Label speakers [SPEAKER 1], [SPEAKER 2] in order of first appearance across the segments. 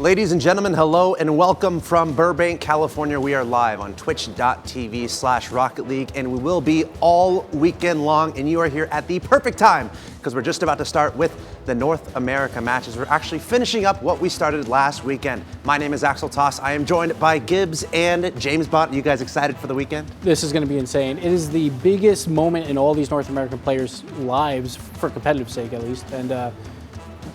[SPEAKER 1] Ladies and gentlemen, hello and welcome from Burbank, California. We are live on twitch.tv/Rocket League, and we will be all weekend long, and you are here at the perfect time because we're just about to start with the North America matches. We're actually finishing up what we started last weekend. My name is Axel Toss. I am joined by Gibbs and James Bott. You guys excited for the weekend?
[SPEAKER 2] This is going to be insane. It is the biggest moment in all these North American players' lives, for competitive sake at least, and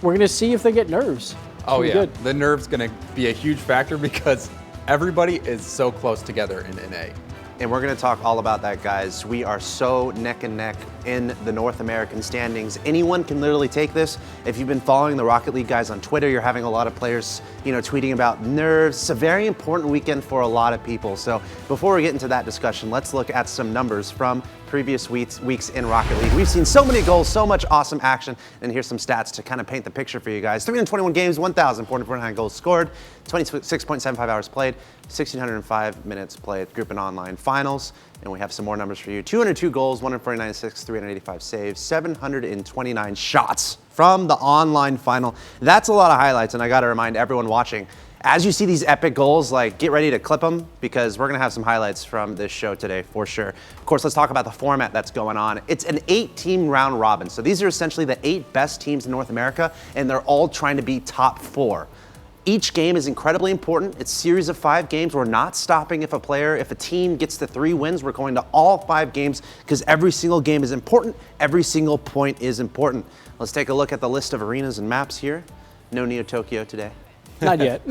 [SPEAKER 2] we're going to see if they get nerves.
[SPEAKER 3] Oh yeah,
[SPEAKER 2] good.
[SPEAKER 3] The nerve's going to be a huge factor because everybody is so close together in NA.
[SPEAKER 1] And we're going to talk all about that, guys. We are so neck and neck in the North American standings. Anyone can literally take this. If you've been following the Rocket League guys on Twitter, you're having a lot of players, tweeting about nerves. It's a very important weekend for a lot of people. So before we get into that discussion, let's look at some numbers from previous weeks in Rocket League. We've seen so many goals, so much awesome action, and here's some stats to kind of paint the picture for you guys. 321 games, 1,449 goals scored, 26.75 hours played, 1,605 minutes played, group and online finals, and we have some more numbers for you. 202 goals, 149 assists, 385 saves, 729 shots from the online final. That's a lot of highlights, and I got to remind everyone watching, as you see these epic goals, get ready to clip them because we're going to have some highlights from this show today for sure. Of course, let's talk about the format that's going on. It's an 8-team round robin. So these are essentially the 8 best teams in North America, and they're all trying to be top 4. Each game is incredibly important. It's a series of 5 games. We're not stopping if a team gets to 3 wins. We're going to all 5 games because every single game is important. Every single point is important. Let's take a look at the list of arenas and maps here. No Neo Tokyo today.
[SPEAKER 2] Not yet.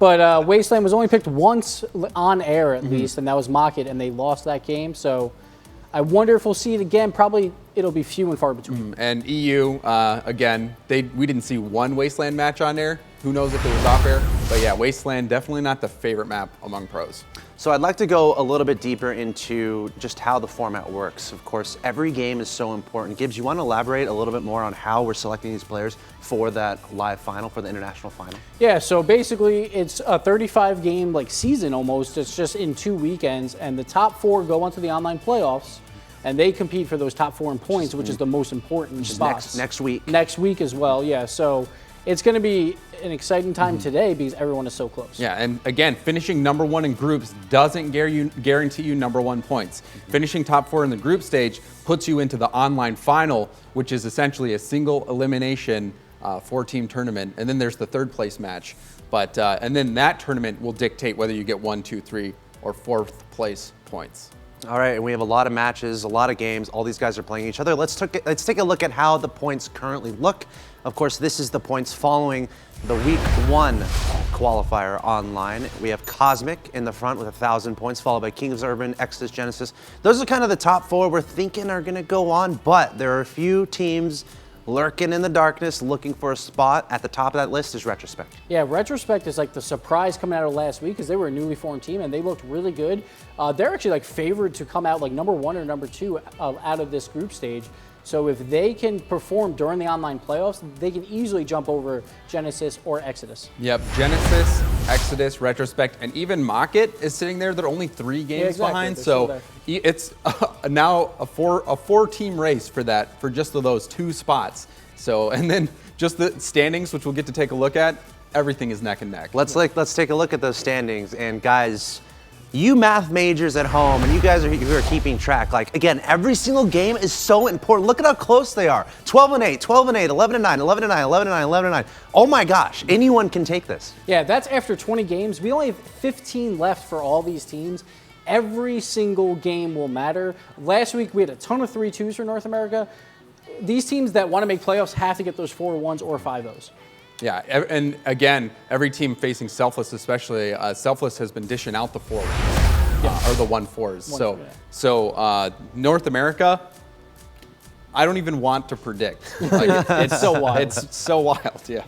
[SPEAKER 2] But Wasteland was only picked once on air at least, and that was Mock It, and they lost that game. So I wonder if we'll see it again. Probably it'll be few and far between.
[SPEAKER 3] And EU, again, we didn't see one Wasteland match on air. Who knows if it was off air? But yeah, Wasteland, definitely not the favorite map among pros.
[SPEAKER 1] So I'd like to go a little bit deeper into just how the format works. Of course, every game is so important. Gibbs, you want to elaborate a little bit more on how we're selecting these players for that live final, for the international final?
[SPEAKER 2] Yeah, so basically it's a 35-game season almost. It's just in 2 weekends, and the top 4 go onto the online playoffs, and they compete for those top 4 in points, which is the most important spots.
[SPEAKER 1] Next week.
[SPEAKER 2] Next week as well, yeah. So it's going to be an exciting time today because everyone is so close.
[SPEAKER 3] Yeah, and again, finishing number 1 in groups doesn't guarantee you number 1 points. Finishing top 4 in the group stage puts you into the online final, which is essentially a single elimination 4-team tournament, and then there's the 3rd place match. But and then that tournament will dictate whether you get 1, 2, 3, or 4th place points.
[SPEAKER 1] All right, and we have a lot of matches, a lot of games. All these guys are playing each other. Let's take a look at how the points currently look. Of course, this is the points following the week 1 qualifier online. We have Cosmic in the front with 1,000 points, followed by Kings Urban, Exodus, Genesis. Those are kind of the top 4 we're thinking are going to go on, but there are a few teams lurking in the darkness, looking for a spot. At the top of that list is Retrospect.
[SPEAKER 2] Yeah, Retrospect is the surprise coming out of last week because they were a newly formed team and they looked really good. They're actually favored to come out number 1 or number 2 out of this group stage. So if they can perform during the online playoffs, they can easily jump over Genesis or Exodus.
[SPEAKER 3] Yep, Genesis, Exodus, Retrospect, and even Mock It is sitting there. They're only 3 games behind, so it's now a 4-team race for just those 2 spots. So, and then just the standings, which we'll get to take a look at, everything is neck and neck.
[SPEAKER 1] Let's take a look at those standings, and guys, you math majors at home, and you guys who are keeping track, again, every single game is so important. Look at how close they are. 12-8, 12-8, 11-9, 11-9, 11-9, 11-9. Oh my gosh, anyone can take this.
[SPEAKER 2] Yeah, that's after 20 games. We only have 15 left for all these teams. Every single game will matter. Last week, we had a ton of 3-2s for North America. These teams that want to make playoffs have to get those 4-1s or 5-0s.
[SPEAKER 3] Yeah, and again, every team facing Selfless, especially Selfless, has been dishing out the 4 or the 1-4s. So North America, I don't even want to predict.
[SPEAKER 2] It's so wild.
[SPEAKER 3] It's so wild. Yeah.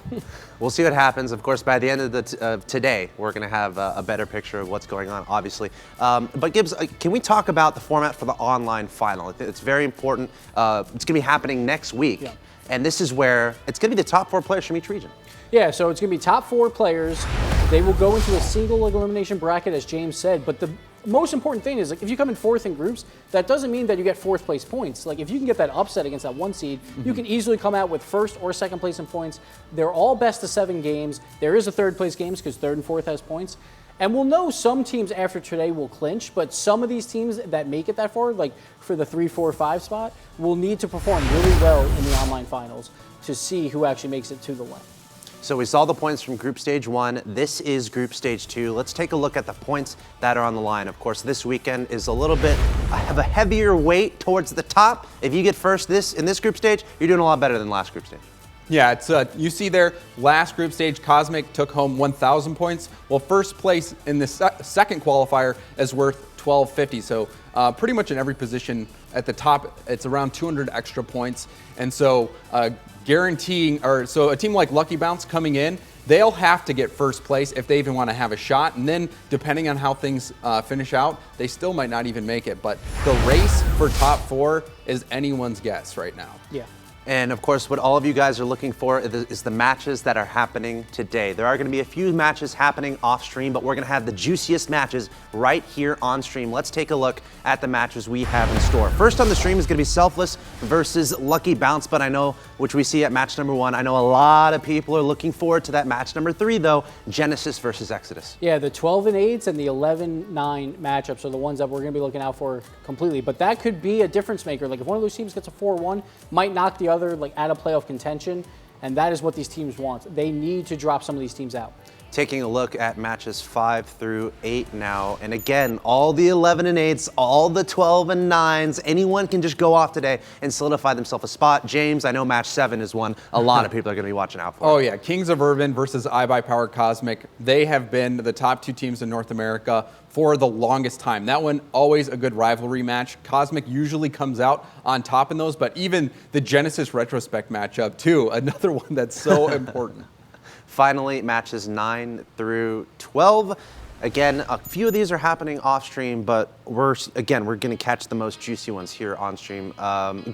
[SPEAKER 1] We'll see what happens. Of course, by the end of today, we're going to have a better picture of what's going on, obviously. But Gibbs, can we talk about the format for the online final? It's very important. It's going to be happening next week. Yeah. And this is where it's going to be the top 4 players from each region.
[SPEAKER 2] Yeah, so it's going to be top 4 players. They will go into a single elimination bracket, as James said. But most important thing is, like, if you come in fourth in groups, that doesn't mean that you get fourth place points. Like, if you can get that upset against that 1 seed, you can easily come out with first or second place in points. They're all best of 7 games. There is a third place games because third and fourth has points. And we'll know some teams after today will clinch, but some of these teams that make it that far, like for the 3, 4, 5 spot, will need to perform really well in the online finals to see who actually makes it to the win.
[SPEAKER 1] So we saw the points from Group Stage 1. This is Group Stage 2. Let's take a look at the points that are on the line. Of course, this weekend is a little bit of a heavier weight towards the top. If you get first in this group stage, you're doing a lot better than last group stage.
[SPEAKER 3] Yeah, it's you see there, last group stage, Cosmic took home 1,000 points. Well, first place in the second qualifier is worth 1,250. So pretty much in every position at the top, it's around 200 extra points. And so so a team like Lucky Bounce coming in, they'll have to get first place if they even want to have a shot. And then depending on how things finish out, they still might not even make it. But the race for top 4 is anyone's guess right now.
[SPEAKER 2] Yeah.
[SPEAKER 1] And of course, what all of you guys are looking for is the matches that are happening today. There are going to be a few matches happening off stream, but we're going to have the juiciest matches right here on stream. Let's take a look at the matches we have in store. First on the stream is going to be Selfless versus Lucky Bounce, but I know, which we see at match number 1, I know a lot of people are looking forward to that match number 3, though, Genesis versus Exodus.
[SPEAKER 2] Yeah, the 12 and 8s and the 11-9 matchups are the ones that we're going to be looking out for completely. But that could be a difference maker. Like if one of those teams gets a 4-1, might knock the other like out of playoff contention, and that is what these teams want. They need to drop some of these teams out.
[SPEAKER 1] Taking a look at matches 5 through 8 now, and again, all the 11 and 8s, all the 12 and 9s, anyone can just go off today and solidify themselves a spot. James, I know match 7 is one a lot of people are going to be watching out for.
[SPEAKER 3] Oh yeah, Kings of Urban versus iBuyPower Cosmic. They have been the top 2 teams in North America for the longest time. That one, always a good rivalry match. Cosmic usually comes out on top in those, but even the Genesis Retrospect matchup too, another one that's so important.
[SPEAKER 1] Finally, matches 9 through 12. Again, a few of these are happening off stream, but we're going to catch the most juicy ones here on stream.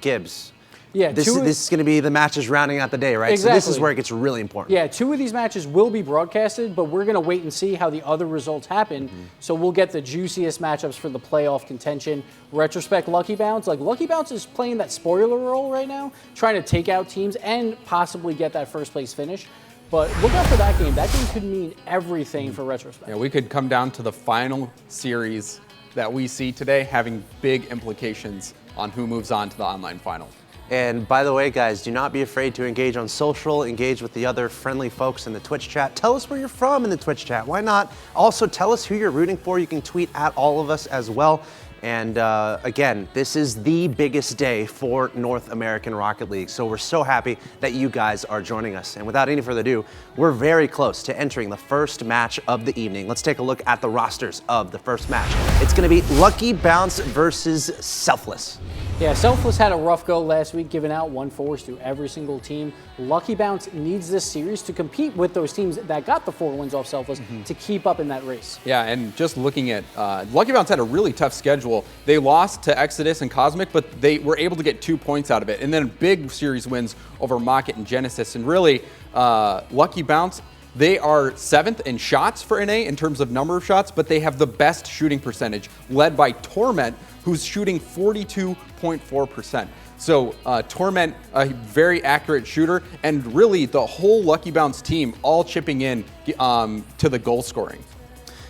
[SPEAKER 1] Gibbs.
[SPEAKER 2] Yeah,
[SPEAKER 1] this is going to be the matches rounding out the day, right?
[SPEAKER 2] Exactly.
[SPEAKER 1] So this is where it gets really important.
[SPEAKER 2] Yeah, 2 of these matches will be broadcasted, but we're going to wait and see how the other results happen. So we'll get the juiciest matchups for the playoff contention. Retrospect Lucky Bounce. Like Lucky Bounce is playing that spoiler role right now, trying to take out teams and possibly get that first place finish. But look out for that game. That game could mean everything for Retrospect.
[SPEAKER 3] Yeah, we could come down to the final series that we see today having big implications on who moves on to the online final.
[SPEAKER 1] And by the way, guys, do not be afraid to engage on social, engage with the other friendly folks in the Twitch chat. Tell us where you're from in the Twitch chat. Why not? Also, tell us who you're rooting for. You can tweet at all of us as well. And again, this is the biggest day for North American Rocket League. So we're so happy that you guys are joining us. And without any further ado, we're very close to entering the first match of the evening. Let's take a look at the rosters of the first match. It's going to be Lucky Bounce versus Selfless.
[SPEAKER 2] Yeah, Selfless had a rough go last week, giving out 1-4s to every single team. Lucky Bounce needs this series to compete with those teams that got the 4 wins off Selfless to keep up in that race.
[SPEAKER 3] Yeah, and just looking at, Lucky Bounce had a really tough schedule. They lost to Exodus and Cosmic, but they were able to get 2 points out of it. And then big series wins over Mocket and Genesis. And really, Lucky Bounce, they are 7th in shots for NA in terms of number of shots, but they have the best shooting percentage, led by Torment, who's shooting 42.4%. So Torment, a very accurate shooter, and really the whole Lucky Bounce team all chipping in to the goal scoring.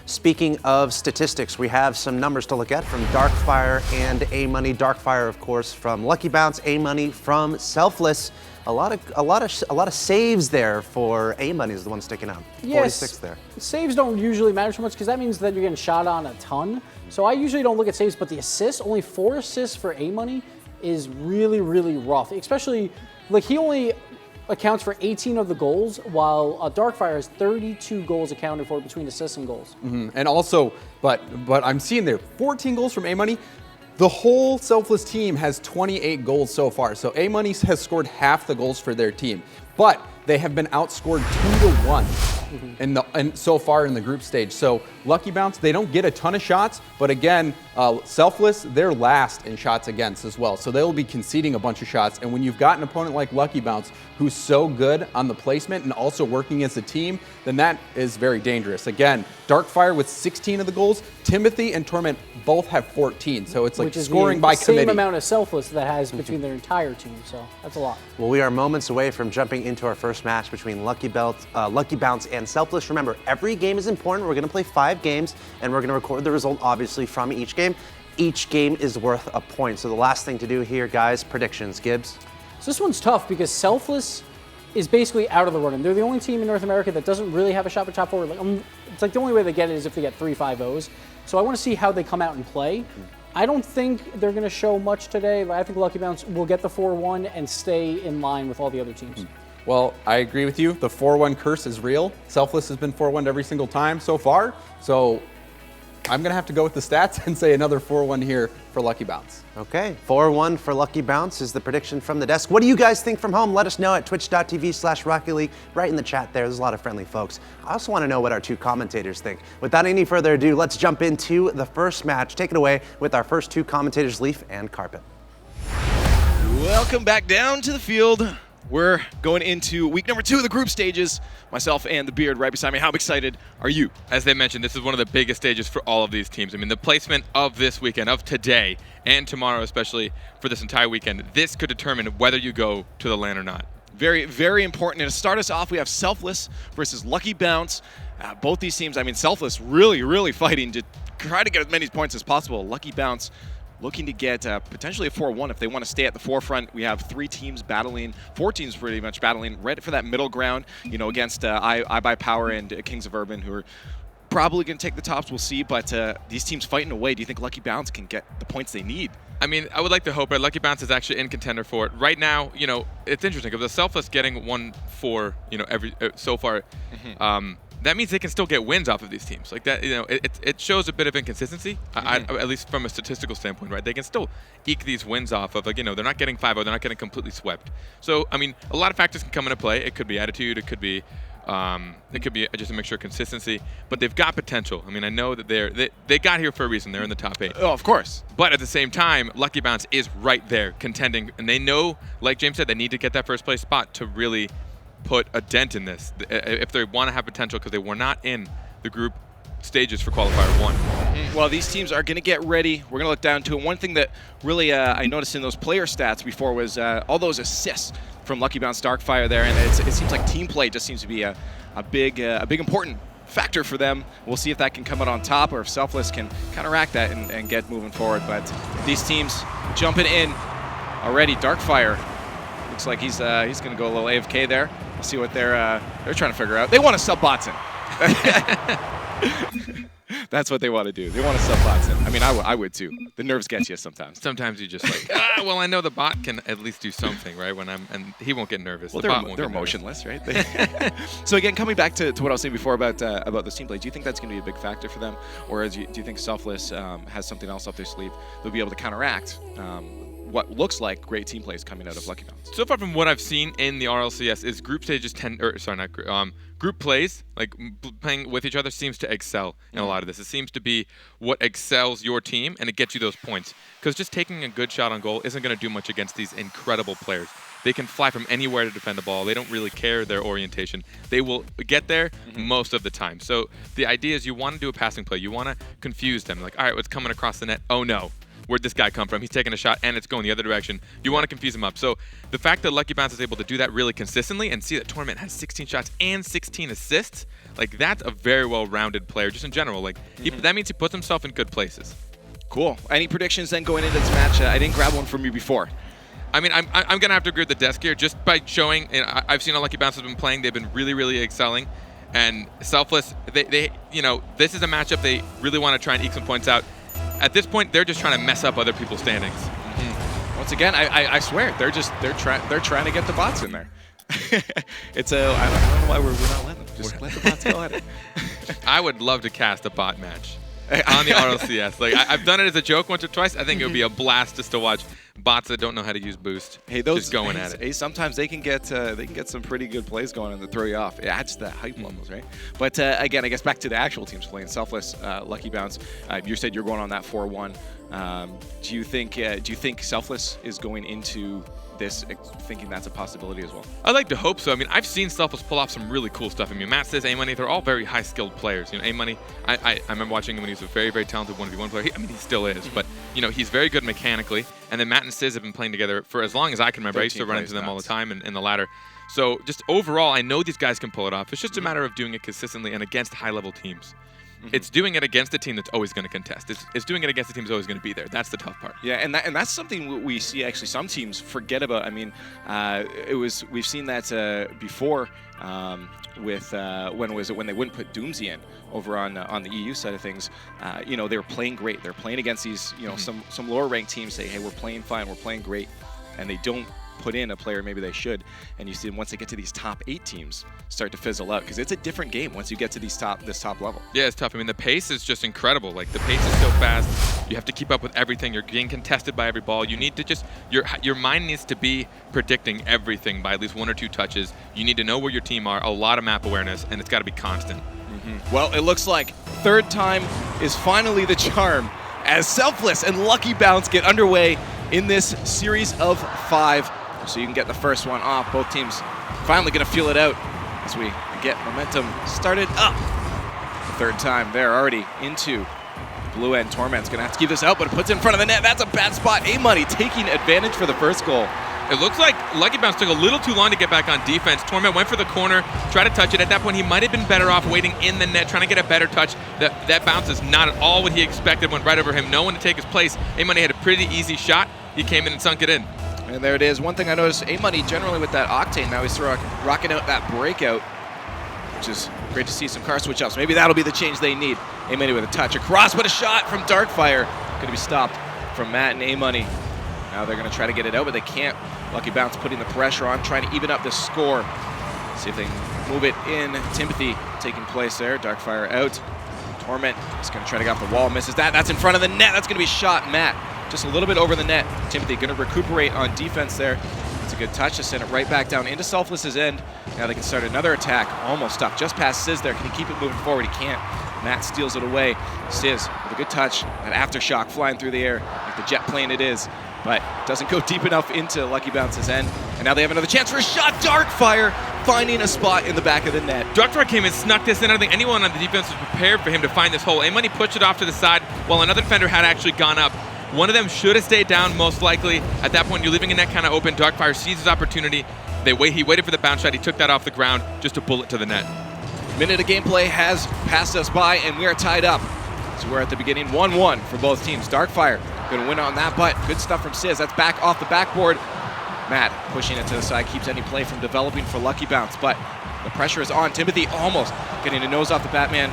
[SPEAKER 1] Speaking of statistics, we have some numbers to look at from Darkfire and A-Money. Darkfire, of course, from Lucky Bounce, A-Money from Selfless. A lot of saves there for A-Money is the one sticking out.
[SPEAKER 2] Yes,
[SPEAKER 1] 46 there.
[SPEAKER 2] Saves don't usually matter so much because that means that you're getting shot on a ton. So I usually don't look at saves, but the assists, only 4 assists for A-Money is really, really rough. Especially, like he only accounts for 18 of the goals, while Darkfire has 32 goals accounted for between assists and goals.
[SPEAKER 3] And also, but I'm seeing there 14 goals from A-Money. The whole Selfless team has 28 goals so far. So A-Money has scored half the goals for their team. but they have been outscored 2-1 and so far in the group stage. So Lucky Bounce, they don't get a ton of shots, but again, Selfless, they're last in shots against as well. So they'll be conceding a bunch of shots. And when you've got an opponent like Lucky Bounce, who's so good on the placement and also working as a team, then that is very dangerous. Again, Darkfire with 16 of the goals, Timothy and Torment both have 14. So it's like scoring by committee.
[SPEAKER 2] Same amount of Selfless that has between their entire team. So that's a lot.
[SPEAKER 1] Well, we are moments away from jumping into our first match between Lucky Bounce and Selfless. Remember, every game is important. We're going to play 5 games, and we're going to record the result, obviously, from each game. Each game is worth a point. So the last thing to do here, guys, predictions. Gibbs?
[SPEAKER 2] So this one's tough because Selfless is basically out of the running. They're the only team in North America that doesn't really have a shot for top 4. It's like the only way they get it is if they get 3 5-0s. So I want to see how they come out and play. I don't think they're going to show much today, but I think Lucky Bounce will get the 4-1 and stay in line with all the other teams.
[SPEAKER 3] Well, I agree with you. The 4-1 curse is real. Selfless has been 4-1 every single time so far. So I'm going to have to go with the stats and say another 4-1 here for Lucky Bounce.
[SPEAKER 1] Okay, 4-1 for Lucky Bounce is the prediction from the desk. What do you guys think from home? Let us know at twitch.tv/Rocket League, right in the chat there. There's a lot of friendly folks. I also want to know what our 2 commentators think. Without any further ado, let's jump into the first match. Take it away with our first 2 commentators, Leaf and Carpet.
[SPEAKER 4] Welcome back down to the field. We're going into week number 2 of the group stages. Myself and the Beard right beside me. How excited are you?
[SPEAKER 5] As they mentioned, this is one of the biggest stages for all of these teams. I mean, the placement of this weekend, of today, and tomorrow especially, for this entire weekend, this could determine whether you go to the LAN or not.
[SPEAKER 4] Very, very important. And to start us off, we have Selfless versus Lucky Bounce. Both these teams, I mean, Selfless really, really fighting to try to get as many points as possible. Lucky Bounce looking to get potentially a 4-1 if they want to stay at the forefront. We have 3 teams battling, 4 teams pretty much battling right for that middle ground, you know, against iBuyPower and Kings of Urban, who are probably going to take the tops. We'll see, but these teams fighting away. Do you think Lucky Bounce can get the points they need?
[SPEAKER 5] I mean, I would like to hope it. Lucky Bounce is actually in contender for it. Right now, you know, it's interesting because the Selfless getting 1-4, you know, so far, that means they can still get wins off of these teams. Like that, you know, it shows a bit of inconsistency, at least from a statistical standpoint, right? They can still eke these wins off of, like, you know, they're not getting 5-0, they're not getting completely swept. So, I mean, a lot of factors can come into play. It could be attitude, it could be just a mixture of consistency, but they've got potential. I mean, I know that they got here for a reason. They're in the top 8.
[SPEAKER 4] Oh, of course.
[SPEAKER 5] But at the same time, Lucky Bounce is right there contending, and they know, like James said, they need to get that first place spot to really put a dent in this if they want to have potential, because they were not in the group stages for qualifier 1.
[SPEAKER 4] Well, these teams are going to get ready. We're going to look down to it. One thing that really I noticed in those player stats before was all those assists from Lucky Bounce Darkfire there, and it seems like team play just seems to be a big important factor for them. We'll see if that can come out on top or if Selfless can counteract that and get moving forward. But these teams jumping in already. Darkfire looks like he's going to go a little AFK there. We'll see what they're trying to figure out. They want to sub bots in. That's what they want to do. They want to sub bots in. I mean, I would too. The nerves get you sometimes.
[SPEAKER 5] Sometimes you just like, well, I know the bot can at least do something, right? And he won't get nervous.
[SPEAKER 4] Well,
[SPEAKER 5] the bot won't
[SPEAKER 4] they're
[SPEAKER 5] get
[SPEAKER 4] emotionless, right? So again, coming back to what I was saying before about this team play, do you think that's going to be a big factor for them, or do you think Selfless has something else up their sleeve they'll be able to counteract what looks like great team plays coming out of Lucky Bounce?
[SPEAKER 5] So far from what I've seen in the RLCS is group stages group plays, like playing with each other, seems to excel in a lot of this. It seems to be what excels your team, and it gets you those points. Because just taking a good shot on goal isn't going to do much against these incredible players. They can fly from anywhere to defend the ball. They don't really care their orientation. They will get there most of the time. So the idea is you want to do a passing play. You want to confuse them. Like, all right, what's coming across the net? Oh, no. Where'd this guy come from? He's taking a shot and it's going the other direction. You want to confuse him up. So the fact that Lucky Bounce is able to do that really consistently and see that Torment has 16 shots and 16 assists, like, that's a very well-rounded player just in general. Like, that means he puts himself in good places.
[SPEAKER 4] Cool. Any predictions then going into this match? I didn't grab one from you before.
[SPEAKER 5] I mean, I'm going to have to agree with the desk here just by showing, and I've seen how Lucky Bounce has been playing. They've been really, really excelling. And Selfless, they you know, this is a matchup they really want to try and eke some points out. At this point, they're just trying to mess up other people's standings.
[SPEAKER 4] Once again, I swear they're trying to get the bots in there. I don't know why we're not letting them. Just let the bots go at it.
[SPEAKER 5] I would love to cast a bot match on the RLCS. Like, I've done it as a joke once or twice. I think it would be a blast just to watch bots that don't know how to use boost.
[SPEAKER 4] Hey, those
[SPEAKER 5] just going at it.
[SPEAKER 4] Hey, sometimes they can get some pretty good plays going and throw you off. It adds to that hype levels, right? But again, I guess back to the actual teams playing. Selfless, Lucky Bounce. You said you're going on that 4-1. Do you think Selfless is going into this thinking that's a possibility as well?
[SPEAKER 5] I like to hope so. I mean, I've seen Selfless pull off some really cool stuff. I mean, Matt says A-Money, they're all very high-skilled players. You know, A-Money, I remember watching him when he was a very, very talented 1v1 player. I mean, he still is, but, you know, he's very good mechanically. And then Matt and Sizz have been playing together for as long as I can remember. I used to run into them all the time in the ladder. So just overall, I know these guys can pull it off. It's just a matter of doing it consistently and against high-level teams. It's doing it against a team that's always going to contest. It's doing it against a team that's always going to be there. That's the tough part.
[SPEAKER 4] Yeah, and that's something we see actually some teams forget about. I mean, we've seen that before with when they wouldn't put Doomsy in over on the EU side of things. You know, they were playing great. They're playing against these some lower ranked teams. Say, hey, we're playing fine, we're playing great, and they don't put in a player maybe they should, and you see them once they get to these top 8 teams start to fizzle out because it's a different game once you get to this top level.
[SPEAKER 5] Yeah, it's tough. I mean, the pace is just incredible. Like, the pace is so fast. You have to keep up with everything. You're getting contested by every ball. You need to just your mind needs to be predicting everything by at least 1 or 2 touches. You need to know where your team are, a lot of map awareness, and it's got to be constant.
[SPEAKER 4] Well, it looks like third time is finally the charm as Selfless and Lucky Bounce get underway in this series of 5. So you can get the first one off. Both teams finally going to feel it out as we get momentum started up. The third time they're already into the blue end. Torment's going to have to keep this out, but it puts it in front of the net. That's a bad spot. A-Money taking advantage for the first goal.
[SPEAKER 5] It looks like Lucky Bounce took a little too long to get back on defense. Torment went for the corner, tried to touch it. At that point, he might have been better off waiting in the net, trying to get a better touch. That bounce is not at all what he expected. Went right over him. No one to take his place. A-Money had a pretty easy shot. He came in and sunk it in.
[SPEAKER 4] And there it is. One thing I noticed, A-Money generally with that Octane, now he's rocking out that breakout, which is great to see some car switch ups. Maybe that'll be the change they need. A-Money with a touch across, but a shot from Darkfire. Going to be stopped from Matt and A-Money. Now they're going to try to get it out, but they can't. Lucky Bounce putting the pressure on, trying to even up the score. See if they can move it in. Timothy taking place there. Darkfire out. Torment is going to try to get off the wall. Misses that. That's in front of the net. That's going to be shot. Matt just a little bit over the net. Timothy going to recuperate on defense there. It's a good touch to send it right back down into Selfless's end. Now they can start another attack. Almost stopped just past Sizz there. Can he keep it moving forward? He can't. Matt steals it away. Sizz with a good touch. That aftershock flying through the air like the jet plane it is. But doesn't go deep enough into Lucky Bounce's end. And now they have another chance for a shot. Darkfire finding a spot in the back of the net.
[SPEAKER 5] Darkfire came and snuck this in. I don't think anyone on the defense was prepared for him to find this hole. A-Money pushed it off to the side while another defender had actually gone up. One of them should have stayed down, most likely. At that point, you're leaving a net kind of open. Darkfire sees his opportunity. He waited for the bounce shot. He took that off the ground, just a bullet to the net.
[SPEAKER 4] Minute of gameplay has passed us by, and we are tied up. So we're at the beginning, 1-1 for both teams. Darkfire going to win on that, but good stuff from Sizz. That's back off the backboard. Matt pushing it to the side, keeps any play from developing for Lucky Bounce, but the pressure is on. Timothy almost getting a nose off the Batman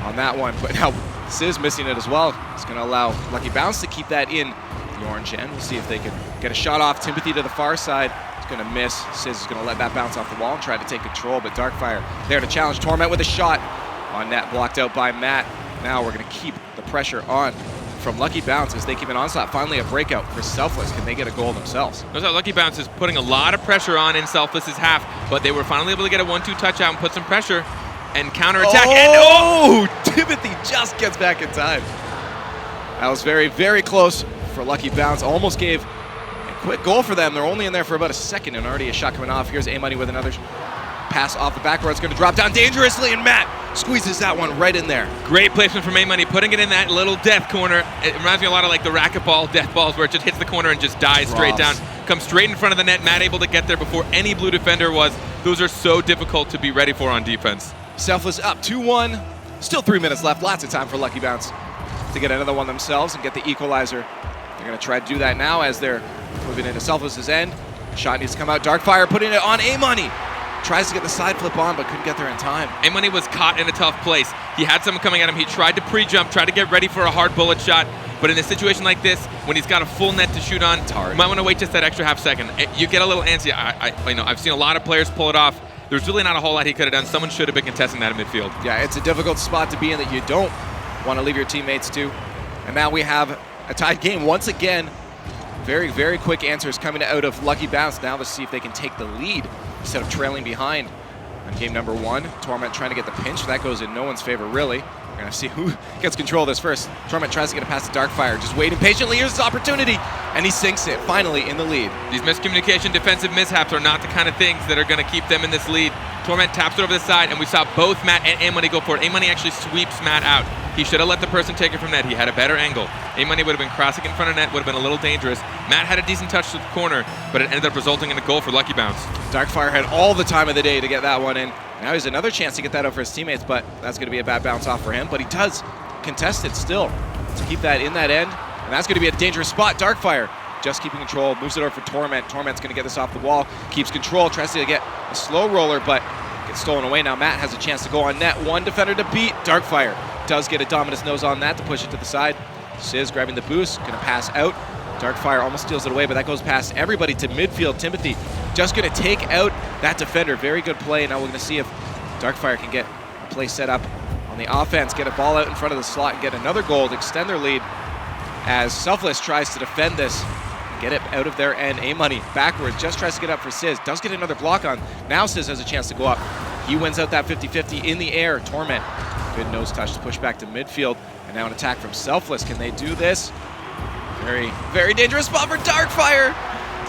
[SPEAKER 4] on that one, but now Sizz missing it as well. It's going to allow Lucky Bounce to keep that in the orange end. We'll see if they can get a shot off. Timothy to the far side. It's going to miss. Sizz is going to let that bounce off the wall and try to take control, but Darkfire there to challenge Torment with a shot on net, blocked out by Matt. Now we're going to keep the pressure on from Lucky Bounce as they keep an onslaught. Finally a breakout for Selfless. Can they get a goal themselves?
[SPEAKER 5] Notice how Lucky Bounce is putting a lot of pressure on in Selfless's half, but they were finally able to get a 1-2 touch out and put some pressure and counterattack.
[SPEAKER 4] Timothy just gets back in time. That was very, very close for Lucky Bounce. Almost gave a quick goal for them. They're only in there for about a second and already a shot coming off. Here's A-Money with another pass off the backboard. It's going to drop down dangerously, and Matt squeezes that one right in there.
[SPEAKER 5] Great placement from A-Money, putting it in that little death corner. It reminds me a lot of like the racquetball death balls where it just hits the corner and just dies straight down. Comes straight in front of the net. Matt able to get there before any blue defender was. Those are so difficult to be ready for on defense.
[SPEAKER 4] Selfless up 2-1. Still 3 minutes left. Lots of time for Lucky Bounce to get another one themselves and get the equalizer. They're going to try to do that now as they're moving into Selfless's end. Shot needs to come out. Darkfire putting it on A-Money. Tries to get the side flip on, but couldn't get there in time.
[SPEAKER 5] A-Money was caught in a tough place. He had someone coming at him. He tried to pre-jump, tried to get ready for a hard bullet shot. But in a situation like this, when he's got a full net to shoot on, you might want to wait just that extra half second. You get a little antsy. I've seen a lot of players pull it off. There's really not a whole lot he could have done. Someone should have been contesting that in midfield.
[SPEAKER 4] Yeah, it's a difficult spot to be in that you don't want to leave your teammates to. And now we have a tied game once again. Very, very quick answers coming out of Lucky Bounce. Now let's see if they can take the lead instead of trailing behind on game number 1. Torment trying to get the pinch. That goes in no one's favor, really. We're going to see who gets control of this first. Torment tries to get it past the Darkfire, just waiting patiently. Here's his opportunity, and he sinks it, finally in the lead.
[SPEAKER 5] These miscommunication defensive mishaps are not the kind of things that are going to keep them in this lead. Torment taps it over the side, and we saw both Matt and A-Money go for it. A-Money actually sweeps Matt out. He should have let the person take it from net. He had a better angle. A-Money would have been crossing in front of net, would have been a little dangerous. Matt had a decent touch to the corner, but it ended up resulting in a goal for Lucky Bounce.
[SPEAKER 4] Darkfire had all the time of the day to get that one in. Now he's another chance to get that out for his teammates, but that's going to be a bad bounce off for him. But he does contest it still to keep that in that end, and that's going to be a dangerous spot. Darkfire just keeping control, moves it over for Torment. Torment's going to get this off the wall, keeps control, tries to get a slow roller, but gets stolen away. Now Matt has a chance to go on net. One defender to beat. Darkfire does get a Dominus nose on that to push it to the side. Sizz grabbing the boost, going to pass out. Darkfire almost steals it away, but that goes past everybody to midfield. Timothy just going to take out that defender. Very good play. Now we're going to see if Darkfire can get a play set up on the offense, get a ball out in front of the slot, and get another goal to extend their lead as Selfless tries to defend this, get it out of their end. A-Money backward, just tries to get up for Sizz. Does get another block on. Now Sizz has a chance to go up. He wins out that 50-50 in the air. Torment, good nose touch to push back to midfield. And now an attack from Selfless. Can they do this? Very, very dangerous spot for Darkfire.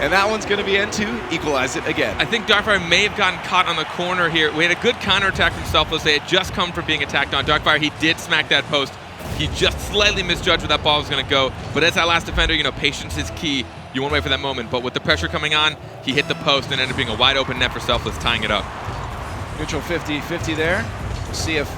[SPEAKER 4] And that one's going to be N2, equalize it again.
[SPEAKER 5] I think Darkfire may have gotten caught on the corner here. We had a good counterattack from Selfless. They had just come from being attacked on. Darkfire, he did smack that post. He just slightly misjudged where that ball was going to go. But as that last defender, you know, patience is key. You want to wait for that moment. But with the pressure coming on, he hit the post and ended up being a wide open net for Selfless, tying it up.
[SPEAKER 4] Neutral 50-50 there. We'll see if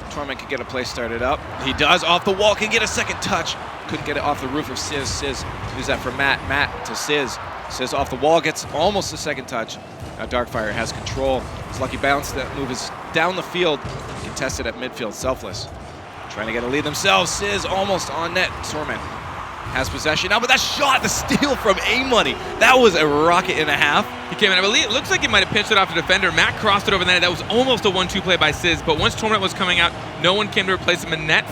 [SPEAKER 4] Torment can get a play started up. He does, off the wall, can get a second touch. Couldn't get it off the roof of Sizz. Sizz use that for Matt. Matt to Sizz. Sizz off the wall, gets almost a second touch. Now Darkfire has control. It's Lucky Bounce. That move is down the field, contested at midfield. Selfless trying to get a lead themselves. Sizz almost on net. Torment has possession now, but that shot, the steal from A-Money, that was a rocket and a half.
[SPEAKER 5] He came in, I believe, it looks like he might have pinched it off the defender. Matt crossed it over the net. That was almost a 1-2 play by Sizz, but once Torment was coming out, no one came to replace him in net,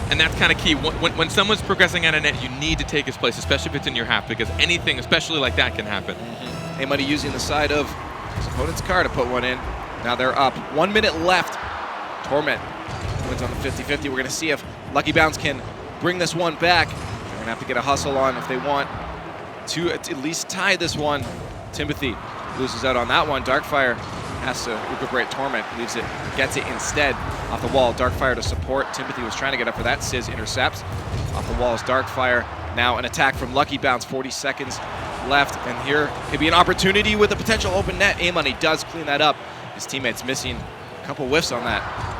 [SPEAKER 5] and that's kind of key. When someone's progressing out of net, you need to take his place, especially if it's in your half, because anything, especially like that, can happen.
[SPEAKER 4] A-Money using the side of his opponent's car to put one in. Now they're up. 1 minute left. Torment wins on the 50-50. We're going to see if Lucky Bounce can bring this one back. They're going to have to get a hustle on if they want to at least tie this one. Timothy loses out on that one. Darkfire has to recuperate. Torment leaves it, gets it instead off the wall. Darkfire to support. Timothy was trying to get up for that. Sizz intercepts. Off the wall is Darkfire. Now an attack from Lucky Bounce. 40 seconds left, and here could be an opportunity with a potential open net. A-Money does clean that up. His teammate's missing a couple whiffs on that.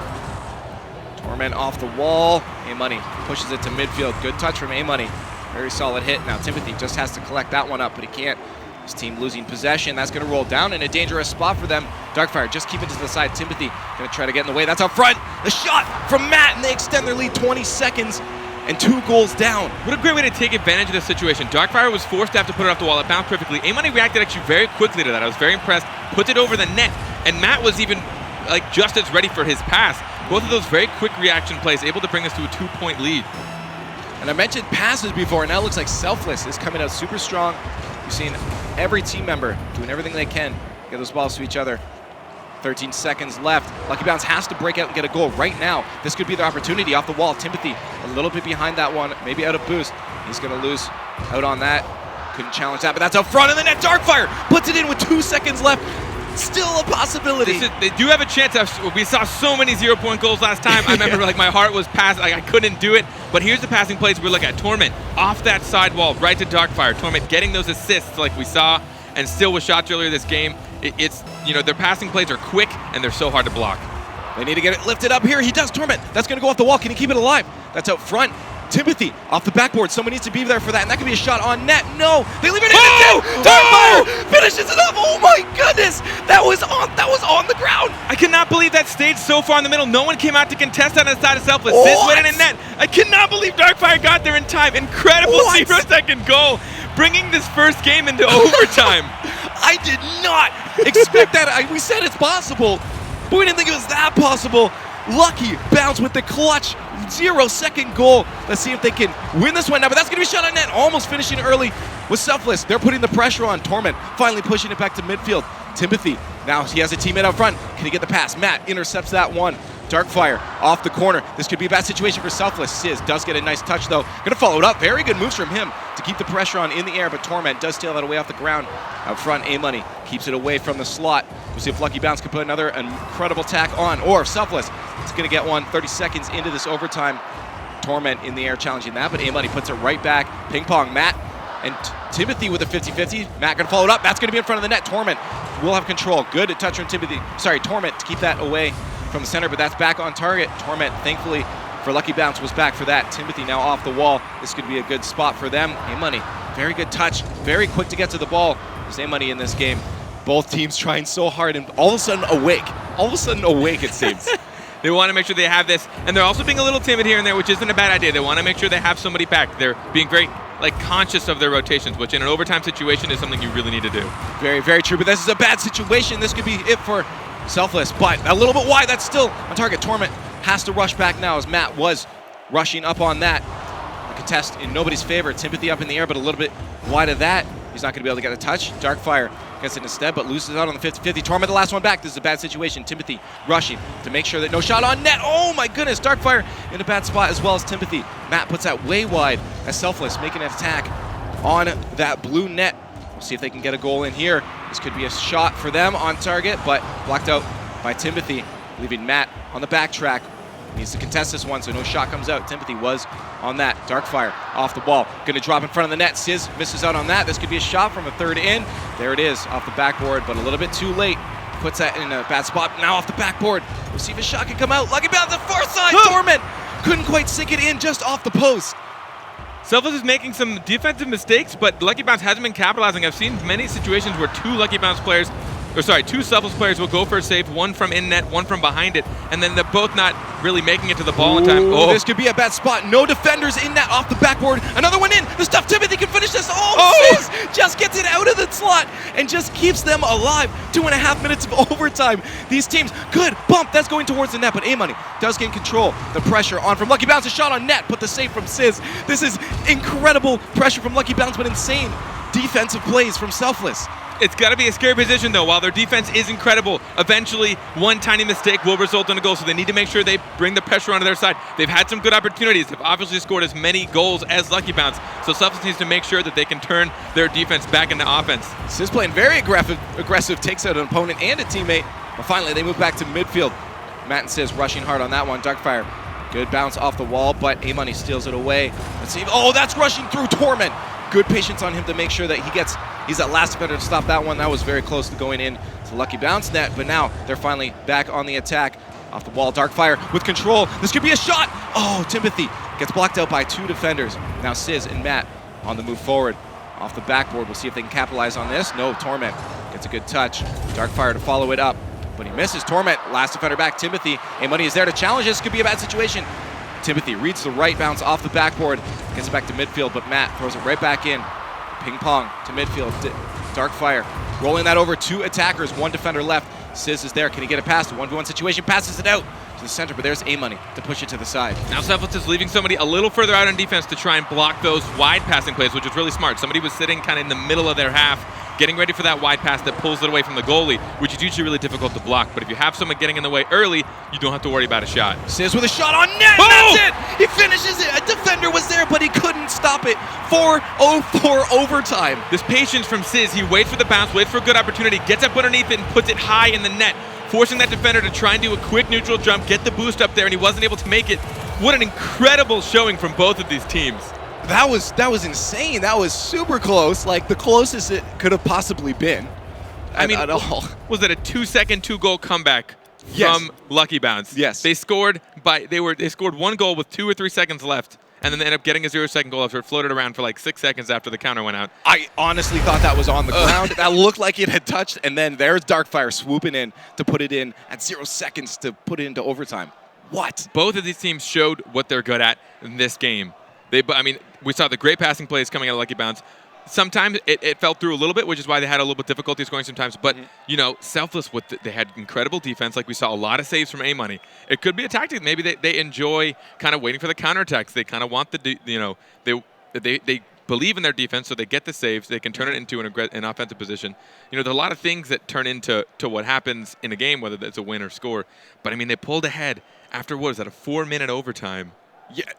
[SPEAKER 4] Torment off the wall. A-Money pushes it to midfield. Good touch from A-Money. Very solid hit. Now Timothy just has to collect that one up, but he can't. His team losing possession. That's going to roll down in a dangerous spot for them. Darkfire just keep it to the side. Timothy going to try to get in the way. That's up front. The shot from Matt, and they extend their lead 20 seconds and 2 goals down.
[SPEAKER 5] What a great way to take advantage of this situation. Darkfire was forced to have to put it off the wall. It bounced perfectly. A-Money reacted actually very quickly to that. I was very impressed. Put it over the net, and Matt was even like just as ready for his pass. Both of those very quick reaction plays, able to bring us to a 2-point lead.
[SPEAKER 4] And I mentioned passes before, and now it looks like Selfless is coming out super strong. We've seen every team member doing everything they can to get those balls to each other. 13 seconds left. Lucky Bounce has to break out and get a goal right now. This could be their opportunity off the wall. Timothy a little bit behind that one, maybe out of boost. He's going to lose out on that. Couldn't challenge that, but that's up front, and the net. Darkfire puts it in with 2 seconds left. Still a possibility.
[SPEAKER 5] They do have a chance. We saw so many 0-point goals last time. I remember like my heart was passed. Like I couldn't do it. But here's the passing plays we look at. Torment off that sidewall right to Darkfire. Torment getting those assists like we saw, and still with shots earlier this game. It's, you know, their passing plays are quick and they're so hard to block.
[SPEAKER 4] They need to get it lifted up here. He does. Torment. That's going to go off the wall. Can he keep it alive? That's out front. Timothy off the backboard. Someone needs to be there for that, and that could be a shot on net. No, they leave it in. Darkfire finishes it up. Oh my goodness, that was on the ground.
[SPEAKER 5] I cannot believe that stayed so far in the middle. No one came out to contest that on the side of Selfless. This went in net. I cannot believe Darkfire got there in time. Incredible 0-second goal, bringing this first game into overtime.
[SPEAKER 4] I did not expect that. We said it's possible, but we didn't think it was that possible. Lucky Bounce with the clutch 0-second goal. Let's see if they can win this one now, but that's going to be shot on net. Almost finishing early with Selfless. They're putting the pressure on. Torment finally pushing it back to midfield. Timothy, now he has a teammate out front. Can he get the pass? Matt intercepts that one. Darkfire off the corner. This could be a bad situation for Selfless. Sizz does get a nice touch though. Gonna follow it up. Very good moves from him to keep the pressure on in the air, but Torment does steal that away off the ground. Out front, A-Money keeps it away from the slot. We'll see if Lucky Bounce can put another incredible tack on, or if Selfless is gonna get one 30 seconds into this overtime. Torment in the air challenging that, but A-Money puts it right back. Ping pong, Matt and Timothy with a 50-50. Matt gonna follow it up. Matt's gonna be in front of the net. Torment will have control. Good touch from Timothy. Sorry, Torment to keep that away from the center, but that's back on target. Torment, thankfully, for Lucky Bounce was back for that. Timothy now off the wall. This could be a good spot for them. A-Money, very good touch. Very quick to get to the ball. There's A-Money in this game. Both teams trying so hard and all of a sudden awake. All of a sudden awake, it seems.
[SPEAKER 5] They want to make sure they have this, and they're also being a little timid here and there, which isn't a bad idea. They want to make sure they have somebody back. They're being very conscious of their rotations, which in an overtime situation is something you really need to do.
[SPEAKER 4] Very, very true, but this is a bad situation. This could be it for Selfless, but a little bit wide. That's still on target. Torment has to rush back now as Matt was rushing up on that. A contest in nobody's favor. Timothy up in the air, but a little bit wide of that. He's not going to be able to get a touch. Darkfire gets it instead, but loses out on the 50-50. Torment the last one back. This is a bad situation. Timothy rushing to make sure that no shot on net. Oh my goodness, Darkfire in a bad spot as well as Timothy. Matt puts that way wide as Selfless making an attack on that blue net. We'll see if they can get a goal in here. This could be a shot for them on target, but blocked out by Timothy, leaving Matt on the backtrack. Needs to contest this one, so no shot comes out. Timothy was on that. Darkfire off the ball. Gonna drop in front of the net. Sizz misses out on that. This could be a shot from a third in. There it is, off the backboard, but a little bit too late. Puts that in a bad spot. Now off the backboard. We'll see if a shot can come out. Lucky Bounce, the far side. Torment couldn't quite sink it in, just off the post.
[SPEAKER 5] Selfless is making some defensive mistakes, but Lucky Bounce hasn't been capitalizing. I've seen many situations where two Selfless players will go for a save, one from in net, one from behind it, and then they're both not really making it to the ball in time.
[SPEAKER 4] Oh, this could be a bad spot. No defenders in net off the backboard. Another one in. The stuff Timothy can finish this. Sizz just gets it out of the slot and just keeps them alive. 2.5 minutes of overtime. These teams, good bump. That's going towards the net, but A-Money does gain control. The pressure on from Lucky Bounce. A shot on net, but the save from Sizz. This is incredible pressure from Lucky Bounce, but insane defensive plays from Selfless.
[SPEAKER 5] It's got to be a scary position, though. While their defense is incredible, eventually one tiny mistake will result in a goal, so they need to make sure they bring the pressure onto their side. They've had some good opportunities. They've obviously scored as many goals as Lucky Bounce, so Selfless needs to make sure that they can turn their defense back into offense.
[SPEAKER 4] Sizz playing very aggressive, takes out an opponent and a teammate, but finally they move back to midfield. Matt and Sizz rushing hard on that one. Darkfire, good bounce off the wall, but A-Money steals it away. Let's see. Oh, that's rushing through Torment. Good patience on him to make sure that he's that last defender to stop that one. That was very close to going in to Lucky Bounce net, but now they're finally back on the attack. Off the wall, Darkfire with control. This could be a shot. Oh, Timothy gets blocked out by two defenders. Now Sizz and Matt on the move forward. Off the backboard, we'll see if they can capitalize on this. No, Torment gets a good touch. Darkfire to follow it up, but he misses. Torment, last defender back, Timothy. A-Money is there to challenge. This could be a bad situation. Timothy reads the right bounce off the backboard, gets it back to midfield, but Matt throws it right back in. Ping pong to midfield. Darkfire rolling that over, two attackers, one defender left. Sizz is there. Can he get it past? A 1v1 situation, passes it out to the center, but there's A-Money to push it to the side.
[SPEAKER 5] Now Selfless is leaving somebody a little further out on defense to try and block those wide passing plays, which is really smart. Somebody was sitting kind of in the middle of their half, getting ready for that wide pass that pulls it away from the goalie, which is usually really difficult to block. But if you have someone getting in the way early, you don't have to worry about a shot.
[SPEAKER 4] Sizz with a shot on net, that's it! He finishes it! A defender was there, but he couldn't stop it. 4-0-4 overtime.
[SPEAKER 5] This patience from Sizz, he waits for the bounce, waits for a good opportunity, gets up underneath it and puts it high in the net, forcing that defender to try and do a quick neutral jump, get the boost up there, and he wasn't able to make it. What an incredible showing from both of these teams.
[SPEAKER 4] That was insane. That was super close, like the closest it could have possibly been. At all.
[SPEAKER 5] Was it a 2-second, 2-goal comeback from Lucky Bounce?
[SPEAKER 4] Yes.
[SPEAKER 5] They scored one goal with 2 or 3 seconds left, and then they ended up getting a 0-second goal after it floated around for like 6 seconds after the counter went out.
[SPEAKER 4] I honestly thought that was on the ground. That looked like it had touched, and then there's Darkfire swooping in to put it in at 0 seconds to put it into overtime. What?
[SPEAKER 5] Both of these teams showed what they're good at in this game. We saw the great passing plays coming out of Lucky Bounce. sometimes it fell through a little bit, which is why they had a little bit difficulty scoring sometimes. But, you know, Selfless, they had incredible defense. Like we saw a lot of saves from A-Money. It could be a tactic. Maybe they enjoy kind of waiting for the counterattacks. They kind of want they believe in their defense, so they get the saves. They can turn it into an offensive position. You know, there's a lot of things that turn into what happens in a game, whether it's a win or score. But, I mean, they pulled ahead after, what is that, a 4-minute overtime?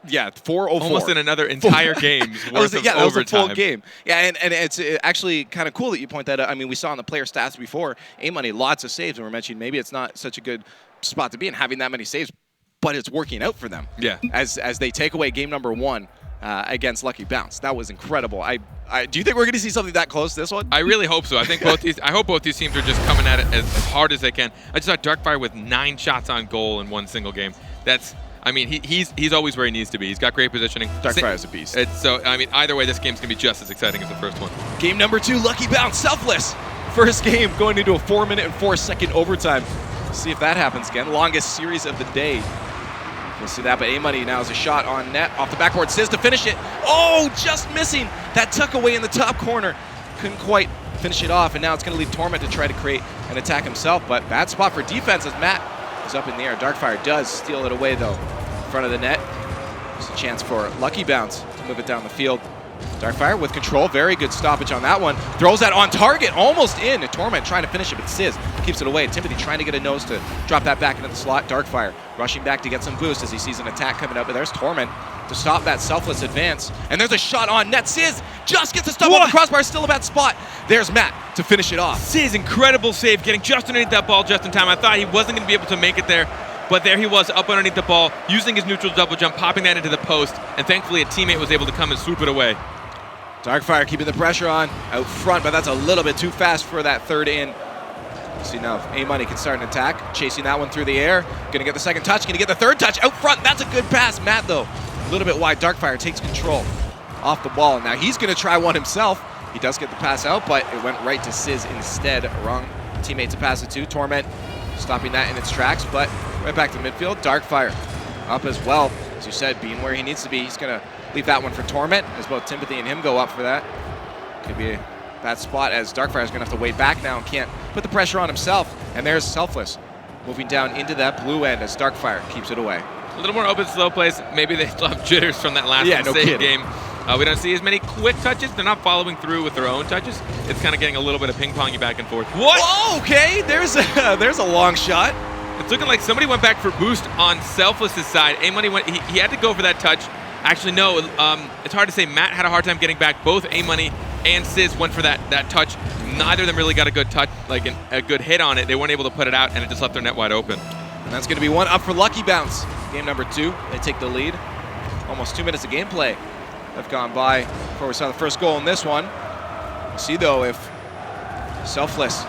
[SPEAKER 4] Yeah, 4:04.
[SPEAKER 5] Almost in another entire game's worth of
[SPEAKER 4] that
[SPEAKER 5] overtime.
[SPEAKER 4] was a full game. Yeah, and it's actually kind of cool that you point that out. I mean, we saw in the player stats before, A-Money, lots of saves, and we're mentioning maybe it's not such a good spot to be in having that many saves, but it's working out for them.
[SPEAKER 5] Yeah.
[SPEAKER 4] As they take away game number 1 against Lucky Bounce. That was incredible. Do you think we're going to see something that close this one?
[SPEAKER 5] I really hope so. I think I hope both these teams are just coming at it as hard as they can. I just saw Darkfire with 9 shots on goal in one single game. I mean, he's always where he needs to be. He's got great positioning.
[SPEAKER 4] Darkfire is a beast.
[SPEAKER 5] So, I mean, either way, this game's going to be just as exciting as the first one.
[SPEAKER 4] Game number 2, Lucky Bounce, Selfless. First game going into a 4-minute and 4-second overtime. See if that happens again. Longest series of the day. We'll see that, but A-Money now has a shot on net. Off the backboard, Sizz to finish it. Oh, just missing. That tuck away in the top corner. Couldn't quite finish it off, and now it's going to leave Torment to try to create an attack himself, but bad spot for defense as Matt is up in the air. Darkfire does steal it away, though, in front of the net. There's a chance for Lucky Bounce to move it down the field. Darkfire with control, very good stoppage on that one. Throws that on target, almost in. Torment trying to finish it, but Sizz keeps it away. Timothy trying to get a nose to drop that back into the slot. Darkfire rushing back to get some boost as he sees an attack coming up, but there's Torment to stop that Selfless advance. And there's a shot on net. Sizz just gets a stop on the crossbar, still a bad spot. There's Matt to finish it off.
[SPEAKER 5] Sizz, incredible save, getting just underneath that ball just in time. I thought he wasn't going to be able to make it there, but there he was up underneath the ball, using his neutral double jump, popping that into the post, and thankfully a teammate was able to come and swoop it away.
[SPEAKER 4] Darkfire keeping the pressure on out front, but that's a little bit too fast for that third in. See now if A-Money can start an attack, chasing that one through the air. Gonna get the second touch, gonna get the third touch out front. That's a good pass. Matt, though, a little bit wide. Darkfire takes control off the ball, and now he's gonna try one himself. He does get the pass out, but it went right to Sizz instead. Wrong teammate to pass it to. Torment stopping that in its tracks, but right back to midfield. Darkfire up as well. As you said, being where he needs to be. He's gonna leave that one for Torment, as both Timothy and him go up for that. Could be a bad spot, as Darkfire's gonna have to wait back now and can't put the pressure on himself. And there's Selfless moving down into that blue end as Darkfire keeps it away.
[SPEAKER 5] A little more open, slow plays. Maybe they still have jitters from that last game. We don't see as many quick touches. They're not following through with their own touches. It's kind of getting a little bit of ping-ponging back and forth. What?
[SPEAKER 4] Whoa, okay, there's a long shot.
[SPEAKER 5] It's looking like somebody went back for boost on Selfless's side. A-Money went, he had to go for that touch. Actually, no, it's hard to say. Matt had a hard time getting back. Both A-Money and Sizz went for that touch. Neither of them really got a good touch, like a good hit on it. They weren't able to put it out, and it just left their net wide open.
[SPEAKER 4] And that's going to be one up for Lucky Bounce. Game number 2, they take the lead. Almost 2 minutes of gameplay have gone by before we saw the first goal in this one. See, though, if Selfless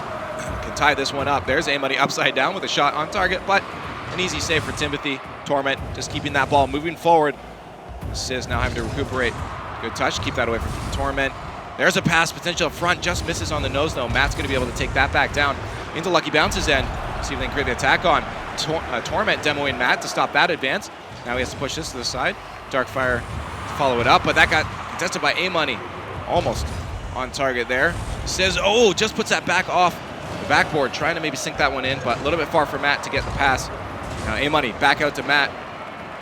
[SPEAKER 4] can tie this one up. There's A-Money upside down with a shot on target, but an easy save for Timothy. Torment just keeping that ball moving forward. Sizz now having to recuperate. Good touch, keep that away from Torment. There's a pass potential up front, just misses on the nose though. Matt's going to be able to take that back down into Lucky Bounce's end. See if they can create the attack on. Torment demoing Matt to stop that advance. Now he has to push this to the side. Darkfire to follow it up, but that got contested by A-Money. Almost on target there. Sizz, just puts that back off the backboard, trying to maybe sink that one in, but a little bit far for Matt to get the pass. Now A-Money back out to Matt.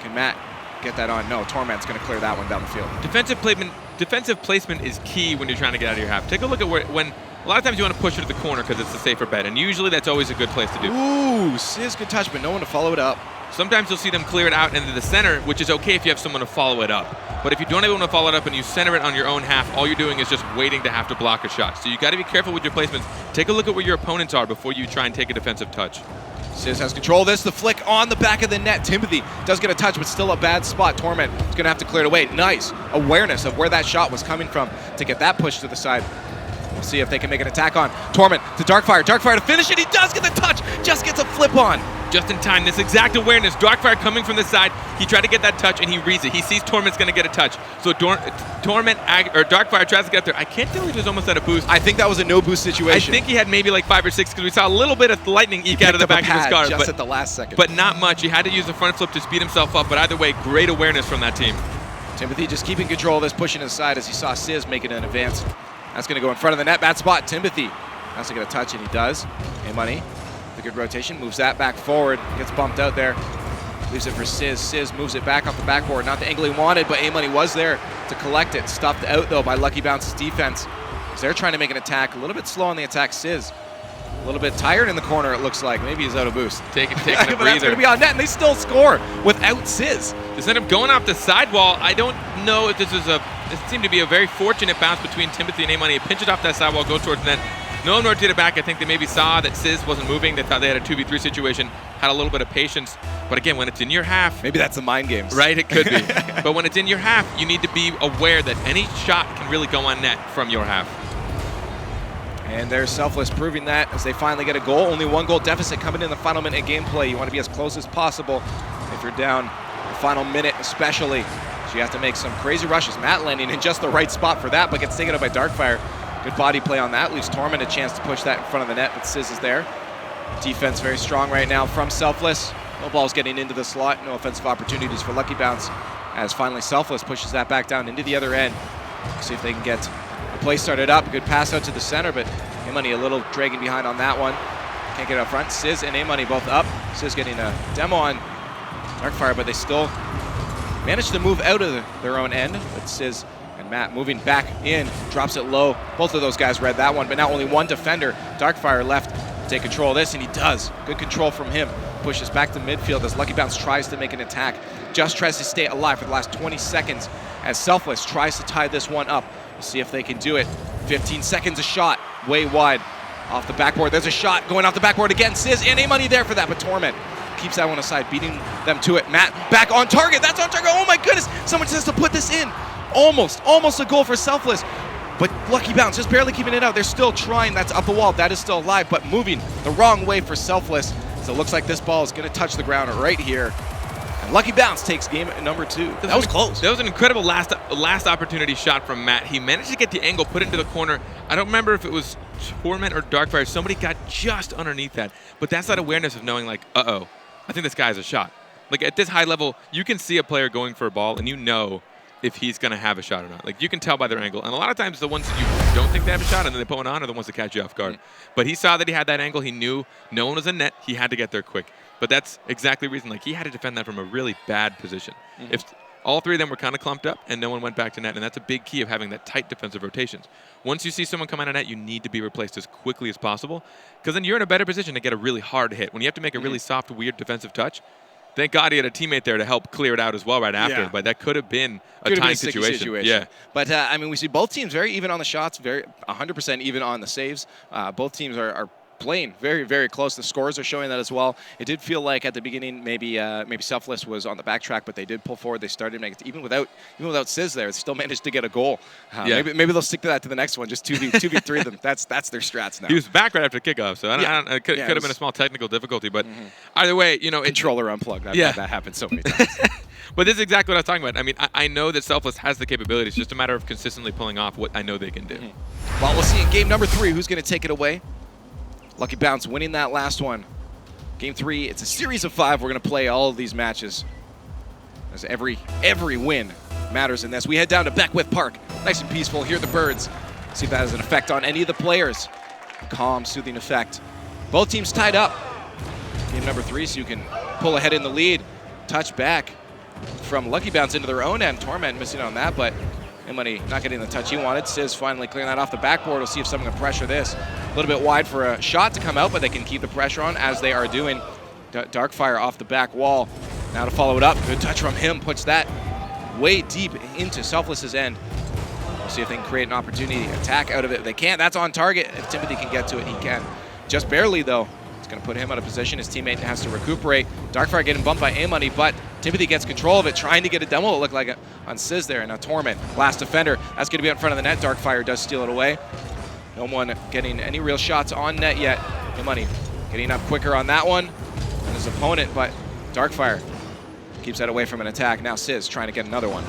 [SPEAKER 4] Can Matt get that on? No, Torment's going to clear that one down the field.
[SPEAKER 5] Defensive placement is key when you're trying to get out of your half. Take a look at when a lot of times you want to push it to the corner because it's a safer bet, and usually that's always a good place to do.
[SPEAKER 4] Ooh, Sizz, good touch, but no one to follow it up.
[SPEAKER 5] Sometimes you'll see them clear it out into the center, which is okay if you have someone to follow it up. But if you don't have anyone to follow it up and you center it on your own half, all you're doing is just waiting to have to block a shot. So you got to be careful with your placements. Take a look at where your opponents are before you try and take a defensive touch.
[SPEAKER 4] Sizz has control of this. The flick on the back of the net. Timothy does get a touch, but still a bad spot. Torment is going to have to clear it away. Nice awareness of where that shot was coming from to get that push to the side. We'll see if they can make an attack on. Torment to Darkfire. Darkfire to finish it. He does get the touch. Just gets a flip on.
[SPEAKER 5] Just in time. This exact awareness. Darkfire coming from the side. He tried to get that touch, and he reads it. He sees Torment's going to get a touch. So Darkfire tries to get up there. I can't tell if he was almost at a boost.
[SPEAKER 4] I think that was a no boost situation.
[SPEAKER 5] I think he had maybe like 5 or 6 because we saw a little bit of lightning eke out of the back of his car.
[SPEAKER 4] Just at the last second.
[SPEAKER 5] But not much. He had to use the front flip to speed himself up. But either way, great awareness from that team.
[SPEAKER 4] Timothy just keeping control of this, pushing aside as he saw Sizz making an advance That's going to go in front of the net. Bad spot. Timothy has to get a touch, and he does. A-Money, the good rotation, moves that back forward. Gets bumped out there. Leaves it for Sizz. Sizz moves it back off the backboard. Not the angle he wanted, but A-Money was there to collect it. Stuffed out, though, by Lucky Bounce's defense. So they're trying to make an attack. A little bit slow on the attack. Sizz a little bit tired in the corner, it looks like. Maybe he's out of boost.
[SPEAKER 5] Taking a
[SPEAKER 4] But
[SPEAKER 5] breather.
[SPEAKER 4] that's going to be on net, and they still score without Sizz.
[SPEAKER 5] Instead of going off the sidewall, I don't know if this seemed to be a very fortunate bounce between Timothy and A-Money. It pinches off that sidewall, goes towards net. No one rotated back. I think they maybe saw that Sizz wasn't moving. They thought they had a 2v3 situation, had a little bit of patience. But again, when it's in your half...
[SPEAKER 4] Maybe that's the mind games.
[SPEAKER 5] Right, it could be. But when it's in your half, you need to be aware that any shot can really go on net from your half.
[SPEAKER 4] And there's Selfless proving that as they finally get a goal. Only 1 goal deficit coming in the final minute of gameplay. You want to be as close as possible if you're down the final minute especially. So you have to make some crazy rushes. Matt landing in just the right spot for that, but gets taken out by Darkfire. Good body play on that. Leaves Torment a chance to push that in front of the net, but Sizz is there. Defense very strong right now from Selfless. No balls getting into the slot. No offensive opportunities for Lucky Bounce as finally Selfless pushes that back down into the other end. See if they can get the play started up. Good pass out to the center, but A-Money a little dragging behind on that one. Can't get it up front. Sizz and A-Money both up. Sizz getting a demo on Darkfire, but they still managed to move out of their own end. But Sizz and Matt moving back in, drops it low. Both of those guys read that one, but now only one defender. Darkfire left to take control of this, and he does. Good control from him. Pushes back to midfield as Lucky Bounce tries to make an attack. Just tries to stay alive for the last 20 seconds as Selfless tries to tie this one up. We'll see if they can do it. 15 seconds, a shot, way wide. Off the backboard, there's a shot going off the backboard again. Sizz and A-Money there for that, but Torment keeps that one aside, beating them to it. Matt back on target, that's on target. Oh my goodness, someone says to put this in. Almost a goal for Selfless. But Lucky Bounce just barely keeping it out. They're still trying, that's up the wall, that is still alive, but moving the wrong way for Selfless. So it looks like this ball is gonna touch the ground right here. And Lucky Bounce takes game number 2. That was close.
[SPEAKER 5] That was an incredible last opportunity shot from Matt. He managed to get the angle, put it into the corner. I don't remember if it was Torment or Darkfire. Somebody got just underneath that. But that's that awareness of knowing like, uh-oh, I think this guy has a shot. Like at this high level, you can see a player going for a ball and you know if he's going to have a shot or not. Like you can tell by their angle. And a lot of times the ones that you don't think they have a shot and then they put one on are the ones that catch you off guard. But he saw that he had that angle. He knew no one was in net. He had to get there quick. But that's exactly the reason. Like he had to defend that from a really bad position. If all three of them were kind of clumped up and no one went back to net, and that's a big key of having that tight defensive rotations. Once you see someone come out of net, you need to be replaced as quickly as possible because then you're in a better position to get a really hard hit. When you have to make a really soft, weird defensive touch, thank God he had a teammate there to help clear it out as well right after.
[SPEAKER 4] Yeah.
[SPEAKER 5] But that could have been a tight situation. Yeah.
[SPEAKER 4] But I mean, we see both teams very even on the shots, very 100% even on the saves. Both teams are playing very, very close. The scores are showing that as well. It did feel like at the beginning maybe Selfless was on the backtrack, but they did pull forward. They started making even without Sizz there, they still managed to get a goal. Maybe they'll stick to that to the next one. Just 2v3 them. That's their strats now.
[SPEAKER 5] He was back right after kickoff, so it could have been a small technical difficulty. But either way, you know,
[SPEAKER 4] controller unplugged. That happened so many times.
[SPEAKER 5] But this is exactly what I was talking about. I mean, I know that Selfless has the capabilities. It's just a matter of consistently pulling off what I know they can do.
[SPEAKER 4] Well, we'll see in game number 3 who's going to take it away. Lucky Bounce winning that last one. Game 3, it's a series of 5. We're going to play all of these matches as every win matters in this. We head down to Beckwith Park. Nice and peaceful. Hear the birds. See if that has an effect on any of the players. Calm, soothing effect. Both teams tied up. Game number 3, so you can pull ahead in the lead. Touch back from Lucky Bounce into their own end. Torment missing on that, but A-Money not getting the touch he wanted. Sizz finally clearing that off the backboard. We'll see if someone can pressure this. A little bit wide for a shot to come out, but they can keep the pressure on as they are doing. Darkfire off the back wall. Now to follow it up. Good touch from him. Puts that way deep into Selfless's end. We'll see if they can create an opportunity attack out of it. If they can't, that's on target. If Timothy can get to it, he can. Just barely, though. It's going to put him out of position. His teammate has to recuperate. Darkfire getting bumped by A-Money, but Timothy gets control of it, trying to get a demo. It looked like on Sizz there. And now Torment, last defender. That's going to be in front of the net. Darkfire does steal it away. No one getting any real shots on net yet. A-Money getting up quicker on that one than his opponent, but Darkfire keeps that away from an attack. Now Sizz trying to get another one.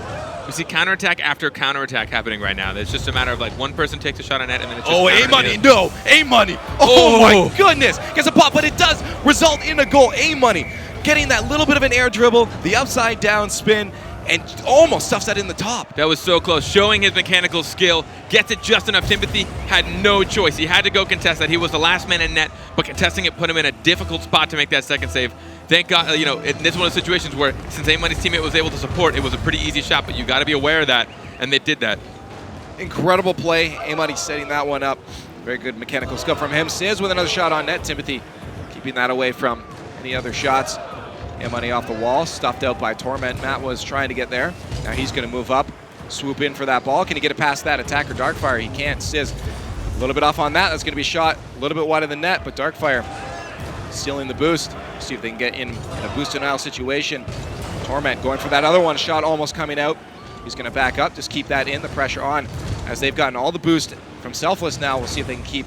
[SPEAKER 5] We see counterattack after counterattack happening right now. It's just a matter of like one person takes a shot on net and then it's just
[SPEAKER 4] A-Money, no! A-Money! Oh my goodness! Gets a pop, but it does result in a goal. A-Money getting that little bit of an air dribble, the upside down spin, and almost stuffs that in the top.
[SPEAKER 5] That was so close, showing his mechanical skill. Gets it just enough. Timothy had no choice. He had to go contest that. He was the last man in net, but contesting it put him in a difficult spot to make that second save. Thank God, you know, this is one of the situations where since A-Money's teammate was able to support, it was a pretty easy shot, but you got to be aware of that, and they did that.
[SPEAKER 4] Incredible play. A-Money setting that one up. Very good mechanical skill from him. Sizz with another shot on net. Timothy keeping that away from any other shots. A-Money off the wall, stuffed out by Torment. Matt was trying to get there. Now he's going to move up, swoop in for that ball. Can he get it past that attacker, Darkfire? He can't. Sizz a little bit off on that. That's going to be shot a little bit wide of the net, but Darkfire stealing the boost. See if they can get in a boost denial situation. Torment going for that other one. Shot almost coming out. He's going to back up, just keep that in, the pressure on. As they've gotten all the boost from Selfless now, we'll see if they can keep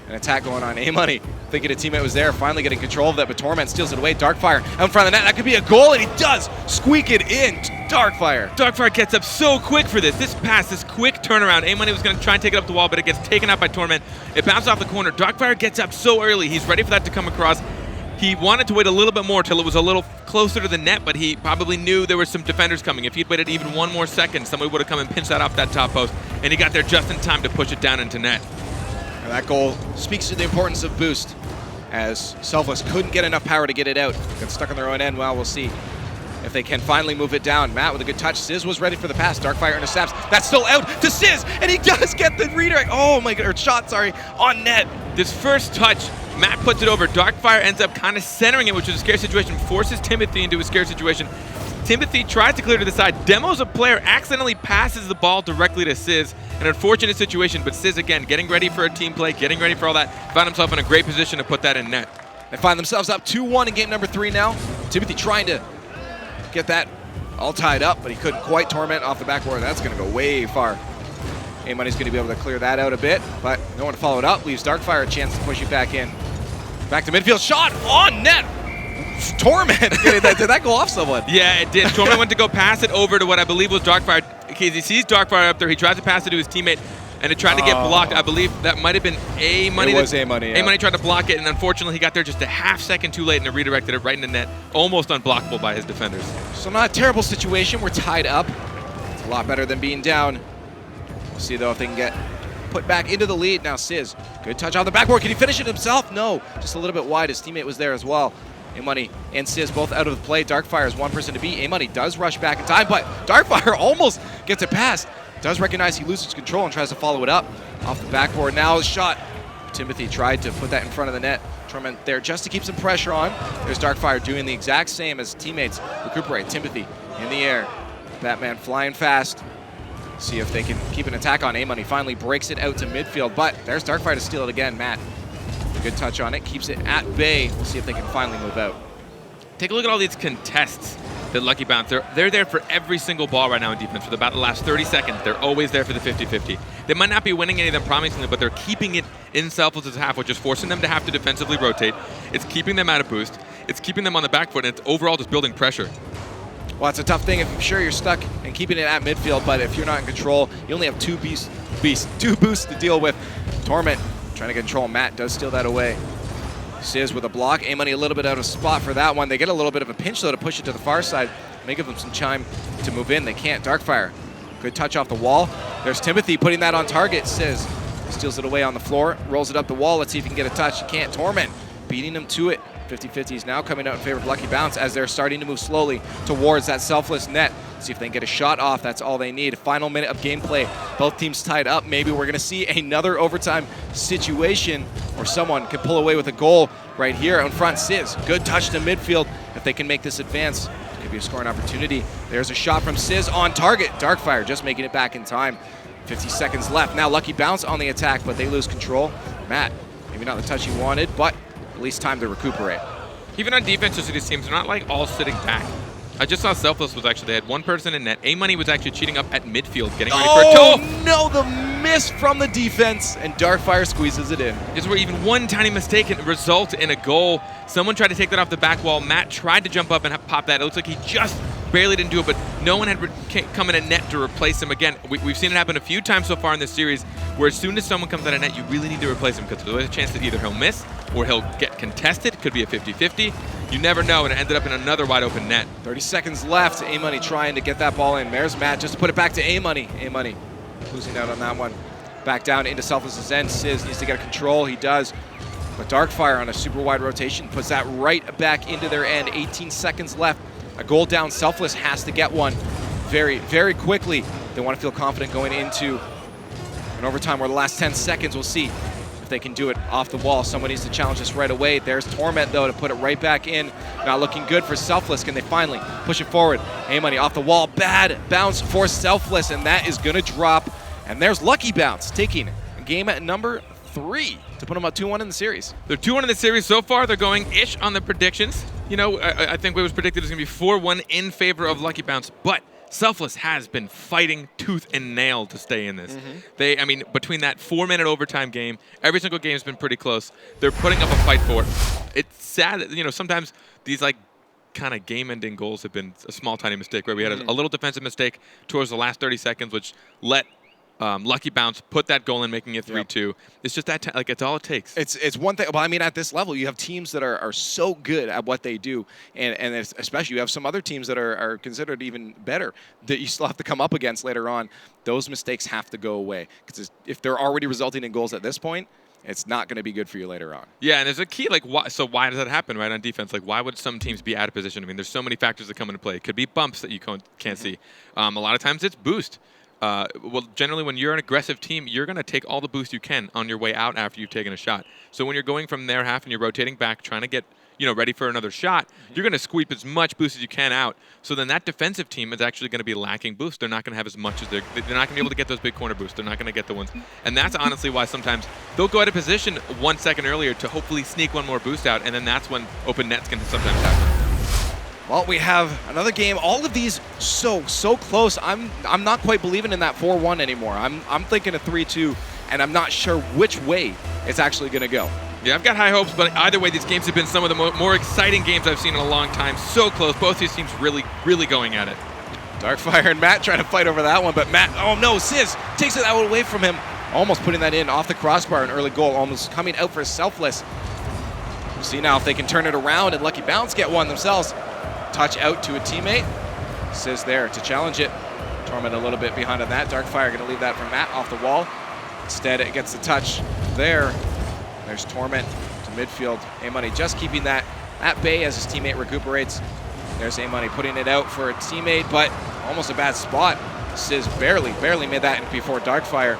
[SPEAKER 4] an attack going on. A-Money thinking a teammate was there, finally getting control of that, but Torment steals it away. Darkfire out in front of the net. That could be a goal, and he does squeak it in. Darkfire.
[SPEAKER 5] Darkfire gets up so quick for this. This pass, this quick turnaround. A-Money was going to try and take it up the wall, but it gets taken out by Torment. It bounced off the corner. Darkfire gets up so early. He's ready for that to come across. He wanted to wait a little bit more till it was a little closer to the net, but he probably knew there were some defenders coming. If he'd waited even one more second, somebody would have come and pinched that off that top post, and he got there just in time to push it down into net.
[SPEAKER 4] And that goal speaks to the importance of boost, as Selfless couldn't get enough power to get it out. Got stuck on their own end. Well, we'll see if they can finally move it down. Matt with a good touch. Sizz was ready for the pass. Darkfire intercepts. That's still out to Sizz, and he does get the redirect. Oh my god, or shot, sorry, on net.
[SPEAKER 5] This first touch, Matt puts it over. Darkfire ends up kind of centering it, which is a scare situation, forces Timothy into a scare situation. Timothy tries to clear to the side, demos a player, accidentally passes the ball directly to Sizz. An unfortunate situation, but Sizz, again, getting ready for a team play, getting ready for all that, found himself in a great position to put that in net.
[SPEAKER 4] They find themselves up 2-1 in game number 3 now. Timothy trying to get that all tied up, but he couldn't quite. Torment off the backboard. That's going to go way far. A-Money's going to be able to clear that out a bit, but no one to follow it up. Leaves Darkfire a chance to push it back in. Back to midfield. Shot on net. Torment. Did that go off someone?
[SPEAKER 5] Yeah, it did. Torment went to go pass it over to what I believe was Darkfire. He sees Darkfire up there. He tries to pass it to his teammate, and it tried to get blocked. I believe that might have been A-Money.
[SPEAKER 4] It was A-Money, yeah.
[SPEAKER 5] A-Money tried to block it, and unfortunately he got there just a half second too late and redirected it right in the net. Almost unblockable by his defenders.
[SPEAKER 4] So not a terrible situation. We're tied up. It's a lot better than being down. We'll see, though, if they can get put back into the lead. Now Sizz, good touch on the backboard. Can he finish it himself? No, just a little bit wide. His teammate was there as well. A-Money and Sizz both out of the play. Darkfire is one person to beat. A-Money does rush back in time, but Darkfire almost gets it past. Does recognize he loses control and tries to follow it up. Off the backboard now, a shot. Timothy tried to put that in front of the net. Torment there just to keep some pressure on. There's Darkfire doing the exact same as teammates recuperate. Timothy in the air. Batman flying fast. See if they can keep an attack on. A-Money finally breaks it out to midfield, but there's Darkfire to steal it again. Matt, good touch on it, keeps it at bay. We'll see if they can finally move out.
[SPEAKER 5] Take a look at all these contests that Lucky Bounce, they're there for every single ball right now in defense for about the last 30 seconds. They're always there for the 50-50. They might not be winning any of them promisingly, but they're keeping it in Selfless' half, which is forcing them to have to defensively rotate. It's keeping them out of boost. It's keeping them on the back foot, and it's overall just building pressure.
[SPEAKER 4] Well, it's a tough thing if I'm sure you're stuck and keeping it at midfield, but if you're not in control, you only have two boosts to deal with. Torment trying to control. Matt does steal that away. Sizz with a block. A-Money a little bit out of spot for that one. They get a little bit of a pinch, though, to push it to the far side. May give them some time to move in. They can't. Darkfire. Good touch off the wall. There's Timothy putting that on target. Sizz steals it away on the floor. Rolls it up the wall. Let's see if he can get a touch. He can't. Torment beating him to it. 50-50 is now coming out in favor of Lucky Bounce as they're starting to move slowly towards that Selfless net. See if they can get a shot off. That's all they need. Final minute of gameplay. Both teams tied up. Maybe we're going to see another overtime situation, or someone could pull away with a goal right here in front. Sizz, good touch to midfield. If they can make this advance, it could be a scoring opportunity. There's a shot from Sizz on target. Darkfire just making it back in time. 50 seconds left. Now Lucky Bounce on the attack, but they lose control. Matt, maybe not the touch he wanted, but at least time to recuperate.
[SPEAKER 5] Even on defense, you'll see these teams are not like all sitting back. I just saw Selfless was actually, they had one person in net. A-Money was actually cheating up at midfield, getting ready for a toe.
[SPEAKER 4] Oh no, the miss from the defense, and Darkfire squeezes it in.
[SPEAKER 5] This is where even one tiny mistake can result in a goal. Someone tried to take that off the back wall. Matt tried to jump up and pop that. It looks like he just barely didn't do it, but no one had come in a net to replace him. Again, we've seen it happen a few times so far in this series, where as soon as someone comes out of net, you really need to replace him, because there's always a chance that either he'll miss or he'll get contested. Could be a 50-50. you never know, and it ended up in another wide open net.
[SPEAKER 4] 30 seconds left. A-Money trying to get that ball in. There's Matt just to put it back to A-Money. A-Money losing out on that one. Back down into Selfless's end. Sizz needs to get a control. He does. But Darkfire on a super wide rotation puts that right back into their end. 18 seconds left. A goal down. Selfless has to get one very, very quickly. They want to feel confident going into an overtime where the last 10 seconds, we'll see if they can do it off the wall. Someone needs to challenge this right away. There's Torment, though, to put it right back in. Not looking good for Selfless. Can they finally push it forward? A-Money off the wall. Bad bounce for Selfless, and that is going to drop. And there's Lucky Bounce taking game at number 3 to put them up 2-1 in the series.
[SPEAKER 5] They're 2-1 in the series so far. They're going ish on the predictions. You know, I think it was predicted it's going to be 4-1 in favor of Lucky Bounce, but Selfless has been fighting tooth and nail to stay in this. I mean, between that 4-minute overtime game, every single game has been pretty close. They're putting up a fight for it. It's sad that, you know, sometimes these like kind of game-ending goals have been a small, tiny mistake, where we had a little defensive mistake towards the last 30 seconds, which let Lucky Bounce put that goal in, making it 3-2. It's just that, like, it's all it takes.
[SPEAKER 4] It's one thing. Well, I mean, at this level, you have teams that are so good at what they do, and especially you have some other teams that are considered even better that you still have to come up against later on. Those mistakes have to go away, because if they're already resulting in goals at this point, it's not going to be good for you later on.
[SPEAKER 5] Yeah, and there's a key, like, why does that happen, right, on defense? Like, why would some teams be out of position? I mean, there's so many factors that come into play. It could be bumps that you can't see. A lot of times it's boost. Well, generally, when you're an aggressive team, you're going to take all the boost you can on your way out after you've taken a shot. So when you're going from their half and you're rotating back, trying to get ready for another shot, you're going to sweep as much boost as you can out. So then that defensive team is actually going to be lacking boost. They're not going to have as much as they're not going to be able to get those big corner boosts. They're not going to get the ones. And that's honestly why sometimes they'll go out of position 1 second earlier to hopefully sneak one more boost out, and then that's when open nets can sometimes happen.
[SPEAKER 4] Well, we have another game. All of these so close. I'm not quite believing in that 4-1 anymore. I'm thinking a 3-2, and I'm not sure which way it's actually going to go.
[SPEAKER 5] Yeah, I've got high hopes, but either way, these games have been some of the more exciting games I've seen in a long time. So close. Both these teams really, really going at it.
[SPEAKER 4] Darkfire and Matt trying to fight over that one, but Matt, oh no, Sizz takes it out away from him. Almost putting that in off the crossbar, an early goal, almost coming out for Selfless. We'll see now if they can turn it around and Lucky Bounce get one themselves. Touch out to a teammate. Sizz there to challenge it. Torment a little bit behind on that. Darkfire going to leave that for Matt off the wall. Instead, it gets the touch there. There's Torment to midfield. A-Money just keeping that at bay as his teammate recuperates. There's A-Money putting it out for a teammate, but almost a bad spot. Sizz barely made that before Darkfire.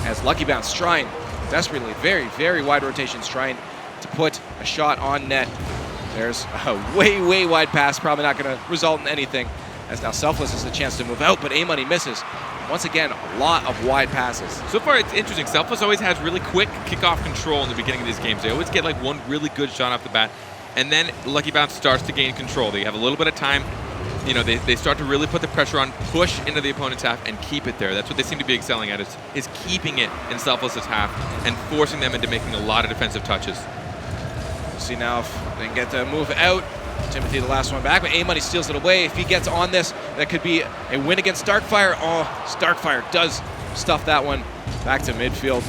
[SPEAKER 4] As Lucky Bounce trying desperately, very wide rotations, trying to put a shot on net. There's a way wide pass, probably not going to result in anything, as now Selfless has the chance to move out, but A-Money misses. Once again, a lot of wide passes.
[SPEAKER 5] So far, it's interesting. Selfless always has really quick kickoff control in the beginning of these games. They always get like one really good shot off the bat, and then Lucky Bounce starts to gain control. They have a little bit of time. They start to really put the pressure on, push into the opponent's half, and keep it there. That's what they seem to be excelling at, is keeping it in Selfless's half and forcing them into making a lot of defensive touches.
[SPEAKER 4] See now if they can get the move out. Timothy the last one back, but A-Money steals it away. If he gets on this, that could be a win against Darkfire. Oh, Darkfire does stuff that one back to midfield.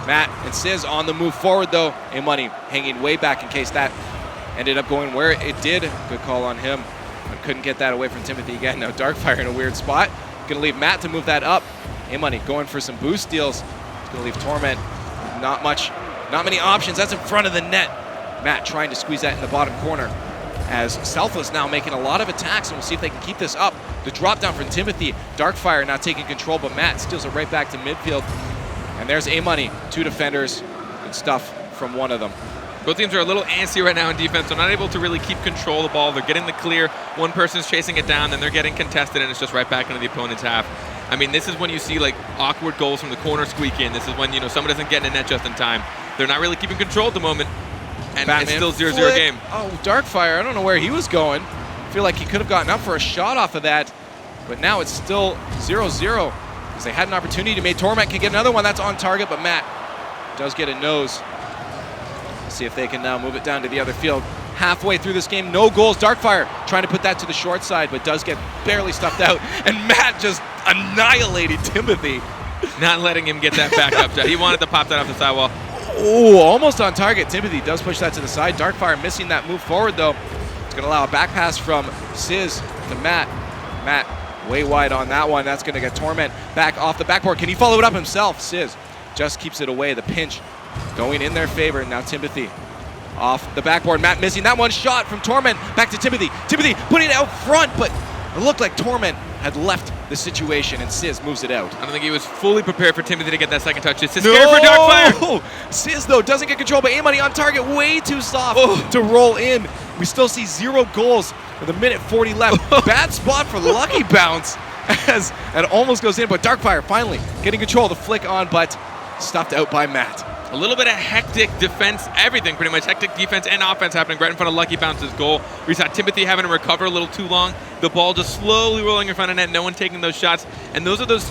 [SPEAKER 4] Matt and Sizz on the move forward, though. A-Money hanging way back in case that ended up going where it did. Good call on him, but couldn't get that away from Timothy again. Now Darkfire in a weird spot. Gonna leave Matt to move that up. A-Money going for some boost steals. It's gonna leave Torment. Not many options. That's in front of the net. Matt trying to squeeze that in the bottom corner, as Selfless now making a lot of attacks, and we'll see if they can keep this up. The drop down from Timothy. Darkfire now taking control, but Matt steals it right back to midfield. And there's A-Money, 2 defenders, and stuff from one of them.
[SPEAKER 5] Both teams are a little antsy right now in defense. They're not able to really keep control of the ball. They're getting the clear. One person's chasing it down, then they're getting contested, and it's just right back into the opponent's half. I mean, this is when you see like awkward goals from the corner squeak in. This is when someone doesn't get in the net just in time. They're not really keeping control at the moment. And
[SPEAKER 4] Batman
[SPEAKER 5] it's still 0-0 game.
[SPEAKER 4] Oh, Darkfire, I don't know where he was going. I feel like he could have gotten up for a shot off of that, but now it's still 0-0 because they had an opportunity to make Torment can get another one. That's on target, but Matt does get a nose. Let's see if they can now move it down to the other field. Halfway through this game, no goals. Darkfire trying to put that to the short side, but does get barely stuffed out, and Matt just annihilated Timothy.
[SPEAKER 5] Not letting him get that back up. He wanted to pop that off the sidewall.
[SPEAKER 4] Oh, almost on target. Timothy does push that to the side. Darkfire missing that move forward, though. It's going to allow a back pass from Sizz to Matt. Matt way wide on that one. That's going to get Torment back off the backboard. Can he follow it up himself? Sizz just keeps it away. The pinch going in their favor. Now Timothy off the backboard. Matt missing that one shot from Torment. Back to Timothy. Timothy putting it out front, but it looked like Torment had left the situation, and Sizz moves it out.
[SPEAKER 5] I don't think he was fully prepared for Timothy to get that second touch. It's scared for Darkfire.
[SPEAKER 4] Sizz, though, doesn't get control, but A-Money on target, way too soft to roll in. We still see 0 goals with 1:40 left. Bad spot for Lucky Bounce as it almost goes in, but Darkfire finally getting control of the flick on, but stopped out by Matt.
[SPEAKER 5] A little bit of hectic defense, everything pretty much. Hectic defense and offense happening right in front of Lucky Bounce's goal. We saw Timothy having to recover a little too long. The ball just slowly rolling in front of net, no one taking those shots. And those are those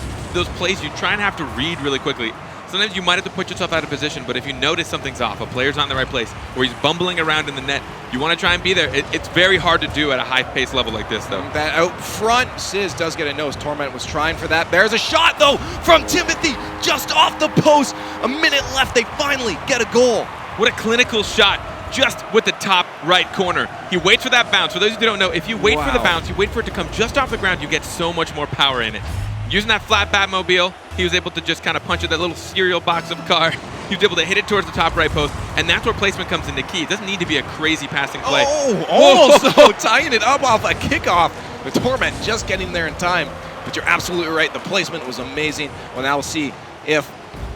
[SPEAKER 5] plays you try and have to read really quickly. Sometimes you might have to put yourself out of position, but if you notice something's off, a player's not in the right place, or he's bumbling around in the net, you want to try and be there. It's very hard to do at a high-paced level like this, though.
[SPEAKER 4] That out front, Sizz does get a nose. Torment was trying for that. There's a shot, though, from Timothy, just off the post. A minute left, they finally get a goal.
[SPEAKER 5] What a clinical shot, just with the top right corner. He waits for that bounce. For those who don't know, if you wait for the bounce, you wait for it to come just off the ground, you get so much more power in it. Using that flat Batmobile, he was able to just kind of punch at that little cereal box of a car. He was able to hit it towards the top right post, and that's where placement comes into key. It doesn't need to be a crazy passing play.
[SPEAKER 4] Oh, almost though, tying it up off a kickoff. The Torment just getting there in time. But you're absolutely right, the placement was amazing. Well, now we'll see if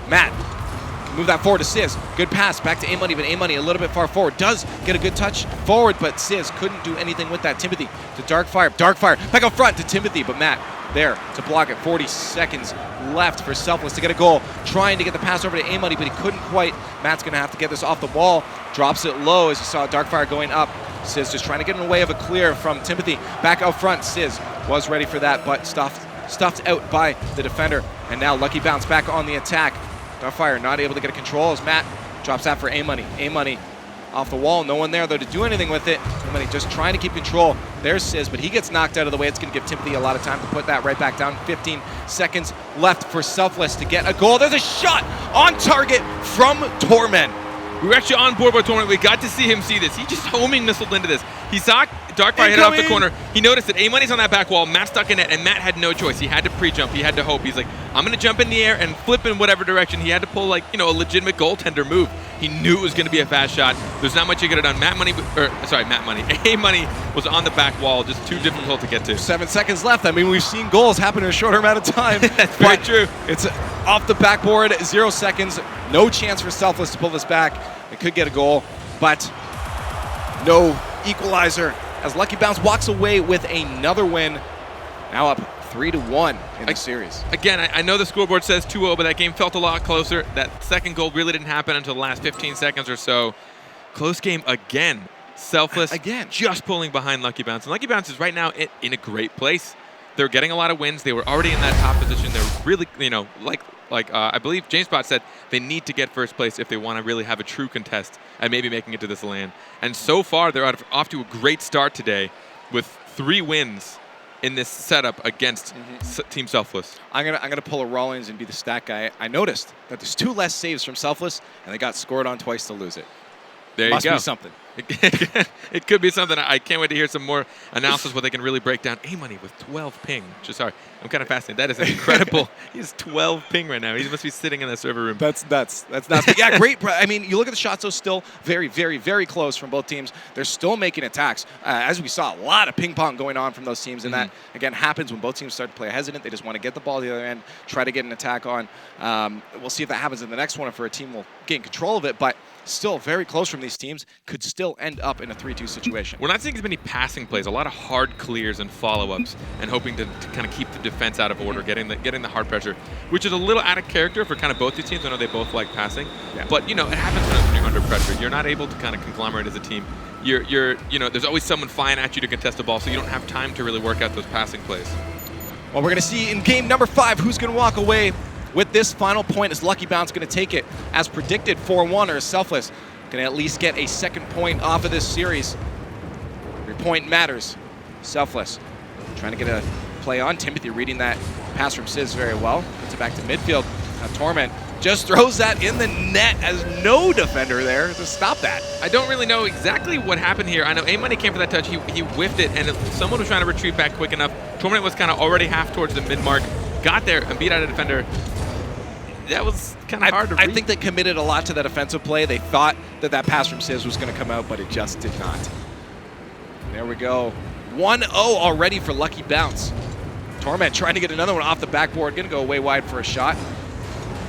[SPEAKER 4] Matt can move that forward to Sizz. Good pass back to A-Money, but A-Money a little bit far forward. Does get a good touch forward, but Sizz couldn't do anything with that. Timothy to Darkfire. Darkfire back up front to Timothy, but Matt there to block it. 40 seconds left for Selfless to get a goal. Trying to get the pass over to A-Money, but he couldn't quite. Matt's going to have to get this off the wall. Drops it low as you saw Darkfire going up. Sizz just trying to get in the way of a clear from Timothy. Back out front, Sizz was ready for that, but stuffed out by the defender. And now Lucky Bounce back on the attack. Darkfire not able to get a control as Matt drops that for A-Money. A-Money off the wall, no one there though to do anything with it. A-Money just trying to keep control. There's Sizz, but he gets knocked out of the way. It's going to give Timothy a lot of time to put that right back down. 15 seconds left for Selfless to get a goal. There's a shot on target from Torment.
[SPEAKER 5] We were actually on board with Torment. We got to see him see this. He just homing missiled into this. He saw Darkfire hit off the corner. He noticed that A-Money's on that back wall. Matt stuck in it, and Matt had no choice. He had to pre-jump. He had to hope. He's like, I'm going to jump in the air and flip in whatever direction. He had to pull, like, a legitimate goaltender move. He knew it was going to be a fast shot. There's not much he could have done. A-Money was on the back wall, just too difficult to get to.
[SPEAKER 4] 7 seconds left. I mean, we've seen goals happen in a shorter amount of time.
[SPEAKER 5] That's very true.
[SPEAKER 4] It's off the backboard, 0 seconds. No chance for Selfless to pull this back. They could get a goal, but no equalizer as Lucky Bounce walks away with another win. Now up 3-1 in the series.
[SPEAKER 5] Again, I know the scoreboard says 2-0, but that game felt a lot closer. That second goal really didn't happen until the last 15 seconds or so. Close game again. Selfless
[SPEAKER 4] again,
[SPEAKER 5] just pulling behind Lucky Bounce. And Lucky Bounce is right now in a great place. They're getting a lot of wins. They were already in that top position. They're really, I believe James Bot said they need to get first place if they want to really have a true contest and maybe making it to this LAN. And so far, they're off to a great start today with 3 wins in this setup against Team Selfless.
[SPEAKER 4] I'm gonna pull a Rawlings and be the stat guy. I noticed that there's 2 less saves from Selfless, and they got scored on twice to lose it.
[SPEAKER 5] There you go.
[SPEAKER 4] Must be something.
[SPEAKER 5] It could be something. I can't wait to hear some more analysis where they can really break down A-Money with 12 ping. Sorry, I'm kind of fascinated. That is incredible. He has 12 ping right now. He must be sitting in that server room.
[SPEAKER 4] That's nuts. Yeah, great. I mean, you look at the shots, though, still very, very, very close from both teams. They're still making attacks. As we saw, a lot of ping pong going on from those teams, and that, again, happens when both teams start to play hesitant. They just want to get the ball to the other end, try to get an attack on. We'll see if that happens in the next one, if our team will gain control of it, but still very close from these teams, could still end up in a 3-2 situation.
[SPEAKER 5] We're not seeing as many passing plays, a lot of hard clears and follow-ups, and hoping to kind of keep the defense out of order, getting the hard pressure, which is a little out of character for kind of both these teams. I know they both like passing, but it happens when you're under pressure. You're not able to kind of conglomerate as a team. There's always someone flying at you to contest the ball, so you don't have time to really work out those passing plays.
[SPEAKER 4] Well, we're going to see in game number 5 who's going to walk away with this final point. Is Lucky Bounce going to take it as predicted 4-1, or is Selfless going to at least get a second point off of this series? Every point matters. Selfless trying to get a play on. Timothy reading that pass from Sizz very well. Puts it back to midfield. Now Torment just throws that in the net as no defender there to stop that.
[SPEAKER 5] I don't really know exactly what happened here. I know A-Money came for that touch. He whiffed it, and someone was trying to retrieve back quick enough. Torment was kind of already half towards the mid-mark. Got there and beat out a defender. That was kind of hard to read.
[SPEAKER 4] I think they committed a lot to that offensive play. They thought that pass from Sizz was going to come out, but it just did not. There we go. 1-0 already for Lucky Bounce. Torment trying to get another one off the backboard. Going to go way wide for a shot.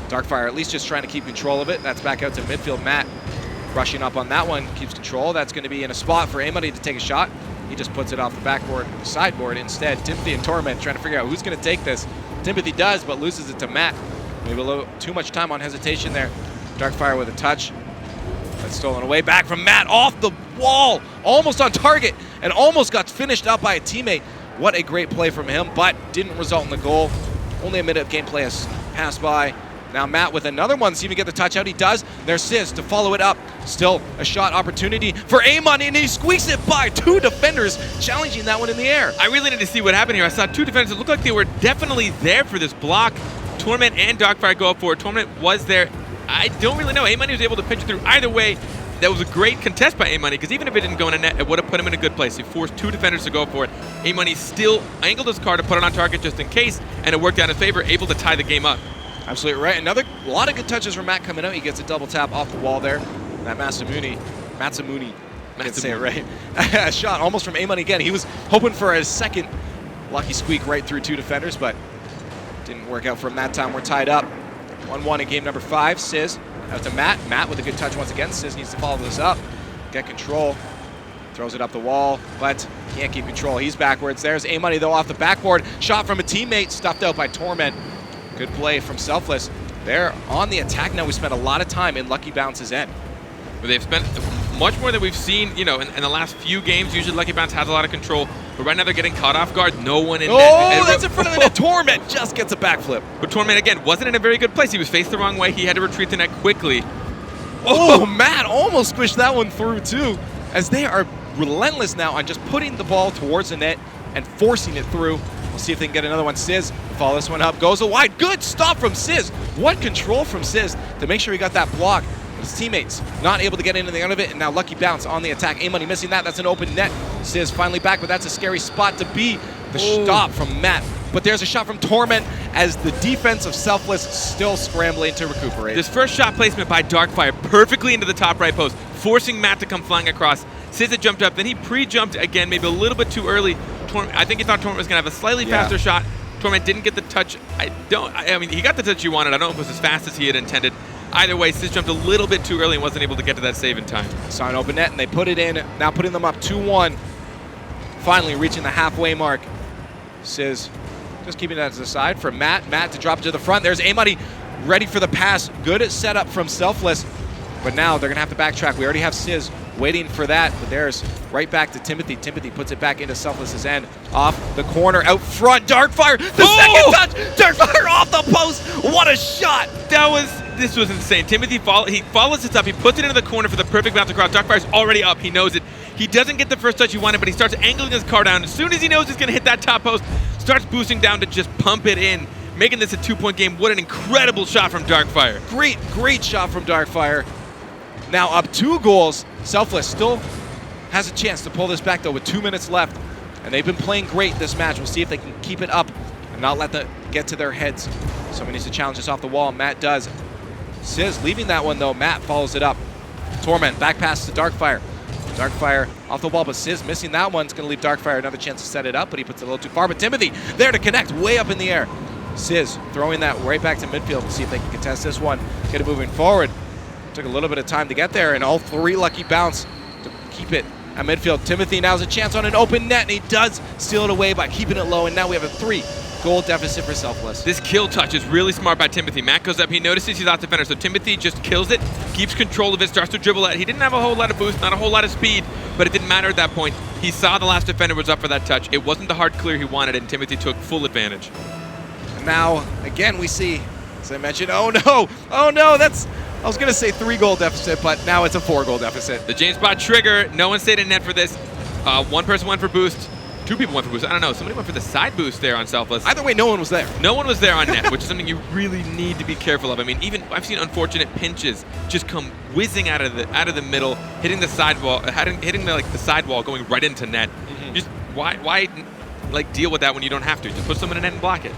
[SPEAKER 4] Darkfire at least just trying to keep control of it. That's back out to midfield. Matt rushing up on that one. Keeps control. That's going to be in a spot for A-Money to take a shot. He just puts it off the backboard, the sideboard instead. Timothy and Torment trying to figure out who's going to take this. Timothy does, but loses it to Matt. Maybe a little too much time on hesitation there. Darkfire with a touch. That's stolen away. Back from Matt off the wall. Almost on target and almost got finished up by a teammate. What a great play from him, but didn't result in the goal. Only a minute of gameplay has passed by. Now Matt with another one, see if he can get the touch out. He does. There's Sizz to follow it up. Still a shot opportunity for A-Money, and he squeaks it by 2 defenders, challenging that one in the air.
[SPEAKER 5] I really need to see what happened here. I saw 2 defenders that looked like they were definitely there for this block. Torment and Darkfire go up for it. Torment was there. I don't really know. A-Money was able to pinch it through. Either way, that was a great contest by A-Money, because even if it didn't go in a net, it would have put him in a good place. He forced 2 defenders to go for it. A-Money still angled his car to put it on target just in case, and it worked out in his favor, able to tie the game up.
[SPEAKER 4] Absolutely right. A lot of good touches from Matt coming out. He gets a double tap off the wall there. That Matsamuni, can't say it right. A shot almost from A-Money again. He was hoping for a second lucky squeak right through 2 defenders, but didn't work out for him that time. We're tied up. 1-1 in game number 5. Sizz out to Matt. Matt with a good touch once again. Sizz needs to follow this up, get control. Throws it up the wall, but can't keep control. He's backwards. There's A-Money though off the backboard. Shot from a teammate, stuffed out by Torment. Good play from Selfless. They're on the attack now. We spent a lot of time in Lucky Bounce's end.
[SPEAKER 5] But they've spent much more than we've seen, in the last few games. Usually Lucky Bounce has a lot of control, but right now they're getting caught off guard. No one in net.
[SPEAKER 4] Oh, that's in front of the net. Torment just gets a backflip.
[SPEAKER 5] But Torment, again, wasn't in a very good place. He was faced the wrong way. He had to retreat the net quickly.
[SPEAKER 4] Oh, Matt almost squished that one through too, as they are relentless now on just putting the ball towards the net and forcing it through. We'll see if they can get another one. Sizz follow this one up, goes a wide. Good stop from Sizz. What control from Sizz to make sure he got that block. His teammates not able to get into the end of it, and now Lucky Bounce on the attack. A-Money missing that. That's an open net. Sizz finally back, but that's a scary spot to be. The stop from Matt. But there's a shot from Torment as the defense of Selfless still scrambling to recuperate.
[SPEAKER 5] This first shot placement by Darkfire perfectly into the top right post, forcing Matt to come flying across. Sizz had jumped up, then he pre-jumped again, maybe a little bit too early. I think he thought Torment was going to have a slightly faster shot. Torment didn't get the touch. I mean, he got the touch he wanted. I don't know if it was as fast as he had intended. Either way, Sizz jumped a little bit too early and wasn't able to get to that save in time.
[SPEAKER 4] Saw an open net, and they put it in, now putting them up 2-1. Finally reaching the halfway mark. Sizz just keeping that to the side for Matt. Matt to drop to the front. There's A-Money ready for the pass. Good setup from Selfless, but now they're going to have to backtrack. We already have Sizz waiting for that, but there's right back to Timothy. Timothy puts it back into Selfless's end. Off the corner, out front, Darkfire, the second touch, Darkfire off the post. What a shot.
[SPEAKER 5] This was insane. Timothy follows it up, he puts it into the corner for the perfect bounce across. Darkfire's already up, he knows it. He doesn't get the first touch he wanted, but he starts angling his car down. As soon as he knows he's gonna hit that top post, starts boosting down to just pump it in, making this a 2-point game. What an incredible shot from Darkfire.
[SPEAKER 4] Great shot from Darkfire. Now up 2 goals. Selfless still has a chance to pull this back though with 2 minutes left. And they've been playing great this match. We'll see if they can keep it up and not let that get to their heads. Someone needs to challenge this off the wall. Matt does. Sizz leaving that one though. Matt follows it up. Torment back pass to Darkfire. Darkfire off the wall, but Sizz missing that one. It's going to leave Darkfire another chance to set it up, but he puts it a little too far. But Timothy there to connect, way up in the air. Sizz throwing that right back to midfield. We'll see if they can contest this one. Get it moving forward. Took a little bit of time to get there, and all 3 Lucky Bounce to keep it at midfield. Timothy now has a chance on an open net, and he does steal it away by keeping it low, and now we have a 3-goal deficit for Selfless.
[SPEAKER 5] This kill touch is really smart by Timothy. Matt goes up, he notices he's off defender, so Timothy just kills it, keeps control of it, starts to dribble it. He didn't have a whole lot of boost, not a whole lot of speed, but it didn't matter at that point. He saw the last defender was up for that touch. It wasn't the hard clear he wanted, and Timothy took full advantage.
[SPEAKER 4] And now, again, we see, as I mentioned, oh no, that's, I was going to say 3-goal deficit, but now it's a 4-goal deficit.
[SPEAKER 5] The James Bond trigger, no one stayed in net for this. One person went for boost. 2 people went for boost. I don't know. Somebody went for the side boost there on Selfless.
[SPEAKER 4] Either way, no one was there.
[SPEAKER 5] No one was there on net, which is something you really need to be careful of. I mean, even I've seen unfortunate pinches just come whizzing out of the middle, hitting the sidewall, hitting the sidewall, going right into net. Just why like deal with that when you don't have to? Just put someone in net and block it.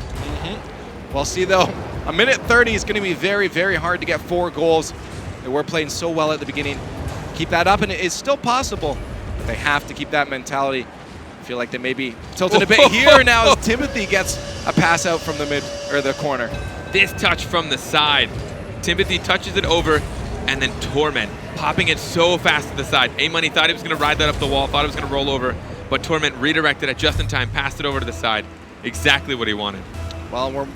[SPEAKER 4] Well, see though, a minute 30 is going to be very, very hard to get 4 goals. They were playing so well at the beginning. Keep that up, and it is still possible. But they have to keep that mentality. I feel like they may be tilted a bit here now as Timothy gets a pass out from the the corner.
[SPEAKER 5] This touch from the side. Timothy touches it over, and then Torment popping it so fast to the side. A-Money thought he was going to ride that up the wall, thought it was going to roll over, but Torment redirected it just in time, passed it over to the side. Exactly what he wanted.
[SPEAKER 4] Well, we're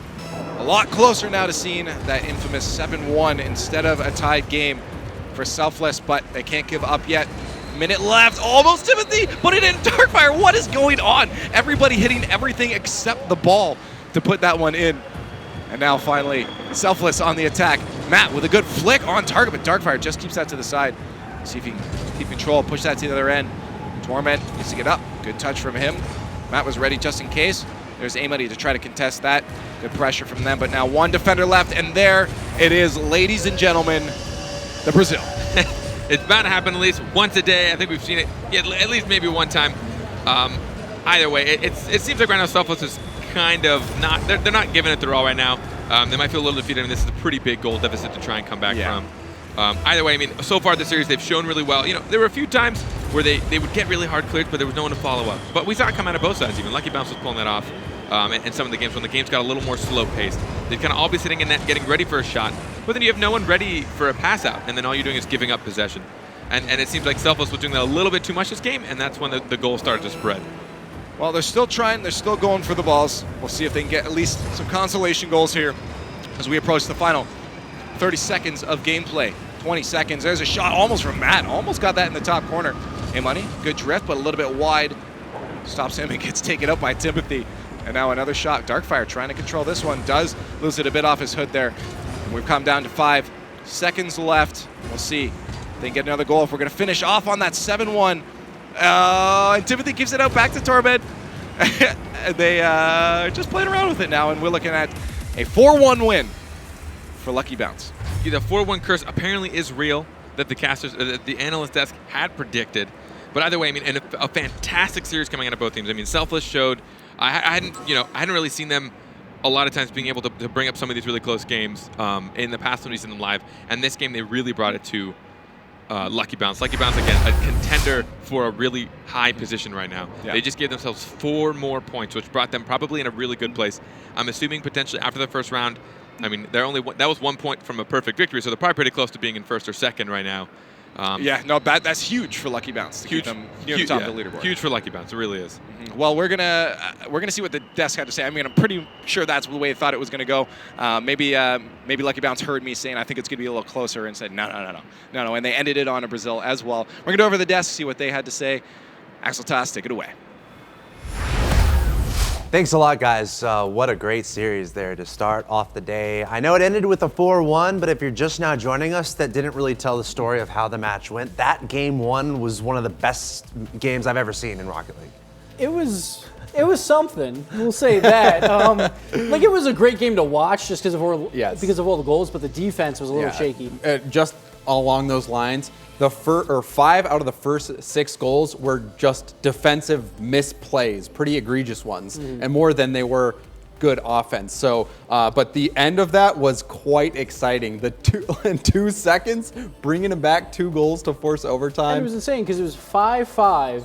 [SPEAKER 4] a lot closer now to seeing that infamous 7-1 instead of a tied game for Selfless, but they can't give up yet. Minute left, almost Timothy, put it in. Darkfire, what is going on? Everybody hitting everything except the ball to put that one in. And now finally, Selfless on the attack. Matt with a good flick on target, but Darkfire just keeps that to the side. See if he can keep control, push that to the other end. Torment needs to get up, good touch from him. Matt was ready just in case. There's A-Money to try to contest that. Good pressure from them, but now one defender left, and there it is, ladies and gentlemen, the Brazil.
[SPEAKER 5] It's bound to happen at least once a day. I think we've seen it at least maybe one time. Either way, it seems like right now Selfless is kind of not, they're not giving it their all right now. They might feel a little defeated. I mean, this is a pretty big goal deficit to try and come back from. Either way, I mean, so far this series, they've shown really well. You know, there were a few times where they would get really hard clears, but there was no one to follow up. But we saw it come out of both sides even. Lucky Bounce was pulling that off in some of the games when the games got a little more slow-paced. They'd kind of all be sitting in net, getting ready for a shot, but then you have no one ready for a pass-out, and then all you're doing is giving up possession. And it seems like Selfless was doing that a little bit too much this game, and that's when the goal started to spread.
[SPEAKER 4] Well, they're still trying. They're still going for the balls. We'll see if they can get at least some consolation goals here as we approach the final 30 seconds of gameplay. 20 seconds. There's a shot almost from Matt. Almost got that in the top corner. A-Money, good drift, but a little bit wide. Stops him and gets taken up by Timothy. And now another shot. Darkfire trying to control this one. Does lose it a bit off his hood there. And we've come down to 5 seconds left. We'll see if they can get another goal if we're going to finish off on that 7-1. And Timothy gives it out back to Torment. They are just playing around with it now, and we're looking at a 4-1 win for Lucky Bounce.
[SPEAKER 5] The 4-1 curse apparently is real that the casters, the analyst desk had predicted. But either way, I mean, and a fantastic series coming out of both teams. I mean, Selfless showed I hadn't really seen them a lot of times being able to bring up some of these really close games in the past when we've seen them live. And this game, they really brought it to Lucky Bounce. Lucky Bounce, again, a contender for a really high position right now. Yeah. They just gave themselves 4 more points, which brought them probably in a really good place. I'm assuming potentially after the first round, I mean, that was 1 point from a perfect victory, so they're probably pretty close to being in first or second right now.
[SPEAKER 4] That's huge for Lucky Bounce to keep them near the top of the leaderboard.
[SPEAKER 5] Huge for Lucky Bounce, it really is.
[SPEAKER 4] Well, we're gonna see what the desk had to say. I mean, I'm pretty sure that's the way they thought it was gonna go. Maybe Lucky Bounce heard me saying I think it's gonna be a little closer and said no, and they ended it on a Brazil as well. We're gonna go over to the desk, see what they had to say. Axel Toss, take it away.
[SPEAKER 1] Thanks a lot, guys. What a great series there to start off the day. I know it ended with a 4-1, but if you're just now joining us, that didn't really tell the story of how the match went. That game 1 was one of the best games I've ever seen in Rocket League.
[SPEAKER 2] It was something. We'll say that. Like, it was a great game to watch just because of all the goals, but the defense was a little shaky.
[SPEAKER 3] Just along those lines, the 5 out of the first 6 goals were just defensive misplays, pretty egregious ones, and more than they were good offense. So, but the end of that was quite exciting. The 2 seconds, bringing it back 2 goals to force overtime.
[SPEAKER 2] And it was insane because it was 5-5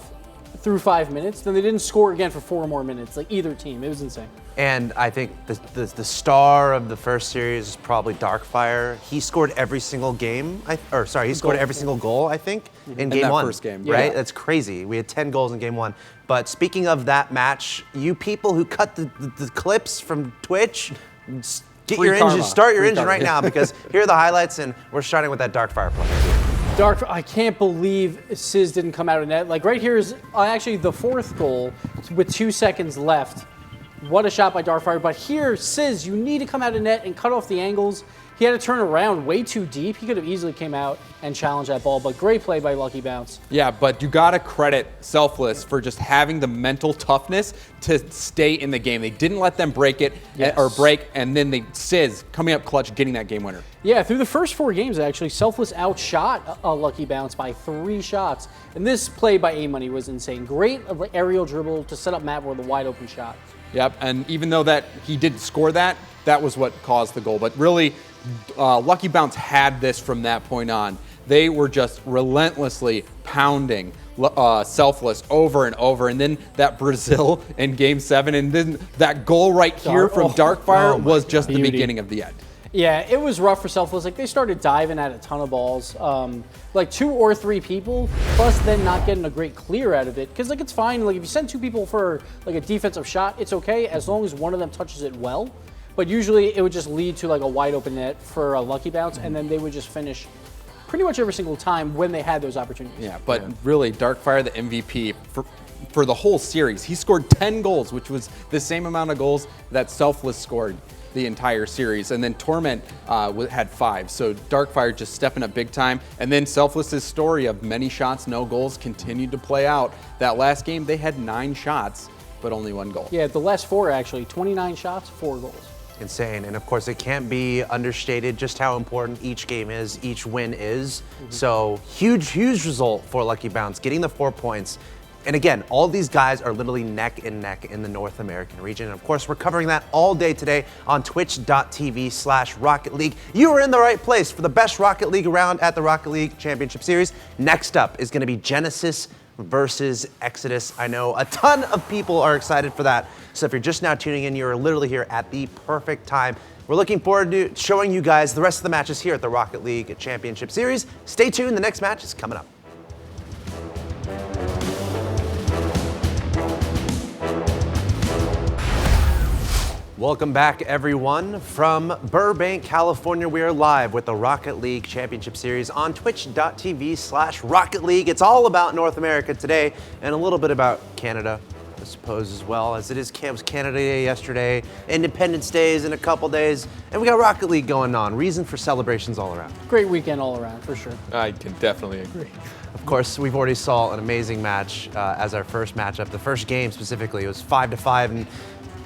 [SPEAKER 2] through 5 minutes. Then they didn't score again for 4 more minutes, like either team. It was insane.
[SPEAKER 1] And I think the star of the first series is probably Darkfire. He scored every single game, he scored every single goal, I think, in game 1.
[SPEAKER 3] First game,
[SPEAKER 1] right? That's crazy. We had 10 goals in game 1. But speaking of that match, you people who cut the clips from Twitch, get your engine, start your engine right now, because here are the highlights, and we're starting with that Darkfire play.
[SPEAKER 2] I can't believe Sizz didn't come out of net. Like, right here is actually the 4th goal with 2 seconds left. What a shot by Darkfire. But here, Sizz, you need to come out of net and cut off the angles He had to turn around way too deep. He could have easily came out and challenged that ball, but great play by Lucky Bounce.
[SPEAKER 3] Yeah, but you got to credit Selfless for just having the mental toughness to stay in the game. They didn't let them break it or break, and then Sizz coming up clutch, getting that game winner.
[SPEAKER 2] Yeah, through the first 4 games, actually, Selfless outshot Lucky Bounce by 3 shots. And this play by A-Money was insane. Great aerial dribble to set up Matt with a wide open shot.
[SPEAKER 3] Yep, and even though that he didn't score that was what caused the goal. But really, Lucky Bounce had this from that point on. They were just relentlessly pounding Selfless over and over. And then that Brazil in Game 7, and then that goal right here from Darkfire was just the beginning of the end.
[SPEAKER 2] Yeah, it was rough for Selfless. Like, they started diving at a ton of balls. Like 2 or 3 people, plus then not getting a great clear out of it. Because, like, it's fine. Like, if you send 2 people for, like, a defensive shot, it's okay as long as one of them touches it well. But usually it would just lead to, like, a wide open net for a Lucky Bounce, and then they would just finish pretty much every single time when they had those opportunities.
[SPEAKER 3] Yeah, but really, Darkfire, the MVP for the whole series, he scored 10 goals, which was the same amount of goals that Selfless scored the entire series. And then Torment had 5. So Darkfire just stepping up big time. And then Selfless's story of many shots, no goals continued to play out. That last game, they had 9 shots, but only 1 goal.
[SPEAKER 2] Yeah, the last 4 actually, 29 shots, 4 goals.
[SPEAKER 1] Insane. And of course, it can't be understated just how important each game is, each win is. So huge result for Lucky Bounce, getting the 4 points. And again, all these guys are literally neck and neck in the North American region. And of course, we're covering that all day today on twitch.tv/Rocket League. You are in the right place for the best Rocket League round at the Rocket League Championship Series. Next up is going to be Genesis versus Exodus. I know a ton of people are excited for that. So if you're just now tuning in, you're literally here at the perfect time. We're looking forward to showing you guys the rest of the matches here at the Rocket League Championship Series. Stay tuned, the next match is coming up. Welcome back, everyone. From Burbank, California, we are live with the Rocket League Championship Series on twitch.tv/Rocket League. It's all about North America today and a little bit about Canada, I suppose, as well, as it is Canada Day yesterday, Independence Day is in a couple days, and we got Rocket League going on. Reason for celebrations all around.
[SPEAKER 2] Great weekend all around, for sure.
[SPEAKER 5] I can definitely agree.
[SPEAKER 1] Of course, we've already saw an amazing match as our first matchup. The first game specifically, it was 5-5, and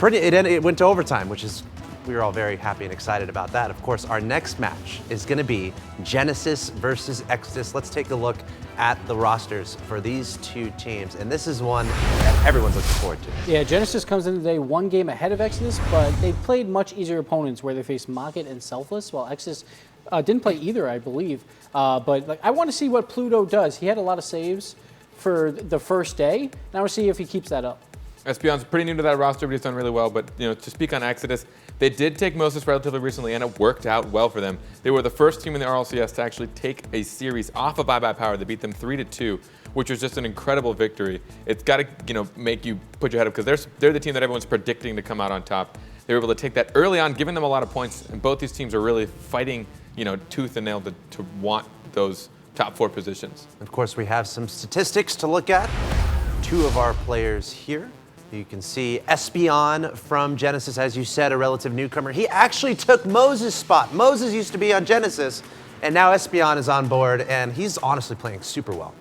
[SPEAKER 1] it went to overtime, which is, we were all very happy and excited about that. Of course, our next match is going to be Genesis versus Exodus. Let's take a look at the rosters for these 2 teams. And this is one that everyone's looking forward to.
[SPEAKER 2] Yeah, Genesis comes in today 1 game ahead of Exodus, but they played much easier opponents where they faced Mocket and Selfless, while Exodus didn't play either, I believe. But like, I want to see what Pluto does. He had a lot of saves for the first day. Now we'll see if he keeps that up.
[SPEAKER 5] Espeon's pretty new to that roster, but he's done really well. But to speak on Exodus, they did take Moses relatively recently, and it worked out well for them. They were the first team in the RLCS to actually take a series off of iBuyPower. They beat them 3-2, which was just an incredible victory. It's got to make you put your head up, because they're the team that everyone's predicting to come out on top. They were able to take that early on, giving them a lot of points, and both these teams are really fighting, tooth and nail to want those top 4 positions.
[SPEAKER 1] Of course, we have some statistics to look at. 2 of our players here. You can see Espeon from Genesis, as you said, a relative newcomer. He actually took Moses' spot. Moses used to be on Genesis, and now Espeon is on board, and he's honestly playing super well.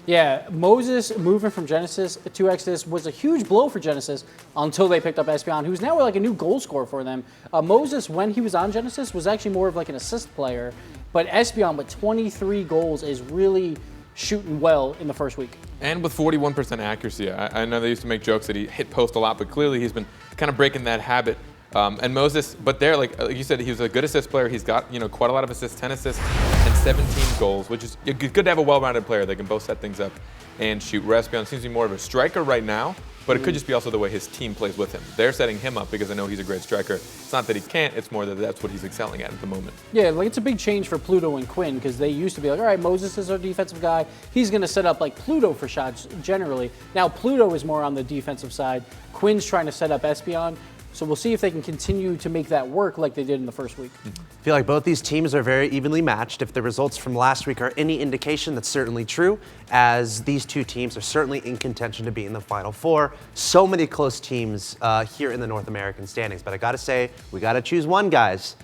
[SPEAKER 2] Yeah, Moses moving from Genesis to Exodus was a huge blow for Genesis until they picked up Espeon, who's now like a new goal scorer for them. Moses, when he was on Genesis, was actually more of like an assist player, but Espeon with 23 goals is really shooting well in the first week.
[SPEAKER 5] And with 41% accuracy. I know they used to make jokes that he hit post a lot, but clearly he's been kind of breaking that habit. And Moses, but there, like you said, he was a good assist player. He's got quite a lot of assists, 10 assists and 17 goals, which is good to have a well-rounded player. They can both set things up and shoot. Espeon seems to be more of a striker right now, but it could just be also the way his team plays with him. They're setting him up because I know he's a great striker. It's not that he can't, it's more that that's what he's excelling at the moment.
[SPEAKER 2] Yeah, like it's a big change for Pluto and Quinn, because they used to be like, all right, Moses is our defensive guy. He's going to set up like Pluto for shots generally. Now Pluto is more on the defensive side. Quinn's trying to set up Espeon. So we'll see if they can continue to make that work like they did in the first week.
[SPEAKER 1] I feel like both these teams are very evenly matched. If the results from last week are any indication, that's certainly true, as these 2 teams are certainly in contention to be in the Final 4. So many close teams here in the North American standings. But I got to say, we got to choose one, guys.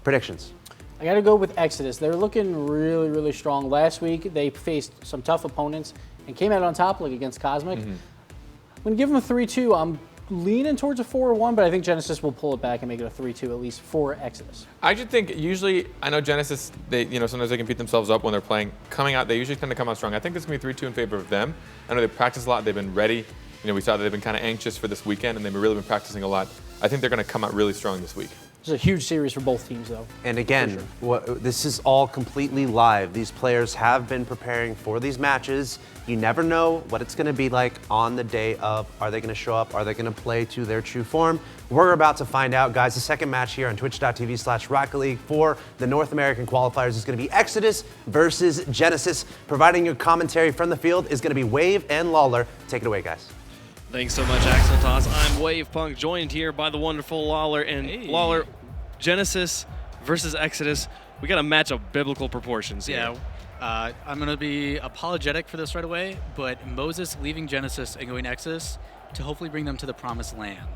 [SPEAKER 1] Predictions.
[SPEAKER 2] I got to go with Exodus. They're looking really, really strong. Last week, they faced some tough opponents and came out on top, like against Cosmic. I'm going to give them a 3-2. I'm leaning towards a 4-1, but I think Genesis will pull it back and make it a 3-2 at least for Exodus.
[SPEAKER 5] I just think usually, I know Genesis, they sometimes they can beat themselves up when they're playing. Coming out, they usually tend to come out strong. I think it's going to be 3-2 in favor of them. I know they practice a lot. They've been ready. We saw that they've been kind of anxious for this weekend, and they've really been practicing a lot. I think they're going to come out really strong this week.
[SPEAKER 2] It's a huge series for both teams, though.
[SPEAKER 1] And again, this is all completely live. These players have been preparing for these matches. You never know what it's going to be like on the day of. Are they going to show up? Are they going to play to their true form? We're about to find out, guys. The second match here on twitch.tv/Rocket League for the North American qualifiers is going to be Exodus versus Genesis. Providing your commentary from the field is going to be Wave and Lawler. Take it away, guys.
[SPEAKER 6] Thanks so much, Axel Toss. I'm Wave Punk, joined here by the wonderful Lawler. And Lawler, Genesis versus Exodus. We got a match of biblical proportions here.
[SPEAKER 7] Yeah, I'm going to be apologetic for this right away, but Moses leaving Genesis and going Exodus to hopefully bring them to the Promised Land.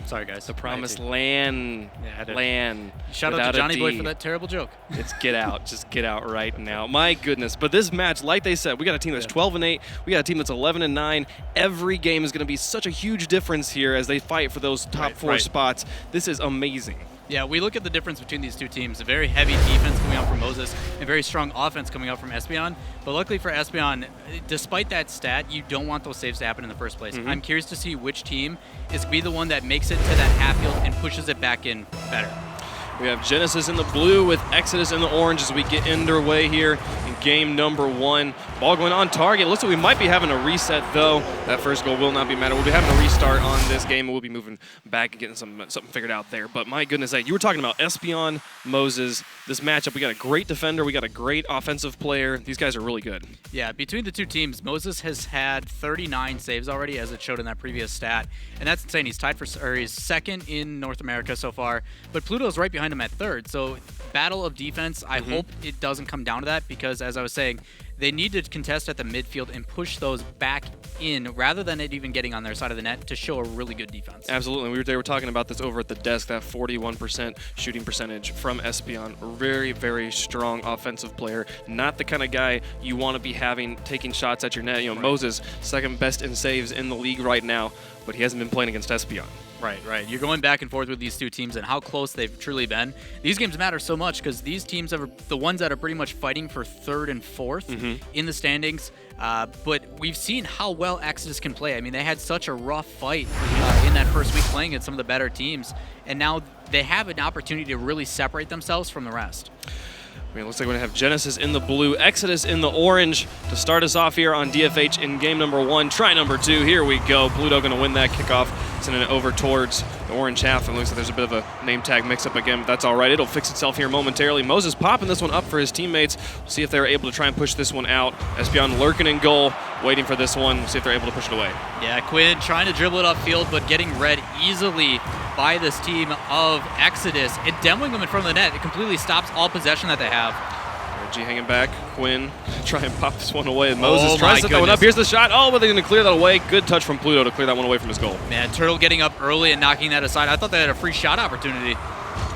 [SPEAKER 7] Sorry, guys.
[SPEAKER 6] The Promised Land. Land.
[SPEAKER 7] Shout out to Johnny Boy for that terrible joke.
[SPEAKER 6] It's get out. Just get out right now. My goodness. But this match, like they said, we got a team that's 12-8. We got a team that's 11-9. Every game is going to be such a huge difference here as they fight for those top four spots. This is amazing.
[SPEAKER 7] Yeah, we look at the difference between these two teams. A very heavy defense coming out from Moses and very strong offense coming out from Espeon. But luckily for Espeon, despite that stat, you don't want those saves to happen in the first place. I'm curious to see which team is be the one that makes it to that half field and pushes it back in better.
[SPEAKER 6] We have Genesis in the blue with Exodus in the orange as we get underway here in game number 1. Ball going on target. Looks like we might be having a reset, though. That first goal will not be matter. We'll be having a restart on this game, and we'll be moving back and getting something figured out there. But my goodness, you were talking about Espeon, Moses. This matchup, we got a great defender. We got a great offensive player. These guys are really good.
[SPEAKER 7] Yeah, between the two teams, Moses has had 39 saves already, as it showed in that previous stat. And that's insane. He's tied for, or he's second in North America so far. But Pluto's right behind him at third. So battle of defense, I hope it doesn't come down to that, because as I was saying, they need to contest at the midfield and push those back in rather than it even getting on their side of the net to show a really good defense.
[SPEAKER 6] Absolutely. They were talking about this over at the desk, that 41% shooting percentage from Espeon. Very, very strong offensive player. Not the kind of guy you want to be having taking shots at your net. Moses, second best in saves in the league right now, but he hasn't been playing against Espeon.
[SPEAKER 7] Right. You're going back and forth with these two teams and how close they've truly been. These games matter so much because these teams are the ones that are pretty much fighting for third and fourth in the standings. But we've seen how well Exodus can play. I mean, they had such a rough fight in that first week playing against some of the better teams. And now they have an opportunity to really separate themselves from the rest.
[SPEAKER 6] It looks like we're going to have Genesis in the blue, Exodus in the orange to start us off here on DFH in game number 1. Try number 2. Here we go. Pluto going to win that kickoff, sending it over towards the orange half. And it looks like there's a bit of a name tag mix-up again, but that's all right. It'll fix itself here momentarily. Moses popping this one up for his teammates. We'll see if they're able to try and push this one out. Espeon lurking in goal, waiting for this one. We'll see if they're able to push it away.
[SPEAKER 7] Yeah, Quinn trying to dribble it upfield, but getting read easily by this team of Exodus. And demoing them in front of the net, it completely stops all possession that they have.
[SPEAKER 6] G hanging back. Quinn try and pop this one away. And Moses tries to set that one up. Here's the shot. Oh, but they're going to clear that away. Good touch from Pluto to clear that one away from his goal.
[SPEAKER 7] Man, Turtle getting up early and knocking that aside. I thought they had a free shot opportunity.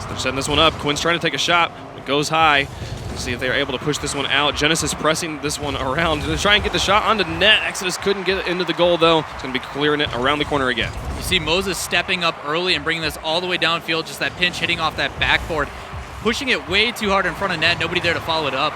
[SPEAKER 6] So they're setting this one up. Quinn's trying to take a shot. It goes high. Let's see if they're able to push this one out. Genesis pressing this one around to try and get the shot onto net. Exodus couldn't get it into the goal, though. It's going to be clearing it around the corner again.
[SPEAKER 7] You see Moses stepping up early and bringing this all the way downfield. Just that pinch hitting off that backboard. Pushing it way too hard in front of net. Nobody there to follow it up.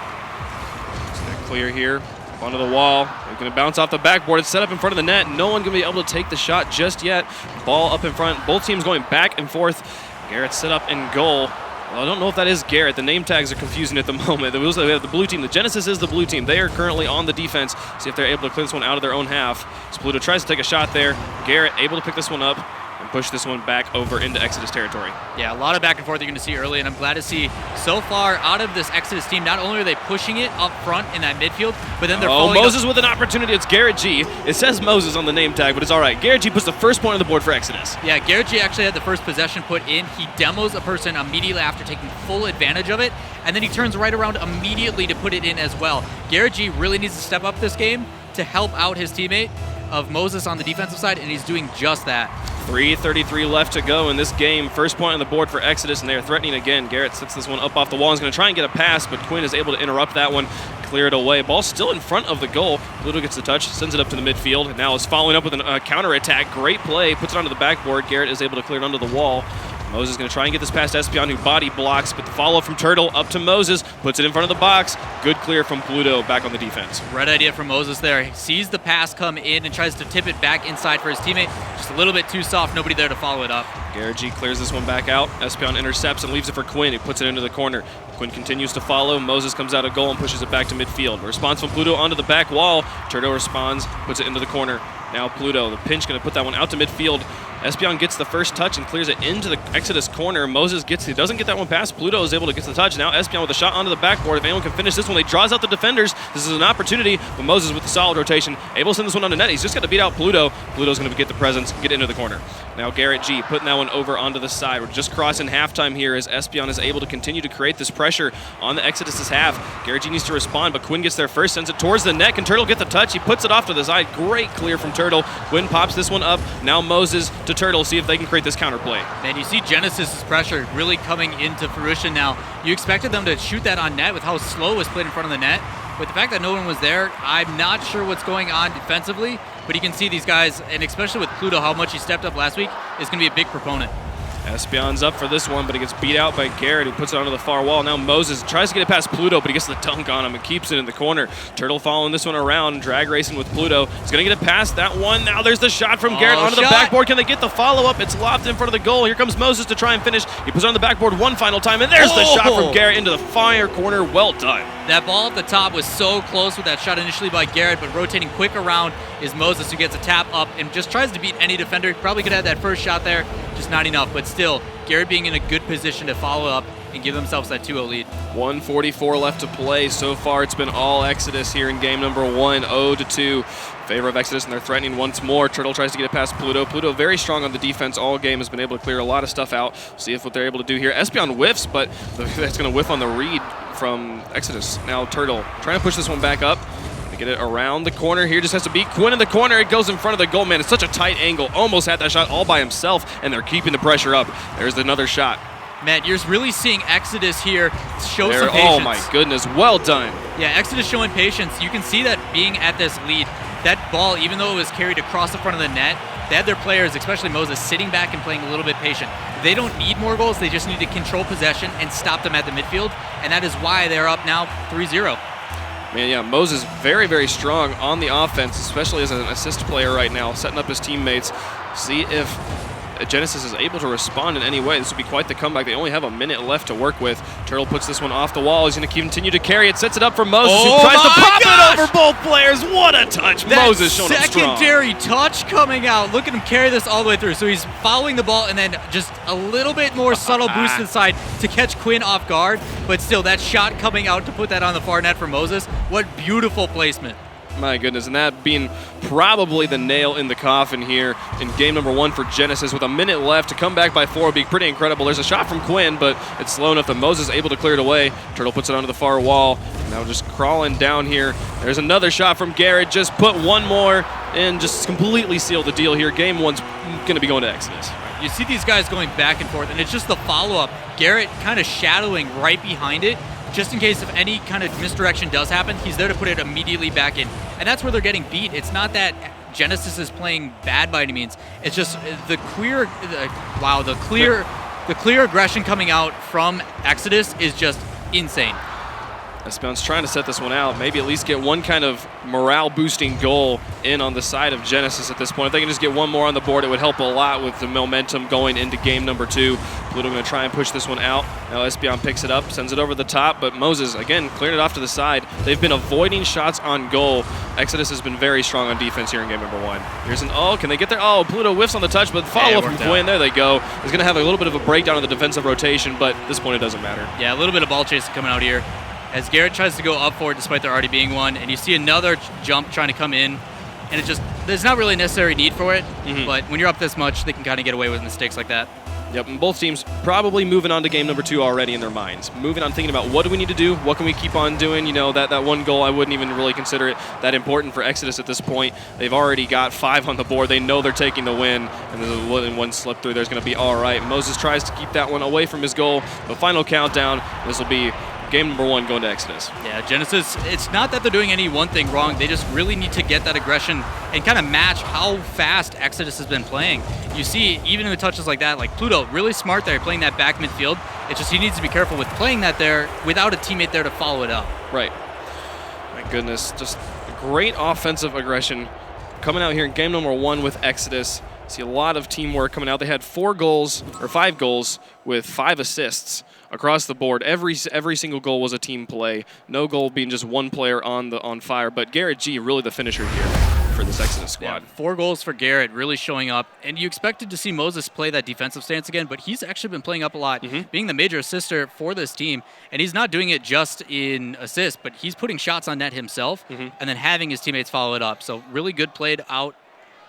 [SPEAKER 6] Clear here, up onto the wall. They're going to bounce off the backboard. It's set up in front of the net. No one going to be able to take the shot just yet. Ball up in front. Both teams going back and forth. Garrett set up in goal. Well, I don't know if that is Garrett. The name tags are confusing at the moment. We have the blue team. The Genesis is the blue team. They are currently on the defense. See if they're able to clear this one out of their own half. So Pluto tries to take a shot there. Garrett able to pick this one up and push this one back over into Exodus territory.
[SPEAKER 7] Yeah, a lot of back and forth you're going to see early, and I'm glad to see so far out of this Exodus team, not only are they pushing it up front in that midfield, but then they're following
[SPEAKER 6] Moses with an opportunity. It's Garrett G. It says Moses on the name tag, but it's all right. Garrett G puts the first point on the board for Exodus.
[SPEAKER 7] Yeah, Garrett G actually had the first possession put in. He demos a person immediately after taking full advantage of it, and then he turns right around immediately to put it in as well. Garrett G really needs to step up this game to help out his teammate of Moses on the defensive side, and he's doing just that.
[SPEAKER 6] 3:33 left to go in this game. First point on the board for Exodus, and they are threatening again. Garrett sets this one up off the wall. He's going to try and get a pass, but Quinn is able to interrupt that one, clear it away. Ball still in front of the goal. Pluto gets the touch, sends it up to the midfield, and now is following up with a counter attack. Great play, puts it onto the backboard. Garrett is able to clear it onto the wall. Moses is going to try and get this past Espion, who body blocks, but the follow from Turtle up to Moses, puts it in front of the box. Good clear from Pluto, back on the defense.
[SPEAKER 7] Red idea from Moses there. He sees the pass come in and tries to tip it back inside for his teammate. Just a little bit too soft, nobody there to follow it up.
[SPEAKER 6] Garrett G clears this one back out. Espion intercepts and leaves it for Quinn, who puts it into the corner. Quinn continues to follow. Moses comes out of goal and pushes it back to midfield. Response from Pluto onto the back wall. Turtle responds, puts it into the corner. Now Pluto, the pinch, going to put that one out to midfield. Espion gets the first touch and clears it into the Exodus corner. Moses doesn't get that one past. Pluto is able to get the touch. Now Espion with a shot onto the backboard. If anyone can finish this one, they draws out the defenders. This is an opportunity, but Moses with the solid rotation, able to send this one on the net. He's just got to beat out Pluto. Pluto's going to get the presence, get into the corner. Now Garrett G putting that one over onto the side. We're just crossing halftime here as Espion is able to continue to create this pressure on the Exodus' half. Garrett G needs to respond, but Quinn gets there first, sends it towards the net. Can Turtle get the touch? He puts it off to the side. Great clear from Turtle. Quinn pops this one up. Now Moses to Turtle, see if they can create this counterplay.
[SPEAKER 7] Man, you see Genesis' pressure really coming into fruition now. You expected them to shoot that on net with how slow it was played in front of the net. With the fact that no one was there, I'm not sure what's going on defensively, but you can see these guys, and especially with Pluto, how much he stepped up last week, is going to be a big proponent.
[SPEAKER 6] Espion's up for this one, but he gets beat out by Garrett, who puts it onto the far wall. Now Moses tries to get it past Pluto, but he gets the dunk on him and keeps it in the corner. Turtle following this one around, drag racing with Pluto. He's going to get it past that one. Now there's the shot from Garrett onto the backboard. Can they get the follow-up? It's lobbed in front of the goal. Here comes Moses to try and finish. He puts it on the backboard one final time, and there's the shot from Garrett into the fire corner. Well done.
[SPEAKER 7] That ball at the top was so close with that shot initially by Garrett, but rotating quick around is Moses, who gets a tap up and just tries to beat any defender. Probably could have had that first shot there, just not enough. But still, Garrett being in a good position to follow up and give themselves that 2-0 lead.
[SPEAKER 6] 1:44 left to play. So far, it's been all Exodus here in game number 1, 0-2. Favor of Exodus, and they're threatening once more. Turtle tries to get it past Pluto. Pluto very strong on the defense all game, has been able to clear a lot of stuff out. See if what they're able to do here. Espion whiffs, but that's going to whiff on the read from Exodus. Now Turtle trying to push this one back up. They get it around the corner here. Just has to beat Quinn in the corner. It goes in front of the goal. Man, it's such a tight angle. Almost had that shot all by himself, and they're keeping the pressure up. There's another shot.
[SPEAKER 7] Matt, you're really seeing Exodus here show some patience.
[SPEAKER 6] Oh my goodness, well done.
[SPEAKER 7] Yeah, Exodus showing patience. You can see that being at this lead. That ball, even though it was carried across the front of the net, they had their players, especially Moses, sitting back and playing a little bit patient. They don't need more goals. They just need to control possession and stop them at the midfield, and that is why they're up now 3-0.
[SPEAKER 6] Man, yeah, Moses very, very strong on the offense, especially as an assist player right now, setting up his teammates. See if Genesis is able to respond in any way. This would be quite the comeback. They only have a minute left to work with. Turtle puts this one off the wall. He's going to continue to carry it, sets it up for Moses, who tries to pop it over both players. What a touch. Moses showing up strong.
[SPEAKER 7] Secondary touch coming out. Look at him carry this all the way through. So he's following the ball and then just a little bit more subtle boost inside to catch Quinn off guard. But still, that shot coming out to put that on the far net for Moses. What beautiful placement.
[SPEAKER 6] My goodness, and that being probably the nail in the coffin here in game number 1 for Genesis with a minute left. To come back by 4 would be pretty incredible. There's a shot from Quinn, but it's slow enough that Moses is able to clear it away. Turtle puts it onto the far wall. Now just crawling down here. There's another shot from Garrett. Just put one more and just completely seal the deal here. Game 1's going to be going to Exodus.
[SPEAKER 7] You see these guys going back and forth, and it's just the follow-up. Garrett kind of shadowing right behind it, just in case if any kind of misdirection does happen, he's there to put it immediately back in. And that's where they're getting beat. It's not that Genesis is playing bad by any means. It's just the clear aggression coming out from Exodus is just insane.
[SPEAKER 6] Espion's trying to set this one out, maybe at least get one kind of morale-boosting goal in on the side of Genesis at this point. If they can just get one more on the board, it would help a lot with the momentum going into game number 2. Pluto going to try and push this one out. Now Espion picks it up, sends it over the top, but Moses, again, cleared it off to the side. They've been avoiding shots on goal. Exodus has been very strong on defense here in game number 1. Here's an, can they get there? Pluto whiffs on the touch, but follow-up from Quinn. There they go. He's going to have a little bit of a breakdown of the defensive rotation, but at this point it doesn't matter.
[SPEAKER 7] Yeah, a little bit of ball chasing coming out here, as Garrett tries to go up for it despite there already being one, and you see another jump trying to come in, and there's not really a necessary need for it, but when you're up this much, they can kind of get away with mistakes like that.
[SPEAKER 6] Yep, and both teams probably moving on to game number 2 already in their minds. Moving on, thinking about what do we need to do? What can we keep on doing? You know, that one goal, I wouldn't even really consider it that important for Exodus at this point. They've already got 5 on the board. They know they're taking the win, and then one slip through there's going to be all right. Moses tries to keep that one away from his goal. The final countdown, this will be game number 1 going to Exodus.
[SPEAKER 7] Yeah, Genesis, it's not that they're doing any one thing wrong. They just really need to get that aggression and kind of match how fast Exodus has been playing. You see, even in the touches like that, like Pluto, really smart there, playing that back midfield. It's just he needs to be careful with playing that there without a teammate there to follow it up.
[SPEAKER 6] Right. My goodness, just great offensive aggression coming out here in game number 1 with Exodus. See a lot of teamwork coming out. They had 5 goals with 5 assists across the board. Every single goal was a team play. No goal being just one player on fire. But Garrett G, really the finisher here for this Exodus squad.
[SPEAKER 7] Yeah, 4 goals for Garrett, really showing up. And you expected to see Moses play that defensive stance again, but he's actually been playing up a lot, being the major assister for this team. And he's not doing it just in assists, but he's putting shots on net himself and then having his teammates follow it up. So really good played out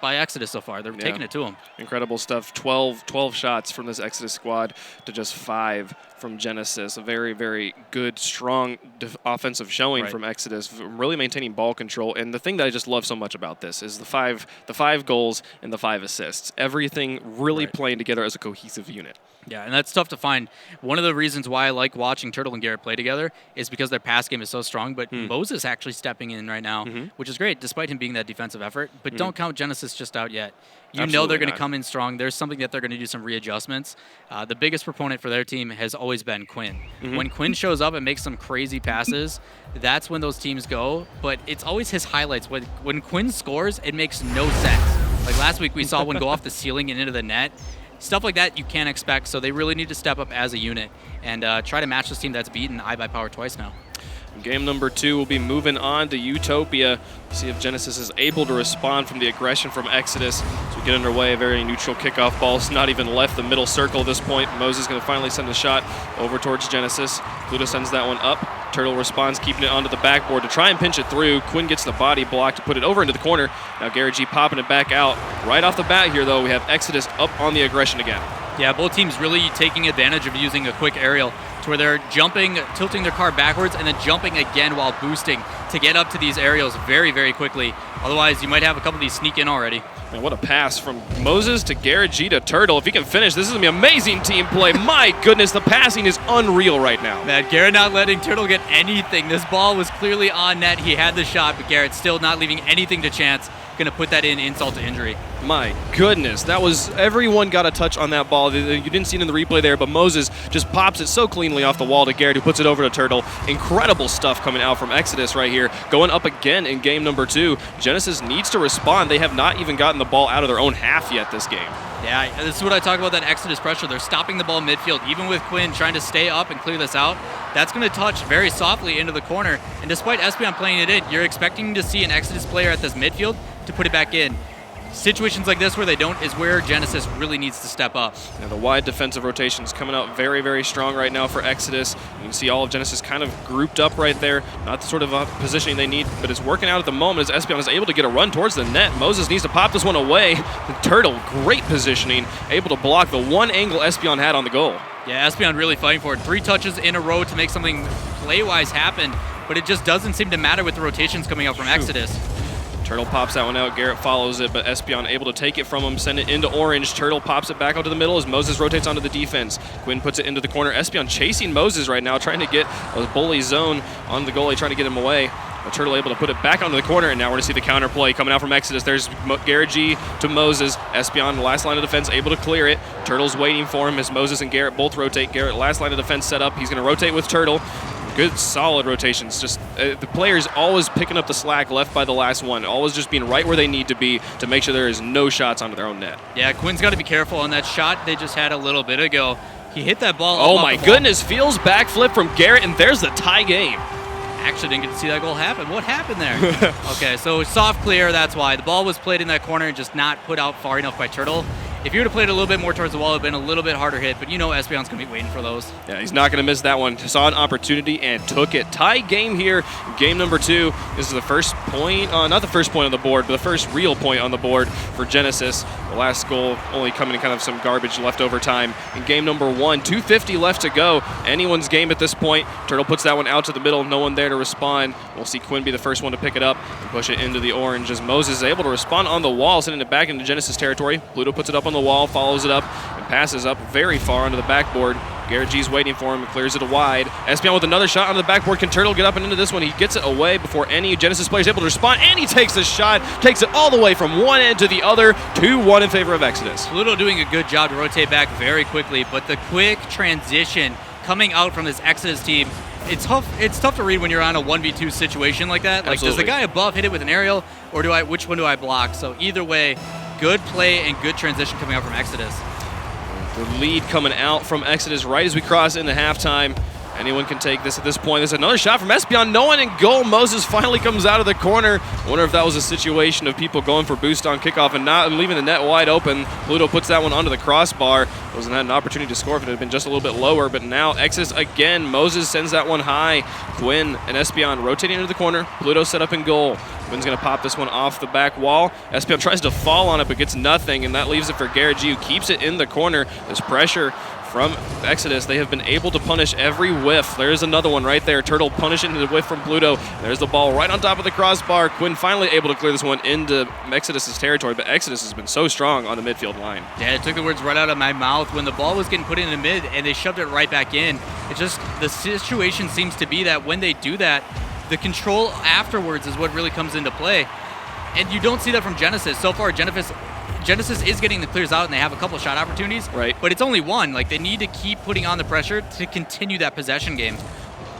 [SPEAKER 7] by Exodus so far. They're taking it to him.
[SPEAKER 6] Incredible stuff. 12 shots from this Exodus squad to just 5 from Genesis. A very, very good, strong offensive showing from Exodus, really maintaining ball control. And the thing that I just love so much about this is the five goals and the 5 assists. Everything really playing together as a cohesive unit.
[SPEAKER 7] Yeah, and that's tough to find. One of the reasons why I like watching Turtle and Garrett play together is because their pass game is so strong, but Moses actually stepping in right now, which is great, despite him being that defensive effort. But don't count Genesis just out yet. You know they're going to come in strong. There's something that they're going to do some readjustments. The biggest proponent for their team has always been Quinn. When Quinn shows up and makes some crazy passes, that's when those teams go. But it's always his highlights. When Quinn scores, it makes no sense. Like last week, we saw one go off the ceiling and into the net. Stuff like that you can't expect, so they really need to step up as a unit and try to match this team that's beaten iBuyPower twice now.
[SPEAKER 6] Game number 2 will be moving on to Utopia. See if Genesis is able to respond from the aggression from Exodus. As we get underway, a very neutral kickoff ball. It's not even left the middle circle at this point. Moses is going to finally send a shot over towards Genesis. Pluto sends that one up. Turtle responds, keeping it onto the backboard to try and pinch it through. Quinn gets the body block to put it over into the corner. Now Garrett G popping it back out. Right off the bat here, though, we have Exodus up on the aggression again.
[SPEAKER 7] Yeah, both teams really taking advantage of using a quick aerial to where they're jumping, tilting their car backwards, and then jumping again while boosting to get up to these aerials very, very quickly. Otherwise, you might have a couple of these sneak in already.
[SPEAKER 6] Man, what a pass from Moses to Garrett G to Turtle. If he can finish, this is going to be amazing team play. My goodness, the passing is unreal right now.
[SPEAKER 7] Man, Garrett not letting Turtle get anything. This ball was clearly on net. He had the shot, but Garrett still not leaving anything to chance. Going to put that in insult to injury.
[SPEAKER 6] My goodness, that was, everyone got a touch on that ball. You didn't see it in the replay there, but Moses just pops it so cleanly off the wall to Garrett, who puts it over to Turtle. Incredible stuff coming out from Exodus right here. Going up again in game number 2. Genesis needs to respond. They have not even gotten the ball out of their own half yet this game.
[SPEAKER 7] Yeah, this is what I talk about, that Exodus pressure. They're stopping the ball midfield, even with Quinn trying to stay up and clear this out. That's going to touch very softly into the corner. And despite Espion playing it in, you're expecting to see an Exodus player at this midfield to put it back in. Situations like this where they don't is where Genesis really needs to step up.
[SPEAKER 6] And the wide defensive rotations coming out very, very strong right now for Exodus. You can see all of Genesis kind of grouped up right there. Not the sort of positioning they need, but it's working out at the moment as Espion is able to get a run towards the net. Moses needs to pop this one away. The Turtle, great positioning, able to block the one angle Espion had on the goal.
[SPEAKER 7] Yeah, Espion really fighting for it. 3 touches in a row to make something play-wise happen, but it just doesn't seem to matter with the rotations coming out from Exodus.
[SPEAKER 6] Turtle pops that one out. Garrett follows it, but Espion able to take it from him, send it into orange. Turtle pops it back out to the middle as Moses rotates onto the defense. Quinn puts it into the corner. Espion chasing Moses right now, trying to get a bully zone on the goalie, trying to get him away. But Turtle able to put it back onto the corner, and now we're going to see the counter play coming out from Exodus. There's Garrett G to Moses. Espion, last line of defense, able to clear it. Turtle's waiting for him as Moses and Garrett both rotate. Garrett, last line of defense set up. He's going to rotate with Turtle. Good, solid rotations. Just the players always picking up the slack left by the last one, always just being right where they need to be to make sure there is no shots onto their own net.
[SPEAKER 7] Yeah, Quinn's got to be careful on that shot they just had a little bit ago. He hit that ball.
[SPEAKER 6] Oh my goodness, Fields backflip from Garrett, and there's the tie game.
[SPEAKER 7] Actually didn't get to see that goal happen. What happened there? Okay, so soft clear, that's why. The ball was played in that corner and just not put out far enough by Turtle. If you would have played a little bit more towards the wall, it would have been a little bit harder hit, but you know Espeon's going to be waiting for those.
[SPEAKER 6] Yeah, he's not going to miss that one. Saw an opportunity and took it. Tie game here, game number 2. This is the first point, not the first point on the board, but the first real point on the board for Genesis. The last goal only coming in kind of some garbage leftover time in game number 1. 2:50 left to go. Anyone's game at this point. Turtle puts that one out to the middle. No one there to respond. We'll see Quinn be the first one to pick it up and push it into the orange as Moses is able to respond on the wall, sending it back into Genesis territory. Pluto puts it up on the wall, follows it up, and passes up very far onto the backboard. Garrett G's waiting for him and clears it wide. Espeon with another shot on the backboard. Can Turtle get up and into this one? He gets it away before any Genesis player is able to respond, and he takes the shot, takes it all the way from one end to the other. 2-1 in favor of Exodus.
[SPEAKER 7] Pluto doing a good job to rotate back very quickly, but the quick transition coming out from this Exodus team, it's tough to read when you're on a 1v2 situation like that. Like,
[SPEAKER 6] Absolutely.
[SPEAKER 7] does the guy above hit it with an aerial, or which one do I block? So either way, good play and good transition coming out from Exodus.
[SPEAKER 6] The lead coming out from Exodus right as we cross into halftime. Anyone can take this at this point. There's another shot from Espeon. No one in goal. Moses finally comes out of the corner. I wonder if that was a situation of people going for boost on kickoff and not leaving the net wide open. Pluto puts that one onto the crossbar. Wasn't had an opportunity to score if it had been just a little bit lower, but now Exodus again. Moses sends that one high. Quinn and Espeon rotating into the corner. Pluto set up in goal. Quinn's going to pop this one off the back wall. Espeon tries to fall on it, but gets nothing, and that leaves it for Garrett G, who keeps it in the corner. There's pressure from Exodus. They have been able to punish every whiff. There's another one right there. Turtle punishing the whiff from Pluto. There's the ball right on top of the crossbar. Quinn finally able to clear this one into Exodus's territory, but Exodus has been so strong on the midfield line.
[SPEAKER 7] Yeah, it took the words right out of my mouth when the ball was getting put in the mid and they shoved it right back in. It's just the situation seems to be that when they do that, the control afterwards is what really comes into play. And you don't see that from Genesis. So far, Genesis is getting the clears out and they have a couple shot opportunities,
[SPEAKER 6] right?
[SPEAKER 7] But it's only one. Like, they need to keep putting on the pressure to continue that possession game.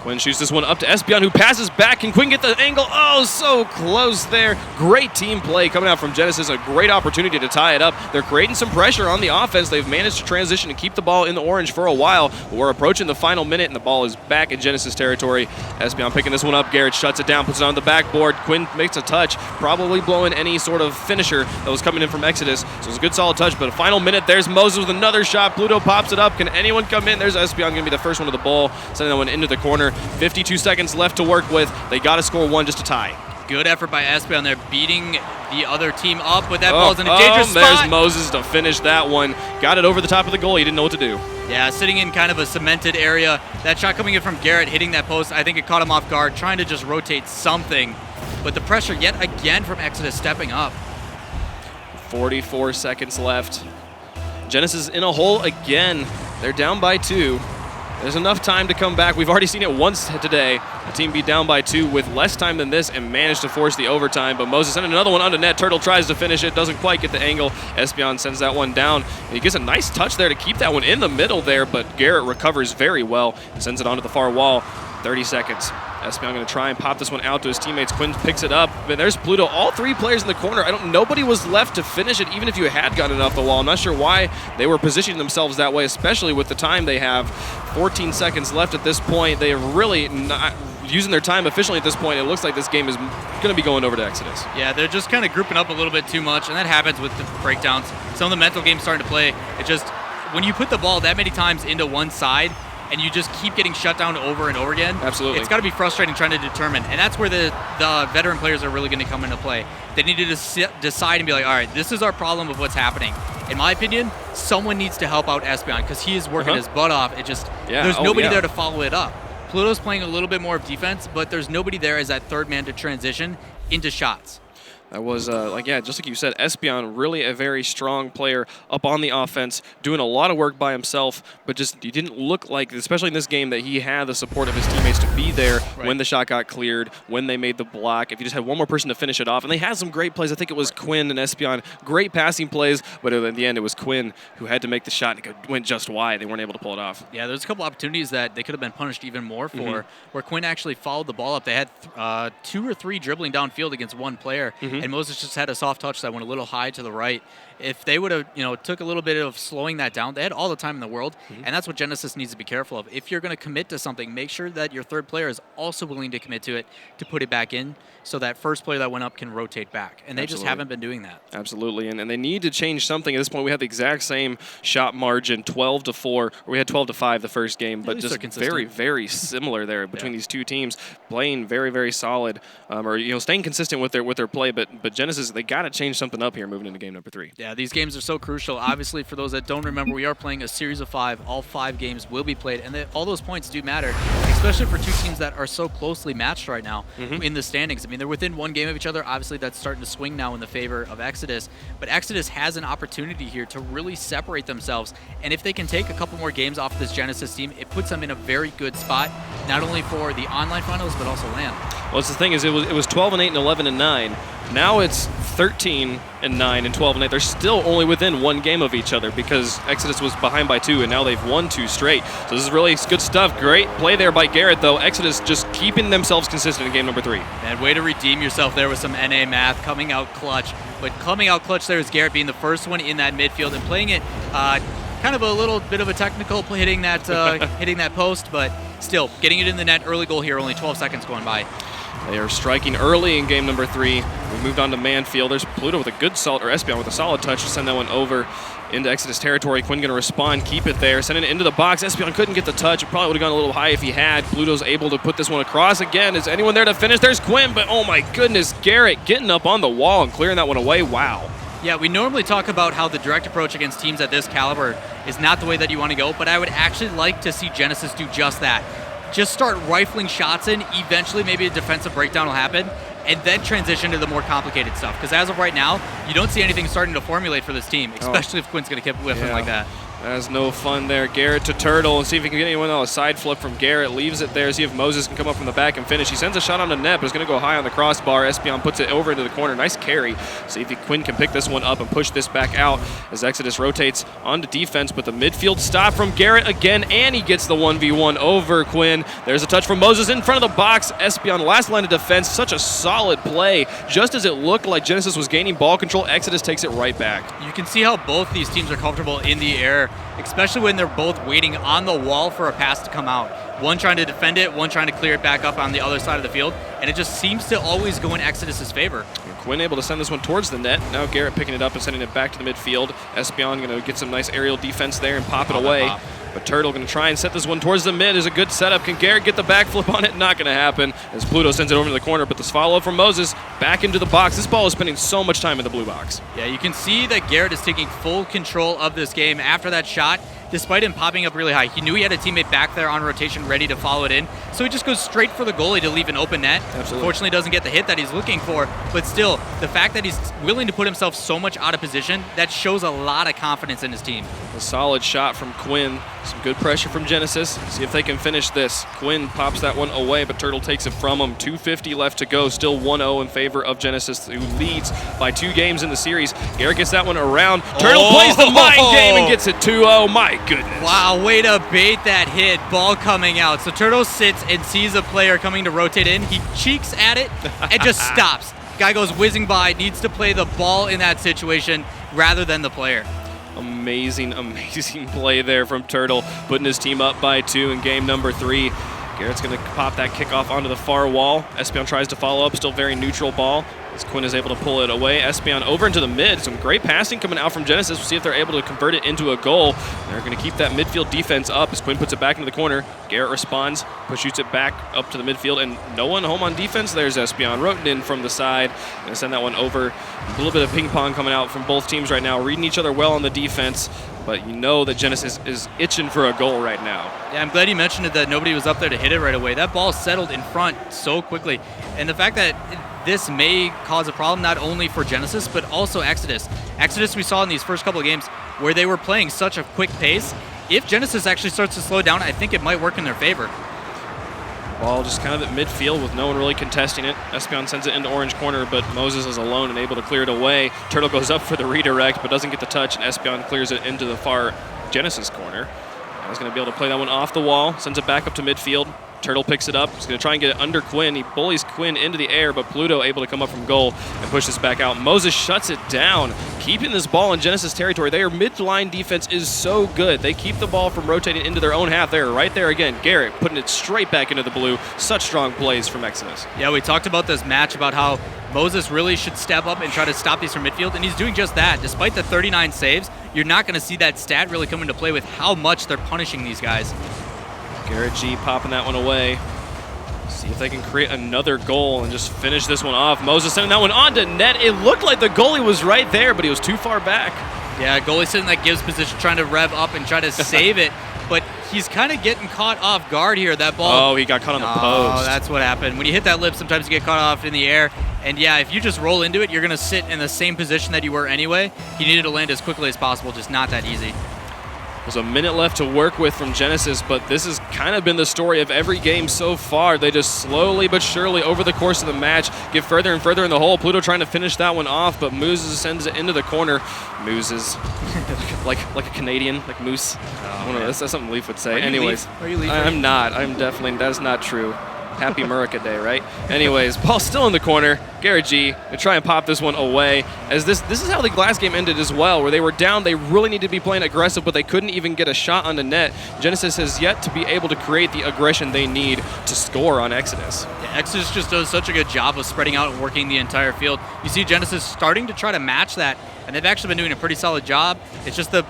[SPEAKER 6] Quinn shoots this one up to Espeon, who passes back. Can Quinn get the angle? Oh, so close there. Great team play coming out from Genesis. A great opportunity to tie it up. They're creating some pressure on the offense. They've managed to transition and keep the ball in the orange for a while. We're approaching the final minute, and the ball is back in Genesis territory. Espeon picking this one up. Garrett shuts it down, puts it on the backboard. Quinn makes a touch, probably blowing any sort of finisher that was coming in from Exodus. So it's a good solid touch, but a final minute. There's Moses with another shot. Pluto pops it up. Can anyone come in? There's Espeon going to be the first one to the ball, sending that one into the corner. 52 seconds left to work with. They got to score one just to tie.
[SPEAKER 7] Good effort by Espeon there, beating the other team up, but that ball's in a dangerous spot.
[SPEAKER 6] There's Moses to finish that one. Got it over the top of the goal. He didn't know what to do.
[SPEAKER 7] Yeah, sitting in kind of a cemented area. That shot coming in from Garrett, hitting that post, I think it caught him off guard, trying to just rotate something. But the pressure yet again from Exodus stepping up.
[SPEAKER 6] 44 seconds left. Genesis in a hole again. They're down by 2. There's enough time to come back. We've already seen it once today. A team be down by 2 with less time than this and managed to force the overtime. But Moses sent another one onto net. Turtle tries to finish it. Doesn't quite get the angle. Espeon sends that one down. And he gets a nice touch there to keep that one in the middle there. But Garrett recovers very well and sends it onto the far wall. 30 seconds. Espeon going to try and pop this one out to his teammates. Quinn picks it up. But there's Pluto. All 3 players in the corner. Nobody was left to finish it, even if you had gotten it off the wall. I'm not sure why they were positioning themselves that way, especially with the time they have. 14 seconds left at this point. They are really not using their time efficiently at this point. It looks like this game is going to be going over to Exodus.
[SPEAKER 7] Yeah, they're just kind of grouping up a little bit too much, and that happens with the breakdowns. Some of the mental games starting to play. It just, when you put the ball that many times into one side, and you just keep getting shut down over and over again.
[SPEAKER 6] Absolutely.
[SPEAKER 7] It's got to be frustrating trying to determine. And that's where the veteran players are really going to come into play. They need to decide and be like, all right, this is our problem of what's happening. In my opinion, someone needs to help out Espeon because he is working his butt off. It just, there's nobody there to follow it up. Pluto's playing a little bit more of defense, but there's nobody there as that third man to transition into shots.
[SPEAKER 6] That was, just like you said, Espeon, really a very strong player up on the offense, doing a lot of work by himself, but just he didn't look like, especially in this game, that he had the support of his teammates to be there when the shot got cleared, when they made the block. If you just had one more person to finish it off, and they had some great plays. I think it was Quinn and Espeon, great passing plays, but in the end, it was Quinn who had to make the shot, and it went just wide. They weren't able to pull it off.
[SPEAKER 7] Yeah, there's a couple opportunities that they could have been punished even more for, where Quinn actually followed the ball up. They had 2 or 3 dribbling downfield against one player, and Moses just had a soft touch that went a little high to the right. If they would have, took a little bit of slowing that down, they had all the time in the world, and that's what Genesis needs to be careful of. If you're going to commit to something, make sure that your third player is also willing to commit to it, to put it back in, so that first player that went up can rotate back. And they just haven't been doing that.
[SPEAKER 6] Absolutely, and they need to change something. At this point, we have the exact same shot margin, 12-4, or we had 12-5 the first game, but just very, very similar there between these two teams, playing very, very solid, or staying consistent with their play. But Genesis, they got to change something up here moving into game number 3.
[SPEAKER 7] Yeah, these games are so crucial. Obviously, for those that don't remember, we are playing a series of 5. All 5 games will be played, and all those points do matter, especially for two teams that are so closely matched right now in the standings. I mean, they're within 1 game of each other. Obviously, that's starting to swing now in the favor of Exodus, but Exodus has an opportunity here to really separate themselves, and if they can take a couple more games off this Genesis team, it puts them in a very good spot, not only for the online finals, but also LAN.
[SPEAKER 6] Well, the thing is, it was 12-8 and 11-9. Now it's 13-9 and 12-8. They're still only within 1 game of each other because Exodus was behind by 2, and now they've won 2 straight. So this is really good stuff. Great play there by Garrett, though. Exodus just keeping themselves consistent in game number 3.
[SPEAKER 7] And way to redeem yourself there with some NA math, coming out clutch. But coming out clutch there is Garrett being the first one in that midfield and playing it kind of a little bit of a technical hitting that hitting that post, but still getting it in the net. Early goal here, only 12 seconds going by.
[SPEAKER 6] They are striking early in game number 3. We moved on to Manfield. There's Pluto with a good solid, or Espion with a solid touch to send that one over into Exodus territory. Quinn going to respond, keep it there, send it into the box. Espion couldn't get the touch. It probably would have gone a little high if he had. Pluto's able to put this one across again. Is anyone there to finish? There's Quinn, but oh my goodness, Garrett getting up on the wall and clearing that one away. Wow.
[SPEAKER 7] Yeah, we normally talk about how the direct approach against teams at this caliber is not the way that you want to go, but I would actually like to see Genesis do just that. Just start rifling shots in. Eventually, maybe a defensive breakdown will happen, and then transition to the more complicated stuff. Because as of right now, you don't see anything starting to formulate for this team, especially if Quinn's going to keep whiffing like that.
[SPEAKER 6] That's no fun there. Garrett to Turtle and see if he can get anyone on a side flip from Garrett. Leaves it there. See if Moses can come up from the back and finish. He sends a shot on the net, but it's going to go high on the crossbar. Espion puts it over into the corner. Nice carry. See if Quinn can pick this one up and push this back out as Exodus rotates onto defense. But the midfield stop from Garrett again, and he gets the 1v1 over Quinn. There's a touch from Moses in front of the box. Espion, last line of defense. Such a solid play. Just as it looked like Genesis was gaining ball control, Exodus takes it right back.
[SPEAKER 7] You can see how both these teams are comfortable in the air, especially when they're both waiting on the wall for a pass to come out. One trying to defend it, one trying to clear it back up on the other side of the field, and it just seems to always go in Exodus's favor.
[SPEAKER 6] And Quinn able to send this one towards the net. Now Garrett picking it up and sending it back to the midfield. Espion going to get some nice aerial defense there and pop it away. But Turtle going to try and set this one towards the mid. Is a good setup. Can Garrett get the backflip on it? Not going to happen as Pluto sends it over to the corner. But this follow-up from Moses back into the box. This ball is spending so much time in the blue box.
[SPEAKER 7] Yeah, you can see that Garrett is taking full control of this game after that shot. Despite him popping up really high, he knew he had a teammate back there on rotation ready to follow it in. So he just goes straight for the goalie to leave an open net.
[SPEAKER 6] Absolutely.
[SPEAKER 7] Fortunately, doesn't get the hit that he's looking for. But still, the fact that he's willing to put himself so much out of position, that shows a lot of confidence in his team.
[SPEAKER 6] A solid shot from Quinn. Some good pressure from Genesis. See if they can finish this. Quinn pops that one away, but Turtle takes it from him. 2:50 left to go. Still 1-0 in favor of Genesis, who leads by 2 games in the series. Garrett gets that one around. Turtle plays the mind game and gets it 2-0. My goodness.
[SPEAKER 7] Wow, way to bait that hit. Ball coming out. So Turtle sits and sees a player coming to rotate in. He cheeks at it and just stops. Guy goes whizzing by, needs to play the ball in that situation rather than the player.
[SPEAKER 6] Amazing, amazing play there from Turtle, putting his team up by 2 in game number 3. Garrett's going to pop that kickoff onto the far wall. Espion tries to follow up, still very neutral ball. As Quinn is able to pull it away. Espion over into the mid. Some great passing coming out from Genesis. We'll see if they're able to convert it into a goal. They're going to keep that midfield defense up as Quinn puts it back into the corner. Garrett responds, shoots it back up to the midfield, and no one home on defense. There's Espion. Roten in from the side. Going to send that one over. A little bit of ping pong coming out from both teams right now, reading each other well on the defense. But you know that Genesis is itching for a goal right now.
[SPEAKER 7] Yeah, I'm glad you mentioned it, that nobody was up there to hit it right away. That ball settled in front so quickly. And the fact that this may cause a problem not only for Genesis, but also Exodus. Exodus we saw in these first couple of games where they were playing such a quick pace. If Genesis actually starts to slow down, I think it might work in their favor.
[SPEAKER 6] Ball just kind of at midfield with no one really contesting it. Espion sends it into orange corner, but Moses is alone and able to clear it away. Turtle goes up for the redirect, but doesn't get the touch, and Espion clears it into the far Genesis corner. He's going to be able to play that one off the wall, sends it back up to midfield. Turtle picks it up. He's going to try and get it under Quinn. He bullies Quinn into the air, but Pluto able to come up from goal and push this back out. Moses shuts it down, keeping this ball in Genesis territory. Their mid-line defense is so good. They keep the ball from rotating into their own half. They're right there again. Garrett putting it straight back into the blue. Such strong plays from Exodus.
[SPEAKER 7] Yeah, we talked about this match about how Moses really should step up and try to stop these from midfield, and he's doing just that. Despite the 39 saves, you're not going to see that stat really come into play with how much they're punishing these guys.
[SPEAKER 6] Garrett G popping that one away. See if they can create another goal and just finish this one off. Moses sending that one onto net. It looked like the goalie was right there, but he was too far back.
[SPEAKER 7] Yeah, goalie sitting in that gives position, trying to rev up and try to save it, but he's kind of getting caught off guard here. That ball.
[SPEAKER 6] Oh, he got caught on the post.
[SPEAKER 7] Oh, that's what happened. When you hit that lip, sometimes you get caught off in the air. And yeah, if you just roll into it, you're going to sit in the same position that you were anyway. He needed to land as quickly as possible, just not that easy.
[SPEAKER 6] There's a minute left to work with from Genesis, but this has kind of been the story of every game so far. They just slowly but surely over the course of the match get further and further in the hole. Pluto trying to finish that one off, but Mooses sends it into the corner. Mooses, like a Canadian, like Moose. I don't know, that's something Leaf would say. Anyways,
[SPEAKER 7] Are you Leaf?
[SPEAKER 6] I'm not. I'm definitely, that's not true. Happy Murica Day, right? Anyways, ball still in the corner. Garrett G to try and pop this one away. As this is how the last game ended as well, where they were down. They really need to be playing aggressive, but they couldn't even get a shot on the net. Genesis has yet to be able to create the aggression they need to score on Exodus.
[SPEAKER 7] Yeah, Exodus just does such a good job of spreading out and working the entire field. You see Genesis starting to try to match that, and they've actually been doing a pretty solid job. It's just the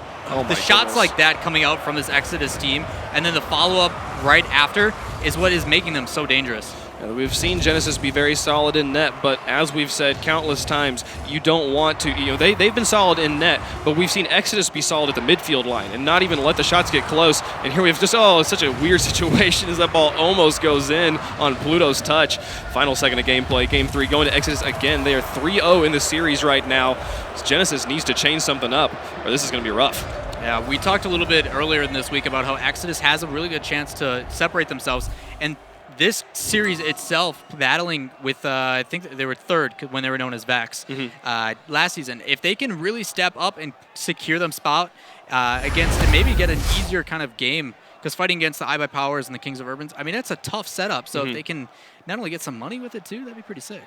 [SPEAKER 7] shots like that coming out from this Exodus team, and then the follow-up right after is what is making them so dangerous.
[SPEAKER 6] We've seen Genesis be very solid in net, but as we've said countless times, you don't want to, they've been solid in net, but we've seen Exodus be solid at the midfield line and not even let the shots get close. And here we have just, it's such a weird situation as that ball almost goes in on Pluto's touch. Final second of gameplay, game 3, going to Exodus again. They are 3-0 in the series right now. Genesis needs to change something up, or this is going to be rough.
[SPEAKER 7] Yeah, we talked a little bit earlier in this week about how Exodus has a really good chance to separate themselves, and this series itself, battling with, I think they were third when they were known as Vex last season. If they can really step up and secure them spot against, and maybe get an easier kind of game, because fighting against the iBuyPowers and the Kings of Urbans, I mean, that's a tough setup. So if they can not only get some money with it too, that'd be pretty sick.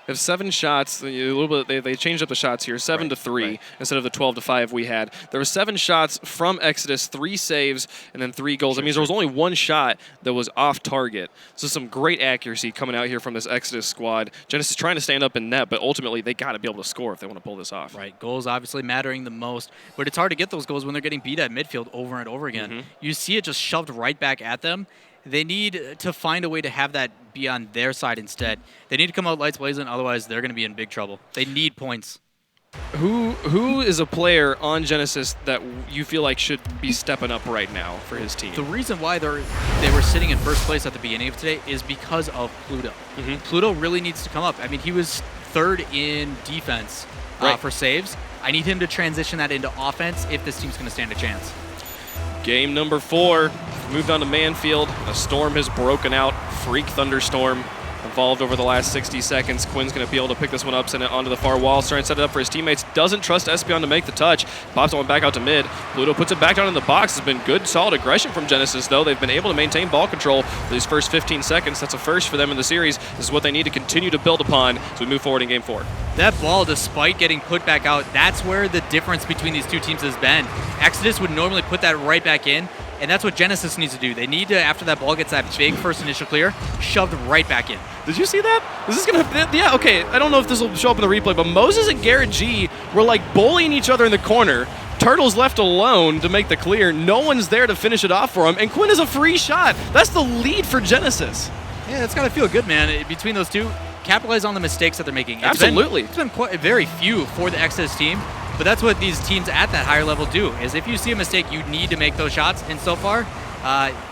[SPEAKER 6] They have 7 shots. A little bit. They changed up the shots here, 7 to 3 instead of the 12 to 5 we had. There were 7 shots from Exodus, 3 saves, and then 3 goals. That means there was only 1 shot that was off target. So some great accuracy coming out here from this Exodus squad. Genesis trying to stand up in net, but ultimately they got to be able to score if they want to pull this off.
[SPEAKER 7] Right, goals obviously mattering the most, but it's hard to get those goals when they're getting beat at midfield over and over again. You see it just shoved right back at them. They need to find a way to have that be on their side instead. They need to come out lights blazing, otherwise they're going to be in big trouble. They need points.
[SPEAKER 6] Who is a player on Genesis that you feel like should be stepping up right now for his team?
[SPEAKER 7] The reason why they were sitting in first place at the beginning of today is because of Pluto. Pluto really needs to come up. I mean, he was 3rd in defense for saves. I need him to transition that into offense if this team's going to stand a chance.
[SPEAKER 6] Game number 4, moved on to Manfield. A storm has broken out. Freak thunderstorm involved over the last 60 seconds. Quinn's going to be able to pick this one up, send it onto the far wall, starting to set it up for his teammates. Doesn't trust Espion to make the touch. Pops one back out to mid. Pluto puts it back down in the box. It's been good, solid aggression from Genesis, though. They've been able to maintain ball control for these first 15 seconds. That's a first for them in the series. This is what they need to continue to build upon as we move forward in game 4.
[SPEAKER 7] That ball, despite getting put back out, that's where the difference between these two teams has been. Exodus would normally put that right back in, and that's what Genesis needs to do. They need to, after that ball gets that big first initial clear, shoved right back in.
[SPEAKER 6] Did you see that? Is this gonna? Yeah. Okay. I don't know if this will show up in the replay, but Moses and Garrett G were like bullying each other in the corner. Turtle's left alone to make the clear. No one's there to finish it off for him, and Quinn is a free shot. That's the lead for Genesis.
[SPEAKER 7] Yeah, it's gotta feel good, man. Between those two, capitalize on the mistakes that they're making.
[SPEAKER 6] Absolutely.
[SPEAKER 7] It's been quite very few for the Exodus team, but that's what these teams at that higher level do, is if you see a mistake, you need to make those shots, and so far,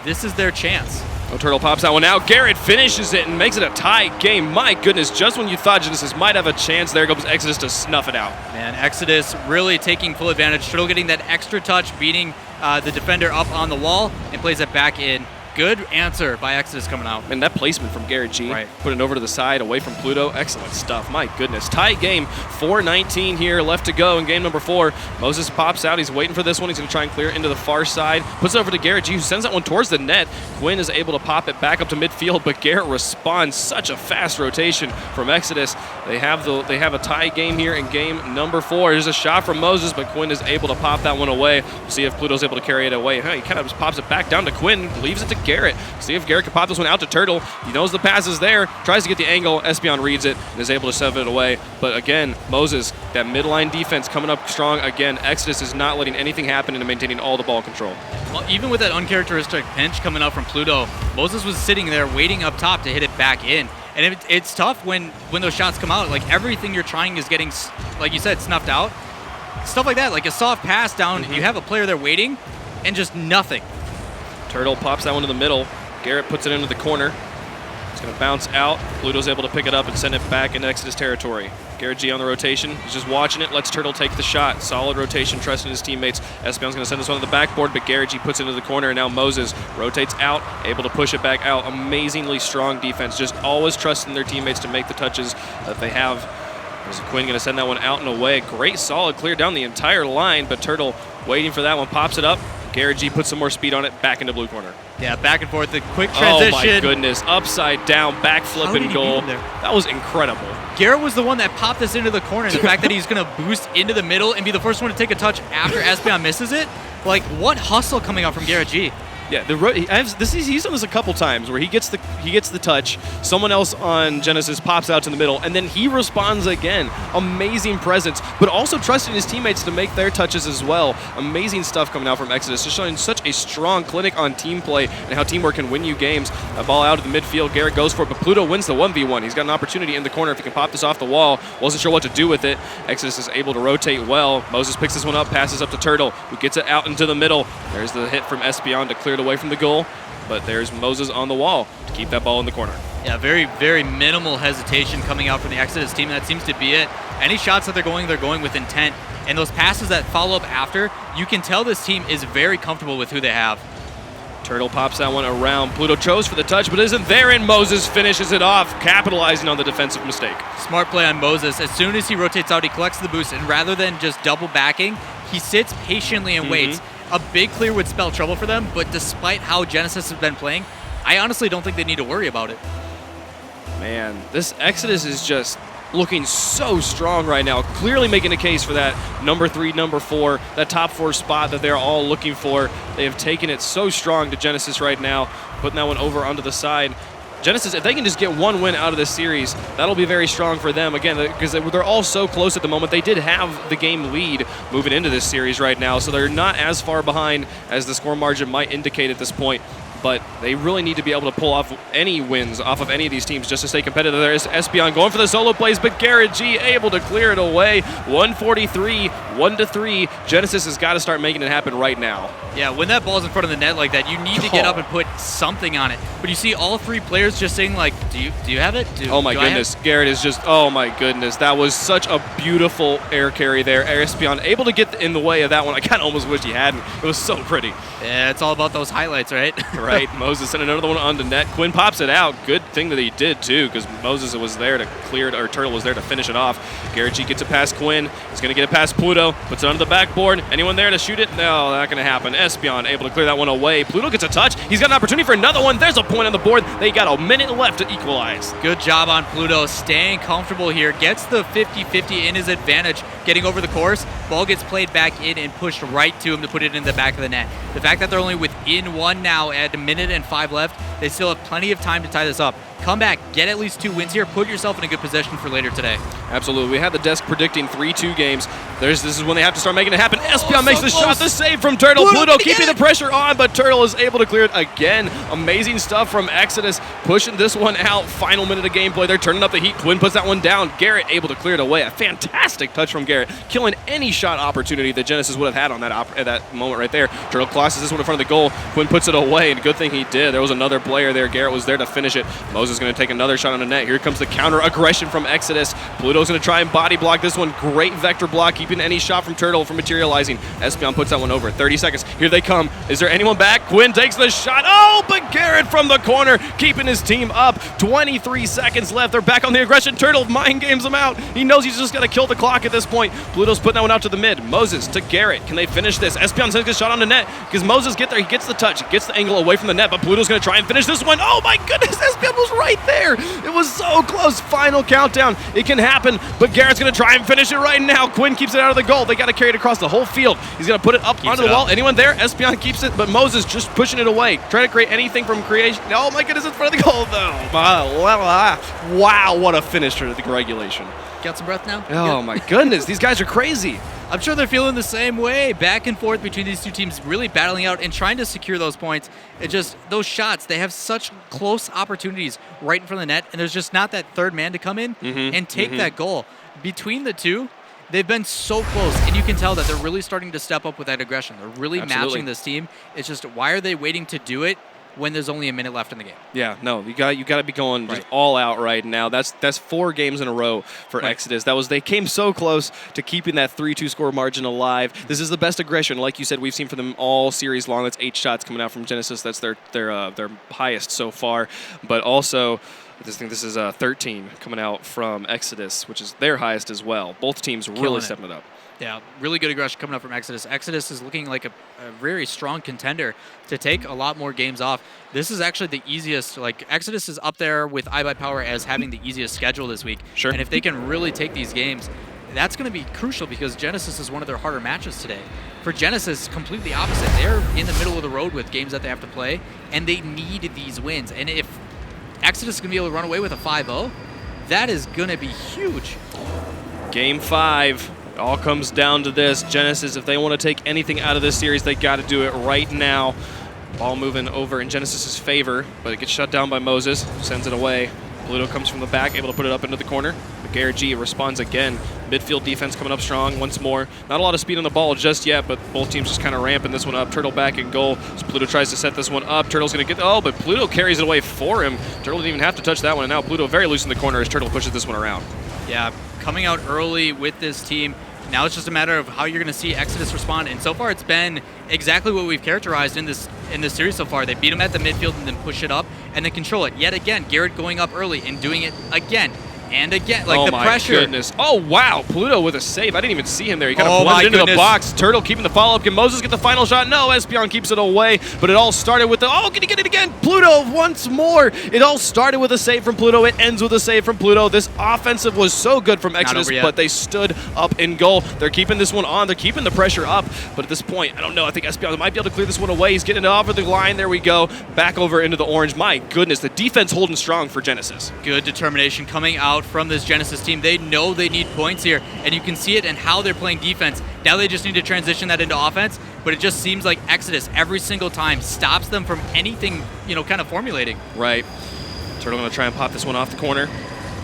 [SPEAKER 7] this is their chance.
[SPEAKER 6] Turtle pops that one out. Garrett finishes it and makes it a tie game. My goodness, just when you thought Genesis might have a chance, there comes Exodus to snuff it out.
[SPEAKER 7] Man, Exodus really taking full advantage. Turtle getting that extra touch, beating the defender up on the wall, and plays it back in. Good answer by Exodus coming out.
[SPEAKER 6] And that placement from Garrett G.
[SPEAKER 7] Right.
[SPEAKER 6] Putting it over to the side, away from Pluto. Excellent stuff. My goodness. Tight game. 4:19 here left to go in game number 4. Moses pops out. He's waiting for this one. He's going to try and clear it into the far side. Puts it over to Garrett G, who sends that one towards the net. Quinn is able to pop it back up to midfield, but Garrett responds. Such a fast rotation from Exodus. They have a tie game here in game number 4. There's a shot from Moses, but Quinn is able to pop that one away. We'll see if Pluto's able to carry it away. He kind of just pops it back down to Quinn, leaves it to Garrett. See if Garrett can pop this one out to Turtle. He knows the pass is there, tries to get the angle. Espeon reads it and is able to shove it away. But again, Moses, that midline defense coming up strong. Again, Exodus is not letting anything happen and maintaining all the ball control.
[SPEAKER 7] Well, even with that uncharacteristic pinch coming up from Pluto, Moses was sitting there waiting up top to hit it back in. And it's tough when those shots come out. Like, everything you're trying is getting, like you said, snuffed out. Stuff like that, like a soft pass down, you have a player there waiting, and just nothing.
[SPEAKER 6] Turtle pops that one to the middle. Garrett puts it into the corner. It's going to bounce out. Pluto's able to pick it up and send it back into Exodus territory. Garrett G on the rotation. He's just watching it. Lets Turtle take the shot. Solid rotation, trusting his teammates. Espeon's going to send this one to the backboard, but Garrett G puts it into the corner, and now Moses rotates out, able to push it back out. Amazingly strong defense. Just always trusting their teammates to make the touches that they have. There's Quinn going to send that one out and away. Great, solid clear down the entire line, but Turtle waiting for that one. Pops it up. Garrett G puts some more speed on it, back into blue corner.
[SPEAKER 7] Yeah, back and forth, the quick transition.
[SPEAKER 6] Oh my goodness, upside down, backflip and goal. That was incredible.
[SPEAKER 7] Garrett was the one that popped this into the corner. The fact that he's going to boost into the middle and be the first one to take a touch after Espeon misses it, like, what hustle coming out from Garrett G.
[SPEAKER 6] Yeah, he's done this a couple times where he gets the touch, someone else on Genesis pops out to the middle, and then he responds again. Amazing presence, but also trusting his teammates to make their touches as well. Amazing stuff coming out from Exodus, just showing such a strong clinic on team play and how teamwork can win you games. A ball out of the midfield, Garrett goes for it, but Pluto wins the 1v1. He's got an opportunity in the corner if he can pop this off the wall. Wasn't sure what to do with it. Exodus is able to rotate well. Moses picks this one up, passes up to Turtle, who gets it out into the middle. There's the hit from Espeon to clear it away from the goal, but there's Moses on the wall to keep that ball in the corner.
[SPEAKER 7] Yeah, very, very minimal hesitation coming out from the Exodus team. That seems to be it. Any shots that they're going with intent. And those passes that follow up after, you can tell this team is very comfortable with who they have.
[SPEAKER 6] Turtle pops that one around. Pluto chose for the touch, but isn't there, and Moses finishes it off, capitalizing on the defensive mistake.
[SPEAKER 7] Smart play on Moses. As soon as he rotates out, he collects the boost, and rather than just double backing, he sits patiently and waits. A big clear would spell trouble for them, but despite how Genesis has been playing, I honestly don't think they need to worry about it.
[SPEAKER 6] Man, this Exodus is just looking so strong right now, clearly making a case for that number 3, number 4, that top 4 spot that they're all looking for. They have taken it so strong to Genesis right now, putting that one over onto the side. Genesis, if they can just get one win out of this series, that'll be very strong for them. Again, because they're all so close at the moment. They did have the game lead moving into this series right now, so they're not as far behind as the score margin might indicate at this point. But they really need to be able to pull off any wins off of any of these teams just to stay competitive. There's Espeon going for the solo plays, but Garrett G able to clear it away. 143, 1-3. Genesis has got to start making it happen right now.
[SPEAKER 7] Yeah, when that ball's in front of the net like that, you need to get up and put something on it. But you see all 3 players just saying, like, do you have it?
[SPEAKER 6] Oh my goodness, Garrett is just, oh my goodness. That was such a beautiful air carry there. Espeon able to get in the way of that one. I kind of almost wished he hadn't. It was so pretty.
[SPEAKER 7] Yeah, it's all about those highlights, right?
[SPEAKER 6] Right, Moses sent another one onto net. Quinn pops it out. Good thing that he did too, because Moses was there to clear it, or Turtle was there to finish it off. Garrett G gets it past Quinn. He's going to get it past Pluto. Puts it onto the backboard. Anyone there to shoot it? No, not going to happen. Espeon able to clear that one away. Pluto gets a touch. He's got an opportunity for another one. There's a point on the board. They got a minute left to equalize.
[SPEAKER 7] Good job on Pluto, staying comfortable here. Gets the 50-50 in his advantage, getting over the course. Ball gets played back in and pushed right to him to put it in the back of the net. The fact that they're only within 1 now at 1 minute and 5 left, they still have plenty of time to tie this up. Come back, get at least 2 wins here, put yourself in a good position for later today.
[SPEAKER 6] Absolutely. We had the desk predicting 3-2 games. This is when they have to start making it happen. Espeon makes the shot, the save from Turtle. Pluto keeping the pressure on, but Turtle is able to clear it again. Amazing stuff from Exodus, pushing this one out. Final minute of gameplay. They're turning up the heat. Quinn puts that one down. Garrett able to clear it away. A fantastic touch from Garrett, killing any shot opportunity that Genesis would have had on that moment right there. Turtle crosses this one in front of the goal. Quinn puts it away, and good thing he did. There was another player there. Garrett was there to finish it. Moses is going to take another shot on the net. Here comes the counter aggression from Exodus. Pluto's going to try and body block this one. Great vector block, keeping any shot from Turtle from materializing. Espeon puts that one over. 30 seconds. Here they come. Is there anyone back? Quinn takes the shot. Oh, but Garrett from the corner, keeping his team up. 23 seconds left. They're back on the aggression. Turtle mind games him out. He knows he's just got to kill the clock at this point. Pluto's putting that one out to the mid. Moses to Garrett. Can they finish this? Espeon takes a shot on the net because Moses gets there. He gets the touch. He gets the angle away from the net, but Pluto's going to try and finish this one. Oh my goodness, Espeon was right there. It was so close. Final countdown. It can happen, but Garrett's going to try and finish it right now. Quinn keeps it out of the goal. They got to carry it across the whole field. He's going to put it up onto the wall. Anyone there? Espeon keeps it, but Moses just pushing it away. Trying to create anything from creation. Oh my goodness, in front of the goal though. Wow, what a finisher to the regulation.
[SPEAKER 7] Got some breath now?
[SPEAKER 6] Oh my goodness, these guys are crazy.
[SPEAKER 7] I'm sure they're feeling the same way. Back and forth between these two teams, really battling out and trying to secure those points. It just, those shots, they have such close opportunities right in front of the net, and there's just not that third man to come in and take that goal. Between the two, they've been so close, and you can tell that they're really starting to step up with that aggression. They're really matching this team. It's just, why are they waiting to do it when there's only a minute left in the game?
[SPEAKER 6] Yeah, no, you got to be going just all out right now. That's 4 games in a row for Exodus. They came so close to keeping that 3-2 score margin alive. This is the best aggression, like you said, we've seen for them all series long. That's 8 shots coming out from Genesis. That's their highest so far. But also, I think this is 13 coming out from Exodus, which is their highest as well. Both teams really stepping it up.
[SPEAKER 7] Yeah, really good aggression coming up from Exodus. Exodus is looking like a very strong contender to take a lot more games off. This is actually the easiest. Like, Exodus is up there with iBuyPower as having the easiest schedule this week.
[SPEAKER 6] Sure.
[SPEAKER 7] And if they can really take these games, that's going to be crucial because Genesis is one of their harder matches today. For Genesis, completely opposite. They're in the middle of the road with games that they have to play, and they need these wins. And if Exodus is going to be able to run away with a 5-0, that is going to be huge.
[SPEAKER 6] Game 5. It all comes down to this. Genesis, if they want to take anything out of this series, they got to do it right now. Ball moving over in Genesis's favor, but it gets shut down by Moses. Sends it away. Pluto comes from the back, able to put it up into the corner. But Garrett G responds again. Midfield defense coming up strong once more. Not a lot of speed on the ball just yet, but both teams just kind of ramping this one up. Turtle back in goal. So Pluto tries to set this one up. Turtle's going to get... Oh, but Pluto carries it away for him. Turtle didn't even have to touch that one. And now Pluto very loose in the corner as Turtle pushes this one around.
[SPEAKER 7] Yeah, coming out early with this team. Now it's just a matter of how you're going to see Exodus respond, and so far it's been exactly what we've characterized in this series so far. They beat them at the midfield and then push it up and then control it. Yet again, Garrett going up early and doing it again and again. Like, the pressure.
[SPEAKER 6] Oh my goodness. Oh wow, Pluto with a save. I didn't even see him there. He kind of blended into the box. Turtle keeping the follow-up. Can Moses get the final shot? No, Espeon keeps it away, but it all started with the... Oh, can he get it again? Pluto once more. It all started with a save from Pluto. It ends with a save from Pluto. This offensive was so good from Exodus, but they stood up in goal. They're keeping this one on. They're keeping the pressure up, but at this point, I don't know. I think Espeon might be able to clear this one away. He's getting it off of the line. There we go. Back over into the orange. My goodness, the defense holding strong for Genesis.
[SPEAKER 7] Good determination coming out from this Genesis team. They know they need points here, and you can see it in how they're playing defense. Now they just need to transition that into offense, but it just seems like Exodus every single time stops them from anything, kind of formulating.
[SPEAKER 6] Right. Turtle going to try and pop this one off the corner.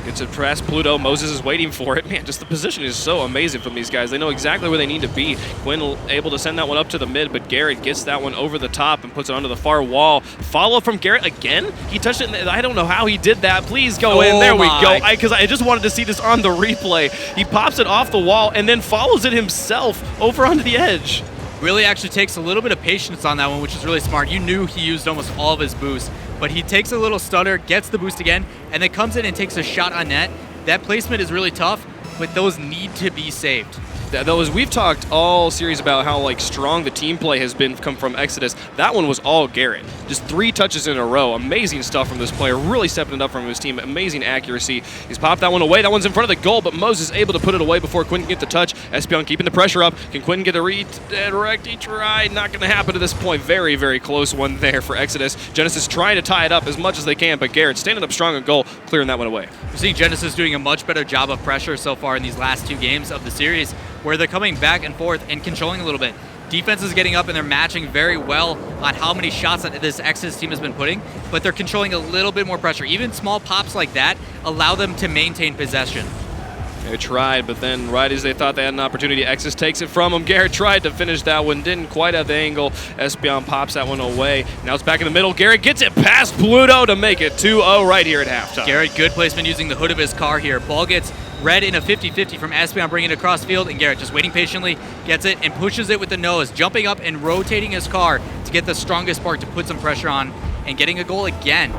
[SPEAKER 6] Gets it past Pluto. Moses is waiting for it. Man, just the position is so amazing from these guys. They know exactly where they need to be. Quinn able to send that one up to the mid, but Garrett gets that one over the top and puts it onto the far wall. Follow from Garrett again? He touched it. I don't know how he did that. Please go in. There we go. Because I just wanted to see this on the replay. He pops it off the wall and then follows it himself over onto the edge.
[SPEAKER 7] Really actually takes a little bit of patience on that one, which is really smart. You knew he used almost all of his boost, but he takes a little stutter, gets the boost again, and then comes in and takes a shot on net. That placement is really tough, but those need to be saved.
[SPEAKER 6] Those, we've talked all series about how strong the team play has been come from Exodus. That one was all Garrett. Just 3 touches in a row. Amazing stuff from this player. Really stepping it up from his team. Amazing accuracy. He's popped that one away. That one's in front of the goal, but Moses able to put it away before Quinn can get the touch. Espeon keeping the pressure up. Can Quinn get a redirect? He tried. Not going to happen at this point. Very, very close one there for Exodus. Genesis trying to tie it up as much as they can, but Garrett standing up strong in goal, clearing that one away.
[SPEAKER 7] We're seeing Genesis doing a much better job of pressure so far in these last 2 games of the series, where they're coming back and forth and controlling a little bit. Defense is getting up and they're matching very well on how many shots that this Exodus team has been putting, but they're controlling a little bit more pressure. Even small pops like that allow them to maintain possession.
[SPEAKER 6] They tried, but then right as they thought they had an opportunity, Exodus takes it from him. Garrett tried to finish that one, didn't quite have the angle. Espeon pops that one away. Now it's back in the middle. Garrett gets it past Pluto to make it 2-0 right here at halftime.
[SPEAKER 7] Garrett, good placement using the hood of his car here. Ball gets read in a 50-50 from Espeon, bringing it across field, and Garrett just waiting patiently, gets it and pushes it with the nose, jumping up and rotating his car to get the strongest spark to put some pressure on and getting a goal again.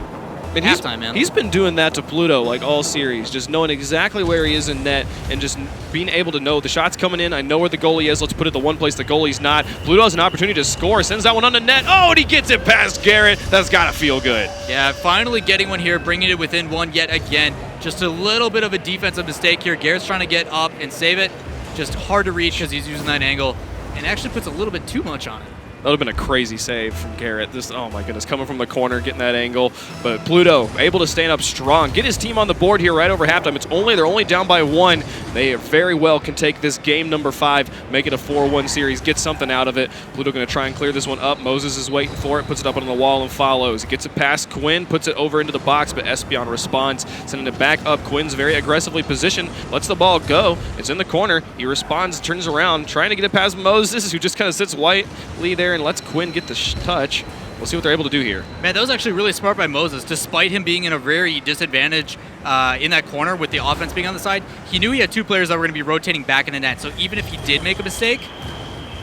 [SPEAKER 6] And
[SPEAKER 7] halftime, man.
[SPEAKER 6] He's been doing that to Pluto like all series, just knowing exactly where he is in net and just being able to know the shot's coming in. I know where the goalie is. Let's put it the one place the goalie's not. Pluto has an opportunity to score. Sends that one on the net. Oh, and he gets it past Garrett. That's got to feel good.
[SPEAKER 7] Yeah, finally getting one here, bringing it within one yet again. Just a little bit of a defensive mistake here. Garrett's trying to get up and save it. Just hard to reach because he's using that angle and actually puts a little bit too much on it.
[SPEAKER 6] That would have been a crazy save from Garrett. This, oh my goodness, coming from the corner, getting that angle. But Pluto able to stand up strong, get his team on the board here right over halftime. They're only down by 1. They very well can take this game number 5, make it a 4-1 series, get something out of it. Pluto going to try and clear this one up. Moses is waiting for it, puts it up on the wall and follows. He gets it past Quinn, puts it over into the box, but Espeon responds, sending it back up. Quinn's very aggressively positioned, lets the ball go. It's in the corner. He responds, turns around, trying to get it past Moses, who just kind of sits whitely there and lets Quinn get the touch. We'll see what they're able to do here.
[SPEAKER 7] Man, that was actually really smart by Moses. Despite him being in a very disadvantage in that corner with the offense being on the side, he knew he had 2 players that were going to be rotating back in the net. So even if he did make a mistake,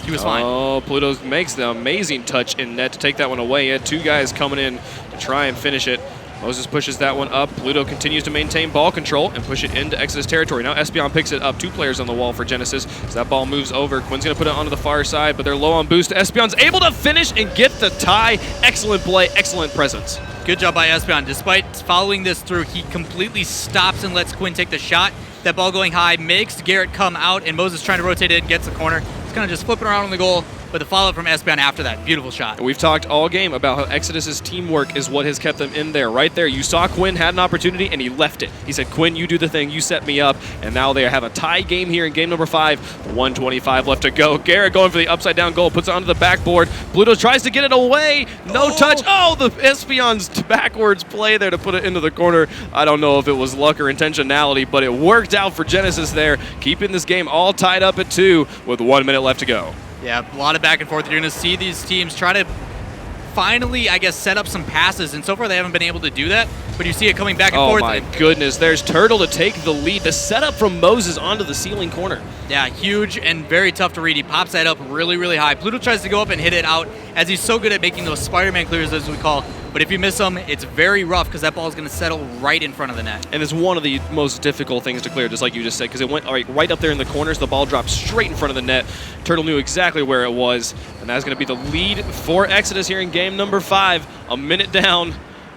[SPEAKER 7] he was fine.
[SPEAKER 6] Oh, Pluto makes the amazing touch in net to take that one away. He had 2 guys coming in to try and finish it. Moses pushes that one up. Pluto continues to maintain ball control and push it into Exodus territory. Now Espeon picks it up. 2 players on the wall for Genesis. As that ball moves over, Quinn's going to put it onto the far side, but they're low on boost. Espeon's able to finish and get the tie. Excellent play, excellent presence.
[SPEAKER 7] Good job by Espeon. Despite following this through, he completely stops and lets Quinn take the shot. That ball going high makes Garrett come out, and Moses trying to rotate it, gets the corner. He's kind of just flipping around on the goal. But the follow-up from Espeon after that, beautiful shot.
[SPEAKER 6] We've talked all game about how Exodus's teamwork is what has kept them in there. Right there, you saw Quinn had an opportunity and he left it. He said, Quinn, you do the thing, you set me up. And now they have a tie game here in game number 5. 1:25 left to go. Garrett going for the upside-down goal, puts it onto the backboard. Pluto tries to get it away. No touch. Oh, the Espeon's backwards play there to put it into the corner. I don't know if it was luck or intentionality, but it worked out for Genesis there, keeping this game all tied up at 2 with 1 minute left to go.
[SPEAKER 7] Yeah, a lot of back and forth. You're going to see these teams try to finally, I guess, set up some passes, and so far they haven't been able to do that, but you see it coming back and forth.
[SPEAKER 6] Oh my goodness, there's Turtle to take the lead. The setup from Moses onto the ceiling corner.
[SPEAKER 7] Yeah, huge and very tough to read. He pops that up really, really high. Pluto tries to go up and hit it out, as he's so good at making those Spider-Man clears, as we call. But if you miss them, it's very rough because that ball is going to settle right in front of the net.
[SPEAKER 6] And it's one of the most difficult things to clear, just like you just said, because it went right up there in the corners. The ball dropped straight in front of the net. Turtle knew exactly where it was, and that's going to be the lead for Exodus here in game number 5. A minute down.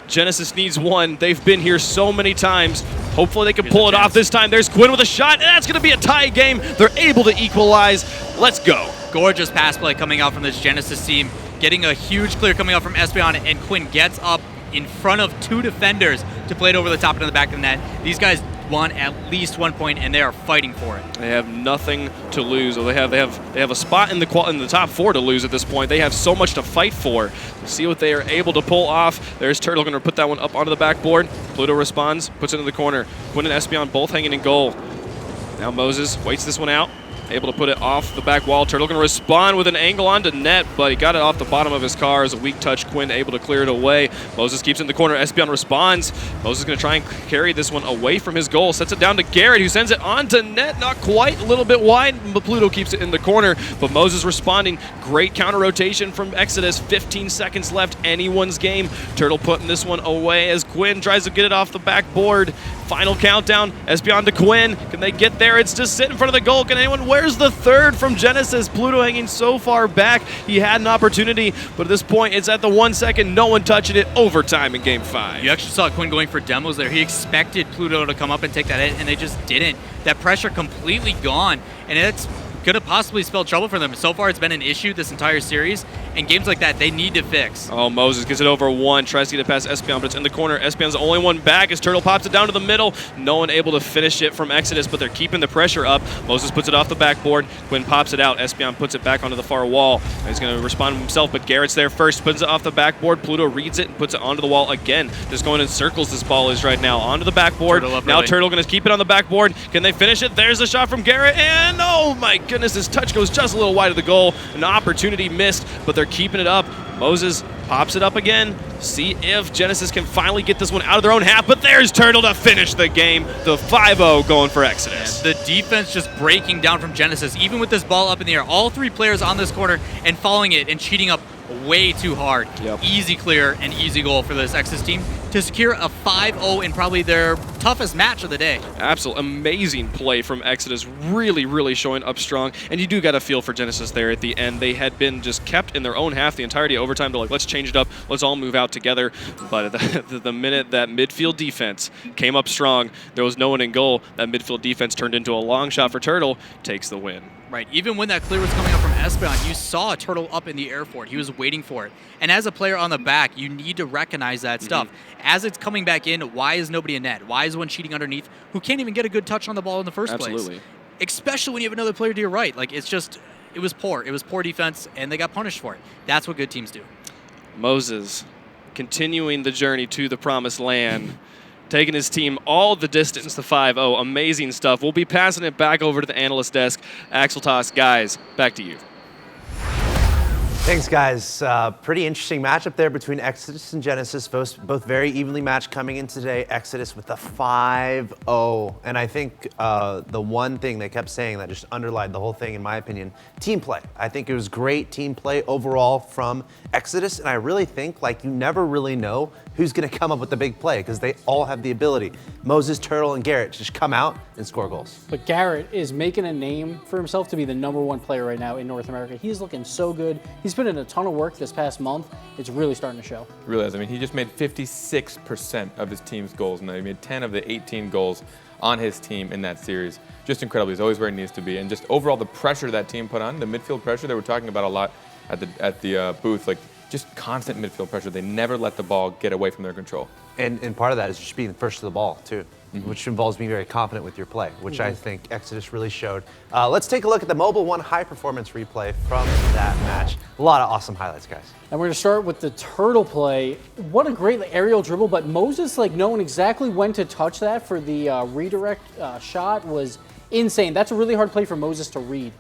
[SPEAKER 6] Genesis needs 1. They've been here so many times. Hopefully they can pull it off this time. There's Quinn with a shot, and that's going to be a tie game. They're able to equalize. Let's go.
[SPEAKER 7] Gorgeous pass play coming out from this Genesis team. Getting a huge clear coming out from Espeon, and Quinn gets up in front of 2 defenders to play it over the top into the back of the net. These guys want at least 1 point, and they are fighting for it.
[SPEAKER 6] They have nothing to lose. They have a spot in the top 4 to lose at this point. They have so much to fight for. We'll see what they are able to pull off. There's Turtle going to put that one up onto the backboard. Pluto responds, puts it in the corner. Quinn and Espeon both hanging in goal. Now Moses waits this one out. Able to put it off the back wall. Turtle going to respond with an angle onto net, but he got it off the bottom of his car as a weak touch. Quinn able to clear it away. Moses keeps it in the corner. Espeon responds. Moses going to try and carry this one away from his goal. Sets it down to Garrett, who sends it onto net. Not quite, a little bit wide, but Pluto keeps it in the corner. But Moses responding. Great counter rotation from Exodus. 15 seconds left. Anyone's game. Turtle putting this one away as Quinn tries to get it off the backboard. Final countdown. Espeon to Quinn. Can they get there? It's just sitting in front of the goal. Can anyone? Where's the third from Genesis? Pluto hanging so far back. He had an opportunity, but at this point, it's at the 1 second. No one touching it. Overtime in game 5.
[SPEAKER 7] You actually saw Quinn going for demos there. He expected Pluto to come up and take that hit, and they just didn't. That pressure completely gone, and it's going to possibly spell trouble for them. So far, it's been an issue this entire series, And games like that, they need to fix.
[SPEAKER 6] Oh, Moses gets it over one, tries to get it past Espion, but it's in the corner. Espion's the only one back as Turtle pops it down to the middle. No one able to finish it from Exodus, but they're keeping the pressure up. Moses puts it off the backboard. Quinn pops it out. Espion puts it back onto the far wall. He's going to respond himself, but Garrett's there first. Puts it off the backboard. Pluto reads it and puts it onto the wall again. Just going in circles this ball is right now. Onto the backboard. Now Turtle going to keep it on the backboard. Can they finish it? There's a shot from Garrett, and oh my goodness, his touch goes just a little wide of the goal. An opportunity missed, but they're keeping it up. Moses pops it up again. See if Genesis can finally get this one out of their own half, but there's Turtle to finish the game. The 5-0 going for Exodus.
[SPEAKER 7] The defense just breaking down from Genesis, even with this ball up in the air. All three players on this corner and following it and cheating up way too hard. Easy clear and easy goal for this Exodus team to secure a 5-0 in probably their toughest match of the day.
[SPEAKER 6] Absolute amazing play from Exodus, really showing up strong. And you do got to feel for Genesis there at the end. They had been just kept in their own half the entirety of overtime. They're like, let's change it up, let's all move out together. But at the minute that midfield defense came up strong, there was no one in goal. That midfield defense turned into a long shot for Turtle, takes the win.
[SPEAKER 7] Right, even when that clear was coming up from Espion, you saw a Turtle up in the air for it. He was waiting for it. And as a player on the back, you need to recognize that stuff. As it's coming back in, why is nobody in net? Why is one cheating underneath who can't even get a good touch on the ball in the first place? Especially when you have another player to your right. Like, it's just, it was poor. It was poor defense, and they got punished for it. That's what good teams do.
[SPEAKER 6] Moses continuing the journey to the promised land. Taking his team all the distance to 5-0. Amazing stuff. We'll be passing it back over to the analyst desk. Axel Toss, guys, back to you.
[SPEAKER 1] Thanks, guys. Pretty interesting matchup there between Exodus and Genesis. Both very evenly matched coming in today. Exodus with the 5-0. And I think the one thing they kept saying that just underlined the whole thing, in my opinion, team play. I think it was great team play overall from Exodus. And I really think, like, you never really know who's going to come up with the big play because they all have the ability. Moses, Turtle, and Garrett just come out and score goals.
[SPEAKER 2] But Garrett is making a name for himself to be the #1 player right now in North America. He's looking so good. He's put in a ton of work this past month. It's really starting to show.
[SPEAKER 5] It really is. I mean, he just made 56% of his team's goals, and he made 10 of the 18 goals on his team in that series. Just incredible. He's always where he needs to be. And just overall, the pressure that team put on, the midfield pressure that we're talking about a lot at the booth, like, just constant midfield pressure. They never let the ball get away from their control.
[SPEAKER 1] And part of that is just being first to the ball, too, which involves being very confident with your play, which I think Exodus really showed. Let's take a look at the Mobile One high-performance replay from that match. A lot of awesome highlights, guys.
[SPEAKER 2] And we're going to start with the Turtle play. What a great aerial dribble, but Moses, like, knowing exactly when to touch that for the redirect shot was insane. That's a really hard play for Moses to read.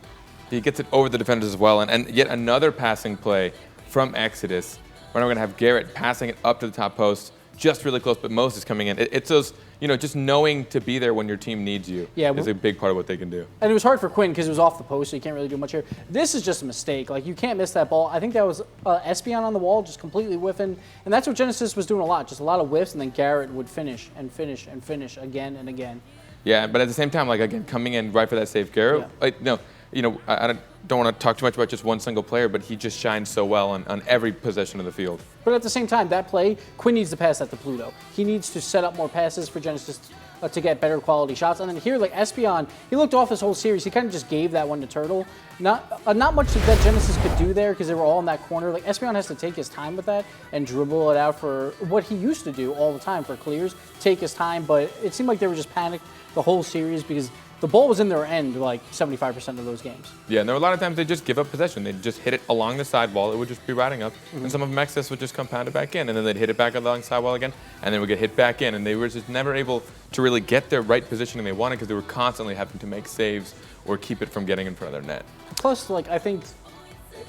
[SPEAKER 5] He gets it over the defenders as well. And yet another passing play from Exodus. Right now we're going to have Garrett passing it up to the top post, just really close, but Moses coming in. It's those, just knowing to be there when your team needs you is a big part of what they can do.
[SPEAKER 2] And it was hard for Quinn because it was off the post, so you can't really do much here. This is just a mistake. Like, you can't miss that ball. I think that was Espion on the wall, just completely whiffing. And that's what Genesis was doing a lot, just a lot of whiffs, and then Garrett would finish and finish and finish again and again.
[SPEAKER 5] Yeah, but at the same time, like, again, coming in right for that save, Garrett, I don't want to talk too much about just one single player, but he just shines so well on every possession of the field.
[SPEAKER 2] But at the same time, that play, Quinn needs to pass that to Pluto. He needs to set up more passes for Genesis to get better quality shots. And then here, like Espion, he looked off this whole series. He kind of just gave that one to Turtle. Not much that Genesis could do there because they were all in that corner. Like, Espion has to take his time with that and dribble it out for what he used to do all the time for clears, take his time. But it seemed like they were just panicked the whole series because the ball was in their end like 75% of those games.
[SPEAKER 5] Yeah, and there were a lot of times they just give up possession. They'd just hit it along the sidewall. It would just be riding up. And some of them Exodus would just compound it back in. And then they'd hit it back along the sidewall again. And then would get hit back in. And they were just never able to really get their right positioning they wanted because they were constantly having to make saves or keep it from getting in front of their net.
[SPEAKER 2] Plus, like, I think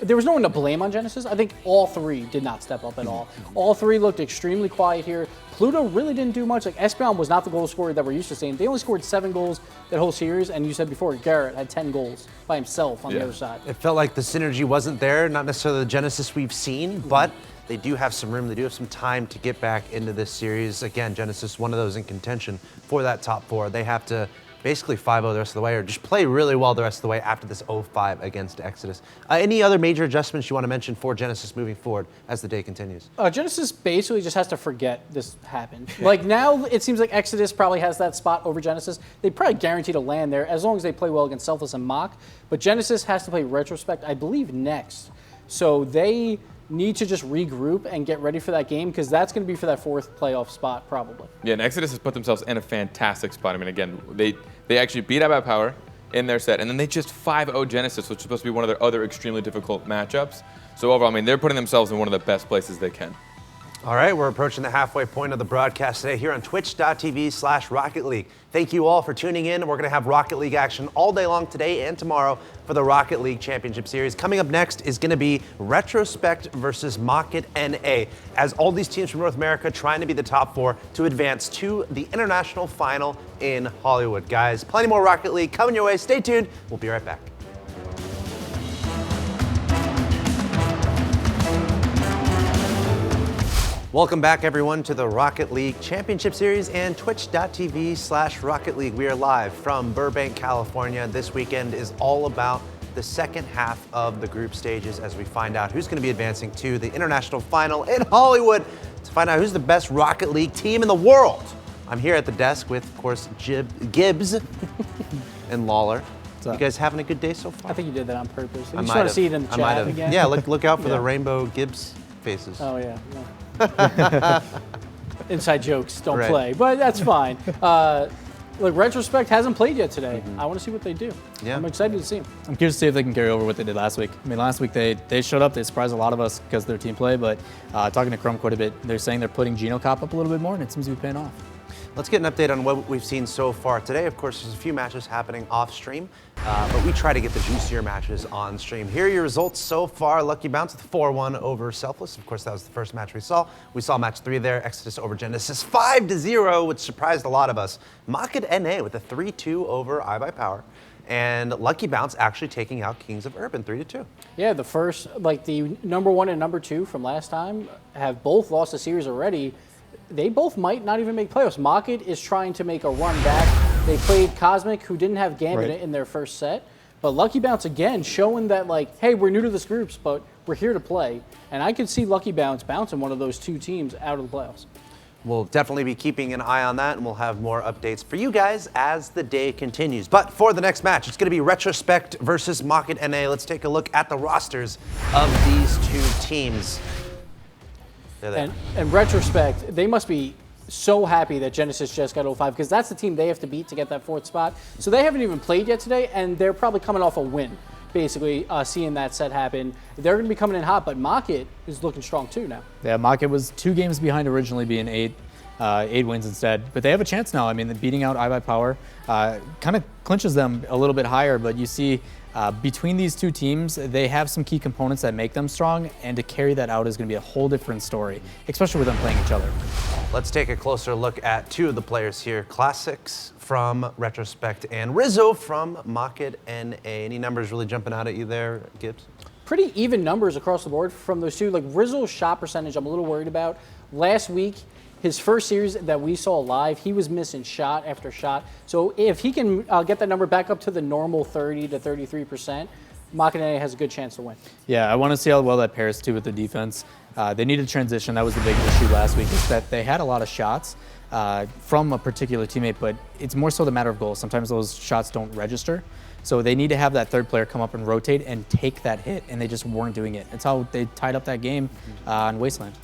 [SPEAKER 2] there was no one to blame on Genesis. I think all three did not step up at all. All three looked extremely quiet here. Pluto really didn't do much. Like, Espion was not the goal scorer that we're used to seeing. They only scored 7 goals that whole series, and you said before, Garrett had 10 goals by himself on the other side.
[SPEAKER 1] It felt like the synergy wasn't there, not necessarily the Genesis we've seen, but they do have some room. They do have some time to get back into this series. Again, Genesis, one of those in contention for that top 4. They have to basically 5-0 the rest of the way, or just play really well the rest of the way after this 0-5 against Exodus. Any other major adjustments you want to mention for Genesis moving forward as the day continues?
[SPEAKER 2] Genesis basically just has to forget this happened. Like, now it seems like Exodus probably has that spot over Genesis. They probably guarantee to land there as long as they play well against Selfless and Mock. But Genesis has to play Retrospect, I believe, next. So they need to just regroup and get ready for that game because that's going to be for that 4th playoff spot probably.
[SPEAKER 5] Yeah, and Exodus has put themselves in a fantastic spot. I mean, again, they actually beat iBuyPower in their set, and then they just 5-0 Genesis, which is supposed to be one of their other extremely difficult matchups. So overall, I mean, they're putting themselves in one of the best places they can.
[SPEAKER 1] All right, we're approaching the halfway point of the broadcast today here on twitch.tv/Rocket League. Thank you all for tuning in. We're going to have Rocket League action all day long today and tomorrow for the Rocket League Championship Series. Coming up next is going to be Retrospect versus Market NA, as all these teams from North America trying to be the top 4 to advance to the international final in Hollywood. Guys, plenty more Rocket League coming your way. Stay tuned. We'll be right back. Welcome back, everyone, to the Rocket League Championship Series and twitch.tv/Rocket League. We are live from Burbank, California. This weekend is all about the second half of the group stages as we find out who's going to be advancing to the international final in Hollywood to find out who's the best Rocket League team in the world. I'm here at the desk with, of course, Gibbs and Lawler. You guys having a good day so far?
[SPEAKER 2] I think you did that on purpose. I just want to see it in the chat again.
[SPEAKER 1] Yeah, look out for the rainbow Gibbs faces.
[SPEAKER 2] Oh, yeah. Inside jokes don't
[SPEAKER 1] Right.
[SPEAKER 2] play, but that's fine. Look, Retrospect hasn't played yet today. I want to see what they do.
[SPEAKER 1] Yeah.
[SPEAKER 2] I'm excited to see them.
[SPEAKER 8] I'm curious to see if they can carry over what they did last week. I mean, last week they showed up. They surprised a lot of us because of their team play, but talking to Chrome quite a bit, they're saying they're putting GenoCop up a little bit more, and it seems to be paying off.
[SPEAKER 1] Let's get an update on what we've seen so far today. Of course, there's a few matches happening off stream, but we try to get the juicier matches on stream. Here are your results so far. Lucky Bounce with 4-1 over Selfless. Of course, that was the first match we saw. We saw match 3 there, Exodus over Genesis 5-0, which surprised a lot of us. Market NA with a 3-2 over iBuyPower. And Lucky Bounce actually taking out Kings of Urban 3-2.
[SPEAKER 2] Yeah, the first, like the number 1 and number 2 from last time have both lost a series already. They both might not even make playoffs. Market is trying to make a run back. They played Cosmic, who didn't have Gambit in their first set. But Lucky Bounce, again, showing that, like, hey, we're new to this groups, but we're here to play. And I could see Lucky Bounce bouncing one of those 2 teams out of the playoffs.
[SPEAKER 1] We'll definitely be keeping an eye on that, and we'll have more updates for you guys as the day continues. But for the next match, it's going to be Retrospect versus Market NA. Let's take a look at the rosters of these 2 teams.
[SPEAKER 2] And Retrospect, they must be so happy that Genesis just got 05 because that's the team they have to beat to get that 4th spot. So they haven't even played yet today, and they're probably coming off a win, basically, seeing that set happen. They're going to be coming in hot, but Market is looking strong too now.
[SPEAKER 8] Yeah, Market was 2 games behind originally, being 8 wins instead. But they have a chance now. I mean, beating out iBuyPower kind of clinches them a little bit higher, but you see between these 2 teams, they have some key components that make them strong, and to carry that out is going to be a whole different story, especially with them playing each other.
[SPEAKER 1] Let's take a closer look at 2 of the players here. Classics from Retrospect and Rizzo from Market NA. Any numbers really jumping out at you there, Gibbs?
[SPEAKER 2] Pretty even numbers across the board from those 2. Like Rizzo's shot percentage, I'm a little worried about. Last week, his first series that we saw live, he was missing shot after shot. So if he can get that number back up to the normal 30 to 33%, Market NA has a good chance to win.
[SPEAKER 8] Yeah, I want to see how well that pairs too with the defense. They needed transition. That was the big issue last week, is that they had a lot of shots from a particular teammate, but it's more so the matter of goals. Sometimes those shots don't register. So they need to have that 3rd player come up and rotate and take that hit, and they just weren't doing it. It's how they tied up that game on Wasteland.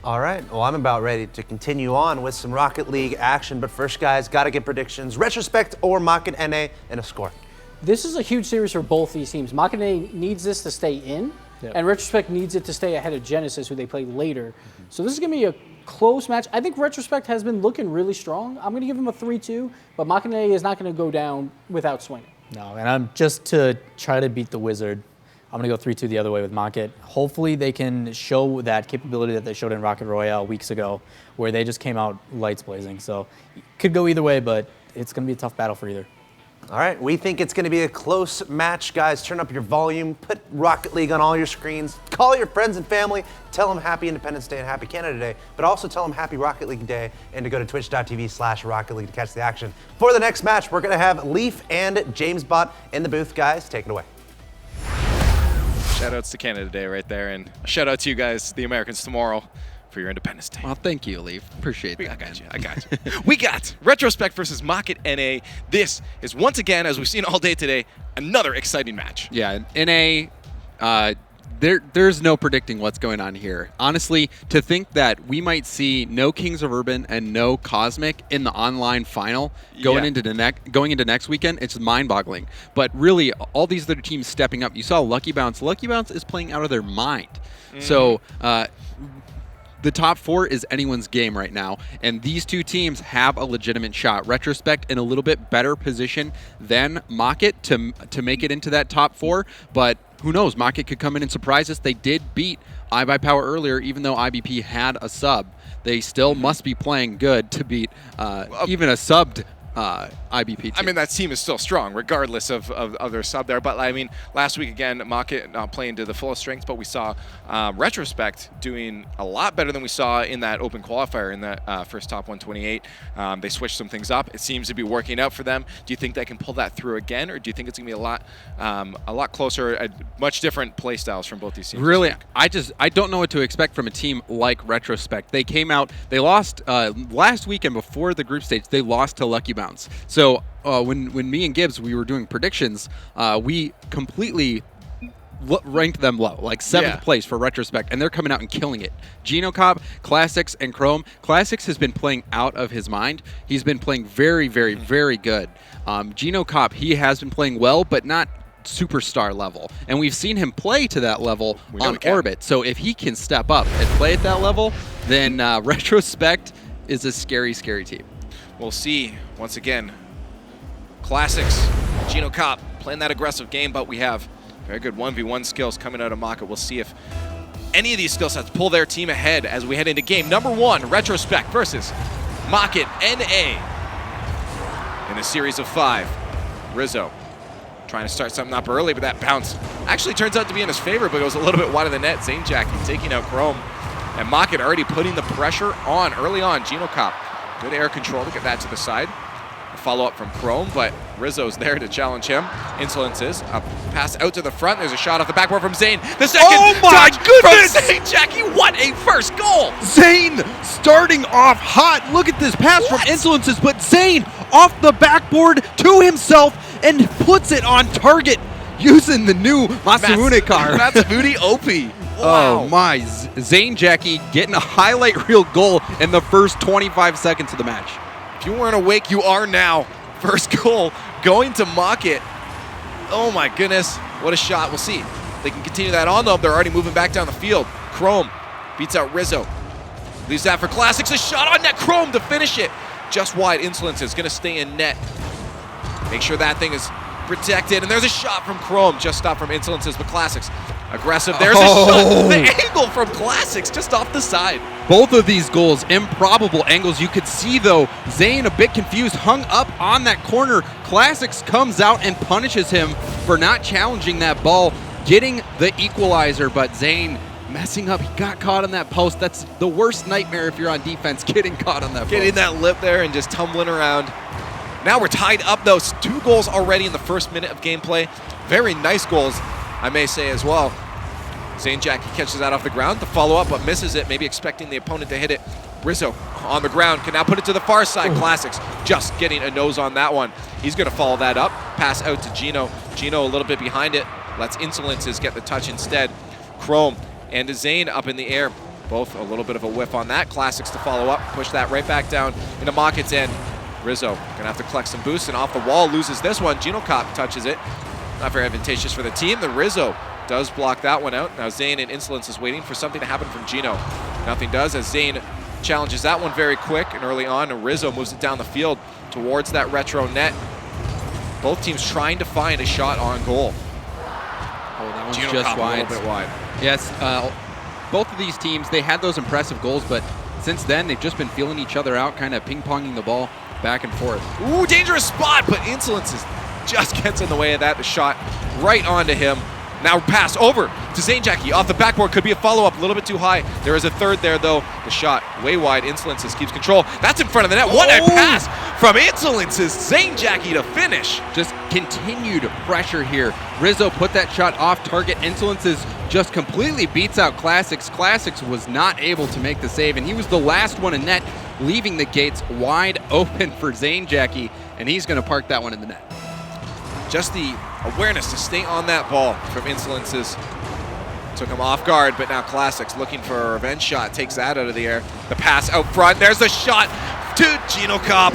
[SPEAKER 1] All right, well, I'm about ready to continue on with some Rocket League action, but first, guys, got to get predictions. Retrospect or Market NA and a score.
[SPEAKER 2] This is a huge series for both these teams. Market NA needs this to stay in, and Retrospect needs it to stay ahead of Genesis, who they play later. So this is going to be a close match. I think Retrospect has been looking really strong. I'm going to give them a 3-2, but Market NA is not going to go down without swinging.
[SPEAKER 8] No, and I'm just to try to beat the Wizard. I'm going to go 3-2 the other way with Market. Hopefully they can show that capability that they showed in Rocket Royale weeks ago, where they just came out lights blazing. So it could go either way, but it's going to be a tough battle for either.
[SPEAKER 1] All right, we think it's going to be a close match, guys. Turn up your volume, put Rocket League on all your screens, call your friends and family, tell them Happy Independence Day and Happy Canada Day, but also tell them Happy Rocket League Day, and to go to twitch.tv/Rocket League to catch the action. For the next match, we're going to have Leaf and JamesBot in the booth. Guys, take it away.
[SPEAKER 4] Shout outs to Canada Day right there, and a shout out to you guys, the Americans, tomorrow for your Independence Day.
[SPEAKER 9] Well, thank you, Leaf. Appreciate that.
[SPEAKER 4] I got you. We got Retrospect versus Market NA. This is, once again, as we've seen all day today, another exciting match.
[SPEAKER 9] Yeah, NA,
[SPEAKER 3] there's no predicting what's going on here. Honestly, to think that we might see no Kings of Urban and no Cosmic in the online final going into next weekend, it's mind-boggling. But really, all these other teams stepping up. You saw Lucky Bounce. Lucky Bounce is playing out of their mind. So the top 4 is anyone's game right now, and these two teams have a legitimate shot. Retrospect in a little bit better position than Mocket to make it into that top 4, but who knows? Mocket could come in and surprise us. They did beat iBuyPower earlier, even though IBP had a sub. They still must be playing good to beat even a subbed IBP team.
[SPEAKER 4] I mean, that team is still strong, regardless of their sub there. But I mean, last week again, Mocket not playing to the fullest strength, but we saw Retrospect doing a lot better than we saw in that open qualifier in that first top 128. They switched some things up. It seems to be working out for them. Do you think they can pull that through again, or do you think it's going to be a lot closer, much different play styles from both these teams?
[SPEAKER 3] Really, I don't know what to expect from a team like Retrospect. They came out, they lost last weekend before the group stage. They lost to Lucky Bounce. So when me and Gibbs, we were doing predictions, we completely ranked them low, like 7th place for Retrospect, and they're coming out and killing it. Genocop, Classics, and Chrome. Classics has been playing out of his mind. He's been playing very, very, very good. Genocop, he has been playing well, but not superstar level. And we've seen him play to that level on Orbit. So if he can step up and play at that level, then Retrospect is a scary, scary team.
[SPEAKER 4] We'll see. Once again, Classics, Genocop playing that aggressive game, but we have very good 1v1 skills coming out of Mocket. We'll see if any of these skill sets pull their team ahead as we head into game number 1, Retrospect versus Mocket NA in a series of 5. Rizzo trying to start something up early, but that bounce actually turns out to be in his favor, but goes a little bit wide of the net. Zane Jackie taking out Chrome, and Mocket already putting the pressure on early on. Genocop, good air control to get that to the side. A follow-up from Chrome, but Rizzo's there to challenge him. Insolences, a pass out to the front. There's a shot off the backboard from Zane. The second touch from Zane Jackie. What a first goal!
[SPEAKER 3] Zane starting off hot. Look at this pass from Insolences, but Zane off the backboard to himself and puts it on target using the new Masamune car.
[SPEAKER 4] Matsumune OP.
[SPEAKER 3] Wow. Oh my, Zane Jackie getting a highlight reel goal in the first 25 seconds of the match.
[SPEAKER 4] If you weren't awake, you are now. First goal going to Mocket. Oh my goodness, what a shot. We'll see. They can continue that on though. They're already moving back down the field. Chrome beats out Rizzo. Leaves that for Classics. A shot on net. Chrome to finish it. Just wide. Insolence is going to stay in net. Make sure that thing is protected. And there's a shot from Chrome. Just stopped from Insolences, but Classics aggressive. There's a shot. The angle from Classics just off the side.
[SPEAKER 3] Both of these goals, improbable angles. You could see, though, Zane a bit confused, hung up on that corner. Classics comes out and punishes him for not challenging that ball, getting the equalizer, but Zane messing up. He got caught on that post. That's the worst nightmare if you're on defense, getting caught on that post.
[SPEAKER 4] Getting that lip there and just tumbling around. Now we're tied up, though. 2 goals already in the first minute of gameplay. Very nice goals, I may say as well. Zane Jackie catches that off the ground. The follow-up, but misses it, maybe expecting the opponent to hit it. Rizzo on the ground, can now put it to the far side. Classics just getting a nose on that one. He's going to follow that up. Pass out to Gino. Gino a little bit behind it. Lets Insolences get the touch instead. Chrome and Zane up in the air. Both a little bit of a whiff on that. Classics to follow up. Push that right back down into Mocket's end. Rizzo gonna have to collect some boosts, and off the wall loses this one. Genocop touches it. Not very advantageous for the team. The Rizzo does block that one out. Now Zane and Insolence is waiting for something to happen from Gino. Nothing does as Zane challenges that one very quick and early on, and Rizzo moves it down the field towards that retro net. Both teams trying to find a shot on goal.
[SPEAKER 3] Oh, that one's
[SPEAKER 4] Genocop
[SPEAKER 3] just wide.
[SPEAKER 4] A little bit wide.
[SPEAKER 3] Yes, both of these teams, they had those impressive goals, but since then they've just been feeling each other out, kind of ping-ponging the ball back and forth.
[SPEAKER 4] Ooh, dangerous spot, but Insolences just gets in the way of that. The shot right onto him. Now pass over to Zane Jackie off the backboard. Could be a follow-up, a little bit too high. There is a third there, though. The shot way wide. Insolences keeps control. That's in front of the net. What a pass from Insolences. Zane Jackie to finish.
[SPEAKER 3] Just continued pressure here. Rizzo put that shot off target. Insolences just completely beats out Classics. Classics was not able to make the save, and he was the last one in net, leaving the gates wide open for Zane Jackie, and he's going to park that one in the net.
[SPEAKER 4] Just the awareness to stay on that ball from Insolences. Took him off guard, but now Classics looking for a revenge shot. Takes that out of the air. The pass out front. There's a shot to Gino Cop.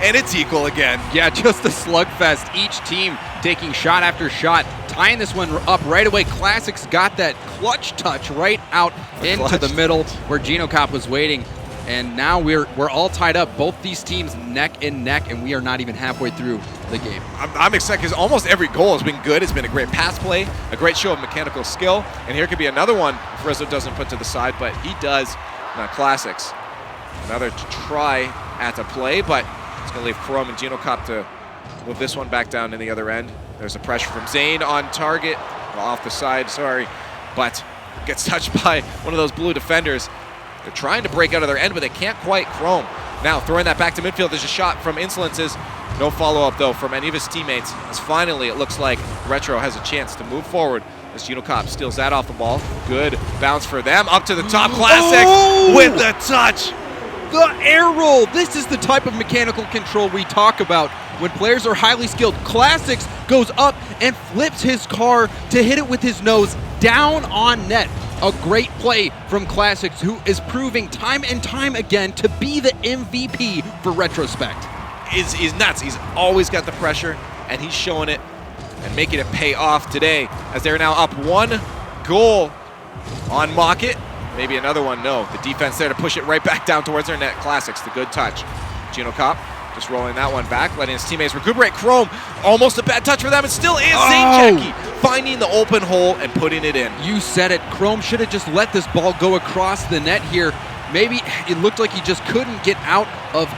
[SPEAKER 4] And it's equal again.
[SPEAKER 3] Yeah, just a slugfest. Each team taking shot after shot, tying this one up right away. Classics got that clutch touch right out into the middle where Gino Cop was waiting. And now we're all tied up. Both these teams neck and neck, and we are not even halfway through the game.
[SPEAKER 4] I'm excited because almost every goal has been good. It's been a great pass play, a great show of mechanical skill. And here could be another one if Rizzo doesn't put to the side, but he does. Classics. Another try at the play, but it's going to leave Chrome and Gino Cop to move this one back down to the other end. There's a pressure from Zane on target. Well, off the side, sorry. But gets touched by one of those blue defenders. They're trying to break out of their end, but they can't quite. Chrome now throwing that back to midfield. There's a shot from Insolences. No follow-up, though, from any of his teammates. As finally, it looks like Retro has a chance to move forward as Gino Cop steals that off the ball. Good bounce for them. Up to the top. Classics with the touch.
[SPEAKER 3] The air roll. This is the type of mechanical control we talk about when players are highly skilled. Classics goes up and flips his car to hit it with his nose down on net. A great play from Classics, who is proving time and time again to be the MVP for Retrospect.
[SPEAKER 4] He's nuts. He's always got the pressure, and he's showing it and making it pay off today as they're now up 1 goal on Mocket. Maybe another one, no. The defense there to push it right back down towards their net. Classics, the good touch. Gino Cop just rolling that one back, letting his teammates recuperate. Chrome, almost a bad touch for them. It still is. Zane Jackie finding the open hole and putting it in.
[SPEAKER 3] You said it. Chrome should have just let this ball go across the net here. Maybe it looked like he just couldn't get out of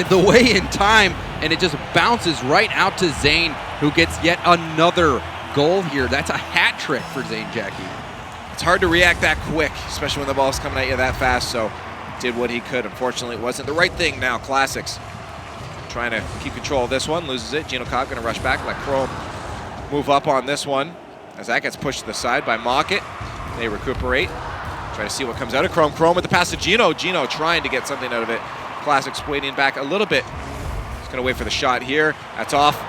[SPEAKER 3] the way in time, and it just bounces right out to Zane, who gets yet another goal here. That's a hat trick for Zane Jackie.
[SPEAKER 4] It's hard to react that quick, especially when the ball's coming at you that fast, so did what he could. Unfortunately, it wasn't the right thing now. Classics trying to keep control of this one, loses it. Gino Cop gonna rush back, let Chrome move up on this one as that gets pushed to the side by Mocket. They recuperate, try to see what comes out of Chrome. Chrome with the pass to Gino. Gino trying to get something out of it. Classics waiting back a little bit. He's gonna wait for the shot here. That's off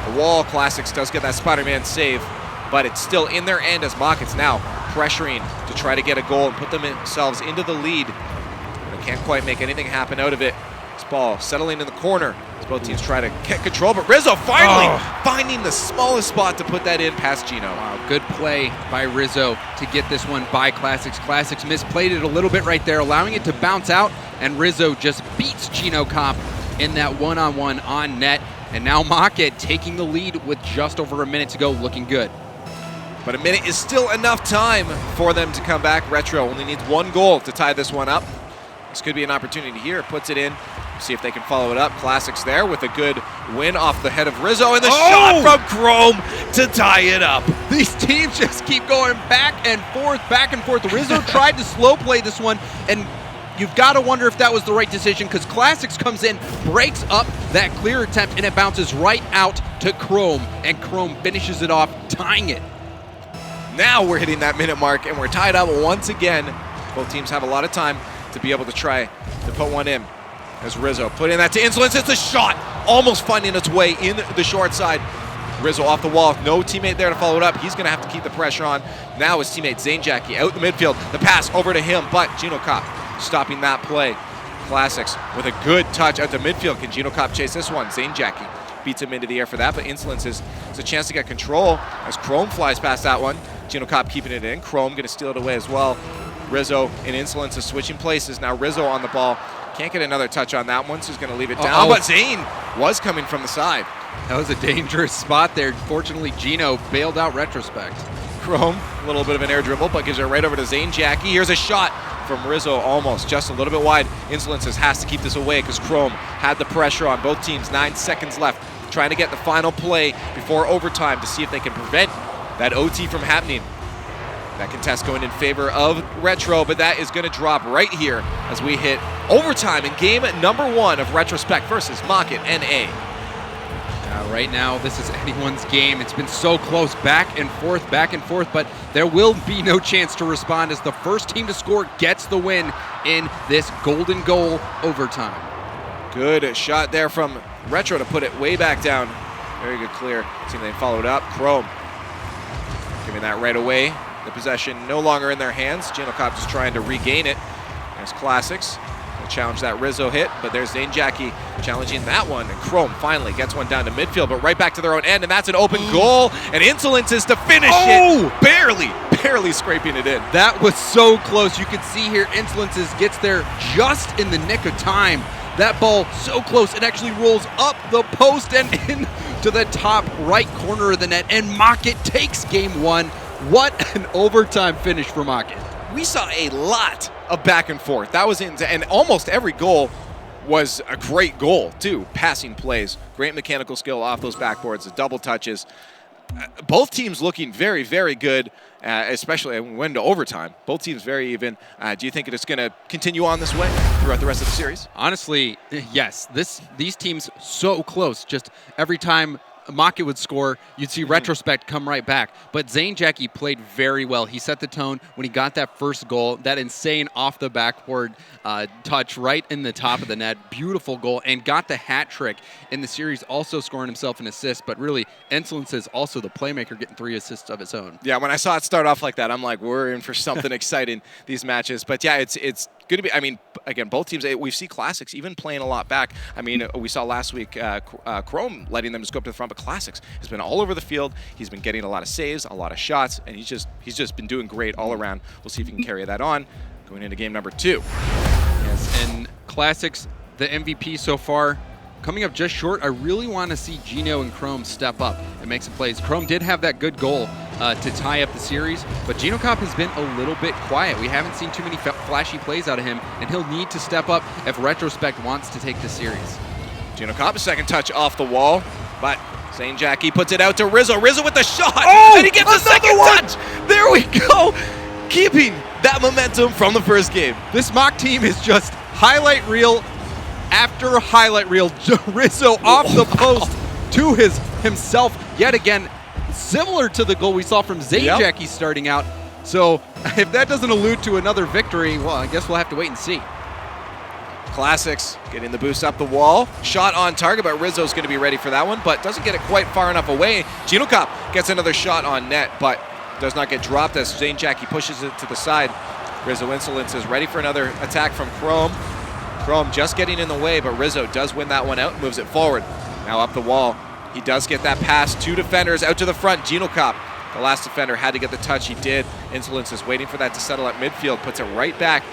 [SPEAKER 4] the wall. Classics does get that Spider-Man save, but it's still in their end as Mocket's now pressuring to try to get a goal and put themselves into the lead. They can't quite make anything happen out of it. This ball settling in the corner as both teams try to get control, but Rizzo finally finding the smallest spot to put that in past Gino.
[SPEAKER 3] Wow, good play by Rizzo to get this one by Classics. Classics misplayed it a little bit right there, allowing it to bounce out, and Rizzo just beats Gino Cop in that one-on-one on net. And now Mocket taking the lead with just over a minute to go, looking good.
[SPEAKER 4] But a minute is still enough time for them to come back. Retro only needs 1 goal to tie this one up. This could be an opportunity here. Puts it in. See if they can follow it up. Classics there with a good win off the head of Rizzo. And the shot from Chrome to tie it up.
[SPEAKER 3] These teams just keep going back and forth, back and forth. Rizzo tried to slow play this one, and you've got to wonder if that was the right decision, because Classics comes in, breaks up that clear attempt, and it bounces right out to Chrome. And Chrome finishes it off, tying it.
[SPEAKER 4] Now we're hitting that minute mark, and we're tied up once again. Both teams have a lot of time to be able to try to put one in. As Rizzo put in that to Insolence, it's a shot, almost finding its way in the short side. Rizzo off the wall, no teammate there to follow it up. He's gonna have to keep the pressure on. Now his teammate Zane Jackie out in the midfield. The pass over to him, but Gino Cop stopping that play. Classics with a good touch out to midfield. Can Gino Cop chase this one? Zane Jackie beats him into the air for that, but Insolence is a chance to get control as Chrome flies past that one. Gino Cop keeping it in. Chrome gonna steal it away as well. Rizzo and Insolence is switching places. Now Rizzo on the ball. Can't get another touch on that one, so he's gonna leave it down. But Zane was coming from the side.
[SPEAKER 3] That was a dangerous spot there. Fortunately, Gino bailed out Retrospect.
[SPEAKER 4] Chrome, a little bit of an air dribble, but gives it right over to Zane Jackie. Here's a shot from Rizzo, almost just a little bit wide. Insolences has to keep this away because Chrome had the pressure on both teams. 9 seconds left, trying to get the final play before overtime to see if they can prevent that OT from happening. That contest going in favor of Retro, but that is going to drop right here as we hit overtime in game number 1 of Retrospect versus Mocket NA.
[SPEAKER 3] Right now, this is anyone's game. It's been so close, back and forth, but there will be no chance to respond as the first team to score gets the win in this golden goal overtime.
[SPEAKER 4] Good shot there from Retro to put it way back down. Very good clear. See if they followed up. Chrome giving that right away The possession no longer in their hands. Genocop just trying to regain it. There's Classics. They'll challenge that Rizzo hit, but there's Zane Jackie challenging that one. And Chrome finally gets one down to midfield, but right back to their own end, and that's an open goal. And Insolence is to finish it. Barely scraping it in.
[SPEAKER 3] That was so close. You can see here Insolences gets there just in the nick of time. That ball so close, it actually rolls up the post and into the top right corner of the net, and Mockit takes game one. What an overtime finish for Mockit.
[SPEAKER 4] We saw a lot of back and forth. That was and almost every goal was a great goal too. Passing plays, great mechanical skill off those backboards, the double touches. Both teams looking very, very good, especially when we went into overtime. Both teams very even. Do you think it's going to continue on this way throughout the rest of the series?
[SPEAKER 3] Honestly, yes. These teams so close. Just every time Mockit would score, you'd see Retrospect come right back. But Zane Jackie played very well. He set the tone when he got that first goal, that insane off the backboard touch right in the top of the net. Beautiful goal, and got the hat trick in the series, also scoring himself an assist. But really, Insolence is also the playmaker, getting 3 assists of his own.
[SPEAKER 4] Yeah, when I saw it start off like that, I'm like, we're in for something exciting, these matches. But yeah, it's going to be, I mean, again, both teams, we see Classics even playing a lot back. I mean, we saw last week Chrome letting them just go up to the front, but Classics has been all over the field. He's been getting a lot of saves, a lot of shots, and he's just been doing great all around. We'll see if he can carry that on going into game number 2.
[SPEAKER 3] Yes, and Classics, the MVP so far, coming up just short. I really want to see Gino and Chrome step up and make some plays. Chrome did have that good goal to tie up the series, but Genocop has been a little bit quiet. We haven't seen too many flashy plays out of him, and he'll need to step up if Retrospect wants to take the series.
[SPEAKER 4] Genocop, a second touch off the wall, but Zane Jackie puts it out to Rizzo. Rizzo with the shot, and he gets a second touch. There we go, keeping that momentum from the first game.
[SPEAKER 3] This mock team is just highlight reel after highlight reel. Rizzo off the post to himself yet again, similar to the goal we saw from Zane Jackie starting out. So if that doesn't allude to another victory, well, I guess we'll have to wait and see.
[SPEAKER 4] Classics getting the boost up the wall. Shot on target, but Rizzo's going to be ready for that one, but doesn't get it quite far enough away. Genocop gets another shot on net, but does not get dropped as Zane Jackie pushes it to the side. Rizzo Insolence is ready for another attack from Chrome. Chrome just getting in the way, but Rizzo does win that one out and moves it forward. Now up the wall. He does get that pass. 2 defenders out to the front. Genocop, the last defender, had to get the touch. He did. Insolence is waiting for that to settle at midfield. Puts it right back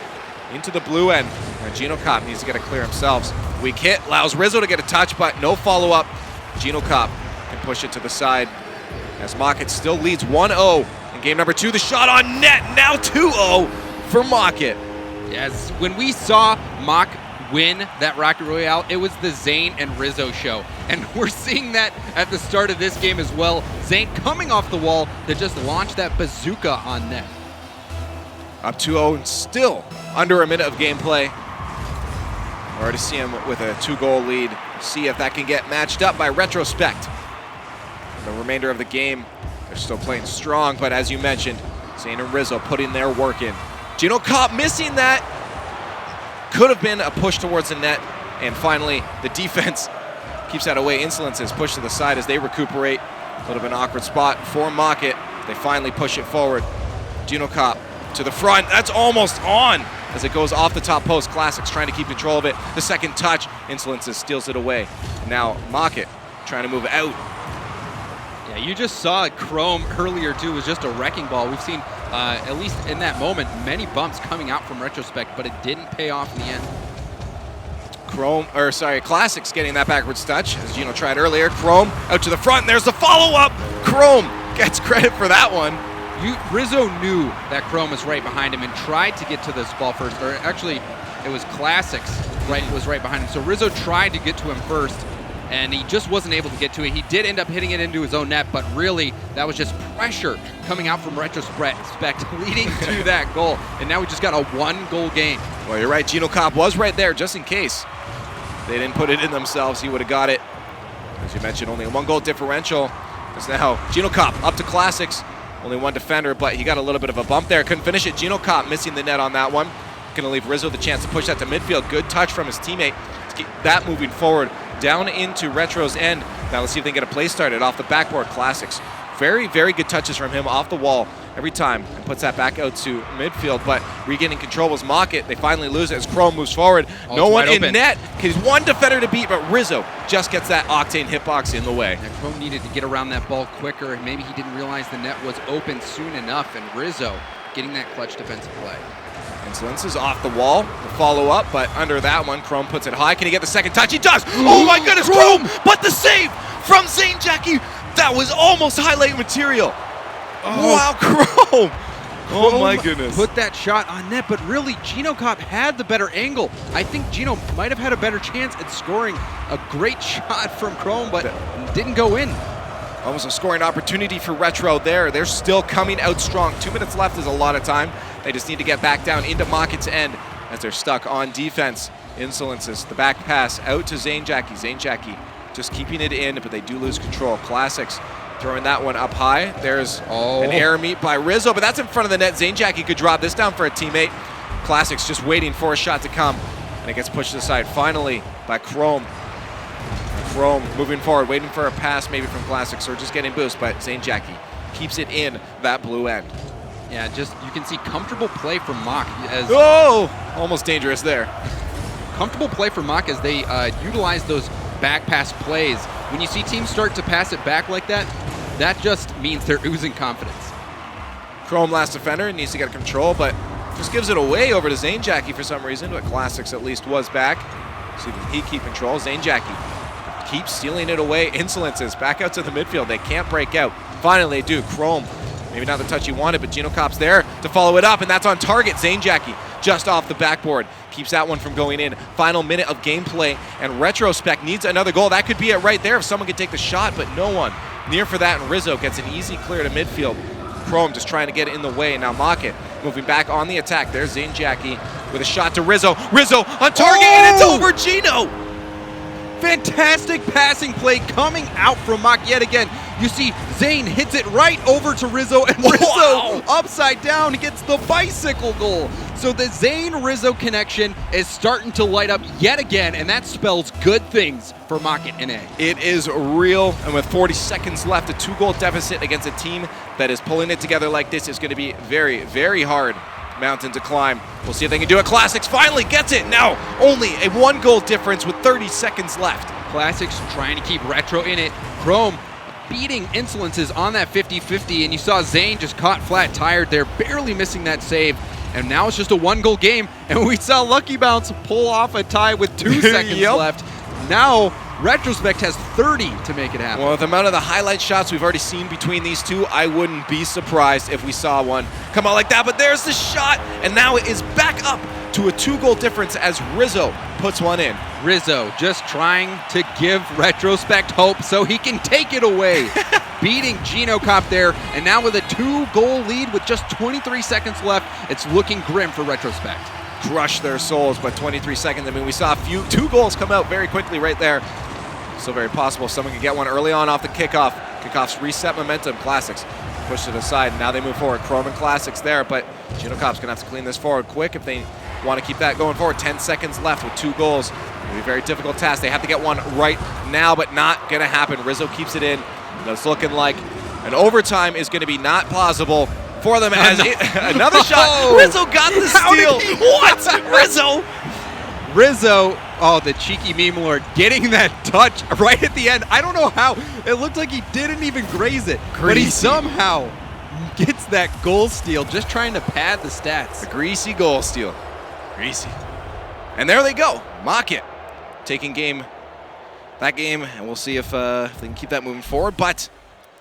[SPEAKER 4] into the blue end. And Genocop needs to get it clear himself. Weak hit allows Rizzo to get a touch, but no follow-up. Genocop can push it to the side as Mockit still leads 1-0 in game number 2. The shot on net, now 2-0 for Mockit.
[SPEAKER 3] Yes, when we saw Mock win that Rocket Royale, it was the Zane and Rizzo show. And we're seeing that at the start of this game as well. Zane coming off the wall to just launch that bazooka on net.
[SPEAKER 4] Up 2-0 and still under a minute of gameplay. We already see him with a 2-goal lead. See if that can get matched up by Retrospect. The remainder of the game, they're still playing strong, but as you mentioned, Zane and Rizzo putting their work in. Genocop missing that. Could have been a push towards the net, and finally the defense keeps that away. Insolence is pushed to the side as they recuperate. A little bit of an awkward spot for Mockit. They finally push it forward. Genocop to the front. That's almost on as it goes off the top post. Classics trying to keep control of it. The second touch, Insolence steals it away. Now Mockit trying to move out.
[SPEAKER 3] Yeah, you just saw Chrome earlier too, was just a wrecking ball. We've seen, at least in that moment, many bumps coming out from Retrospect, but it didn't pay off in the end.
[SPEAKER 4] Classics getting that backwards touch, as Gino tried earlier. Chrome out to the front, and there's the follow-up. Chrome gets credit for that one.
[SPEAKER 3] Rizzo knew that Chrome was right behind him and tried to get to this ball first, or actually, it was Classics was right behind him. So Rizzo tried to get to him first, and he just wasn't able to get to it. He did end up hitting it into his own net, but really, that was just pressure coming out from Retrospect leading to that goal. And now we just got a 1-goal game.
[SPEAKER 4] Well, you're right. Genocop was right there just in case they didn't put it in themselves. He would have got it. As you mentioned, only a 1-goal differential. As now Genocop up to Classics. Only one defender, but he got a little bit of a bump there. Couldn't finish it. Genocop missing the net on that one. Going to leave Rizzo the chance to push that to midfield. Good touch from his teammate to keep that moving forward. Down into Retro's end. Now let's see if they can get a play started off the backboard. Classics very, very good touches from him off the wall every time and puts that back out to midfield, but regaining control was Mockett. They finally lose it as Chrome moves forward. No one in net. He's one defender to beat, but Rizzo just gets that Octane hitbox in the way.
[SPEAKER 9] And Chrome needed to get around that ball quicker, and maybe he didn't realize the net was open soon enough, and Rizzo getting that clutch defensive play.
[SPEAKER 4] Insolence is off the wall. The follow up, but under that one, Chrome puts it high. Can he get the second touch? He does! Oh my goodness, Chrome! But the save from Zane Jackie! That was almost highlight material. Wow, Chrome! Oh my goodness.
[SPEAKER 9] Put that shot on net, but really, Gino Cop had the better angle. I think Gino might have had a better chance at scoring a great shot from Chrome, but didn't go in.
[SPEAKER 4] Almost a scoring opportunity for Retro there. They're still coming out strong. 2 minutes left is a lot of time. They just need to get back down into Mockett's end as they're stuck on defense. Insolences, the back pass out to Zane Jackie. Zane Jackie just keeping it in, but they do lose control. Classics throwing that one up high. There's an air meet by Rizzo, but that's in front of the net. Zane Jackie could drop this down for a teammate. Classics just waiting for a shot to come, and it gets pushed aside finally by Chrome. Chrome moving forward, waiting for a pass maybe from Classics or just getting boost, but Zane Jackie keeps it in that blue end.
[SPEAKER 9] Yeah, just you can see comfortable play from Mock as
[SPEAKER 4] almost dangerous there.
[SPEAKER 9] Comfortable play for Mock as they utilize those back pass plays. When you see teams start to pass it back like that, that just means they're oozing confidence.
[SPEAKER 4] Chrome last defender needs to get control, but just gives it away over to Zane Jackie for some reason, but Classics at least was back. So he keep control. Zane Jackie keeps stealing it away. Insolences back out to the midfield. They can't break out. Finally they do. Chrome, maybe not the touch he wanted, but Gino Cop's there to follow it up, and that's on target. Zane Jackie just off the backboard. Keeps that one from going in. Final minute of gameplay, and Retrospect needs another goal. That could be it right there if someone could take the shot, but no one near for that, and Rizzo gets an easy clear to midfield. Chrome just trying to get it in the way. Now Mockett moving back on the attack. There's Zane Jackie with a shot to Rizzo. Rizzo on target, and it's over Gino!
[SPEAKER 9] Fantastic passing play coming out from Mock yet again. You see Zane hits it right over to Rizzo, and Rizzo upside down gets the bicycle goal. So the Zane-Rizzo connection is starting to light up yet again, and that spells good things for Mockett NA.
[SPEAKER 4] It is real, and with 40 seconds left, a 2-goal deficit against a team that is pulling it together like this is going to be very, very hard mountain to climb. We'll see if they can do it. Classics finally gets it. Now only a 1-goal difference with 30 seconds left.
[SPEAKER 9] Classics trying to keep Retro in it. Chrome beating Insolences on that 50-50, and you saw Zane just caught flat tired there, barely missing that save. And now it's just a 1-goal game, and we saw Lucky Bounce pull off a tie with 2 seconds left. Now Retrospect has 30 to make it happen.
[SPEAKER 4] Well, with the amount of the highlight shots we've already seen between these two, I wouldn't be surprised if we saw one come out like that. But there's the shot, and now it is back up to a 2-goal difference as Rizzo puts one in.
[SPEAKER 9] Rizzo just trying to give Retrospect hope so he can take it away. Beating Gino Cop there, and now with a 2-goal lead with just 23 seconds left, it's looking grim for Retrospect.
[SPEAKER 4] Crush their souls, but 23 seconds. I mean, we saw 2 goals come out very quickly right there. Still very possible someone could get one early on off the kickoff. Kickoffs reset momentum. Classics push it aside, and now they move forward. Chrome and Classics there, but Gino Cop's gonna have to clean this forward quick if they want to keep that going forward. 10 seconds left with 2 goals. It'll be a very difficult task. They have to get one right now, but not gonna happen. Rizzo keeps it in. It's looking like an overtime is gonna be not plausible for them as another shot. Rizzo got the steal. What?
[SPEAKER 9] Rizzo, oh, the cheeky meme lord, getting that touch right at the end. I don't know how. It looked like he didn't even graze it, but he somehow gets that goal steal, just trying to pad the stats.
[SPEAKER 4] A greasy goal steal. Greasy. And there they go. Mockett taking that game, and we'll see if they can keep that moving forward, but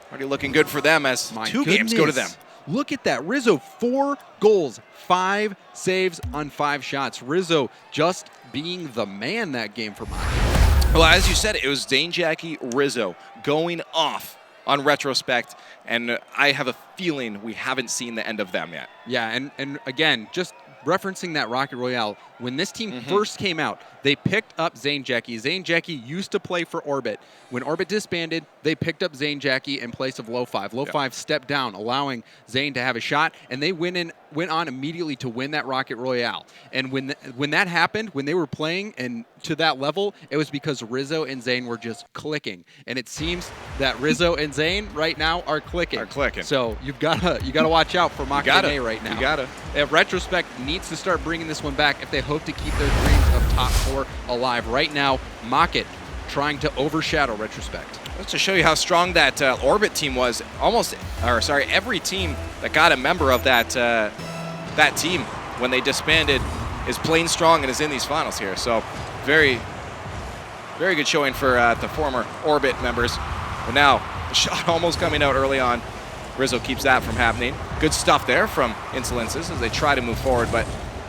[SPEAKER 4] already looking good for them as 2 games go to them.
[SPEAKER 9] Look at that. Rizzo, 4 goals, 5 saves on 5 shots. Rizzo just being the man that game for Mockett.
[SPEAKER 4] Well, as you said, it was Zane Jackie, Rizzo going off on Retrospect, and I have a feeling we haven't seen the end of them yet.
[SPEAKER 9] Yeah, and again, just referencing that Rocket Royale, when this team first came out, they picked up Zanejackie. Zanejackie used to play for Orbit. When Orbit disbanded, they picked up Zanejackie in place of Low5. Low5 stepped down, allowing Zane to have a shot, and they went on immediately to win that Rocket Royale. And when that happened, when they were playing and to that level, it was because Rizzo and Zane were just clicking. And it seems that Rizzo and Zane right now are clicking. So you gotta watch out for Mach-E right now.
[SPEAKER 4] You gotta.
[SPEAKER 9] Retrospect needs to start bringing this one back if they hope to keep their dreams of top 4 alive. Right now, Mach-E trying to overshadow Retrospect.
[SPEAKER 4] Just to show you how strong that Orbit team was, every team that got a member of that team when they disbanded is playing strong and is in these finals here. So very, very good showing for the former Orbit members. But now, the shot almost coming out early on. Rizzo keeps that from happening. Good stuff there from Insolences as they try to move forward, but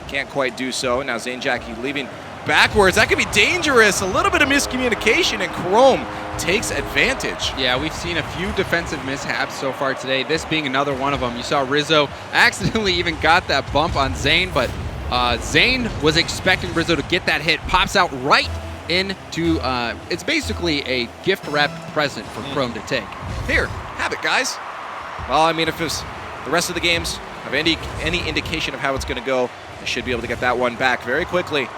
[SPEAKER 4] can't quite do so. Now Zanejackie leaving backwards. That could be dangerous. A little bit of miscommunication, and Chrome takes advantage.
[SPEAKER 9] Yeah, we've seen a few defensive mishaps so far today, this being another one of them. You saw Rizzo accidentally even got that bump on Zane, but Zane was expecting Rizzo to get that hit. Pops out right into, it's basically a gift-wrapped present for Chrome to take.
[SPEAKER 4] Here, have it, guys. Well, I mean, if it's the rest of the games have any indication of how it's going to go, they should be able to get that one back very quickly.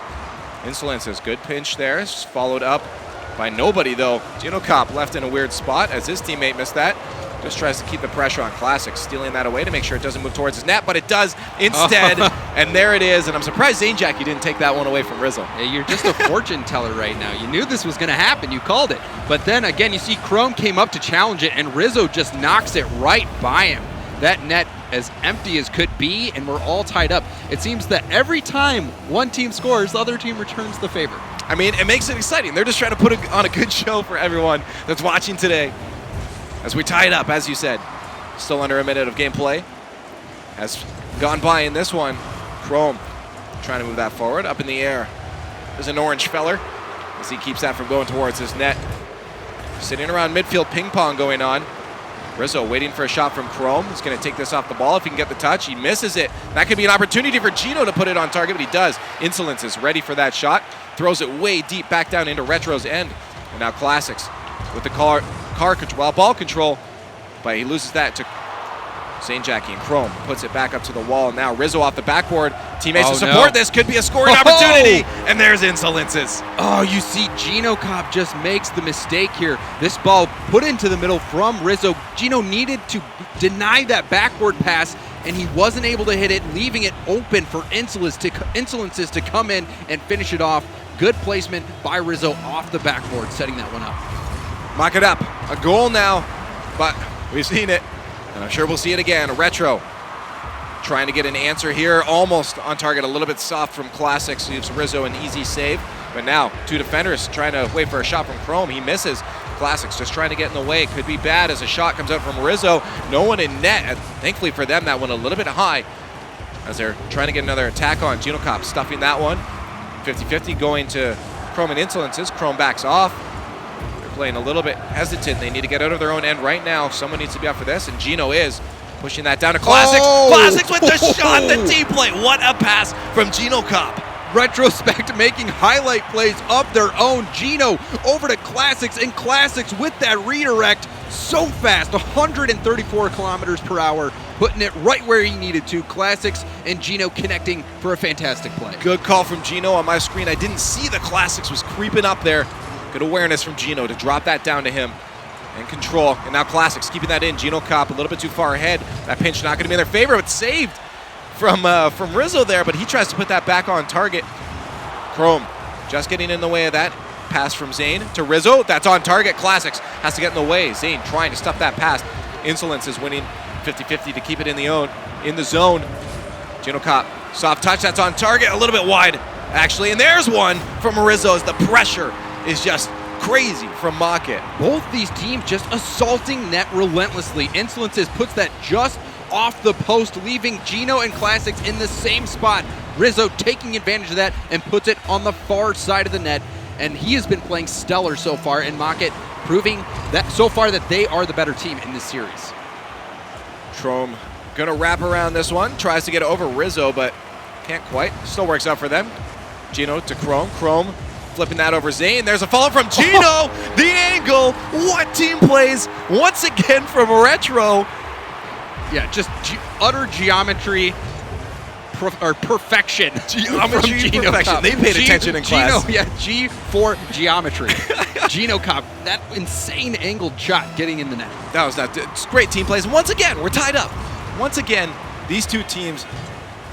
[SPEAKER 4] Insolences, good pinch there. It's followed up by nobody, though. GinoCop left in a weird spot as his teammate missed that. Just tries to keep the pressure on Classic, stealing that away to make sure it doesn't move towards his net, but it does instead. And there it is. And I'm surprised Zanejackie didn't take that one away from Rizzo.
[SPEAKER 9] Yeah, you're just a fortune teller right now. You knew this was going to happen. You called it. But then again, you see Chrome came up to challenge it, and Rizzo just knocks it right by him. That net as empty as could be, and we're all tied up. It seems that every time one team scores, the other team returns the favor.
[SPEAKER 4] I mean, it makes it exciting. They're just trying to put on a good show for everyone that's watching today. As we tie it up, as you said, still under a minute of gameplay. Has gone by in this one. Chrome trying to move that forward, up in the air. There's an orange feller as he keeps that from going towards his net. Sitting around midfield, ping pong going on. Rizzo waiting for a shot from Chrome. He's going to take this off the ball if he can get the touch. He misses it. That could be an opportunity for Gino to put it on target, but he does. Insolence is ready for that shot. Throws it way deep back down into Retro's end. And now Classics with the ball control, but he loses that to Zanejackie, and Chrome puts it back up to the wall. Now Rizzo off the backboard. Teammates to support this. Could be a scoring opportunity. And there's Insolences.
[SPEAKER 9] Oh, you see GinoCop just makes the mistake here. This ball put into the middle from Rizzo. Gino needed to deny that backboard pass, and he wasn't able to hit it, leaving it open for Insolences to come in and finish it off. Good placement by Rizzo off the backboard, setting that one up.
[SPEAKER 4] Mock it up. A goal now, but we've seen it, and I'm sure we'll see it again. Retro trying to get an answer here, almost on target, a little bit soft from Classics, leaves Rizzo an easy save, but now two defenders trying to wait for a shot from Chrome. He misses. Classics just trying to get in the way. Could be bad as a shot comes out from Rizzo. No one in net, and thankfully for them, that went a little bit high as they're trying to get another attack on. GinoCop stuffing that one. 50-50 going to Chrome and Insolences. Chrome backs off. Playing a little bit hesitant. They need to get out of their own end right now. Someone needs to be up for this, and Gino is pushing that down to Classics. Classics with the shot, the team play. What a pass from GinoCop.
[SPEAKER 9] Retrospect making highlight plays of their own. Gino over to Classics, and Classics with that redirect so fast, 134 kilometers per hour, putting it right where he needed to. Classics and Gino connecting for a fantastic play.
[SPEAKER 4] Good call from Gino on my screen. I didn't see the Classics was creeping up there. Good awareness from Gino to drop that down to him and control. And now Classics keeping that in. GinoCop a little bit too far ahead. That pinch not going to be in their favor, but saved from Rizzo there, but he tries to put that back on target. Chrome just getting in the way of that. Pass from Zane to Rizzo. That's on target. Classics has to get in the way. Zane trying to stuff that pass. Insolence is winning 50-50 to keep it in the zone. GinoCop, soft touch. That's on target. A little bit wide, actually. And there's one from Rizzo as the pressure is just crazy from Mach-E.
[SPEAKER 9] Both these teams just assaulting net relentlessly. Insolences puts that just off the post, leaving Gino and Classics in the same spot. Rizzo taking advantage of that and puts it on the far side of the net. And he has been playing stellar so far in Mach-E, proving that so far that they are the better team in this series.
[SPEAKER 4] Chrome gonna wrap around this one, tries to get over Rizzo, but Can't quite. Still works out for them. Gino to Chrome. Chrome flipping that over Zane. There's a follow from Gino. The angle. What team plays once again from Retro?
[SPEAKER 9] Yeah, just utter geometry or perfection.
[SPEAKER 4] Geometry perfection. They paid attention in class.
[SPEAKER 9] Gino, yeah, G for geometry. Gino Cobb, that insane angled shot getting in the net.
[SPEAKER 4] That was that. It's great team plays. Once again, we're tied up. Once again, these two teams,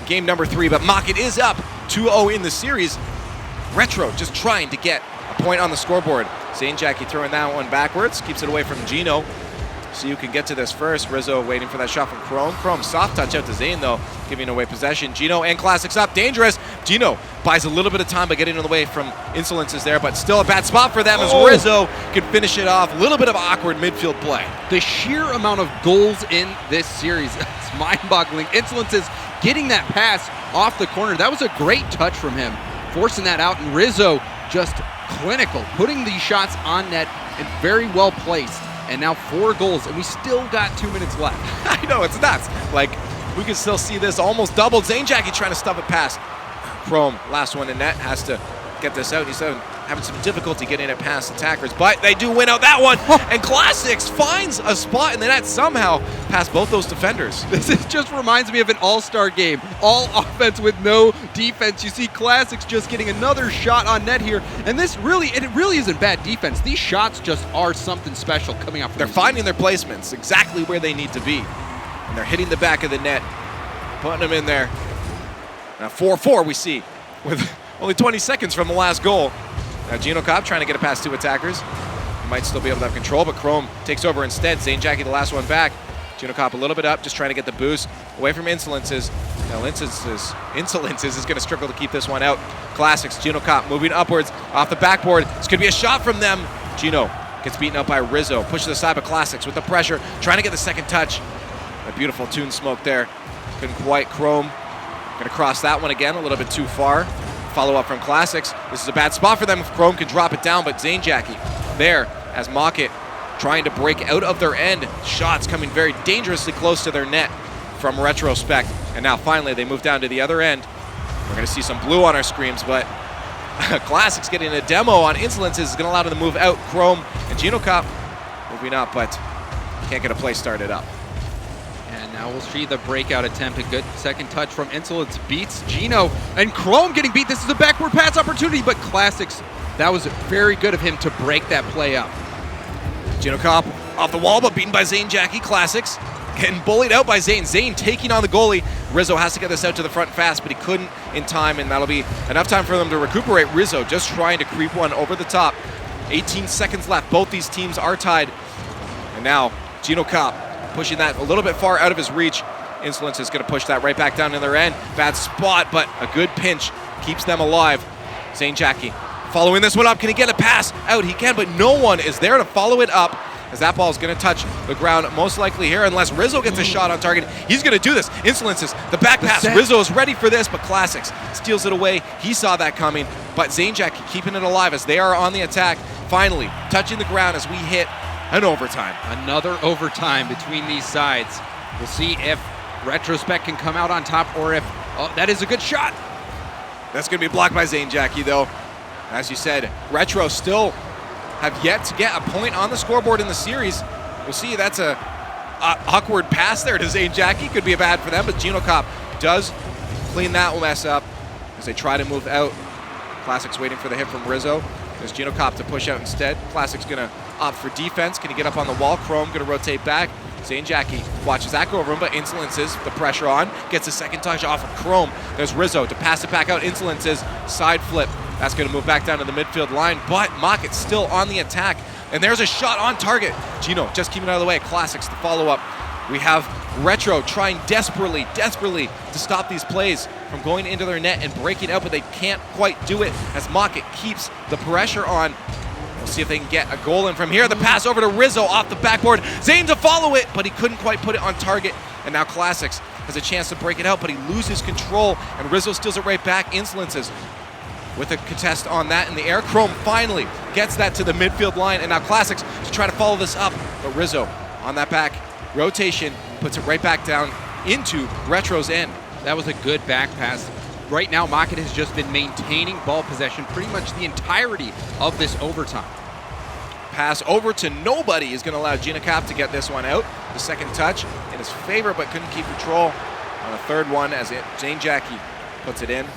[SPEAKER 4] game number 3, but Mocket is up 2-0 in the series. Retro just trying to get a point on the scoreboard. Zane Jackie throwing that one backwards, keeps it away from Gino. So you can get to this first. Rizzo waiting for that shot from Chrome. Chrome soft touch out to Zane though, giving away possession. Gino and Classics up, dangerous. Gino buys a little bit of time by getting in the way from Insolences there, but still a bad spot for them as Rizzo can finish it off. A little bit of awkward midfield play.
[SPEAKER 9] The sheer amount of goals in this series is mind-boggling. Insolences getting that pass off the corner. That was a great touch from him, forcing that out, and Rizzo just clinical, putting these shots on net and very well placed. And now 4 goals, and we still got 2 minutes left.
[SPEAKER 4] I know, it's nuts. Like, we can still see this almost doubled. Zane Jackie trying to stuff it past Chrome. Last one in net, has to get this out. He's having some difficulty getting it past attackers, but they do win out that one. And Classics finds a spot in the net somehow past both those defenders.
[SPEAKER 9] This just reminds me of an all-star game. All offense with no defense. You see Classics just getting another shot on net here. And it really isn't bad defense. These shots just are something special coming out from
[SPEAKER 4] They're finding their placements exactly where they need to be. And they're hitting the back of the net, putting them in there. Now 4-4 we see with only 20 seconds from the last goal. Now Gino Cobb trying to get it past 2 attackers. He might still be able to have control, but Chrome takes over instead. Zane Jackie the last one back. Gino Cobb a little bit up, just trying to get the boost away from Insolences. Now Insolences is going to struggle to keep this one out. Classics, Gino Cobb moving upwards off the backboard. This could be a shot from them. Gino gets beaten up by Rizzo. Pushes aside by Classics with the pressure, trying to get the second touch. A beautiful tune smoke there. Couldn't quite. Chrome going to cross that one again, a little bit too far. Follow up from Classics. This is a bad spot for them if Chrome can drop it down, but Zane Jackie there as Mocket trying to break out of their end. Shots coming very dangerously close to their net from Retrospect. And now finally they move down to the other end. We're going to see some blue on our screens, but Classics getting a demo on Insolences is going to allow them to move out. Chrome and Gino Cobb moving up, but can't get a play started up.
[SPEAKER 9] And now we'll see the breakout attempt. A good second touch from Insolence beats Gino. And Chrome getting beat. This is a backward pass opportunity, but Classics, that was very good of him to break that play up.
[SPEAKER 4] Gino Cobb off the wall, but beaten by Zane Jackie. Classics getting bullied out by Zane. Zane taking on the goalie. Rizzo has to get this out to the front fast, but he couldn't in time, and that'll be enough time for them to recuperate. Rizzo just trying to creep one over the top. 18 seconds left. Both these teams are tied. And now Gino Cobb pushing that a little bit far out of his reach. Insolence is going to push that right back down to their end. Bad spot, but a good pinch keeps them alive. Zane Jackie following this one up. Can he get a pass out? He can, but no one is there to follow it up, as that ball is going to touch the ground most likely here, unless Rizzo gets a shot on target. He's going to do this. Insolences, the back pass. Rizzo is ready for this, but Classics steals it away. He saw that coming, but Zane Jackie keeping it alive as they are on the attack. Finally, touching the ground as we hit an overtime.
[SPEAKER 9] Another overtime between these sides. We'll see if Retrospect can come out on top, or if, oh, that is a good shot.
[SPEAKER 4] That's going to be blocked by Zane Jackie, though. As you said, Retro still have yet to get a point on the scoreboard in the series. We'll see. That's a awkward pass there to Zane Jackie. Could be a bad for them, but Gino Cobb does clean that mess up as they try to move out. Classics waiting for the hit from Rizzo. There's Gino Cobb to push out instead. Classics going to opt for defense. Can he get up on the wall? Chrome going to rotate back. Zane Jackie watches that go over him, but Insolences, the pressure on, gets a second touch off of Chrome. There's Rizzo to pass it back out. Insolences, side flip. That's going to move back down to the midfield line, but Mocket's still on the attack. And there's a shot on target. Gino just keeping it out of the way. Classics to follow up. We have Retro trying desperately to stop these plays from going into their net and breaking out, but they can't quite do it as Mocket keeps the pressure on. We'll see if they can get a goal in from here. The pass over to Rizzo off the backboard. Zane to follow it, but he couldn't quite put it on target. And now Classics has a chance to break it out, but he loses control, and Rizzo steals it right back. Insolences with a contest on that in the air. Chrome finally gets that to the midfield line, and now Classics to try to follow this up, but Rizzo on that back rotation puts it right back down into Retro's end.
[SPEAKER 9] That was a good back pass. right now, Mocket has just been maintaining ball possession pretty much the entirety of this overtime.
[SPEAKER 4] Pass over to nobody is going to allow Genocop to get this one out. The second touch in his favor, but couldn't keep control on the third one as Zane Jackie puts it in.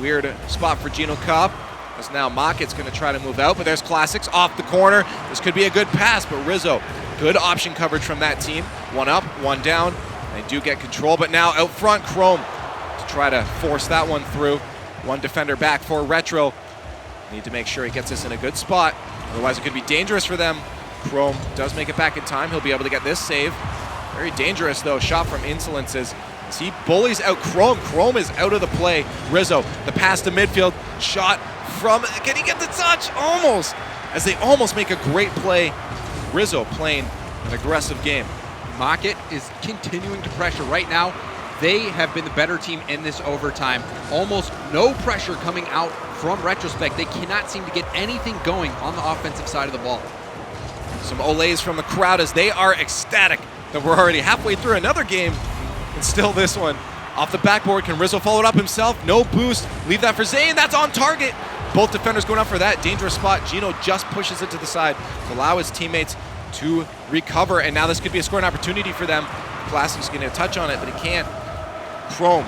[SPEAKER 4] Weird spot for Genocop. As now Mocket's going to try to move out, but there's Classics off the corner. This could be a good pass, but Rizzo, good option coverage from that team. One up, one down. They do get control, but now out front, Chrome to try to force that one through. One defender back for Retro. Need to make sure he gets this in a good spot. Otherwise, it could be dangerous for them. Chrome does make it back in time. He'll be able to get this save. Very dangerous, though. Shot from Insolences as he bullies out Chrome. Chrome is out of the play. Rizzo, the pass to midfield. Shot from, can he get the touch? Almost. As they almost make a great play. Rizzo playing an aggressive game.
[SPEAKER 9] Mocket is continuing to pressure right now. They have been the better team in this overtime. Almost no pressure coming out from Retrospect. They cannot seem to get anything going on the offensive side of the ball.
[SPEAKER 4] Some olays from the crowd as they are ecstatic that we're already halfway through another game. And still this one off the backboard. Can Rizzo follow it up himself? No boost. Leave that for Zane. That's on target. Both defenders going up for that dangerous spot. Gino just pushes it to the side to allow his teammates to recover. And now this could be a scoring opportunity for them. Classic's going to touch on it, but he can't. Chrome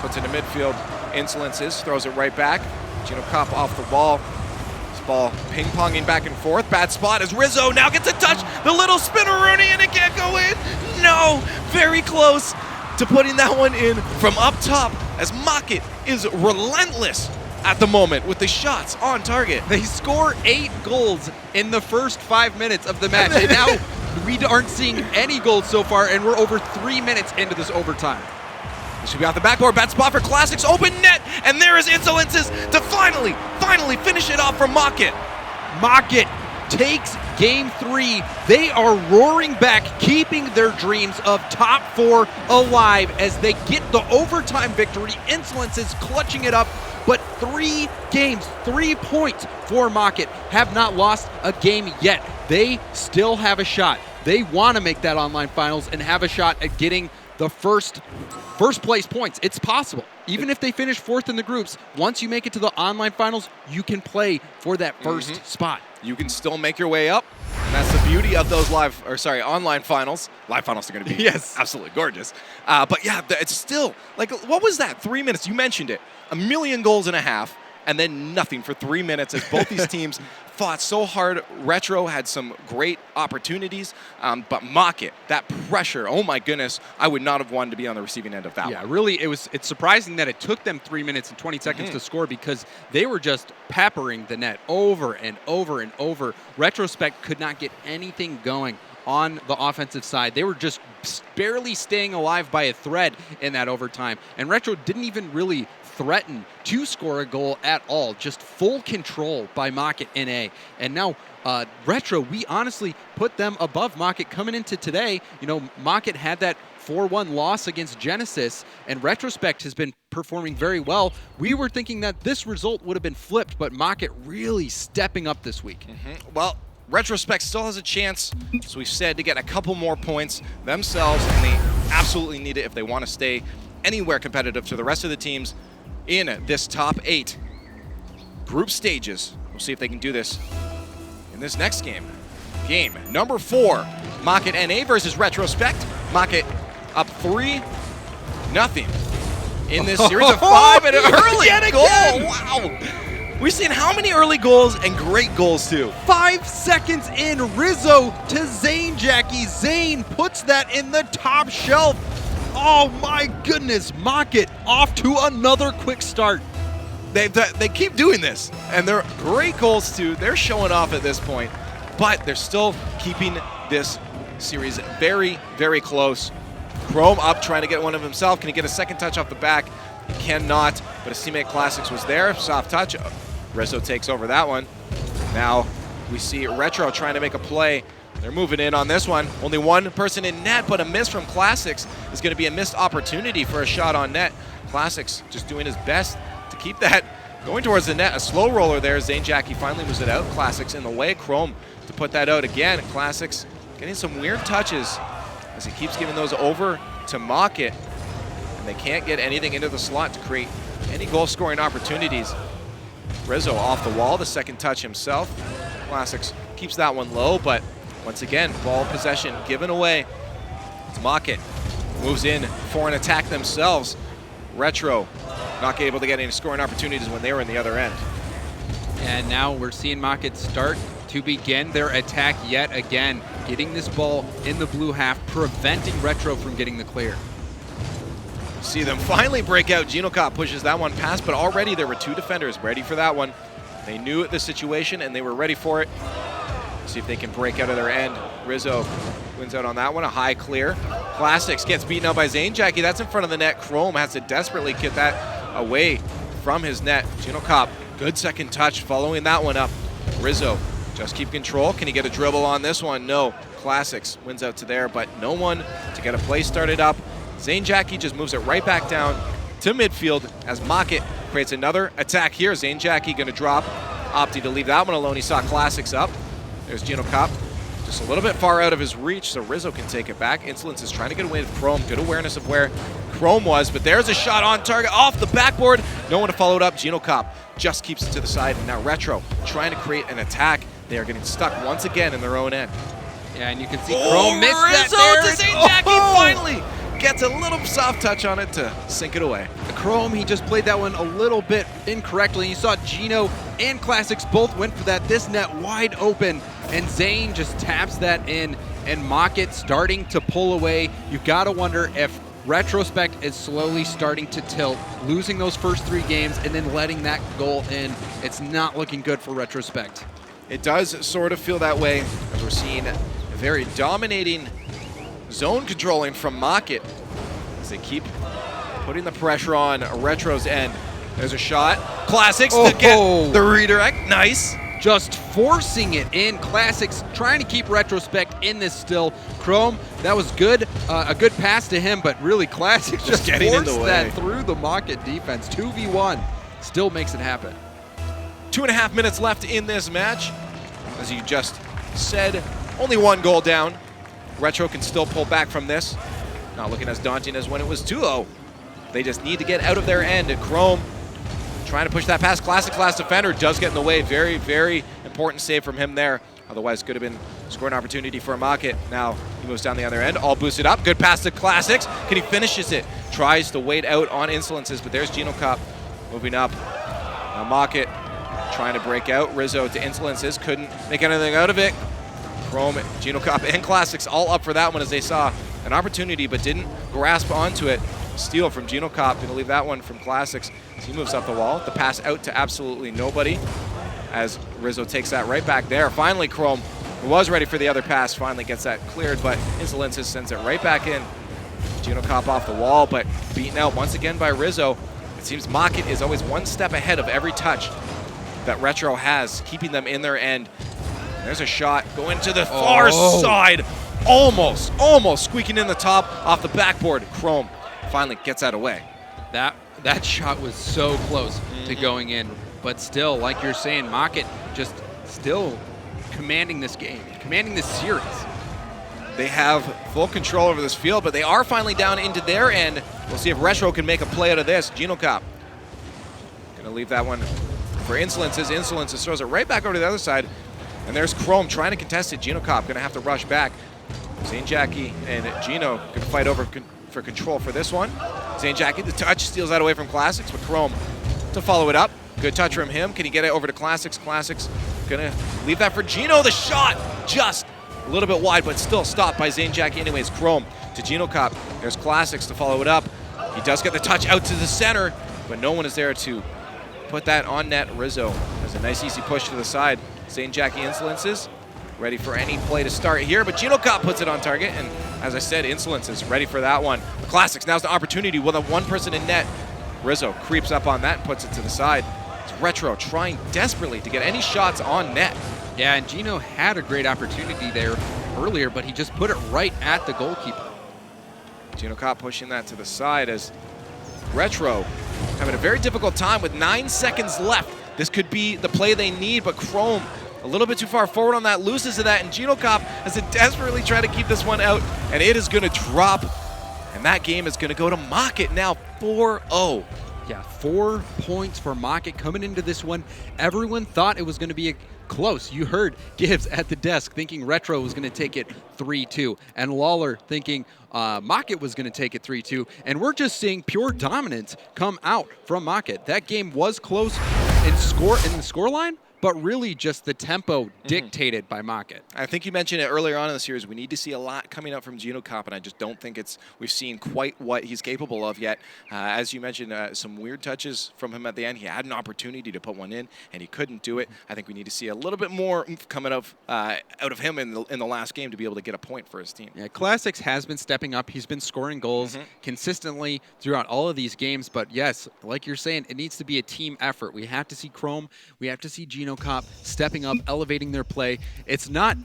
[SPEAKER 4] puts it in midfield. Insolences throws it right back. Gino Kopp off the ball. This ball ping-ponging back and forth. Bad spot as Rizzo now gets a touch. The little spinneroonie, and it can't go in. No, very close to putting that one in from up top as Mocket is relentless at the moment with the shots on target.
[SPEAKER 9] They score 8 goals in the first 5 minutes of the match. And now we aren't seeing any goals so far, and we're over 3 minutes into this overtime.
[SPEAKER 4] This should be off the backboard. Bad spot for Classics. Open net. And there is Insolences to finally finish it off for Mocket.
[SPEAKER 9] Mocket takes game 3. They are roaring back, keeping their dreams of top 4 alive as they get the overtime victory. Insolences clutching it up. But 3 games, 3 points for Mocket. Have not lost a game yet. They still have a shot. They want to make that online finals and have a shot at getting the first place points. It's possible. Even if they finish 4th in the groups, once you make it to the online finals, you can play for that first spot.
[SPEAKER 4] You can still make your way up. And that's the beauty of those online finals. Live finals are going to be absolutely gorgeous. But yeah, it's still, like, what was that? 3 minutes, you mentioned it. 1,000,000 goals and a half, and then nothing for 3 minutes as both these teams fought so hard. Retro had some great opportunities, but Mocket, that pressure, oh my goodness, I would not have wanted to be on the receiving end of that one.
[SPEAKER 9] Yeah, really, it's surprising that it took them 3 minutes and 20 seconds to score because they were just peppering the net over and over and over. Retrospect could not get anything going on the offensive side. They were just barely staying alive by a thread in that overtime, and Retro didn't even really threaten to score a goal at all. Just full control by Mocket NA. And now Retro, we honestly put them above Mocket coming into today. You know, Mocket had that 4-1 loss against Genesis, and Retrospect has been performing very well. We were thinking that this result would have been flipped, but Mocket really stepping up this week.
[SPEAKER 4] Well, Retrospect still has a chance, as we've said, to get a couple more points themselves, and they absolutely need it if they want to stay anywhere competitive to the rest of the teams in this top 8 group stages. We'll see if they can do this in this next game. Game number 4, Mocket NA versus Retrospect. Mocket up 3-0 in this series of 5 and an early goal. Wow. We've seen how many early goals and great goals too.
[SPEAKER 9] 5 seconds in, Rizzo to Zane Jackie. Zane puts that in the top shelf. Oh my goodness, Mocket off to another quick start.
[SPEAKER 4] They keep doing this, and they're great goals too. They're showing off at this point, but they're still keeping this series very, very close. Chrome up, trying to get one of himself. Can he get a second touch off the back? He cannot, but his teammate Classics was there. Soft touch. Rizzo takes over that one. Now we see Retro trying to make a play. They're moving in on this one. Only one person in net, but a miss from Classics is going to be a missed opportunity for a shot on net. Classics just doing his best to keep that going towards the net. A slow roller there. Zane Jackie finally moves it out. Classics in the way. Chrome to put that out again. Classics getting some weird touches as he keeps giving those over to Mocket. And they can't get anything into the slot to create any goal scoring opportunities. Rizzo off the wall, the second touch himself. Classics keeps that one low, but once again, ball possession given away. It's Mockett. Moves in for an attack themselves. Retro not able to get any scoring opportunities when they were in the other end.
[SPEAKER 9] And now we're seeing Mockett start to begin their attack yet again, getting this ball in the blue half, preventing Retro from getting the clear.
[SPEAKER 4] See them finally break out. Genocop pushes that one past, but already there were two defenders ready for that one. They knew the situation and they were ready for it. See if they can break out of their end. Rizzo wins out on that one, a high clear. Classics gets beaten out by Zane Jackie. That's in front of the net. Chrome has to desperately get that away from his net. Genocop, good second touch following that one up. Rizzo just keep control. Can he get a dribble on this one? No. Classics wins out to there, but no one to get a play started up. Zane Jackie just moves it right back down to midfield as Mockett creates another attack here. Zane Jackie gonna drop, opting to leave that one alone. He saw Classics up. There's Genocop, just a little bit far out of his reach, so Rizzo can take it back. Insolence is trying to get away with Chrome. Good awareness of where Chrome was, but there's a shot on target off the backboard. No one to follow it up. Genocop just keeps it to the side, and now Retro trying to create an attack. They are getting stuck once again in their own end.
[SPEAKER 9] Yeah, and you can see Chrome missed that there.
[SPEAKER 4] To Zane Jackie finally gets a little soft touch on it to sink it away.
[SPEAKER 9] The Chrome, he just played that one a little bit incorrectly. You saw Gino and Classics both went for that. This net wide open, and Zane just taps that in, and Mockett starting to pull away. You gotta wonder if Retrospect is slowly starting to tilt, losing those first 3 games and then letting that goal in. It's not looking good for Retrospect.
[SPEAKER 4] It does sort of feel that way as we're seeing a very dominating zone controlling from Mockett as they keep putting the pressure on Retro's end. There's a shot. Classics to get the redirect. Nice.
[SPEAKER 9] Just forcing it in. Classics trying to keep Retrospect in this still. Chrome, that was good. A good pass to him, but really Classics just
[SPEAKER 4] getting in the
[SPEAKER 9] forced
[SPEAKER 4] way.
[SPEAKER 9] that through the Mockett defense. 2v1 still makes it happen.
[SPEAKER 4] 2.5 minutes left in this match. As you just said, only 1 goal down. Retro can still pull back from this. Not looking as daunting as when it was 2-0. They just need to get out of their end. And Chrome trying to push that past Classic class defender. Does get in the way. Very, very important save from him there. Otherwise, could have been scoring opportunity for Mockett. Now he moves down the other end. All boosted up. Good pass to Classics. Can he finishes it? Tries to wait out on Insolences, but there's Genocop moving up. Now Mockett trying to break out. Rizzo to Insolences. Couldn't make anything out of it. Chrome, Genocop, and Classics all up for that one as they saw an opportunity but didn't grasp onto it. Steal from Genocop. Going to leave that one from Classics as he moves up the wall. The pass out to absolutely nobody as Rizzo takes that right back there. Finally, Chrome, who was ready for the other pass, finally gets that cleared, but Insolences sends it right back in. Genocop off the wall, but beaten out once again by Rizzo. It seems Mockett is always one step ahead of every touch that Retro has, keeping them in their end. There's a shot going to the far side. Almost squeaking in the top off the backboard. Chrome finally gets that away.
[SPEAKER 9] That shot was so close to going in, but still, like you're saying, Mockett just still commanding this game, commanding this series.
[SPEAKER 4] They have full control over this field, but they are finally down into their end. We'll see if Retro can make a play out of this. Genocop gonna leave that one for Insolences. Insolences throws it right back over to the other side. And there's Chrome trying to contest it. Genocop gonna have to rush back. Zane Jackie and Gino gonna fight over for control for this one. Zane Jackie, the touch, steals that away from Classics, but Chrome to follow it up. Good touch from him. Can he get it over to Classics? Classics gonna leave that for Gino. The shot just a little bit wide, but still stopped by Zane Jackie anyways. Chrome to Genocop. There's Classics to follow it up. He does get the touch out to the center, but no one is there to put that on net. Rizzo has a nice easy push to the side. Zane Jackie Insolences ready for any play to start here, but Genocop puts it on target, and as I said, Insolences ready for that one. The Classics, now's the opportunity with a 1 person in net. Rizzo creeps up on that and puts it to the side. It's Retro trying desperately to get any shots on net.
[SPEAKER 9] Yeah, and Gino had a great opportunity there earlier, but he just put it right at the goalkeeper.
[SPEAKER 4] Genocop pushing that to the side as Retro having a very difficult time with 9 seconds left. This could be the play they need, but Chrome a little bit too far forward on that, loses to that, and Genocop has to desperately try to keep this one out, and it is going to drop, and that game is going to go to Mockett now 4-0.
[SPEAKER 9] Yeah, 4 points for Mocket coming into this one. Everyone thought it was going to be close. You heard Gibbs at the desk thinking Retro was going to take it 3-2, and Lawler thinking Mocket was going to take it 3-2, and we're just seeing pure dominance come out from Mocket. That game was close in the scoreline, but really just the tempo dictated by Mocket.
[SPEAKER 4] I think you mentioned it earlier on in the series. We need to see a lot coming up from Genocop, and I just don't think we've seen quite what he's capable of yet. As you mentioned, some weird touches from him at the end. He had an opportunity to put one in, and he couldn't do it. I think we need to see a little bit more coming out of him in the last game to be able to get a point for his team.
[SPEAKER 9] Yeah, Classics has been stepping up. He's been scoring goals consistently throughout all of these games, but yes, like you're saying, it needs to be a team effort. We have to see Chrome, we have to see Genocop stepping up, elevating their play. It's not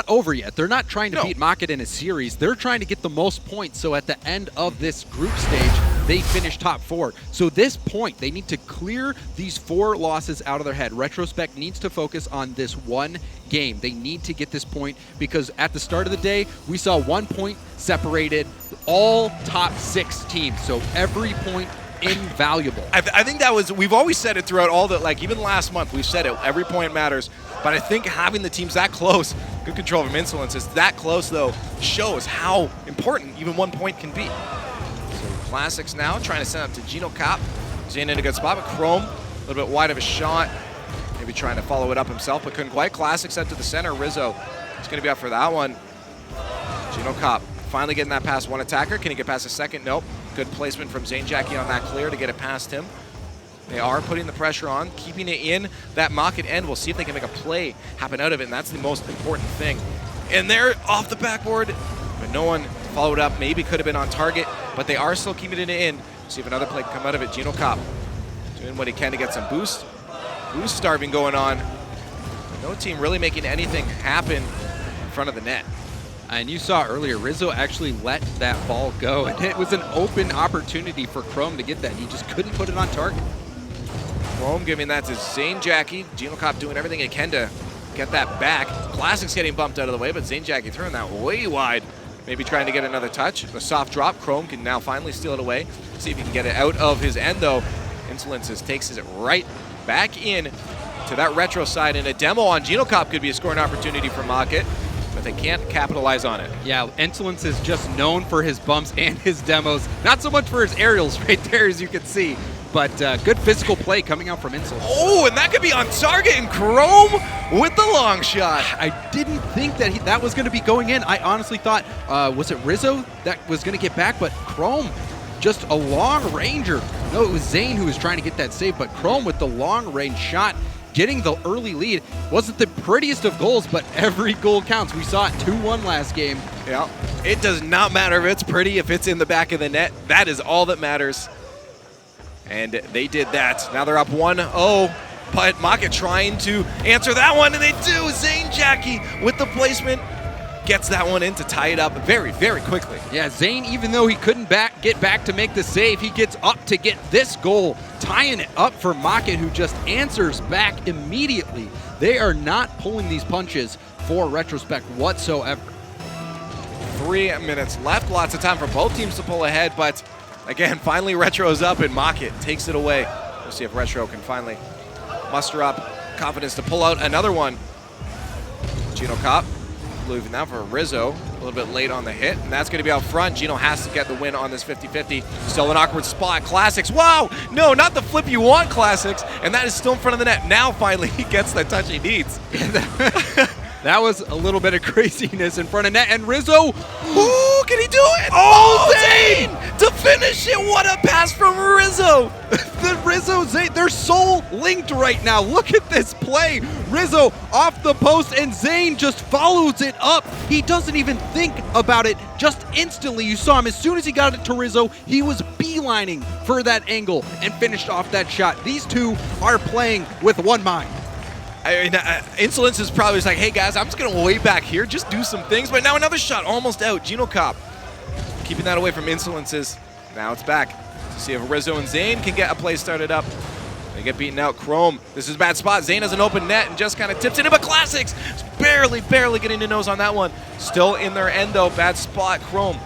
[SPEAKER 9] over yet. They're not trying to beat Mocket in a series. They're trying to get the most points, so at the end of this group stage, they finish top 4. So this point, they need to clear these 4 losses out of their head. Retrospect needs to focus on this one game. They need to get this point because at the start of the day, we saw 1 point separated all top 6 teams. So every point invaluable.
[SPEAKER 4] I think that was, we've always said it throughout all the, like even last month, we've said it, every point matters. But I think having the teams that close, good control from Insolence, is that close though, shows how important even 1 point can be. So Classics now trying to send up to Genocop. Zayn in a good spot, but Chrome, a little bit wide of a shot. Maybe trying to follow it up himself, but couldn't quite. Classics out to the center. Rizzo is going to be up for that one. Genocop finally getting that past one attacker. Can he get past a second? Nope. Good placement from Zayn Jackie on that clear to get it past him. They are putting the pressure on, keeping it in that Mocket end. We'll see if they can make a play happen out of it, and that's the most important thing. And they're off the backboard, but no one followed up. Maybe could have been on target, but they are still keeping it in. See if another play can come out of it. Genocop doing what he can to get some boost. Boost starving going on. No team really making anything happen in front of the net.
[SPEAKER 9] And you saw earlier, Rizzo actually let that ball go, and it was an open opportunity for Chrome to get that. He just couldn't put it on target.
[SPEAKER 4] Chrome giving that to Zayn Jackie. Genocop doing everything he can to get that back. Classics getting bumped out of the way, but Zayn Jackie throwing that way wide. Maybe trying to get another touch. A soft drop. Chrome can now finally steal it away. See if he can get it out of his end, though. Insolence takes it right back in to that retro side, and a demo on Genocop could be a scoring opportunity for Mocket, but they can't capitalize on it.
[SPEAKER 9] Yeah, Insolence is just known for his bumps and his demos. Not so much for his aerials right there, as you can see. But good physical play coming out from Insolence.
[SPEAKER 4] Oh, and that could be on target, and Chrome with the long shot.
[SPEAKER 9] I didn't think that that was going to be going in. I honestly thought, was it Rizzo that was going to get back? But Chrome, just a long ranger. No, it was Zayn who was trying to get that save, but Chrome with the long range shot, getting the early lead. Wasn't the prettiest of goals, but every goal counts. We saw it 2-1 last game.
[SPEAKER 4] Yeah, it does not matter if it's pretty, if it's in the back of the net. That is all that matters. And they did that. Now they're up 1-0, but Mocket trying to answer that one, and they do. Zayn Jackie with the placement gets that one in to tie it up very, very quickly.
[SPEAKER 9] Yeah, Zayn, even though he couldn't get back to make the save, he gets up to get this goal, tying it up for Mocket, who just answers back immediately. They are not pulling these punches for Retrospect whatsoever.
[SPEAKER 4] 3 minutes left. Lots of time for both teams to pull ahead, but again, finally Retro's up and Mocket takes it away. We'll see if Retro can finally muster up confidence to pull out another one. Genocop moving now for Rizzo. A little bit late on the hit, and that's going to be out front. Gino has to get the win on this 50-50. Still an awkward spot. Classics. Wow! No, not the flip you want, Classics. And that is still in front of the net. Now, finally, he gets the touch he needs.
[SPEAKER 9] That was a little bit of craziness in front of net, and Rizzo.
[SPEAKER 4] Ooh, can he do it? Oh, Zayn! To finish it, what a pass from Rizzo!
[SPEAKER 9] The Rizzo, Zayn, they're soul linked right now. Look at this play. Rizzo off the post, and Zayn just follows it up. He doesn't even think about it. Just instantly, you saw him. As soon as he got it to Rizzo, he was beelining for that angle and finished off that shot. These two are playing with one mind.
[SPEAKER 4] I mean, Insolence is probably just like, hey guys, I'm just going to wait back here, just do some things. But now another shot, almost out. Genocop keeping that away from Insolences. Now it's back to see if Rizzo and Zayn can get a play started up. They get beaten out. Chrome, this is a bad spot. Zayn has an open net and just kind of tips it in, but Classics barely getting the nose on that one. Still in their end though, bad spot. Chrome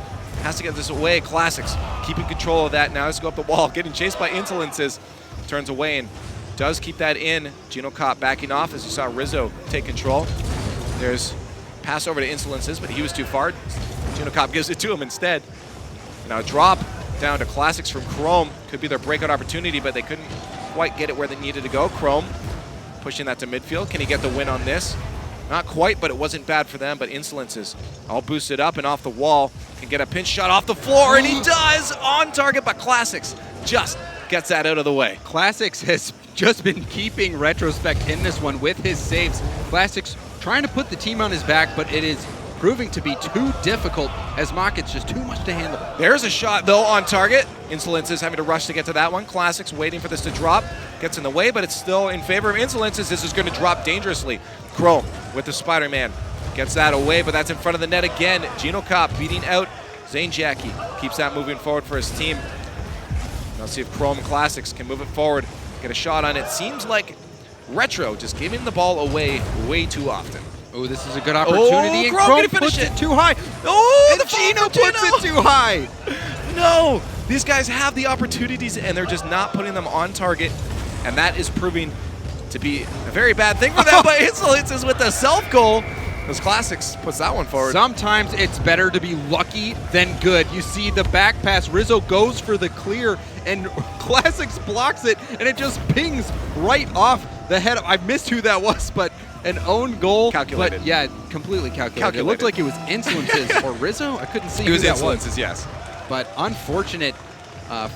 [SPEAKER 4] has to get this away. Classics keeping control of that. Now let's go up the wall, getting chased by Insolences. Turns away and does keep that in. Geno Cop backing off as you saw Rizzo take control. There's pass over to Insolences, but he was too far. Geno Cop gives it to him instead. Now drop down to Classics from Chrome. Could be their breakout opportunity, but they couldn't quite get it where they needed to go. Chrome pushing that to midfield. Can he get the win on this? Not quite, but it wasn't bad for them. But Insolences all boosted up and off the wall. Can get a pinch shot off the floor, and he does on target, but Classics just gets that out of the way.
[SPEAKER 9] Classics has just been keeping Retrospect in this one with his saves. Classics trying to put the team on his back, but it is proving to be too difficult as Mocket's just too much to handle.
[SPEAKER 4] There's a shot, though, on target. Insolences having to rush to get to that one. Classics waiting for this to drop. Gets in the way, but it's still in favor of Insolences. This is going to drop dangerously. Chrome with the Spider-Man. Gets that away, but that's in front of the net again. Geno Cop beating out Zane Jackie. Keeps that moving forward for his team. Now see if Chrome and Classics can move it forward. Get a shot on it. Seems like Retro just giving the ball away way too often.
[SPEAKER 9] Oh, this is a good opportunity, and
[SPEAKER 4] Chrome
[SPEAKER 9] Chrome
[SPEAKER 4] gonna
[SPEAKER 9] puts
[SPEAKER 4] finish
[SPEAKER 9] it too high. Oh,
[SPEAKER 4] And
[SPEAKER 9] the Geno puts it too high.
[SPEAKER 4] No! These guys have the opportunities, and they're just not putting them on target, and that is proving to be a very bad thing for them, but Insolences with the self-goal. Those Classics puts that one forward.
[SPEAKER 9] Sometimes it's better to be lucky than good. You see the back pass. Rizzo goes for the clear, and Classics blocks it, and it just pings right off the head. I missed who that was, but an own goal.
[SPEAKER 4] Calculated.
[SPEAKER 9] But yeah, completely calculated. It looked like it was Insolences or Rizzo. I couldn't see
[SPEAKER 4] It
[SPEAKER 9] who
[SPEAKER 4] was
[SPEAKER 9] that was.
[SPEAKER 4] Insolences, yes.
[SPEAKER 9] But unfortunate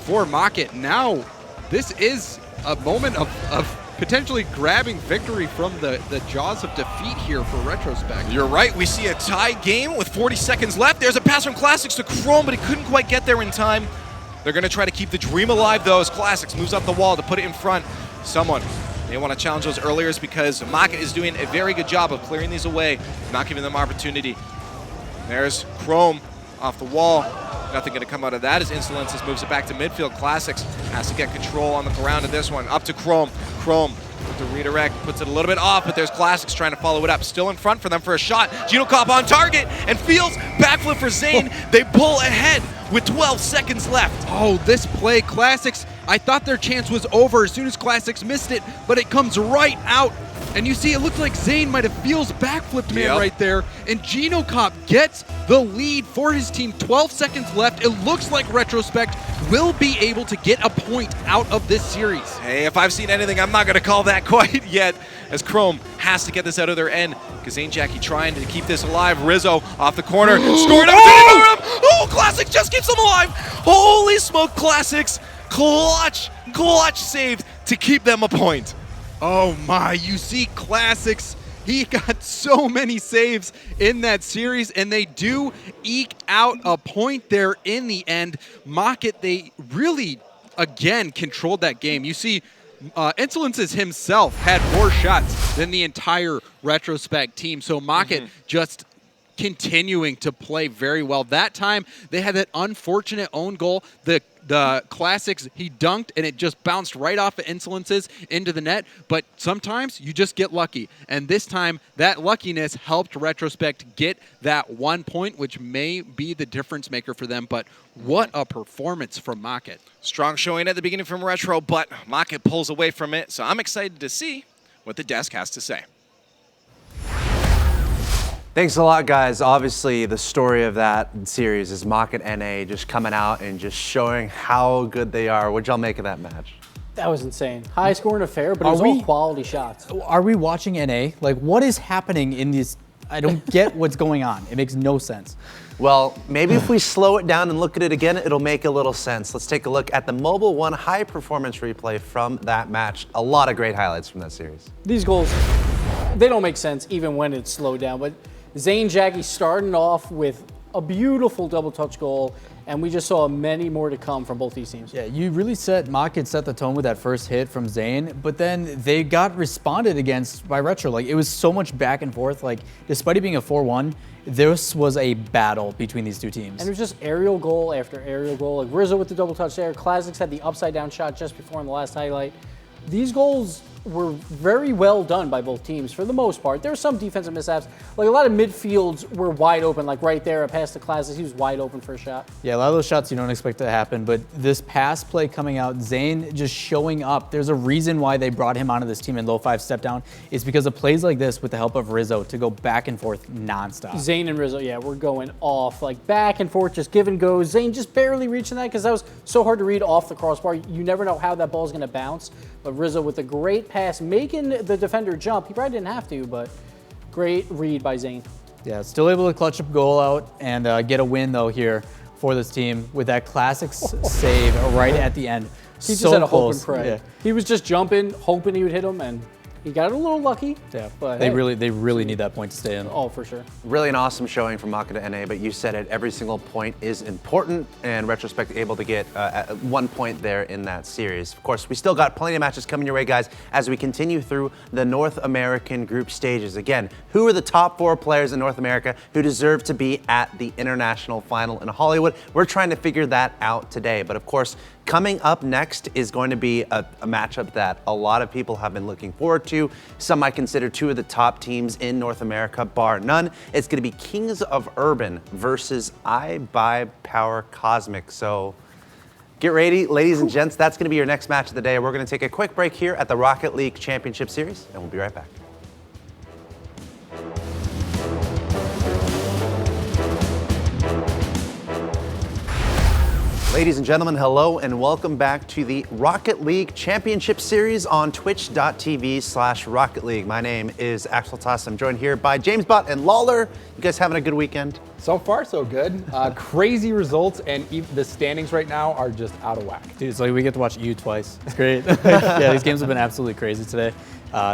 [SPEAKER 9] for Mocket. Now, this is a moment of potentially grabbing victory from the jaws of defeat here for Retrospect.
[SPEAKER 4] You're right. We see a tie game with 40 seconds left. There's a pass from Classics to Chrome, but he couldn't quite get there in time. They're going to try to keep the dream alive, though, as Classics moves up the wall to put it in front. Someone they want to challenge those earlier because Mocket is doing a very good job of clearing these away, not giving them opportunity. There's Chrome off the wall. Nothing going to come out of that as Insolences moves it back to midfield. Classics has to get control on the ground of this one. Up to Chrome. Chrome with the redirect, puts it a little bit off, but there's Classics trying to follow it up. Still in front for them for a shot. Geno Cop on target and feels backflip for Zane. They pull ahead with 12 seconds left.
[SPEAKER 9] Oh, this play, Classics, I thought their chance was over as soon as Classics missed it, but it comes right out. And you see, it looks like Zane might have feels backflipped man right there. And Geno Cop gets the lead for his team. 12 seconds left. It looks like Retrospect will be able to get a point out of this series.
[SPEAKER 4] Hey, if I've seen anything, I'm not going to call that quite yet, as Chrome has to get this out of their end. Because Zane Jackie trying to keep this alive. Rizzo off the corner, scored up for him. Oh, Classics just keeps them alive. Holy smoke, Classics. Clutch save to keep them a point.
[SPEAKER 9] Oh my, you see Classics. He got so many saves in that series, and they do eke out a point there in the end. Mocket, they really, again, controlled that game. You see, Insolences himself had more shots than the entire Retrospect team, so Mocket just continuing to play very well. That time, they had that unfortunate own goal. The Classics, he dunked, and it just bounced right off of Insolences into the net. But sometimes you just get lucky. And this time, that luckiness helped Retrospect get that 1 point, which may be the difference maker for them. But what a performance from Mocket.
[SPEAKER 4] Strong showing at the beginning from Retro, but Mocket pulls away from it. So I'm excited to see what the desk has to say.
[SPEAKER 1] Thanks a lot, guys. Obviously, the story of that series is Mocket NA just coming out and just showing how good they are. What'd y'all make of that match?
[SPEAKER 2] That was insane. High scoring affair, but it was all quality shots.
[SPEAKER 8] Are we watching NA? Like, what is happening in these? I don't get what's going on. It makes no sense.
[SPEAKER 1] Well, maybe if we slow it down and look at it again, it'll make a little sense. Let's take a look at the Mobile One high performance replay from that match. A lot of great highlights from that series.
[SPEAKER 2] These goals, they don't make sense even when it's slowed down, but Zane Jackie starting off with a beautiful double touch goal, and we just saw many more to come from both these teams.
[SPEAKER 8] Yeah, you really Mocket set the tone with that first hit from Zane, but then they got responded against by Retro. Like, it was so much back and forth. Like, despite it being a 4-1, this was a battle between these two teams.
[SPEAKER 2] And it was just aerial goal after aerial goal. Like Rizzo with the double touch there. Classics had the upside down shot just before in the last highlight. These goals were very well done by both teams for the most part. There were some defensive mishaps. Like a lot of midfields were wide open, like right there past the classes. He was wide open for a shot.
[SPEAKER 8] Yeah, a lot of those shots you don't expect to happen, but this pass play coming out, Zane just showing up. There's a reason why they brought him onto this team in low 5 step down. It's because of plays like this with the help of Rizzo to go back and forth nonstop.
[SPEAKER 2] Zane and Rizzo, yeah, we're going off, like back and forth, just give and go. Zane just barely reaching that because that was so hard to read off the crossbar. You never know how that ball's going to bounce. But Rizzo with a great pass, making the defender jump. He probably didn't have to, but great read by Zane.
[SPEAKER 8] Yeah, still able to clutch a goal out and get a win, though, here for this team with that classic save right at the end.
[SPEAKER 2] He just had a hope and pray. Yeah. He was just jumping, hoping he would hit him, and he got a little lucky.
[SPEAKER 8] Yeah,
[SPEAKER 2] but
[SPEAKER 8] they really need that point to stay in.
[SPEAKER 2] Oh, for sure.
[SPEAKER 1] Really an awesome showing from Makata NA, but you said it, every single point is important, and Retrospect able to get 1 point there in that series. Of course, we still got plenty of matches coming your way, guys, as we continue through the North American group stages. Again, who are the top 4 players in North America who deserve to be at the international final in Hollywood? We're trying to figure that out today, but of course, coming up next is going to be a matchup that a lot of people have been looking forward to. Some I consider 2 of the top teams in North America, bar none. It's going to be Kings of Urban versus iBuyPower Cosmic. So get ready, ladies and gents. That's going to be your next match of the day. We're going to take a quick break here at the Rocket League Championship Series, and we'll be right back. Ladies and gentlemen, hello and welcome back to the Rocket League Championship Series on twitch.tv/Rocket League. My name is Axel Toss. I'm joined here by JamesBot and Lawler. You guys having a good weekend?
[SPEAKER 3] So far, so good. Crazy results, and the standings right now are just out of whack.
[SPEAKER 8] Dude, it's like we get to watch you twice. It's great. Yeah, these games have been absolutely crazy today.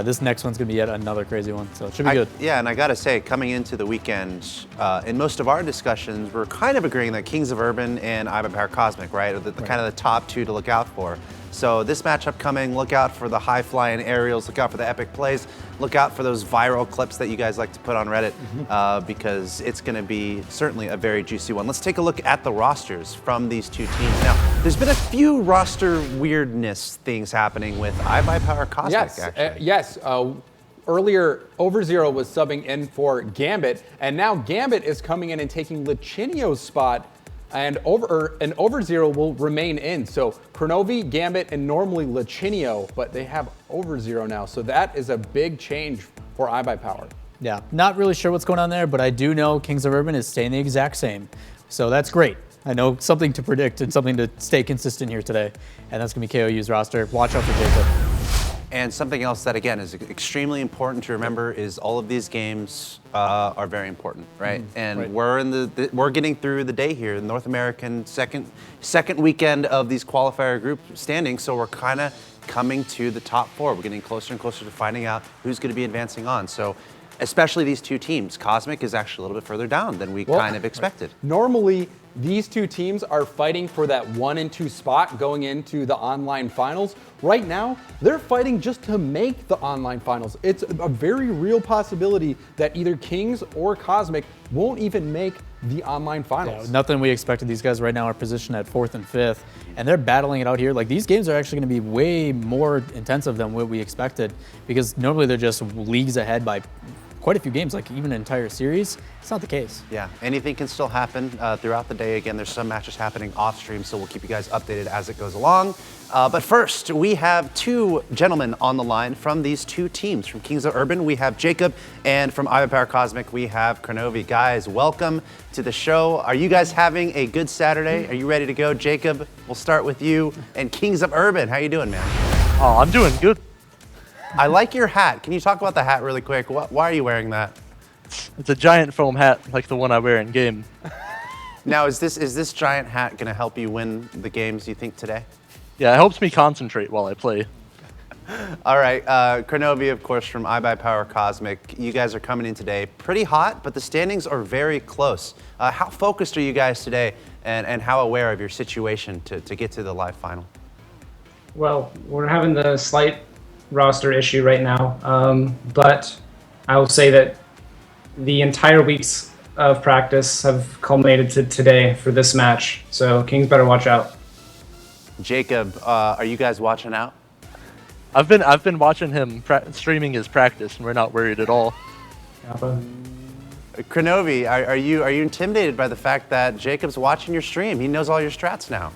[SPEAKER 8] This next one's going to be yet another crazy one, so it should be good.
[SPEAKER 1] Yeah, and I got to say, coming into the weekend, in most of our discussions, we're kind of agreeing that Kings of Urban and iBuyPower Cosmic, right, are kind of the top 2 to look out for. So this matchup coming, look out for the high-flying aerials, look out for the epic plays, look out for those viral clips that you guys like to put on Reddit, because it's going to be certainly a very juicy one. Let's take a look at the rosters from these 2 teams. Now, there's been a few roster weirdness things happening with iBuyPower Cosmic, actually.
[SPEAKER 3] Yes. Earlier, Overzero was subbing in for Gambit, and now Gambit is coming in and taking Lichinio's spot, and Overzero will remain in. So Kronovi, Gambit, and normally Lichinio, but they have Overzero now. So that is a big change for iBuyPower.
[SPEAKER 8] Yeah, not really sure what's going on there, but I do know Kings of Urban is staying the exact same. So that's great. I know something to predict and something to stay consistent here today. And that's going to be KOU's roster. Watch out for Jacob.
[SPEAKER 1] And something else that, again, is extremely important to remember is all of these games are very important, right? And we're getting through the day here, the North American second weekend of these qualifier group standings, so we're kind of coming to the top 4. We're getting closer and closer to finding out who's going to be advancing on. So especially these 2 teams. Cosmic is actually a little bit further down than we kind of expected.
[SPEAKER 3] Normally, these 2 teams are fighting for that 1 and 2 spot going into the online finals. Right now, they're fighting just to make the online finals. It's a very real possibility that either Kings or Cosmic won't even make the online finals.
[SPEAKER 8] Yeah, nothing we expected. These guys right now are positioned at 4th and 5th, and they're battling it out here. Like, these games are actually going to be way more intensive than what we expected, because normally they're just leagues ahead by quite a few games, like even an entire series. It's not the case.
[SPEAKER 1] Yeah, anything can still happen throughout the day. Again, there's some matches happening off stream, so we'll keep you guys updated as it goes along. But first, we have 2 gentlemen on the line from these 2 teams. From Kings of Urban, we have Jacob, and from iBuyPower Cosmic, we have Kronovi. Guys, welcome to the show. Are you guys having a good Saturday? Are you ready to go? Jacob, we'll start with you. And Kings of Urban, how you doing, man?
[SPEAKER 10] Oh, I'm doing good.
[SPEAKER 1] I like your hat. Can you talk about the hat really quick? Why are you wearing that?
[SPEAKER 10] It's a giant foam hat like the one I wear in game.
[SPEAKER 1] Now, is this giant hat going to help you win the games, you think, today?
[SPEAKER 10] Yeah, it helps me concentrate while I play.
[SPEAKER 1] All right, Kronovi, of course, from iBuyPower Cosmic. You guys are coming in today pretty hot, but the standings are very close. How focused are you guys today, and how aware of your situation to get to the live final?
[SPEAKER 11] Well, we're having the slight roster issue right now, but I will say that the entire weeks of practice have culminated to today for this match, so Kings better watch out.
[SPEAKER 1] Jacob, are you guys watching out?
[SPEAKER 10] I've been watching him streaming his practice, and we're not worried at all.
[SPEAKER 1] Kronovi, are you intimidated by the fact that Jacob's watching your stream? He knows all your strats now.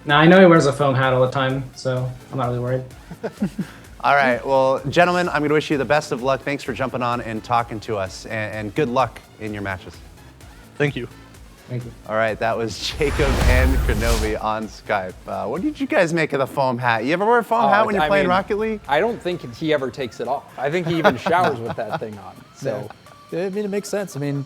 [SPEAKER 11] Now I know he wears a foam hat all the time, so I'm not really worried.
[SPEAKER 1] All right, well, gentlemen, I'm going to wish you the best of luck. Thanks for jumping on and talking to us, and good luck in your matches.
[SPEAKER 10] Thank you.
[SPEAKER 11] Thank you.
[SPEAKER 1] All right, that was Jacob and Kronovi on Skype. What did you guys make of the foam hat? You ever wear a foam hat when you're playing Rocket League?
[SPEAKER 3] I don't think he ever takes it off. I think he even showers with that thing on. So.
[SPEAKER 8] I mean, it makes sense. I mean,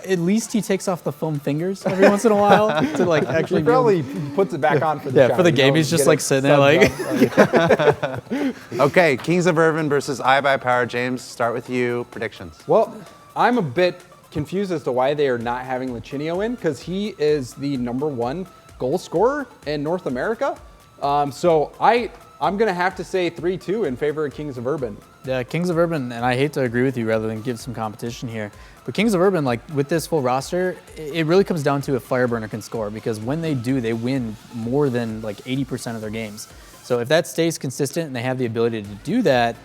[SPEAKER 8] at least he takes off the foam fingers every once in a while to like actually.
[SPEAKER 3] He probably puts it back on for the shower,
[SPEAKER 8] for the game. He's just like sitting there like.
[SPEAKER 1] Okay, Kings of Urban versus iBuyPower. James, start with you. Predictions.
[SPEAKER 3] Well, I'm a bit confused as to why they are not having Lachinio in, because he is the #1 goal scorer in North America. So I'm going to have to say 3-2 in favor of Kings of Urban.
[SPEAKER 8] Yeah, Kings of Urban, and I hate to agree with you rather than give some competition here, but Kings of Urban, like with this full roster, it really comes down to if Fireburner can score, because when they do, they win more than like 80% of their games. So if that stays consistent and they have the ability to do that,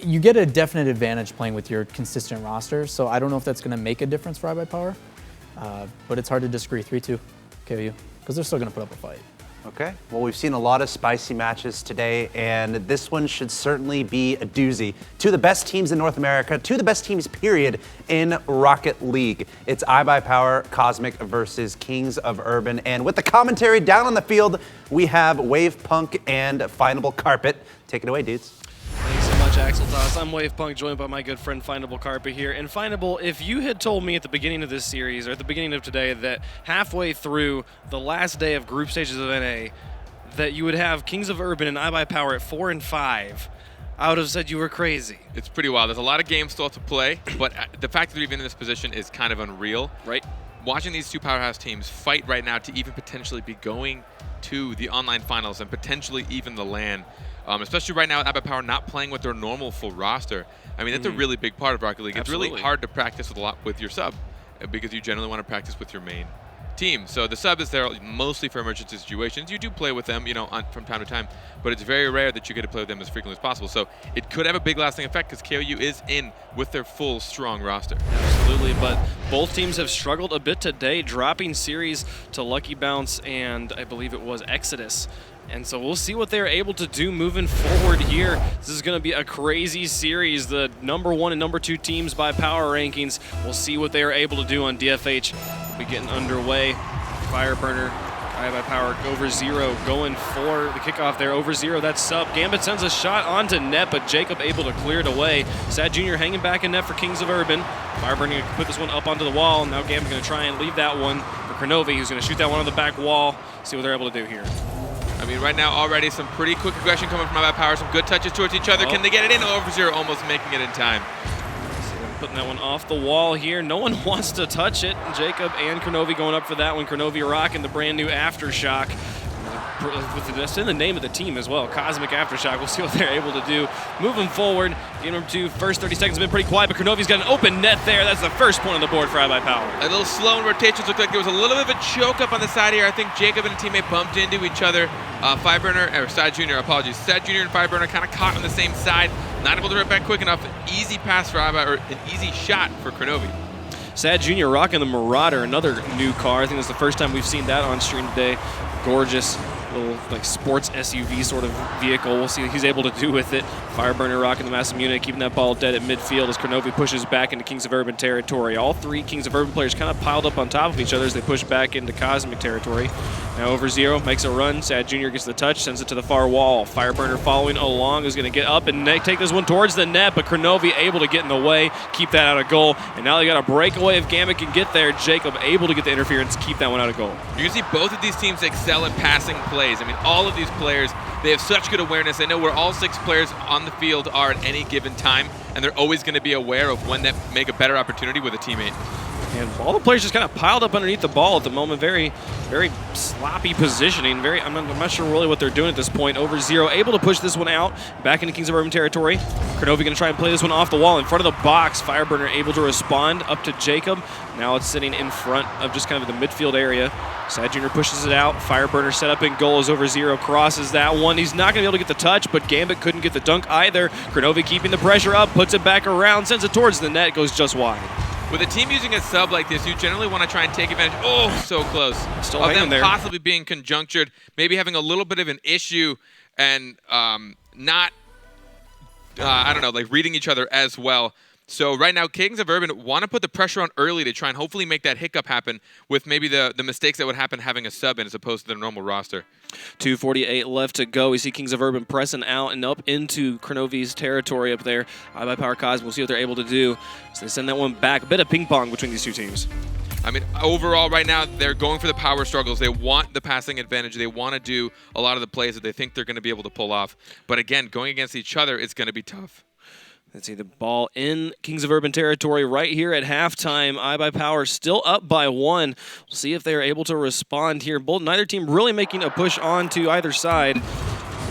[SPEAKER 8] you get a definite advantage playing with your consistent roster. So I don't know if that's going to make a difference for iBuyPower, but it's hard to disagree. 3-2, KU, because they're still going to put up a fight.
[SPEAKER 1] Okay, well, we've seen a lot of spicy matches today, and this one should certainly be a doozy. Two of the best teams in North America, two of the best teams, period, in Rocket League. It's iBuyPower Cosmic versus Kings of Urban, and with the commentary down on the field, we have Wave Punk and Findable Carpet. Take it away, dudes.
[SPEAKER 6] Thanks so much, Axel Toss. I'm Wave Punk, joined by my good friend Findable Carpet here. And Findable, if you had told me at the beginning of this series, or at the beginning of today, that halfway through the last day of group stages of NA, that you would have Kings of Urban and iBuyPower at 4 and 5, I would have said you were crazy.
[SPEAKER 5] It's pretty wild. There's a lot of games still to play, but the fact that they're even in this position is kind of unreal.
[SPEAKER 6] Right.
[SPEAKER 5] Watching these two powerhouse teams fight right now to even potentially be going to the online finals and potentially even the LAN. Especially right now with iBuyPower not playing with their normal full roster. I mean, that's a really big part of Rocket League.
[SPEAKER 6] Absolutely.
[SPEAKER 5] It's really hard to practice with your sub because you generally want to practice with your main team. So the sub is there mostly for emergency situations. You do play with them, you know, from time to time, but it's very rare that you get to play with them as frequently as possible. So it could have a big lasting effect because KOU is in with their full strong roster.
[SPEAKER 6] Absolutely, but both teams have struggled a bit today, dropping series to Lucky Bounce and I believe it was Exodus. And so we'll see what they're able to do moving forward here. This is going to be a crazy series. The #1 and #2 teams by power rankings. We'll see what they are able to do on DFH. We'll be getting underway. Fireburner, iBuyPower over 0, going for the kickoff there. Over 0, that's sub. Gambit sends a shot onto net, but Jacob able to clear it away. Sad Jr. hanging back in net for Kings of Urban. Fireburner going to put this one up onto the wall. Now Gambit going to try and leave that one for Kronovi, who's going to shoot that one on the back wall. See what they're able to do here.
[SPEAKER 5] I mean, right now already some pretty quick aggression coming from iBuyPower, some good touches towards each other. Can they get it in? Over 0, almost making it in time.
[SPEAKER 6] Putting that one off the wall here. No one wants to touch it. Jacob and Kronovi going up for that one. Kronovi rocking the brand new Aftershock. That's in the name of the team as well, Cosmic Aftershock. We'll see what they're able to do. Moving forward, game number 2, first 30 seconds have been pretty quiet, but Kronovi's got an open net there. That's the first point on the board for iBuyPower.
[SPEAKER 5] A little slow in rotations. Looked like there was a little bit of a choke up on the side here. I think Jacob and a teammate bumped into each other. Fireburner, or Sad Jr., apologies. Sad Jr. and Fireburner kind of caught on the same side. Not able to rip back quick enough. Easy pass for iBuy, or an easy shot for Kronovi.
[SPEAKER 6] Sad Jr. rocking the Marauder, another new car. I think it's the first time we've seen that on stream today. Gorgeous little like sports SUV sort of vehicle. We'll see what he's able to do with it. Fireburner rocking the massive unit, keeping that ball dead at midfield as Kronovi pushes back into Kings of Urban territory. All 3 Kings of Urban players kind of piled up on top of each other as they push back into Cosmic territory. Now over 0, makes a run. Sad Jr. gets the touch, sends it to the far wall. Fireburner following along is going to get up and take this one towards the net, but Kronovi able to get in the way, keep that out of goal. And now they got a breakaway if Gambit can get there. Jacob able to get the interference, keep that one out of goal.
[SPEAKER 5] You can see both of these teams excel in passing plays. I mean, all of these players, they have such good awareness. They know where all 6 players on the field are at any given time, and they're always going to be aware of when they make a better opportunity with a teammate.
[SPEAKER 6] Yeah, And all the players just kind of piled up underneath the ball at the moment. Very, very sloppy positioning. I'm not sure really what they're doing at this point. Over0 able to push this one out back into Kings of Urban territory. Kronovi going to try and play this one off the wall in front of the box. Fireburner able to respond up to Jacob. Now it's sitting in front of just kind of the midfield area. Sad Jr. pushes it out. Fireburner set up in goal as Over0 crosses that one. He's not going to be able to get the touch, but Gambit couldn't get the dunk either. Kronovi keeping the pressure up, puts it back around, sends it towards the net, goes just wide.
[SPEAKER 5] With a team using a sub like this, you generally want to try and take advantage. Oh, so close.
[SPEAKER 6] Still
[SPEAKER 5] of
[SPEAKER 6] hanging
[SPEAKER 5] them
[SPEAKER 6] there.
[SPEAKER 5] possibly being conjunctured, maybe having a little bit of an issue and not, I don't know, like reading each other as well. So right now, Kings of Urban want to put the pressure on early to try and hopefully make that hiccup happen with maybe the mistakes that would happen having a sub in as opposed to their normal roster.
[SPEAKER 6] 2:48 left to go. We see Kings of Urban pressing out and up into Kronovi's territory up there. iBuyPower Cosmo, we'll see what they're able to do. So they send that one back. A bit of ping pong between these two teams.
[SPEAKER 5] I mean, overall, right now, they're going for the power struggles. They want the passing advantage. They want to do a lot of the plays that they think they're going to be able to pull off. But again, going against each other, it's going to be tough.
[SPEAKER 6] Let's see the ball in Kings of Urban territory right here at halftime. iBuyPower still up by 1. We'll see if they are able to respond here. Neither team really making a push on to either side.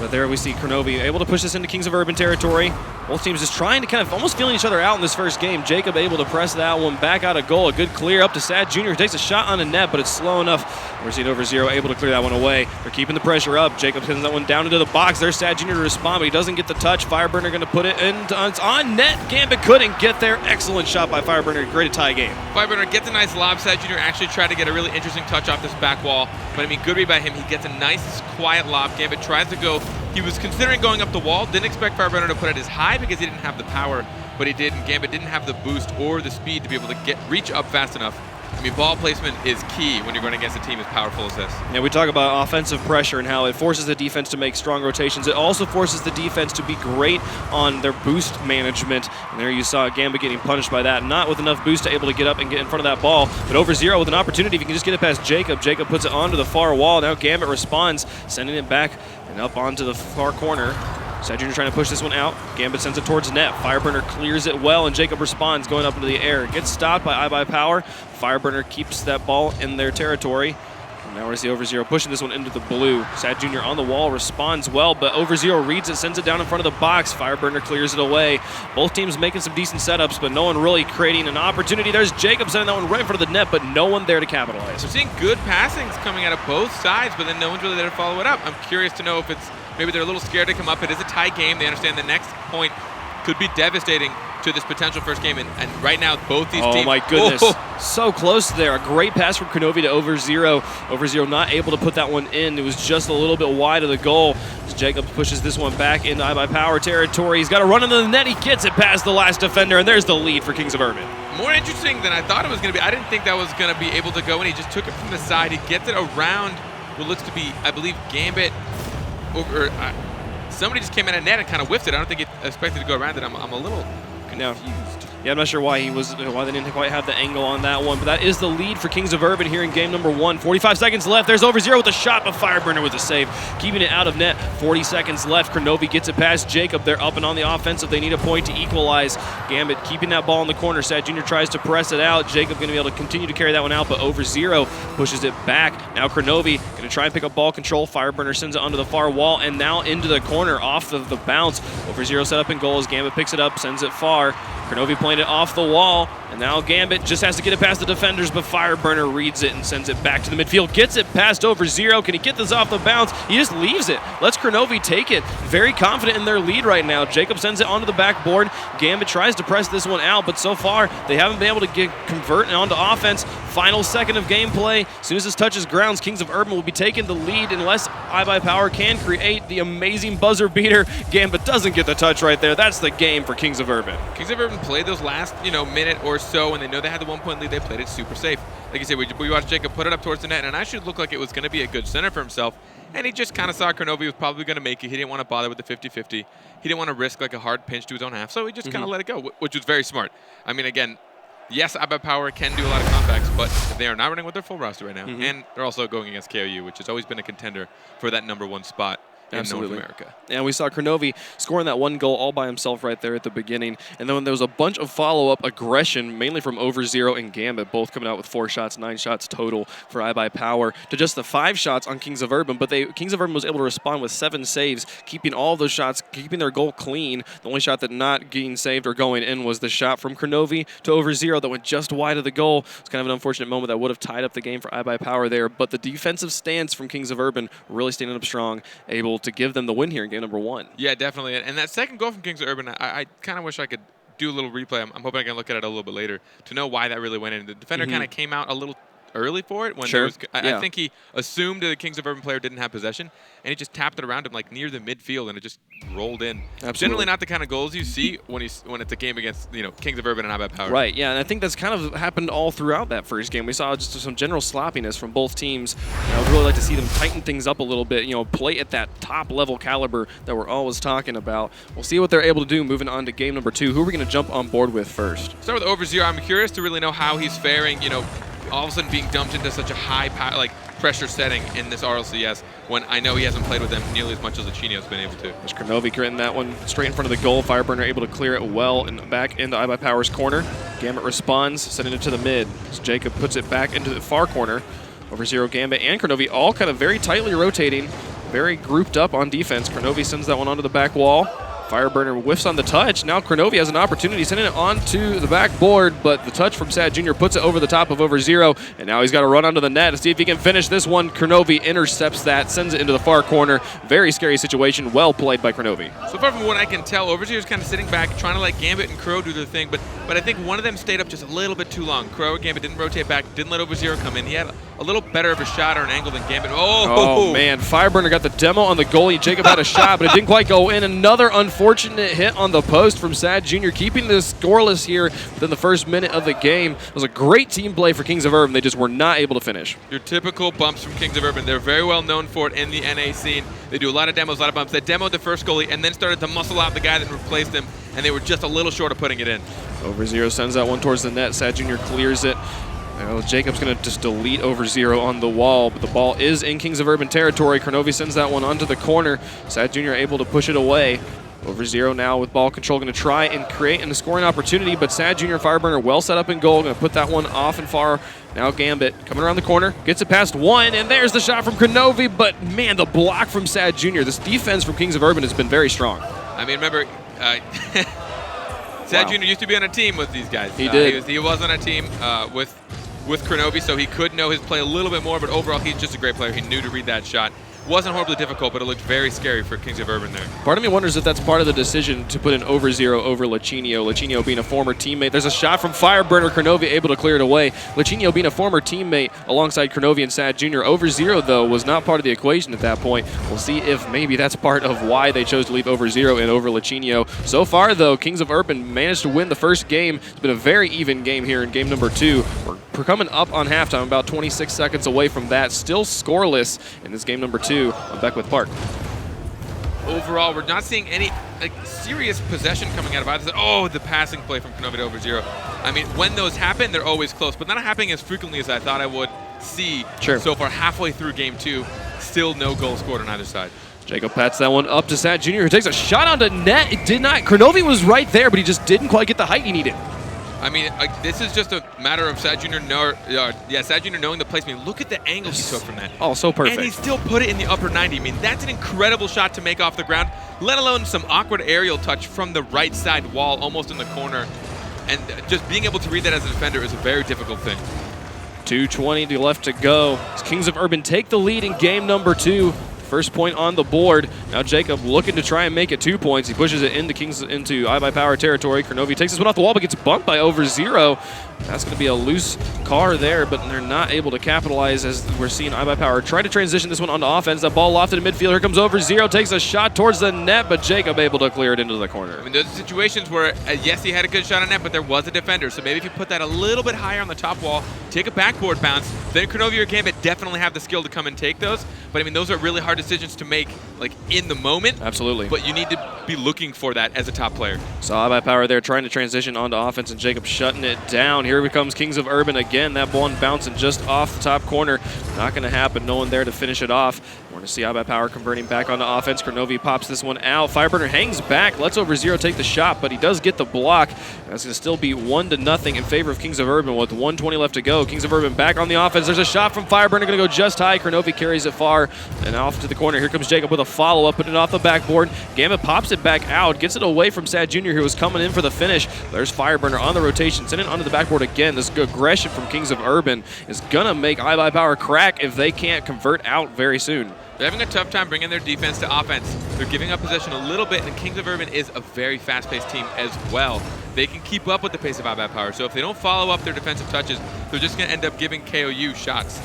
[SPEAKER 6] But there we see Kronovi able to push this into Kings of Urban territory. Both teams just trying to kind of almost feeling each other out in this first game. Jacob able to press that one back out of goal. A good clear up to Sad Jr. who takes a shot on the net, but it's slow enough. We're seeing Over0 able to clear that one away. They're keeping the pressure up. Jacob sends that one down into the box. There's Sad Jr. to respond, but he doesn't get the touch. Fireburner going to put it in. It's on net. Gambit couldn't get there. Excellent shot by Fireburner. Great to tie game.
[SPEAKER 5] Fireburner gets a nice lob. Sad Jr. actually tried to get a really interesting touch off this back wall. But I mean, good read by him. He gets a nice, quiet lob. Gambit tries to go. He was considering going up the wall. Didn't expect Fireburner to put it as high because he didn't have the power, but he did, and Gambit didn't have the boost or the speed to be able to reach up fast enough. I mean, ball placement is key when you're going against a team as powerful as this.
[SPEAKER 6] Yeah, we talk about offensive pressure and how it forces the defense to make strong rotations. It also forces the defense to be great on their boost management. And there you saw Gambit getting punished by that. Not with enough boost to able to get up and get in front of that ball. But Over0 with an opportunity, if you can just get it past Jacob. Jacob puts it onto the far wall. Now Gambit responds, sending it back and up onto the far corner. Sad Jr. trying to push this one out. Gambit sends it towards net. Fireburner clears it well, and Jacob responds, going up into the air. Gets stopped by iBuyPower. Fireburner keeps that ball in their territory. And now we're see Over0 pushing this one into the blue. Sad Jr. on the wall responds well, but Over0 reads it, sends it down in front of the box. Fireburner clears it away. Both teams making some decent setups, but no one really creating an opportunity. There's Jacob sending that one right in front of the net, but no one there to capitalize.
[SPEAKER 5] We're seeing good passings coming out of both sides, but then no one's really there to follow it up. I'm curious to know if it's maybe they're a little scared to come up. It is a tie game. They understand the next point could be devastating to this potential first game. And right now, both these teams.
[SPEAKER 6] Oh my goodness. So close there. A great pass from Kronovi to Over0. Over0 not able to put that one in. It was just a little bit wide of the goal. As Jacob pushes this one back into iBuyPower territory. He's got to run into the net. He gets it past the last defender, and there's the lead for Kings of Urban.
[SPEAKER 5] More interesting than I thought it was going to be. I didn't think that was going to be able to go in. He just took it from the side. He gets it around what looks to be, I believe, Gambit. Somebody just came in a net and kind of whiffed it. I don't think it expected to go around it. I'm a little confused.
[SPEAKER 6] Yeah, I'm not sure why they didn't quite have the angle on that one, but that is the lead for Kings of Urban here in game number 1. 45 seconds left. There's Over0 with a shot, but Fireburner with a save, keeping it out of net. 40 seconds left. Kronovi gets it past Jacob. They're up and on the offensive. They need a point to equalize. Gambit keeping that ball in the corner. Sad Jr. tries to press it out. Jacob going to be able to continue to carry that one out, but Over0 pushes it back. Now Kronovi going to try and pick up ball control. Fireburner sends it onto the far wall and now into the corner off of the bounce. Over0 set up in goal as Gambit picks it up, sends it far. Kronovi playing it off the wall, and now Gambit just has to get it past the defenders, but Fireburner reads it and sends it back to the midfield. Gets it past Over0. Can he get this off the bounce? He just leaves it. Lets Kronovi take it. Very confident in their lead right now. Jacob sends it onto the backboard. Gambit tries to press this one out, but so far they haven't been able to convert onto offense. Final second of gameplay. As soon as this touches grounds, Kings of Urban will be taking the lead unless iBuyPower can create the amazing buzzer beater. Gambit doesn't get the touch right there. That's the game for Kings of Urban.
[SPEAKER 5] Kings of Urban played those last, minute or so, and they know they had the 1 point lead. They played it super safe. Like you said, we watched Jacob put it up towards the net, and it actually looked like it was going to be a good center for himself. And he just kind of saw Kronovi was probably going to make it. He didn't want to bother with the 50-50. He didn't want to risk like a hard pinch to his own half, so he just kind of let it go, which was very smart. I mean, again, yes, iBuyPower can do a lot of comebacks, but they are not running with their full roster right now, and they're also going against KOU, which has always been a contender for that #1 spot in North America.
[SPEAKER 6] And we saw Kronovi scoring that one goal all by himself right there at the beginning. And then there was a bunch of follow-up aggression, mainly from Overzero and Gambit, both coming out with 4 shots, 9 shots total for iBuyPower, to just the 5 shots on Kings of Urban. But Kings of Urban was able to respond with 7 saves, keeping all of those shots, keeping their goal clean. The only shot that not getting saved or going in was the shot from Kronovi to Overzero that went just wide of the goal. It's kind of an unfortunate moment that would have tied up the game for iBuyPower there. But the defensive stance from Kings of Urban really standing up strong, able to give them the win here in game number 1.
[SPEAKER 5] Yeah, definitely. And that second goal from Kings of Urban, I kind of wish I could do a little replay. I'm hoping I can look at it a little bit later to know why that really went in. The defender kind of came out a little early for it when there was. I think he assumed that the Kings of Urban player didn't have possession, and he just tapped it around him like near the midfield, and it just rolled in.
[SPEAKER 6] Absolutely.
[SPEAKER 5] Generally not the kind of goals you see when it's a game against Kings of Urban and iBuyPower.
[SPEAKER 6] Right, yeah, and I think that's kind of happened all throughout that first game. We saw just some general sloppiness from both teams. I would really like to see them tighten things up a little bit, play at that top level caliber that we're always talking about. We'll see what they're able to do moving on to game number 2. Who are we going to jump on board with first?
[SPEAKER 5] Start with Overzero. I'm curious to really know how he's faring, all of a sudden being dumped into such a high pressure setting in this RLCS when I know he hasn't played with them nearly as much as Lachinio's been able to.
[SPEAKER 6] There's Kronovi getting that one straight in front of the goal. Fireburner able to clear it well and back into iBuyPower's corner. Gambit responds, sending it to the mid. As Jacob puts it back into the far corner. Overzero, Gambit, and Kronovi all kind of very tightly rotating, very grouped up on defense. Kronovi sends that one onto the back wall. Fireburner whiffs on the touch. Now Kronovi has an opportunity, sending it onto the backboard, but the touch from Sad Jr. puts it over the top of Overzero, and now he's got to run onto the net to see if he can finish this one. Kronovi intercepts that, sends it into the far corner. Very scary situation. Well played by Kronovi.
[SPEAKER 5] So far from what I can tell, Overzero's kind of sitting back, trying to let Gambit and Crow do their thing, but I think one of them stayed up just a little bit too long. Crow and Gambit didn't rotate back, didn't let Overzero come in. He had a little better of a shot or an angle than Gambit.
[SPEAKER 6] Oh man, Fireburner got the demo on the goalie. Jacob had a shot, but it didn't quite go in. Another unfortunate hit on the post from Sad Jr., keeping this scoreless here within the first minute of the game. It was a great team play for Kings of Urban. They just were not able to finish.
[SPEAKER 5] Your typical bumps from Kings of Urban. They're very well known for it in the NA scene. They do a lot of demos, a lot of bumps. They demoed the first goalie and then started to muscle out the guy that replaced him, and they were just a little short of putting it in.
[SPEAKER 6] Overzero sends that one towards the net. Sad Jr. clears it. Jacob's going to just delete Overzero on the wall, but the ball is in Kings of Urban territory. Kronovi sends that one onto the corner. Sad Jr. able to push it away. Overzero now with ball control, going to try and create a scoring opportunity, but Sad Jr. and Fireburner well set up in goal, going to put that one off and far. Now Gambit coming around the corner, gets it past one, and there's the shot from Kronovi, but man, the block from Sad Jr. This defense from Kings of Urban has been very strong.
[SPEAKER 5] I mean, remember, Sad Jr. used to be on a team with these guys.
[SPEAKER 6] He did.
[SPEAKER 5] He was on a team with Kronovi, so he could know his play a little bit more, but overall he's just a great player. He knew to read that shot. Wasn't horribly difficult, but it looked very scary for Kings of Urban there.
[SPEAKER 6] Part of me wonders if that's part of the decision to put in Overzero over Lachinio. Lachinio being a former teammate. There's a shot from Fireburner. Kronovi able to clear it away. Lachinio being a former teammate alongside Kronovi and Sad Jr. Overzero, though, was not part of the equation at that point. We'll see if maybe that's part of why they chose to leave Overzero in over Lachinio. So far, though, Kings of Urban managed to win the first game. It's been a very even game here in game number 2. We're coming up on halftime, about 26 seconds away from that. Still scoreless in this game number 2 on Beckwith Park.
[SPEAKER 5] Overall, we're not seeing any serious possession coming out of either. Oh, the passing play from Kronovi to Overzero. I mean, when those happen, they're always close, but not happening as frequently as I thought I would see so far halfway through game 2. Still no goal scored on either side.
[SPEAKER 6] Jacob pats that one up to Sad Jr., who takes a shot onto net. It did not. Kronovi was right there, but he just didn't quite get the height he needed.
[SPEAKER 5] I mean, this is just a matter of Sad Jr. Sad Jr. knowing the placement. Look at the angle he took from that.
[SPEAKER 6] Oh, so perfect.
[SPEAKER 5] And he still put it in the upper 90. I mean, that's an incredible shot to make off the ground, let alone some awkward aerial touch from the right side wall, almost in the corner. And just being able to read that as a defender is a very difficult thing.
[SPEAKER 6] 2:20 left to go. Kings of Urban take the lead in game number 2. First point on the board. Now Jacob looking to try and make it 2 points. He pushes it into iBuyPower territory. Kronovi takes this one off the wall, but gets bumped by Overzero. That's going to be a loose car there, but they're not able to capitalize as we're seeing iBuyPower try to transition this one onto offense. That ball lofted in midfield. Here comes Overzero, takes a shot towards the net, but Jacob able to clear it into the corner.
[SPEAKER 5] I mean, those are situations where, yes, he had a good shot on net, but there was a defender. So maybe if you put that a little bit higher on the top wall, take a backboard bounce, then Kronovi or Gambit definitely have the skill to come and take those. But I mean, those are really hard decisions to make like in the moment.
[SPEAKER 6] Absolutely.
[SPEAKER 5] But you need to be looking for that as a top player.
[SPEAKER 6] So iBuyPower there trying to transition onto offense, and Jacob shutting it down. Here comes Kings of Urban again. That one bouncing just off the top corner. Not going to happen. No one there to finish it off. We're going to see iBuyPower converting back onto offense. Kronovi pops this one out. Fireburner hangs back, lets OverZero take the shot, but he does get the block. That's going to still be 1-0 in favor of Kings of Urban with 1:20 left to go. Kings of Urban back on the offense. There's a shot from Fireburner, going to go just high. Kronovi carries it far and off to the corner. Here comes Jacob with a follow-up, putting it off the backboard. Gambit pops it back out, gets it away from Sad Jr., who was coming in for the finish. There's Fireburner on the rotation, sending it onto the backboard again. This aggression from Kings of Urban is going to make iBuyPower crack if they can't convert out very soon.
[SPEAKER 5] They're having a tough time bringing their defense to offense. They're giving up possession a little bit, and Kings of Urban is a very fast-paced team as well. They can keep up with the pace of iBuyPower, so if they don't follow up their defensive touches, they're just going to end up giving KOU shots.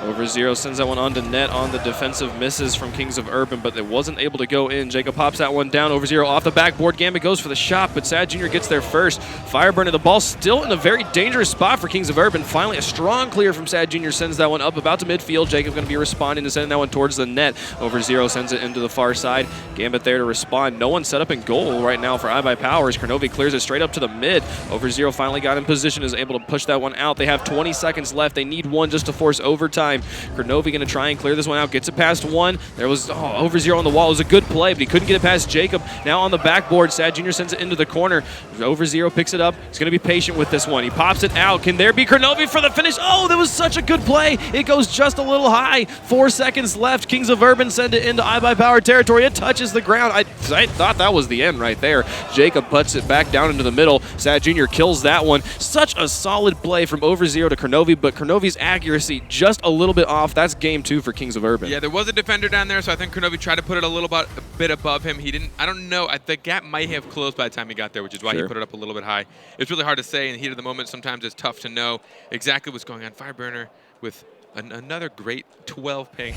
[SPEAKER 6] OverZero sends that one onto net on the defensive misses from Kings of Urban, but it wasn't able to go in. Jacob pops that one down. OverZero off the backboard. Gambit goes for the shot, but Sad Jr. gets there first. Fireburner, the ball still in a very dangerous spot for Kings of Urban. Finally, a strong clear from Sad Jr. sends that one up about to midfield. Jacob going to be responding to sending that one towards the net. OverZero sends it into the far side. Gambit there to respond. No one set up in goal right now for iBuyPower as Kronovi clears it straight up to the mid. OverZero finally got in position, is able to push that one out. They have 20 seconds left. They need one just to force overtime. Kronovi going to try and clear this one out. Gets it past one. There was OverZero on the wall. It was a good play, but he couldn't get it past Jacob. Now on the backboard, Sad Jr. sends it into the corner. OverZero picks it up. He's going to be patient with this one. He pops it out. Can there be Kronovi for the finish? Oh, that was such a good play. It goes just a little high. 4 seconds left. Kings of Urban send it into iBuyPower territory. It touches the ground. I thought that was the end right there. Jacob puts it back down into the middle. Sad Jr. kills that one. Such a solid play from OverZero to Kronovi, but Kronovi's accuracy just a little bit off. That's game 2 for Kings of Urban.
[SPEAKER 5] Yeah, there was a defender down there, so I think Kronovi tried to put it a bit above him. He didn't. I don't know. The gap might have closed by the time he got there, which is why he put it up a little bit high. It's really hard to say in the heat of the moment. Sometimes it's tough to know exactly what's going on. Fireburner with another great 12 ping.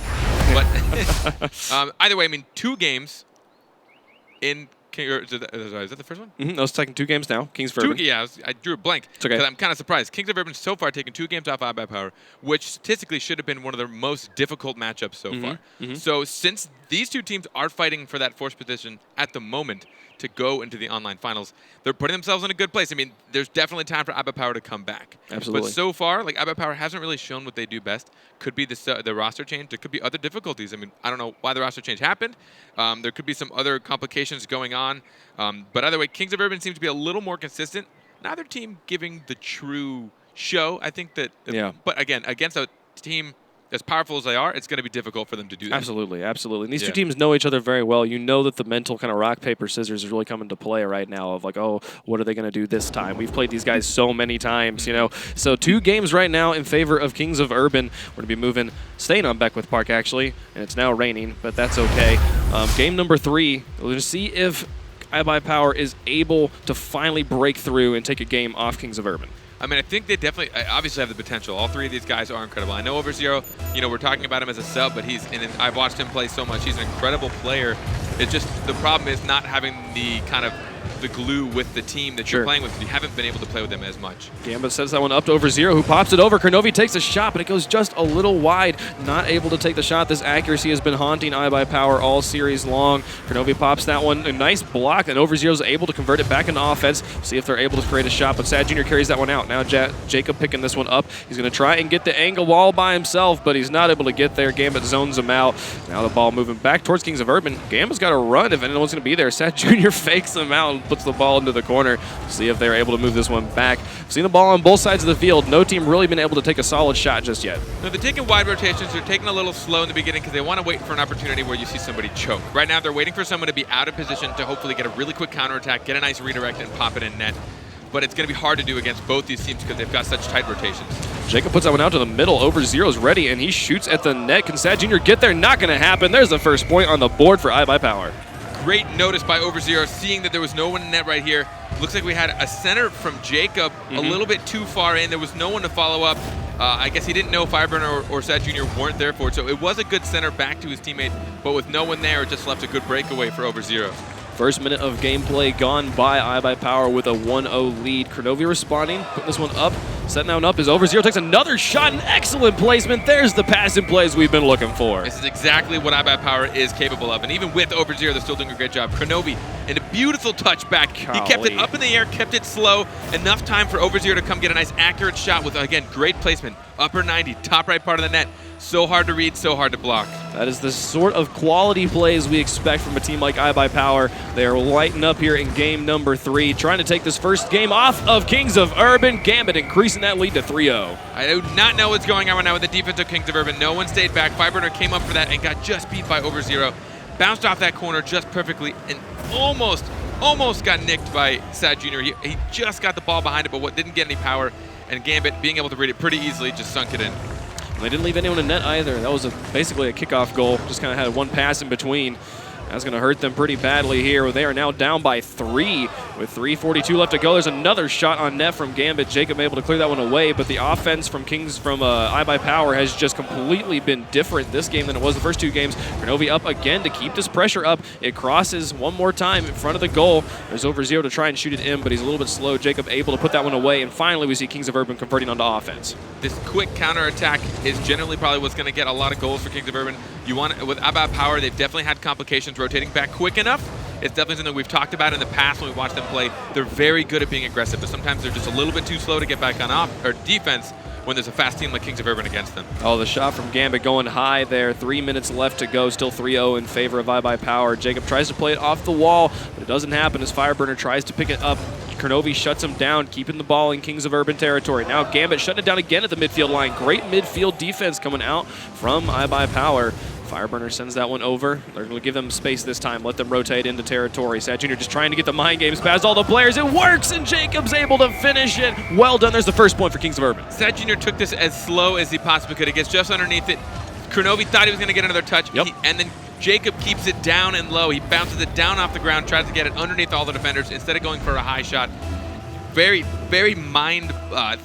[SPEAKER 5] But either way, I mean, 2 games in. Is that the first one?
[SPEAKER 6] I was taking 2 games now. Kings of Urban.
[SPEAKER 5] I drew a blank.
[SPEAKER 6] It's okay.
[SPEAKER 5] I'm kind of surprised. Kings of Urban so far taken 2 games off iBuyPower, which statistically should have been one of their most difficult matchups so far. So since these 2 teams are fighting for that 4th position at the moment to go into the online finals, they're putting themselves in a good place. I mean, there's definitely time for iBuyPower to come back.
[SPEAKER 6] Absolutely.
[SPEAKER 5] But so far, like iBuyPower hasn't really shown what they do best. Could be the roster change. There could be other difficulties. I mean, I don't know why the roster change happened. There could be some other complications going on. But either way, Kings of Urban seems to be a little more consistent. Neither team giving the true show. I think that. But again, against a team as powerful as they are, it's going to be difficult for them to do that.
[SPEAKER 6] Absolutely. And these 2 teams know each other very well. You know that the mental kind of rock, paper, scissors is really coming to play right now of like, oh, what are they going to do this time? We've played these guys so many times, you know. So 2 games right now in favor of Kings of Urban. We're going to be staying on Beckwith Park, actually, and it's now raining, but that's okay. Game number 3, we're going to see if iBuyPower is able to finally break through and take a game off Kings of Urban.
[SPEAKER 5] I mean, I think they definitely, obviously have the potential. All 3 of these guys are incredible. I know OverZero, you know, we're talking about him as a sub, but I've watched him play so much. He's an incredible player. It's just, the problem is not having the kind of the glue with the team that you're playing with. You haven't been able to play with them as much.
[SPEAKER 6] Gambit sends that one up to OverZero, who pops it over. Kronovi takes a shot, but it goes just a little wide. Not able to take the shot. This accuracy has been haunting iBuyPower all series long. Kronovi pops that one. A nice block, and OverZero's able to convert it back into offense. See if they're able to create a shot, but Sad Jr. carries that one out. Now Jacob picking this one up. He's going to try and get the angle all by himself, but he's not able to get there. Gambit zones him out. Now the ball moving back towards Kings of Urban. Gambit's got to run if anyone's going to be there. Sad Jr. fakes him out and puts the ball into the corner. See if they're able to move this one back. Seen the ball on both sides of the field. No team really been able to take a solid shot just yet.
[SPEAKER 5] No, they're taking wide rotations. They're taking a little slow in the beginning because they want to wait for an opportunity where you see somebody choke. Right now, they're waiting for someone to be out of position to hopefully get a really quick counterattack, get a nice redirect, and pop it in net. But it's going to be hard to do against both these teams because they've got such tight rotations.
[SPEAKER 6] Jacob puts that one out to the middle. OverZero's ready, and he shoots at the net. Can Sad Jr. get there? Not going to happen. There's the first point on the board for iBuyPower.
[SPEAKER 5] Great notice by OverZero, seeing that there was no one in net right here. Looks like we had a center from Jacob a little bit too far in. There was no one to follow up. I guess he didn't know Fireburner or Sad Jr. weren't there for it, so it was a good center back to his teammate, but with no one there, it just left a good breakaway for OverZero.
[SPEAKER 6] First minute of gameplay gone by iBuyPower with a 1-0 lead. Kronovi responding, putting this one up Setting that one up as Overzero takes another shot. An excellent placement. There's the passing plays we've been looking for.
[SPEAKER 5] This is exactly what iBuyPower is capable of. And even with Overzero, they're still doing a great job. Kronovi, in a beautiful touchback. He kept it up in the air, kept it slow. Enough time for Overzero to come get a nice accurate shot with, again, great placement. Upper 90, top right part of the net. So hard to read, so hard to block.
[SPEAKER 6] That is the sort of quality plays we expect from a team like iBuyPower. They are lighting up here in game number 3, trying to take this first game off of Kings of Urban. Gambit increasing that lead to 3-0.
[SPEAKER 5] I do not know what's going on right now with the defense of Kings of Urban. No one stayed back. Fireburner came up for that and got just beat by Overzero. Bounced off that corner just perfectly and almost got nicked by Sad Jr. He just got the ball behind it, but didn't get any power. And Gambit, being able to read it pretty easily, just sunk it in.
[SPEAKER 6] They didn't leave anyone in net either. That was basically a kickoff goal. Just kind of had one pass in between. That's going to hurt them pretty badly here. They are now down by 3 with 3:42 left to go. There's another shot on net from Gambit. Jacob able to clear that one away, but the offense from iBuyPower has just completely been different this game than it was the first 2 games. Kronovi up again to keep this pressure up. It crosses one more time in front of the goal. There's Overzero to try and shoot it in, but he's a little bit slow. Jacob able to put that one away, and finally we see Kings of Urban converting onto offense.
[SPEAKER 5] This quick counterattack is generally probably what's going to get a lot of goals for Kings of Urban. With iBuyPower, they've definitely had complications rotating back quick enough. It's definitely something we've talked about in the past when we watched them play. They're very good at being aggressive, but sometimes they're just a little bit too slow to get back on defense when there's a fast team like Kings of Urban against them.
[SPEAKER 6] Oh, the shot from Gambit going high there. 3 minutes left to go. Still 3-0 in favor of iBuyPower. Jacob tries to play it off the wall, but it doesn't happen as Fireburner tries to pick it up. Kronovi shuts him down, keeping the ball in Kings of Urban territory. Now Gambit shutting it down again at the midfield line. Great midfield defense coming out from iBuyPower. Fireburner sends that one over. They're going to give them space this time, let them rotate into territory. Sad Jr. just trying to get the mind games past all the players. It works, and Jacob's able to finish it. Well done. There's the first point for Kings of Urban.
[SPEAKER 5] Sad Jr. took this as slow as he possibly could. It gets just underneath it. Kronovi thought he was going to get another touch, and then Jacob keeps it down and low. He bounces it down off the ground, tries to get it underneath all the defenders instead of going for a high shot. Very, very high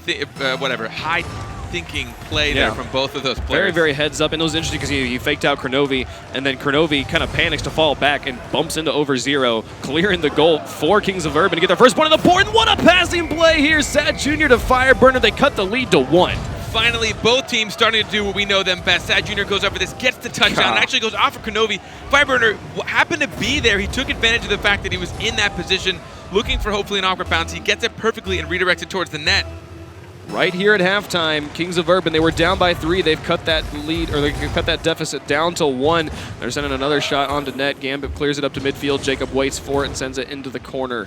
[SPEAKER 5] thinking play there from both of those players.
[SPEAKER 6] Very, very heads up, and it was interesting because he faked out Kronovi, and then Kronovi kind of panics to fall back and bumps into Overzero, clearing the goal for Kings of Urban to get their first point on the board. And what a passing play here! Sad Jr. to Fireburner. They cut the lead to 1.
[SPEAKER 5] Finally, both teams starting to do what we know them best. Sad Jr. goes over this, gets the touchdown, and actually goes off of Kronovi. Fireburner happened to be there. He took advantage of the fact that he was in that position, looking for hopefully an awkward bounce. He gets it perfectly and redirects it towards the net.
[SPEAKER 6] Right here at halftime, Kings of Urban, they were down by 3. They've cut that lead, or they cut that deficit down to 1. They're sending another shot onto net. Gambit clears it up to midfield. Jacob waits for it and sends it into the corner.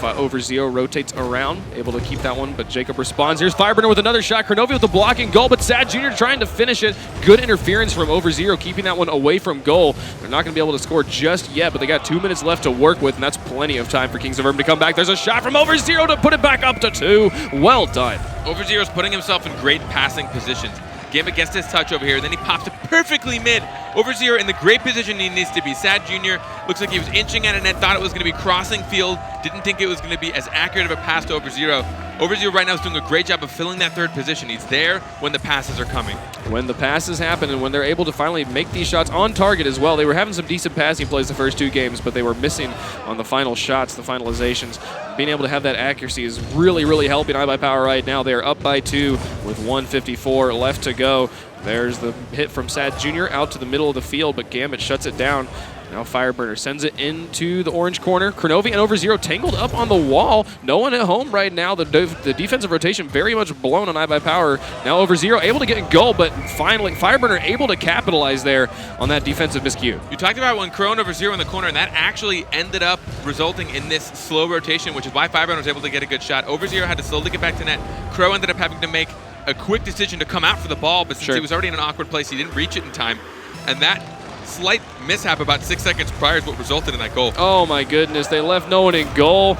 [SPEAKER 6] Overzero rotates around, able to keep that one, but Jacob responds. Here's Fireburner with another shot. Kronovi with the blocking goal, but Sad Jr. trying to finish it. Good interference from Overzero, keeping that one away from goal. They're not going to be able to score just yet, but they got 2 minutes left to work with, and that's plenty of time for Kings of Urban to come back. There's a shot from Overzero to put it back up to 2. Well done.
[SPEAKER 5] Overzero's putting himself in great passing positions. Gambit gets his touch over here, then he pops it perfectly mid. Overzero in the great position he needs to be. Sad Jr. looks like he was inching at a net, thought it was going to be crossing field, didn't think it was going to be as accurate of a pass to Overzero. Overzero right now is doing a great job of filling that third position. He's there when the passes are coming.
[SPEAKER 6] When the passes happen and when they're able to finally make these shots on target as well. They were having some decent passing plays the first 2 games, but they were missing on the final shots, the finalizations. Being able to have that accuracy is really, really helping iBuyPower right now. They're up by 2 with 1:54 left to go. There's the hit from Sad Jr. out to the middle of the field, but Gambit shuts it down. Now Fireburner sends it into the orange corner. Kronovi and Overzero tangled up on the wall. No one at home right now. The defensive rotation very much blown on iBuyPower. Now Overzero able to get a goal, but finally Fireburner able to capitalize there on that defensive miscue.
[SPEAKER 5] You talked about when Crow and Overzero in the corner, and that actually ended up resulting in this slow rotation, which is why Fireburner was able to get a good shot. Overzero had to slowly get back to net. Crow ended up having to make a quick decision to come out for the ball, but since he was already in an awkward place, he didn't reach it in time. And that slight mishap about 6 seconds prior is what resulted in that goal.
[SPEAKER 6] Oh my goodness, they left no one in goal.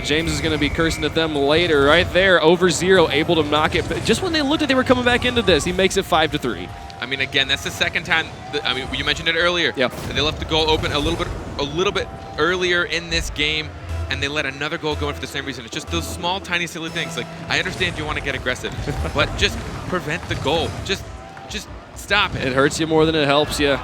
[SPEAKER 6] James is going to be cursing at them later. Right there, Overzero able to knock it. But just when they looked like they were coming back into this, he makes it 5-3.
[SPEAKER 5] I mean, again, that's the second time. You mentioned it earlier.
[SPEAKER 6] Yeah.
[SPEAKER 5] They left the goal open a little bit earlier in this game, and they let another goal go in for the same reason. It's just those small, tiny, silly things. Like, I understand you want to get aggressive, but just prevent the goal. Just stop it.
[SPEAKER 6] It hurts you more than it helps you.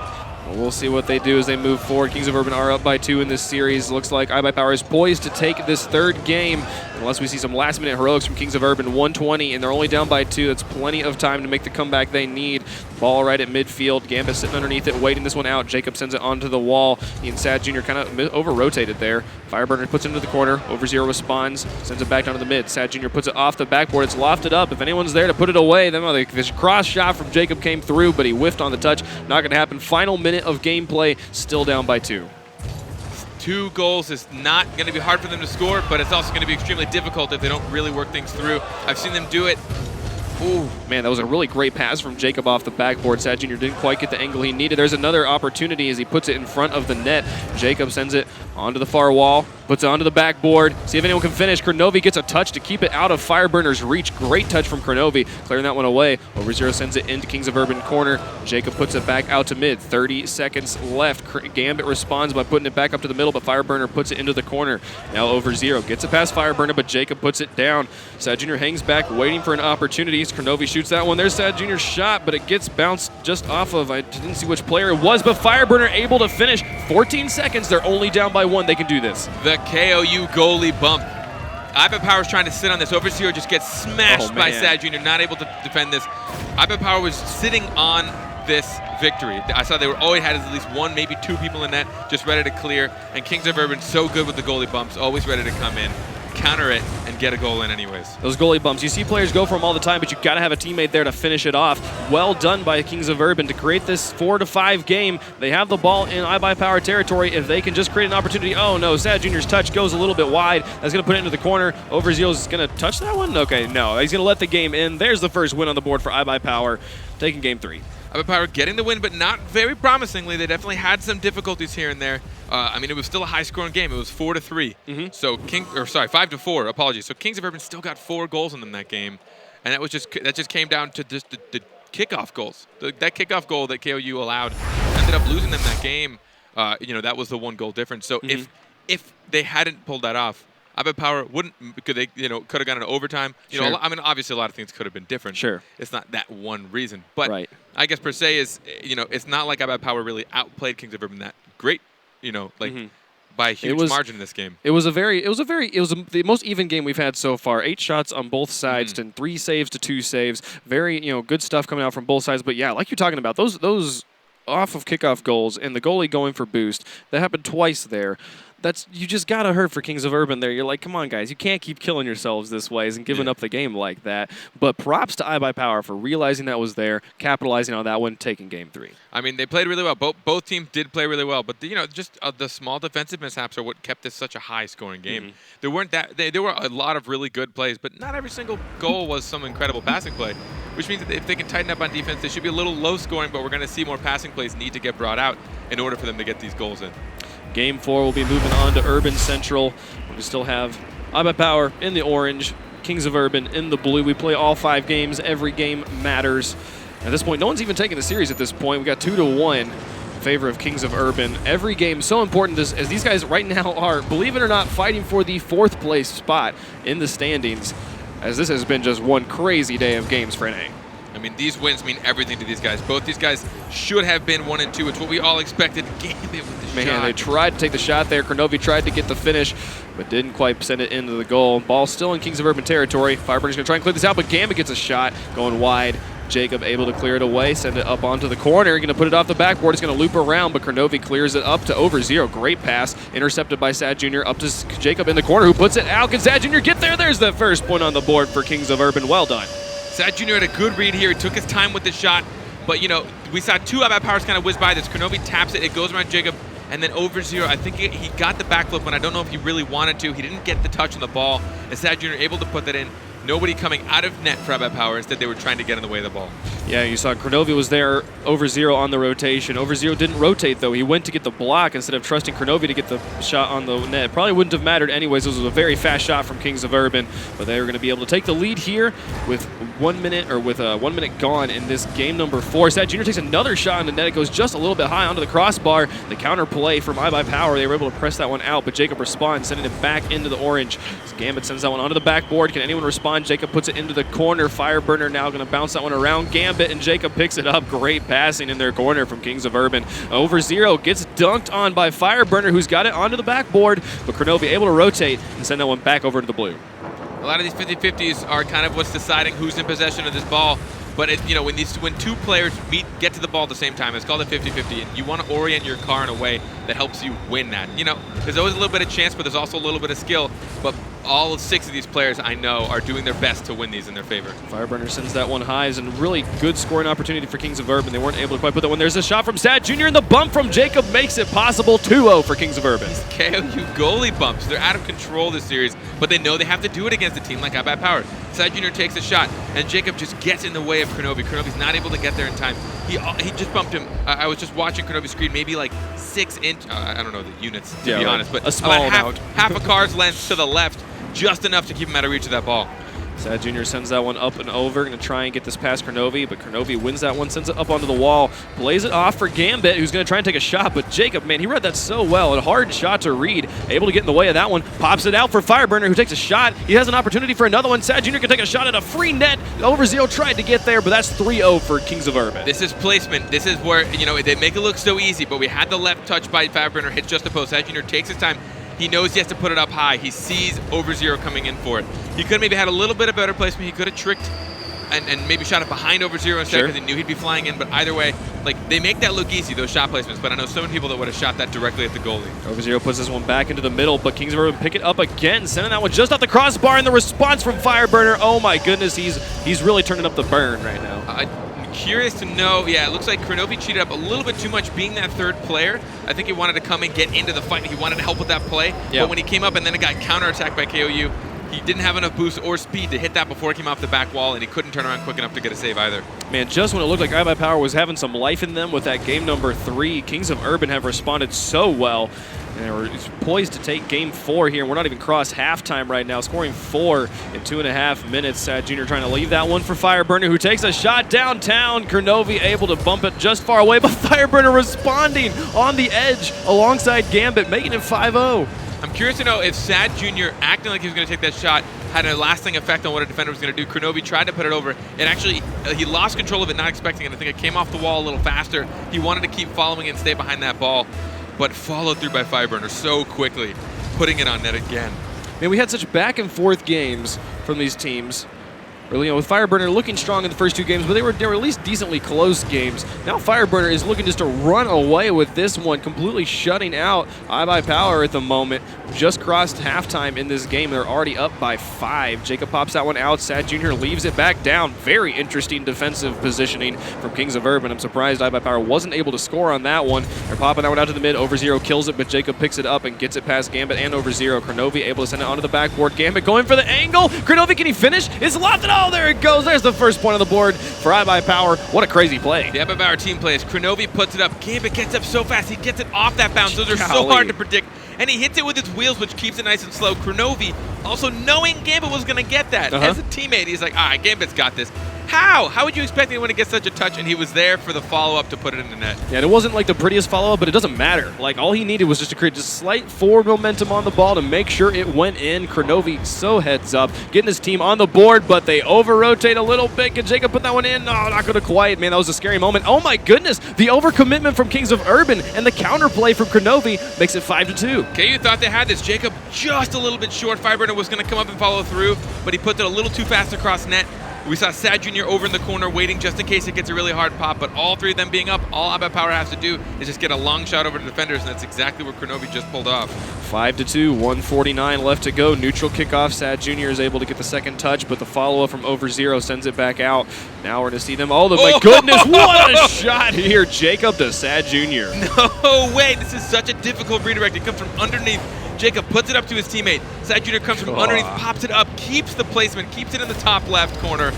[SPEAKER 6] We'll see what they do as they move forward. Kings of Urban are up by 2 in this series. Looks like iBuyPower is poised to take this third game unless we see some last-minute heroics from Kings of Urban. 120, and they're only down by 2. That's plenty of time to make the comeback they need. Ball right at midfield. Gambit sitting underneath it, waiting this one out. Jacob sends it onto the wall. He and Sad Jr. kind of over-rotated there. Fireburner puts it into the corner. Over0 responds, sends it back down to the mid. Sad Jr. puts it off the backboard. It's lofted up. If anyone's there to put it away, then this cross shot from Jacob came through, but he whiffed on the touch. Not going to happen. Final minute of gameplay, still down by 2.
[SPEAKER 5] 2 goals is not going to be hard for them to score, but it's also going to be extremely difficult if they don't really work things through. I've seen them do it.
[SPEAKER 6] Ooh, man, that was a really great pass from Jacob off the backboard. Sad Jr. didn't quite get the angle he needed. There's another opportunity as he puts it in front of the net. Jacob sends it onto the far wall, puts it onto the backboard. See if anyone can finish. Kronovi gets a touch to keep it out of Fireburner's reach. Great touch from Kronovi, clearing that one away. Over0 sends it into Kings of Urban corner. Jacob puts it back out to mid. 30 seconds left. Gambit responds by putting it back up to the middle, but Fireburner puts it into the corner. Now Over0 gets it past Fireburner, but Jacob puts it down. Sad Jr. hangs back, waiting for an opportunity. Kronovi shoots that one. There's Sad Jr.'s shot, but it gets bounced just off of, I didn't see which player it was, but Fireburner able to finish. 14 seconds, they're only down by 1. They can do this.
[SPEAKER 5] The KOU goalie bump. iBuyPower's trying to sit on this. Over0 just gets smashed by Sad Jr., not able to defend this. iBuyPower was sitting on this victory. I saw they always had at least 1, maybe 2 people in net just ready to clear, and Kings of Urban so good with the goalie bumps, always ready to come in, counter it, and get a goal in anyways.
[SPEAKER 6] Those goalie bumps, you see players go for them all the time, but you've got to have a teammate there to finish it off. Well done by Kings of Urban to create this 4-5 game. They have the ball in iBuyPower territory. If they can just create an opportunity, oh no, Sad Jr.'s touch goes a little bit wide. That's going to put it into the corner. Over0 is going to touch that one? Okay, no, he's going to let the game in. There's the first win on the board for iBuyPower, taking game 3.
[SPEAKER 5] iBuyPower getting the win, but not very promisingly. They definitely had some difficulties here and there. I mean, it was still a high-scoring game. It was 4-3. So 5-4. Apologies. So Kings of Urban still got 4 goals in them that game, and that just came down to just the kickoff goals. That kickoff goal that KOU allowed ended up losing them that game. That was the 1 goal difference. So if they hadn't pulled that off, iBuyPower could have gone into overtime.
[SPEAKER 6] Sure.
[SPEAKER 5] I mean, obviously a lot of things could have been different.
[SPEAKER 6] Sure.
[SPEAKER 5] It's not that one reason, but I guess per se is it's not like iBuyPower really outplayed Kings of Urban that great. By a huge margin in this game.
[SPEAKER 6] It was the most even game we've had so far. 8 shots on both sides, and 3 saves to 2 saves. Very good stuff coming out from both sides. But yeah, like you're talking about, those off of kickoff goals and the goalie going for boost, that happened twice there. You just got to hurt for Kings of Urban there. You're like, come on, guys. You can't keep killing yourselves this way and giving up the game like that. But props to iBuyPower for realizing that was there, capitalizing on that one, taking game 3.
[SPEAKER 5] I mean, they played really well. Both teams did play really well. But, just the small defensive mishaps are what kept this such a high-scoring game. There weren't there were a lot of really good plays, but not every single goal was some incredible passing play, which means that if they can tighten up on defense, they should be a little low-scoring, but we're going to see more passing plays need to get brought out in order for them to get these goals in.
[SPEAKER 6] Game 4 will be moving on to Urban Central. We still have iBuyPower in the orange, Kings of Urban in the blue. We play all 5 games. Every game matters. At this point, no one's even taking the series at this point. We got 2-1 in favor of Kings of Urban. Every game so important as these guys right now are, believe it or not, fighting for the 4th place spot in the standings, as this has been just one crazy day of games for NA.
[SPEAKER 5] I mean, these wins mean everything to these guys. Both these guys should have been 1 and 2. It's what we all expected. Gambit with the shot.
[SPEAKER 6] They tried to take the shot there. Kronovi tried to get the finish, but didn't quite send it into the goal. Ball still in Kings of Urban territory. Fireburner's going to try and clear this out, but Gambit gets a shot going wide. Jacob able to clear it away, send it up onto the corner. Going to put it off the backboard. It's going to loop around, but Kronovi clears it up to Over0. Great pass. Intercepted by Sad Jr. Up to Jacob in the corner, who puts it out. Can Sad Jr. get there? There's the first point on the board for Kings of Urban. Well done.
[SPEAKER 5] Sad Jr. had a good read here. He took his time with the shot, but we saw 2 iBuyPowers kind of whiz by this. Kronovi taps it. It goes around Jacob, and then Over0. I think he got the backflip, but I don't know if he really wanted to. He didn't get the touch on the ball, and Sad Jr. able to put that in. Nobody coming out of net for iBuyPower. Instead, they were trying to get in the way of the ball.
[SPEAKER 6] Yeah, you saw Kronovi was there, Over0 on the rotation. Over0 didn't rotate, though. He went to get the block instead of trusting Kronovi to get the shot on the net. Probably wouldn't have mattered anyways. This was a very fast shot from Kings of Urban, but they were going to be able to take the lead here with 1 minute, or with 1 minute gone in this game number 4. Sad Jr. takes another shot on the net. It goes just a little bit high onto the crossbar. The counter play from iBuyPower. They were able to press that one out, but Jacob responds, sending it back into the orange. Gambit sends that one onto the backboard. Can anyone respond respond. Jacob puts it into the corner. Fireburner now going to bounce that one around. Gambit and Jacob picks it up. Great passing in their corner from Kings of Urban. Over zero gets dunked on by Fireburner, who's got it onto the backboard, but Kronovi able to rotate and send that one back over to the blue.
[SPEAKER 5] A lot of these 50-50s are kind of what's deciding who's in possession of this ball. But when two players get to the ball at the same time, it's called a 50-50, and you want to orient your car in a way that helps you win that. There's always a little bit of chance, but there's also a little bit of skill. But all 6 of these players I know are doing their best to win these in their favor. Fireburner
[SPEAKER 6] sends that one high, and really good scoring opportunity for Kings of Urban. They weren't able to quite put that one. There's a shot from Sad Jr., and the bump from Jacob makes it possible. 2-0 for Kings of Urban.
[SPEAKER 5] These KOU goalie bumps, they're out of control this series, but they know they have to do it against a team like iBuyPower. Sad Jr. takes a shot, and Jacob just gets in the way of Kronovi. Kronovi's not able to get there in time. He just bumped him. I was just watching Kronovi's screen, maybe like 6 inch. I don't know the units, to be honest, but
[SPEAKER 6] a small
[SPEAKER 5] about half a car's length to the left, just enough to keep him out of reach of that ball.
[SPEAKER 6] Sad Jr. sends that one up and over, going to try and get this past Kronovi, but Kronovi wins that one, sends it up onto the wall, plays it off for Gambit, who's going to try and take a shot, but Jacob, man, he read that so well. A hard shot to read, able to get in the way of that one, pops it out for Fireburner, who takes a shot. He has an opportunity for another one. Sad Jr. can take a shot at a free net. Over Zero tried to get there, but that's 3-0 for Kings of Urban.
[SPEAKER 5] This is placement. This is where, they make it look so easy, but we had the left touch by Fireburner, hits just the post. Sad Jr. takes his time. He knows he has to put it up high. He sees Over Zero coming in for it. He could have maybe had a little bit of better placement. He could have tricked and maybe shot it behind Over Zero instead because he knew he'd be flying in. But either way, they make that look easy, those shot placements. But I know so many people that would have shot that directly at the goalie.
[SPEAKER 6] Over Zero puts this one back into the middle, but Kings of Urban pick it up again, sending that one just off the crossbar. And the response from Fireburner, oh my goodness, he's really turning up the burn right now.
[SPEAKER 5] Curious to know, it looks like Kronovi cheated up a little bit too much being that third player. I think he wanted to come and get into the fight. He wanted to help with that play. But when he came up and then it got counterattacked by KOU, he didn't have enough boost or speed to hit that before it came off the back wall, and he couldn't turn around quick enough to get a save either.
[SPEAKER 6] Man, just when it looked like iBuyPower was having some life in them with that game number 3, Kings of Urban have responded so well. And we're poised to take game 4 here, and we're not even cross halftime right now, scoring 4 in 2.5 minutes. Sad Jr. trying to leave that one for Fireburner, who takes a shot downtown. Kronovi able to bump it just far away, but Fireburner responding on the edge alongside Gambit, making it 5-0.
[SPEAKER 5] I'm curious to know if Sad Jr. acting like he was going to take that shot had a lasting effect on what a defender was going to do. Kronovi tried to put it over. It actually, he lost control of it, not expecting it. I think it came off the wall a little faster. He wanted to keep following it and stay behind that ball, but followed through by Fireburner so quickly, putting it on net again.
[SPEAKER 6] Man, we had such back and forth games from these teams. Really, with Fireburner looking strong in the first 2 games, but they were at least decently close games. Now Fireburner is looking just to run away with this one, completely shutting out iBuyPower at the moment. Just crossed halftime in this game. They're already up by 5. Jacob pops that one out. Sad Jr. leaves it back down. Very interesting defensive positioning from Kings of Urban. I'm surprised iBuyPower wasn't able to score on that one. They're popping that one out to the mid. Over Zero kills it, but Jacob picks it up and gets it past Gambit and Over Zero. Kronovi able to send it onto the backboard. Gambit going for the angle. Kronovi, can he finish? It's lofted. Oh, there it goes. There's the first point on the board for iBuyPower. What a crazy play.
[SPEAKER 5] The iBuyPower team plays. Kronovi puts it up. Gambit gets up so fast. He gets it off that bounce. Those are so hard to predict. And he hits it with his wheels, which keeps it nice and slow. Kronovi, also knowing Gambit was going to get that. As a teammate, he's like, all right, Gambit's got this. How? How would you expect anyone to get such a touch? And he was there for the follow-up to put it in the net.
[SPEAKER 6] Yeah, it wasn't like the prettiest follow-up, but it doesn't matter. Like, all he needed was just to create just slight forward momentum on the ball to make sure it went in. Kronovi so heads up, getting his team on the board, but they over-rotate a little bit. Can Jacob put that one in? No, not going to quite. Man, that was a scary moment. Oh my goodness, the overcommitment from Kings of Urban and the counterplay from Kronovi makes it 5-2.
[SPEAKER 5] KU thought they had this. Jacob just a little bit short. Fireburner was going to come up and follow through, but he put it a little too fast across net. We saw Sad Jr. over in the corner waiting just in case it gets a really hard pop, but all 3 of them being up, all iBuyPower has to do is just get a long shot over the defenders, and that's exactly what Kronovi just pulled off.
[SPEAKER 6] 5-2, 1:49 left to go. Neutral kickoff. Sad Jr. is able to get the second touch, but the follow-up from Over Zero sends it back out. Now we're going to see them. Oh, my goodness, what a shot here. Jacob to Sad Jr.
[SPEAKER 5] No way. This is such a difficult redirect. It comes from underneath. Jacob puts it up to his teammate. Sad Jr. comes from underneath, pops it up, keeps the placement, keeps it in the top left corner.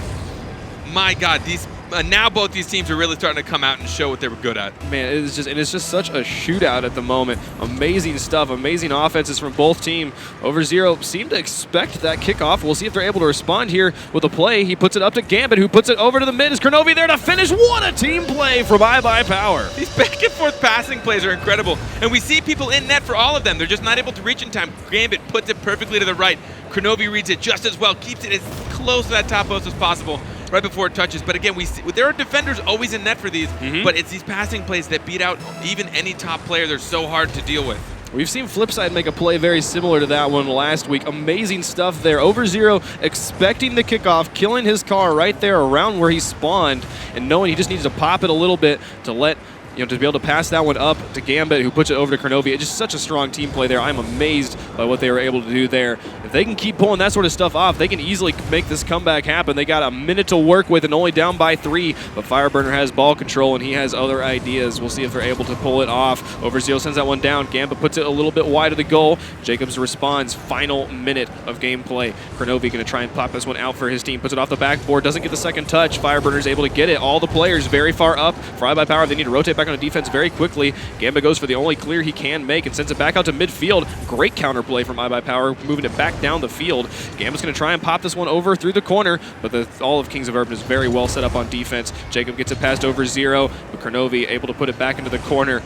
[SPEAKER 5] My God, these now both these teams are really starting to come out and show what they were good at.
[SPEAKER 6] Man, it's just such a shootout at the moment. Amazing stuff, amazing offenses from both teams. Over0 seem to expect that kickoff. We'll see if they're able to respond here with a play. He puts it up to Gambit, who puts it over to the mid. Is Kronovi there to finish? What a team play from iBuyPower.
[SPEAKER 5] These back and forth passing plays are incredible, and we see people in net for all of them. They're just not able to reach in time. Gambit puts it perfectly to the right. Kronovi reads it just as well, keeps it as close to that top post as possible right before it touches. But again, we see, there are defenders always in net for these, but it's these passing plays that beat out even any top player. They're so hard to deal with.
[SPEAKER 6] We've seen Flipside make a play very similar to that one last week. Amazing stuff there. Over0 expecting the kickoff, killing his car right there around where he spawned, and knowing he just needs to pop it a little bit to let, to be able to pass that one up to Gambit, who puts it over to Kronovi. It's just such a strong team play there. I'm amazed by what they were able to do there. If they can keep pulling that sort of stuff off, they can easily make this comeback happen. They got a minute to work with and only down by 3, but Fireburner has ball control and he has other ideas. We'll see if they're able to pull it off. Over0 sends that one down. Gambit puts it a little bit wide of the goal. Jacobs responds. Final minute of gameplay. Kronovi going to try and pop this one out for his team. Puts it off the backboard. Doesn't get the second touch. Fireburner's able to get it. All the players very far up. For iBuyPower, they need to rotate back on the defense very quickly. Gambit goes for the only clear he can make and sends it back out to midfield. Great counterplay from iBuyPower, moving it back down the field. Gambit's going to try and pop this one over through the corner, but all of Kings of Urban is very well set up on defense. Jacob gets it past Over0, but Kronovi able to put it back into the corner.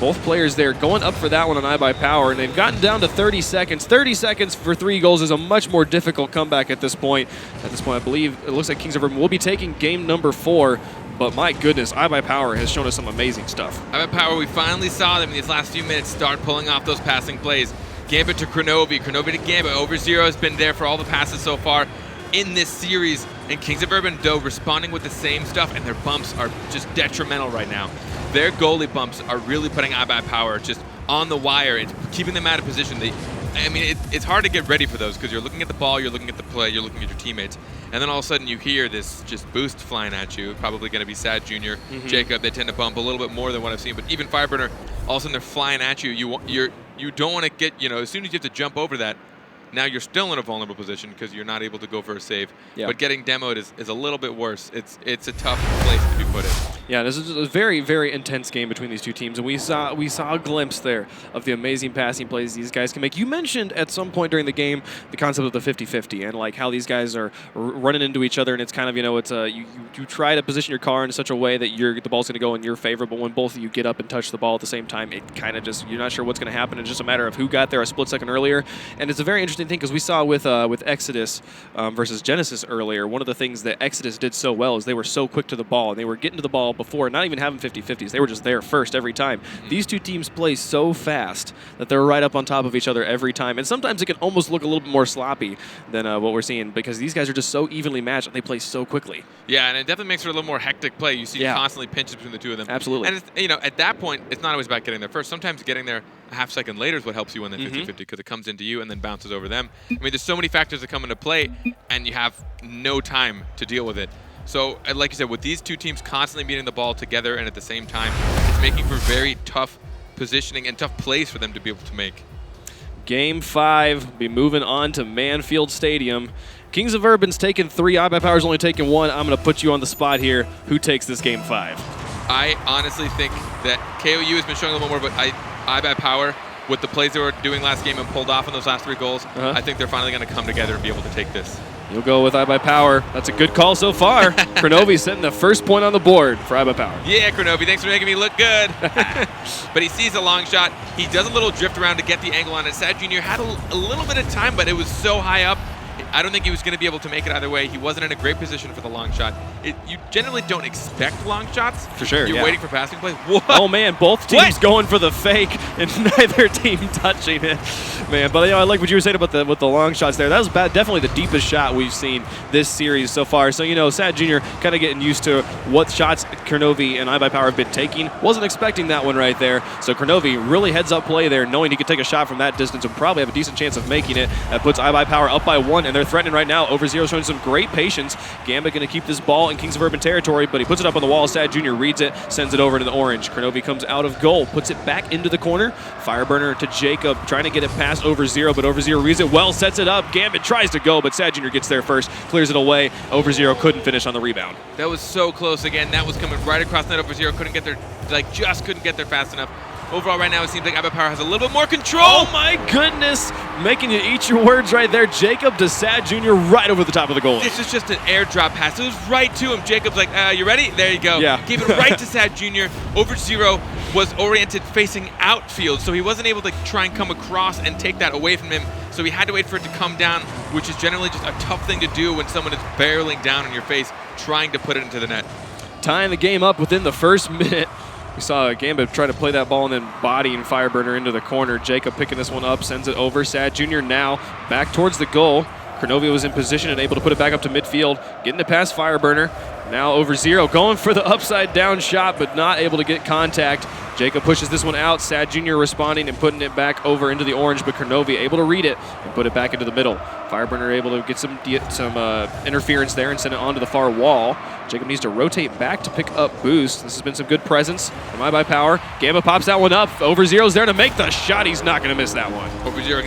[SPEAKER 6] Both players there going up for that one on iBuyPower, and they've gotten down to 30 seconds. 30 seconds for 3 goals is a much more difficult comeback at this point. At this point, I believe it looks like Kings of Urban will be taking game number 4. But my goodness, iBuyPower has shown us some amazing stuff.
[SPEAKER 5] iBuyPower, we finally saw them in these last few minutes start pulling off those passing plays. Gambit to Kronovi, Kronovi to Gambit. Over0 has been there for all the passes so far in this series. And Kings of Urban, though, responding with the same stuff, and their bumps are just detrimental right now. Their goalie bumps are really putting iBuyPower just on the wire and keeping them out of position. It's hard to get ready for those because you're looking at the ball, you're looking at the play, you're looking at your teammates, and then all of a sudden you hear this just boost flying at you. Probably going to be Sad Jr., Jacob. They tend to bump a little bit more than what I've seen, but even Fireburner, all of a sudden they're flying at you. You don't want to get, as soon as you have to jump over that, now you're still in a vulnerable position because you're not able to go for a save. Yeah. But getting demoed is a little bit worse. It's a tough place to be put in.
[SPEAKER 6] Yeah, this is a very, very intense game between these two teams, and we saw a glimpse there of the amazing passing plays these guys can make. You mentioned at some point during the game the concept of the 50-50 and like how these guys are running into each other, and it's kind of it's you try to position your car in such a way that the ball's going to go in your favor, but when both of you get up and touch the ball at the same time, it kind of just you're not sure what's going to happen. It's just a matter of who got there a split second earlier, and it's a very interesting thing because we saw with Exodus versus Genesis earlier. One of the things that Exodus did so well is they were so quick to the ball, and they were getting to the ball before not even having 50-50s. They were just there first every time. These two teams play so fast that they're right up on top of each other every time, and sometimes it can almost look a little bit more sloppy than what we're seeing because these guys are just so evenly matched and they play so quickly.
[SPEAKER 5] Yeah, and it definitely makes for a little more hectic play. You see constantly pinches between the two of them.
[SPEAKER 6] Absolutely.
[SPEAKER 5] And it's, at that point, it's not always about getting there first. Sometimes getting there a half second later is what helps you win the 50-50 because it comes into you and then bounces over them. There's so many factors that come into play, and you have no time to deal with it. So, like you said, with these two teams constantly beating the ball together and at the same time, it's making for very tough positioning and tough plays for them to be able to make.
[SPEAKER 6] Game 5 will be moving on to Manfield Stadium. Kings of Urban's taking 3, iBuyPower's only taking 1. I'm going to put you on the spot here. Who takes this game 5?
[SPEAKER 5] I honestly think that KOU has been showing a little more, but iBuyPower, with the plays they were doing last game and pulled off in those last 3 goals, I think they're finally going to come together and be able to take this.
[SPEAKER 6] You'll go with iBuyPower. That's a good call so far. Kronovi setting the first point on the board for iBuyPower.
[SPEAKER 5] Yeah, Kronovi, thanks for making me look good. But he sees a long shot. He does a little drift around to get the angle on it. Sad Jr. had a little bit of time, but it was so high up. I don't think he was going to be able to make it either way. He wasn't in a great position for the long shot. You generally don't expect long shots.
[SPEAKER 6] For sure,
[SPEAKER 5] You're waiting for passing play.
[SPEAKER 6] What? Oh, man, both teams going for the fake and neither team touching it. Man, but I like what you were saying about with the long shots there. That was definitely the deepest shot we've seen this series so far. So, Sad Jr. kind of getting used to what shots Kronovi and iBuyPower have been taking. Wasn't expecting that one right there. So Kronovi really heads-up play there, knowing he could take a shot from that distance and probably have a decent chance of making it. That puts iBuyPower up by 1, and they're they're threatening right now. Overzero showing some great patience. Gambit going to keep this ball in Kings of Urban territory, but he puts it up on the wall. Sad Jr. reads it, sends it over to the orange. Kronovi comes out of goal, puts it back into the corner. Fireburner to Jacob, trying to get it past Overzero, but Overzero reads it well, sets it up. Gambit tries to go, but Sad Jr. gets there first, clears it away. Overzero couldn't finish on the rebound.
[SPEAKER 5] That was so close again. That was coming right across net. Overzero couldn't get there, just couldn't get there fast enough. Overall, right now, it seems like iBuyPower has a little bit more control.
[SPEAKER 6] Oh my goodness! Making you eat your words right there. Jacob to Sad Jr. right over the top of the goal.
[SPEAKER 5] This is just an airdrop pass. It was right to him. Jacob's like, you ready? There you go.
[SPEAKER 6] Yeah.
[SPEAKER 5] Gave it right to Sad Jr. Overzero was oriented facing outfield, so he wasn't able to try and come across and take that away from him. So he had to wait for it to come down, which is generally just a tough thing to do when someone is barreling down in your face, trying to put it into the net.
[SPEAKER 6] Tying the game up within the first minute. We saw Gambit try to play that ball and then bodying Fireburner into the corner. Jacob picking this one up, sends it over. Sad Jr. now back towards the goal. Kronovi was in position and able to put it back up to midfield, getting it past Fireburner. Now Overzero going for the upside down shot, but not able to get contact. Jacob pushes this one out. Sad Jr. responding and putting it back over into the orange, but Kronovi able to read it and put it back into the middle. Fireburner able to get some interference there and send it onto the far wall. Jacob needs to rotate back to pick up boost. This has been some good presence from iBuyPower. Gamba pops that one up. Overzero's there to make the shot. He's not going to miss that one.
[SPEAKER 5] Overzero,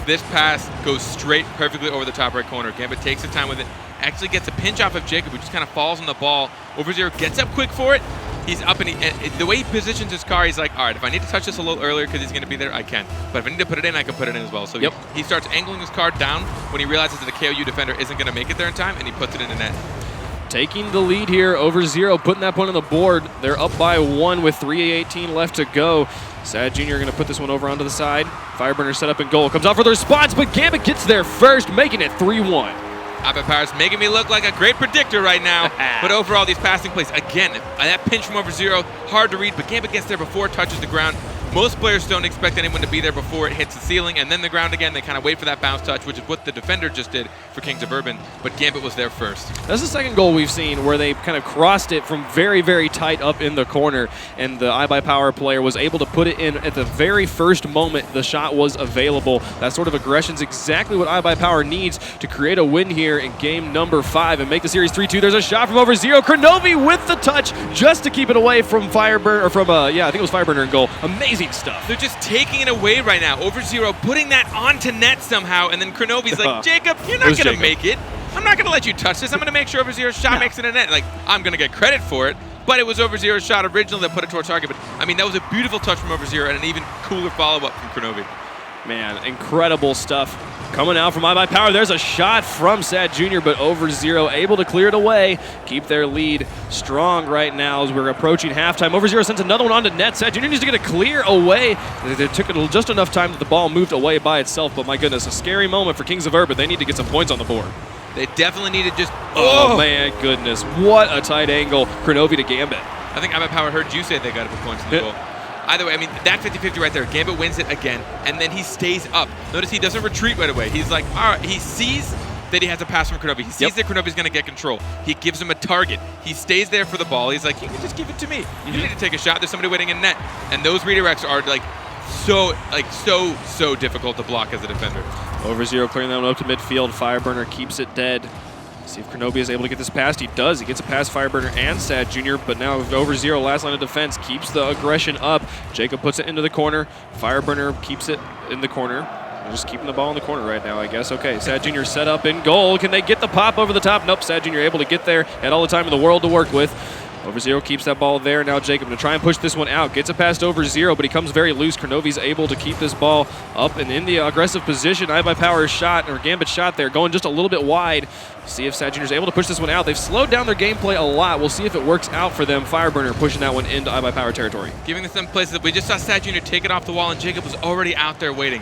[SPEAKER 5] this pass goes straight perfectly over the top right corner. Gambit takes the time with it, actually gets a pinch off of Jacob, who just kind of falls on the ball. Overzero gets up quick for it. He's up and the way he positions his car, he's like, all right, if I need to touch this a little earlier because he's going to be there, I can. But if I need to put it in, I can put it in as well. So he starts angling his car down when he realizes that the KOU defender isn't going to make it there in time, and he puts it in the net.
[SPEAKER 6] Taking the lead here, Overzero putting that point on the board. They're up by 1 with 3:18 left to go. Sad Jr. going to put this one over onto the side. Fireburner set up in goal. Comes out for the response, but Gambit gets there first, making it 3-1.
[SPEAKER 5] iBuyPower's making me look like a great predictor right now. But overall, these passing plays, again, that pinch from Overzero, hard to read, but Gambit gets there before it touches the ground. Most players don't expect anyone to be there before it hits the ceiling and then the ground again. They kind of wait for that bounce touch, which is what the defender just did for Kings of Urban, but Gambit was there first.
[SPEAKER 6] That's the second goal we've seen where they kind of crossed it from very, very tight up in the corner, and the iBuyPower player was able to put it in at the very first moment the shot was available. That sort of aggression is exactly what iBuyPower needs to create a win here in game number 5 and make the series 3-2. There's a shot from Overzero. Kronovi with the touch just to keep it away from Fireburner, or from, I think it was Fireburner in goal. Amazing stuff.
[SPEAKER 5] They're just taking it away right now. Overzero putting that onto net somehow, and then Kronovi's like, Jacob, you're not going to make it. I'm not going to let you touch this. I'm going to make sure Overzero's shot makes it in net. Like, I'm going to get credit for it, but it was Overzero's shot originally that put it towards target. But, I mean, that was a beautiful touch from Overzero and an even cooler follow-up from Kronovi.
[SPEAKER 6] Man, incredible stuff coming out from iBuyPower. There's a shot from Sad Jr., but Overzero able to clear it away, keep their lead strong right now as we're approaching halftime. Overzero sends another one onto net. Sad Jr. needs to get a clear away. They took it just enough time that the ball moved away by itself, but my goodness, a scary moment for Kings of Urban. They need to get some points on the board.
[SPEAKER 5] They definitely need to just...
[SPEAKER 6] Oh, man, goodness. What a tight angle. Kronovi to Gambit.
[SPEAKER 5] I think iBuyPower heard you say they got to put points on the goal. Either way, I mean, that 50-50 right there, Gambit wins it again, and then he stays up. Notice he doesn't retreat right away. He's like, all right, he sees that he has a pass from Kronovi. He sees that Kronovi's going to get control. He gives him a target. He stays there for the ball. He's like, you can just give it to me. You need to take a shot. There's somebody waiting in net. And those redirects are so difficult to block as a defender.
[SPEAKER 6] Overzero clearing that one up to midfield. Fireburner keeps it dead. See if Kronovi is able to get this past. He does. He gets a past Fireburner and Sad Jr., but now Overzero, last line of defense, keeps the aggression up. Jacob puts it into the corner. Fireburner keeps it in the corner. They're just keeping the ball in the corner right now, I guess. Okay, Sad Jr. set up in goal. Can they get the pop over the top? Nope, Sad Jr. able to get there. Had all the time in the world to work with. Overzero keeps that ball there. Now Jacob to try and push this one out. Gets it past Overzero, but he comes very loose. Kronovi's able to keep this ball up and in the aggressive position. iBuyPower's shot, or Gambit's shot there, going just a little bit wide. See if Sad Jr. is able to push this one out. They've slowed down their gameplay a lot. We'll see if it works out for them. Fireburner pushing that one into iBuyPower territory.
[SPEAKER 5] Giving them some places. We just saw Sad Jr. take it off the wall, and Jacob was already out there waiting.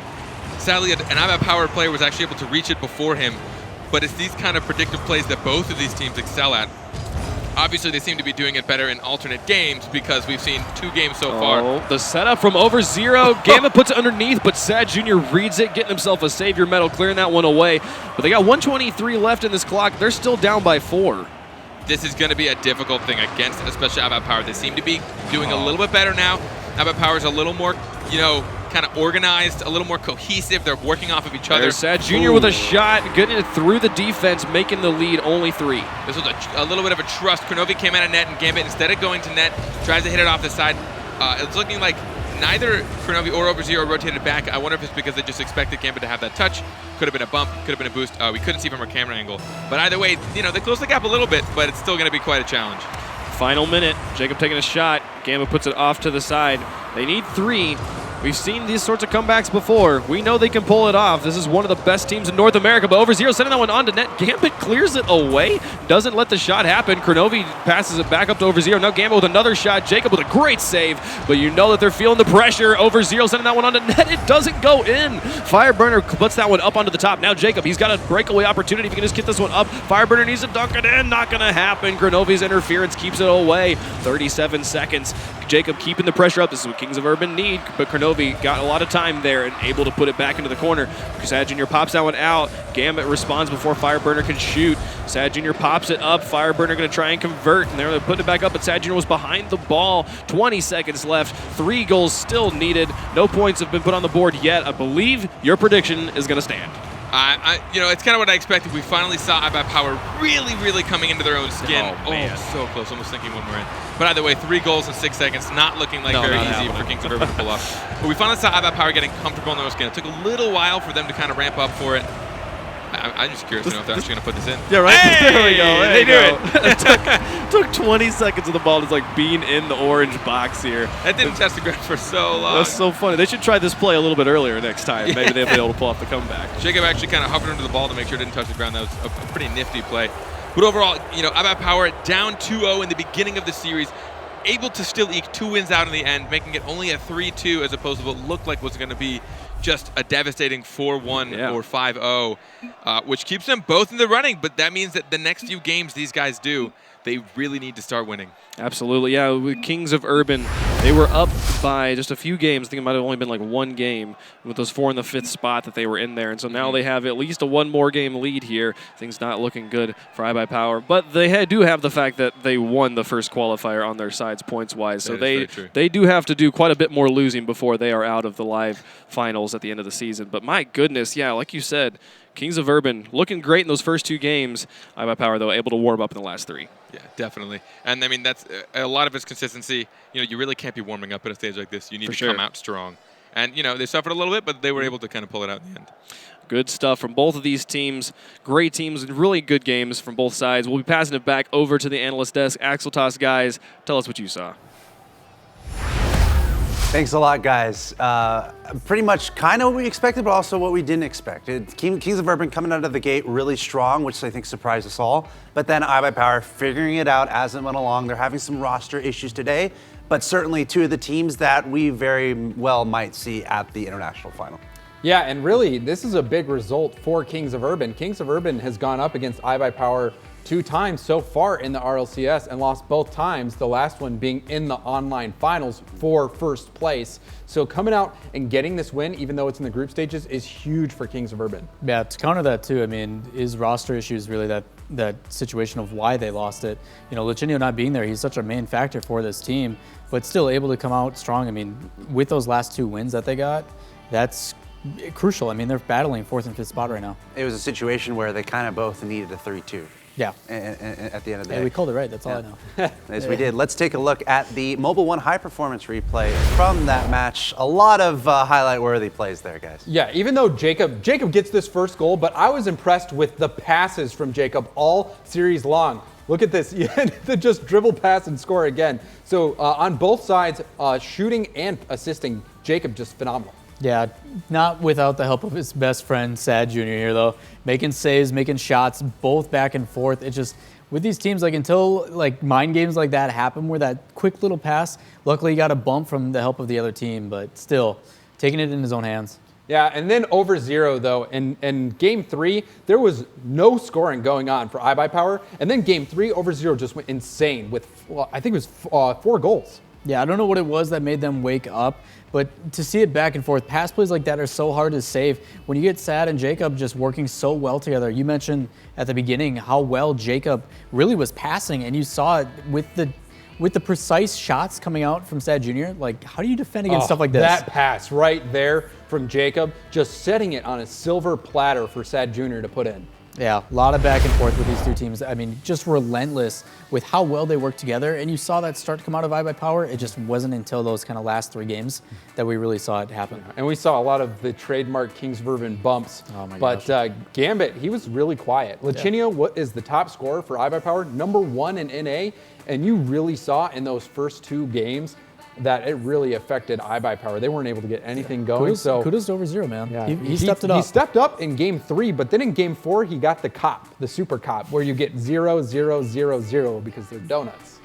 [SPEAKER 5] Sadly, an iBuyPower player was actually able to reach it before him, but it's these kind of predictive plays that both of these teams excel at. Obviously, they seem to be doing it better in alternate games because we've seen 2 games so far.
[SPEAKER 6] The setup from Overzero. Gambit puts it underneath, but Sad Jr. reads it, getting himself a savior medal, clearing that one away. But they got 1:23 left in this clock. They're still down by 4.
[SPEAKER 5] This is going to be a difficult thing against, especially iBuyPower. They seem to be doing a little bit better now. iBuyPower is a little more, kind of organized, a little more cohesive. They're working off of each other.
[SPEAKER 6] There's Sad Jr. with a shot, getting it through the defense, making the lead only 3.
[SPEAKER 5] This was a little bit of a trust. Kronovi came out of net, and Gambit, instead of going to net, tries to hit it off the side. It's looking like neither Kronovi or Over0 rotated back. I wonder if it's because they just expected Gambit to have that touch. Could have been a bump, could have been a boost. We couldn't see from our camera angle. But either way, they closed the gap a little bit, but it's still going to be quite a challenge.
[SPEAKER 6] Final minute, Jacob taking a shot. Gambit puts it off to the side. They need 3. We've seen these sorts of comebacks before. We know they can pull it off. This is one of the best teams in North America, but Over0 sending that one on to net. Gambit clears it away, doesn't let the shot happen. Kronovi passes it back up to Over0. Now Gambit with another shot. Jacob with a great save, but you know that they're feeling the pressure. Over0 sending that one on to net. It doesn't go in. Fireburner puts that one up onto the top. Now Jacob, he's got a breakaway opportunity. If he can just get this one up, Fireburner needs to dunk it in. Not going to happen. Kronovi's interference keeps it away. 37 seconds. Jacob keeping the pressure up. This is what Kings of Urban need, but Kronovi got a lot of time there and able to put it back into the corner. Sad Jr. pops that one out. Gambit responds before Fireburner can shoot. Sad Jr. pops it up. Fireburner going to try and convert, and they're putting it back up, but Sad Jr. was behind the ball. 20 seconds left. 3 goals still needed. No points have been put on the board yet. I believe your prediction is going to stand.
[SPEAKER 5] It's kind of what I expected. We finally saw iBuyPower really coming into their own skin.
[SPEAKER 6] Oh, man.
[SPEAKER 5] So close. Almost thinking when we're in. But either way, 3 goals in 6 seconds. Not looking like very easy for Kings of Urban to pull off. But we finally saw iBuyPower getting comfortable in their own skin. It took a little while for them to kind of ramp up for it. I'm just curious to know if they're actually going to put this in.
[SPEAKER 6] Yeah, right.
[SPEAKER 5] Hey!
[SPEAKER 6] There we go.
[SPEAKER 5] They do
[SPEAKER 6] it. took 20 seconds of the ball to being in the orange box here.
[SPEAKER 5] That didn't test the ground for so long.
[SPEAKER 6] That's so funny. They should try this play a little bit earlier next time.
[SPEAKER 5] Yeah.
[SPEAKER 6] Maybe they'll be able to pull off the comeback.
[SPEAKER 5] Jacob actually kind of hovered under the ball to make sure it didn't touch the ground. That was a pretty nifty play. But overall, iBuyPower down 2-0 in the beginning of the series, able to still eke 2 wins out in the end, making it only a 3-2 as opposed to what looked like was going to be just a devastating 4-1 or 5-0, which keeps them both in the running. But that means that the next few games these guys do, they really need to start winning.
[SPEAKER 6] Absolutely, yeah. With Kings of Urban, they were up by just a few games. I think it might have only been like 1 game with those 4 in the 5th spot that they were in there. And so now they have at least a 1 more game lead here. Things not looking good for iBuyPower. But they do have the fact that they won the first qualifier on their sides points-wise. So they do have to do quite a bit more losing before they are out of the live finals at the end of the season. But my goodness, yeah, like you said, Kings of Urban looking great in those first 2 games. iBuyPower, though, able to warm up in the last 3.
[SPEAKER 5] Yeah, definitely. And I mean, that's a lot of its consistency. You really can't be warming up at a stage like this. You need to come out strong. And, they suffered a little bit, but they were able to kind of pull it out in the end.
[SPEAKER 6] Good stuff from both of these teams. Great teams and really good games from both sides. We'll be passing it back over to the analyst desk. Axel Toss, guys, tell us what you saw.
[SPEAKER 1] Thanks a lot, guys. Pretty much kind of what we expected, but also what we didn't expect. Kings of Urban coming out of the gate really strong, which I think surprised us all. But then iBuyPower figuring it out as it went along. They're having some roster issues today, but certainly 2 of the teams that we very well might see at the international final.
[SPEAKER 3] Yeah, and really, this is a big result for Kings of Urban. Kings of Urban has gone up against iBuyPower 2 times so far in the RLCS and lost both times, the last one being in the online finals for first place. So coming out and getting this win, even though it's in the group stages, is huge for Kings of Urban.
[SPEAKER 8] Yeah, to counter that too, I mean, is roster issues really that situation of why they lost it? Lucinio not being there, he's such a main factor for this team, but still able to come out strong. I mean, with those last 2 wins that they got, that's crucial. I mean, they're battling 4th and 5th spot right now.
[SPEAKER 1] It was a situation where they kind of both needed a 3-2.
[SPEAKER 8] Yeah.
[SPEAKER 1] At the end of the day.
[SPEAKER 8] Yeah, we called it right. That's all I know.
[SPEAKER 1] As we did. Let's take a look at the Mobile One high performance replay from that match. A lot of highlight-worthy plays there, guys.
[SPEAKER 3] Yeah, even though Jacob gets this first goal, but I was impressed with the passes from Jacob all series long. Look at this. They just dribble pass and score again. So on both sides, shooting and assisting, Jacob just phenomenal.
[SPEAKER 8] Yeah, not without the help of his best friend, Sad Jr. here, though. Making saves, making shots, both back and forth. It just, with these teams, until mind games like that happen where that quick little pass, luckily he got a bump from the help of the other team, but still, taking it in his own hands.
[SPEAKER 3] Yeah, and then Over0, though, in Game 3, there was no scoring going on for iBuyPower, and then Game 3, Over0 just went insane with, I think it was 4 goals.
[SPEAKER 8] Yeah, I don't know what it was that made them wake up, but to see it back and forth, pass plays like that are so hard to save. When you get Sad and Jacob just working so well together, you mentioned at the beginning how well Jacob really was passing, and you saw it with with the precise shots coming out from Sad Jr., like, how do you defend against stuff like this?
[SPEAKER 3] That pass right there from Jacob, just setting it on a silver platter for Sad Jr. to put in.
[SPEAKER 8] Yeah, a lot of back and forth with these two teams. I mean, just relentless with how well they work together. And you saw that start to come out of iBuyPower. It just wasn't until those kind of last 3 games that we really saw it happen.
[SPEAKER 3] And we saw a lot of the trademark Kings Vervin bumps.
[SPEAKER 8] Oh my
[SPEAKER 3] but
[SPEAKER 8] gosh.
[SPEAKER 3] Gambit, he was really quiet. Lachinio what is the top scorer for iBuyPower, #1 in NA. And you really saw in those first 2 games that it really affected iBuyPower. They weren't able to get anything going.
[SPEAKER 8] Kudos to over 0, man.
[SPEAKER 3] Yeah.
[SPEAKER 8] He stepped it up.
[SPEAKER 3] He stepped up in game 3, but then in game 4, he got the cop, the super cop, where you get 0, 0, 0, 0 because they're donuts.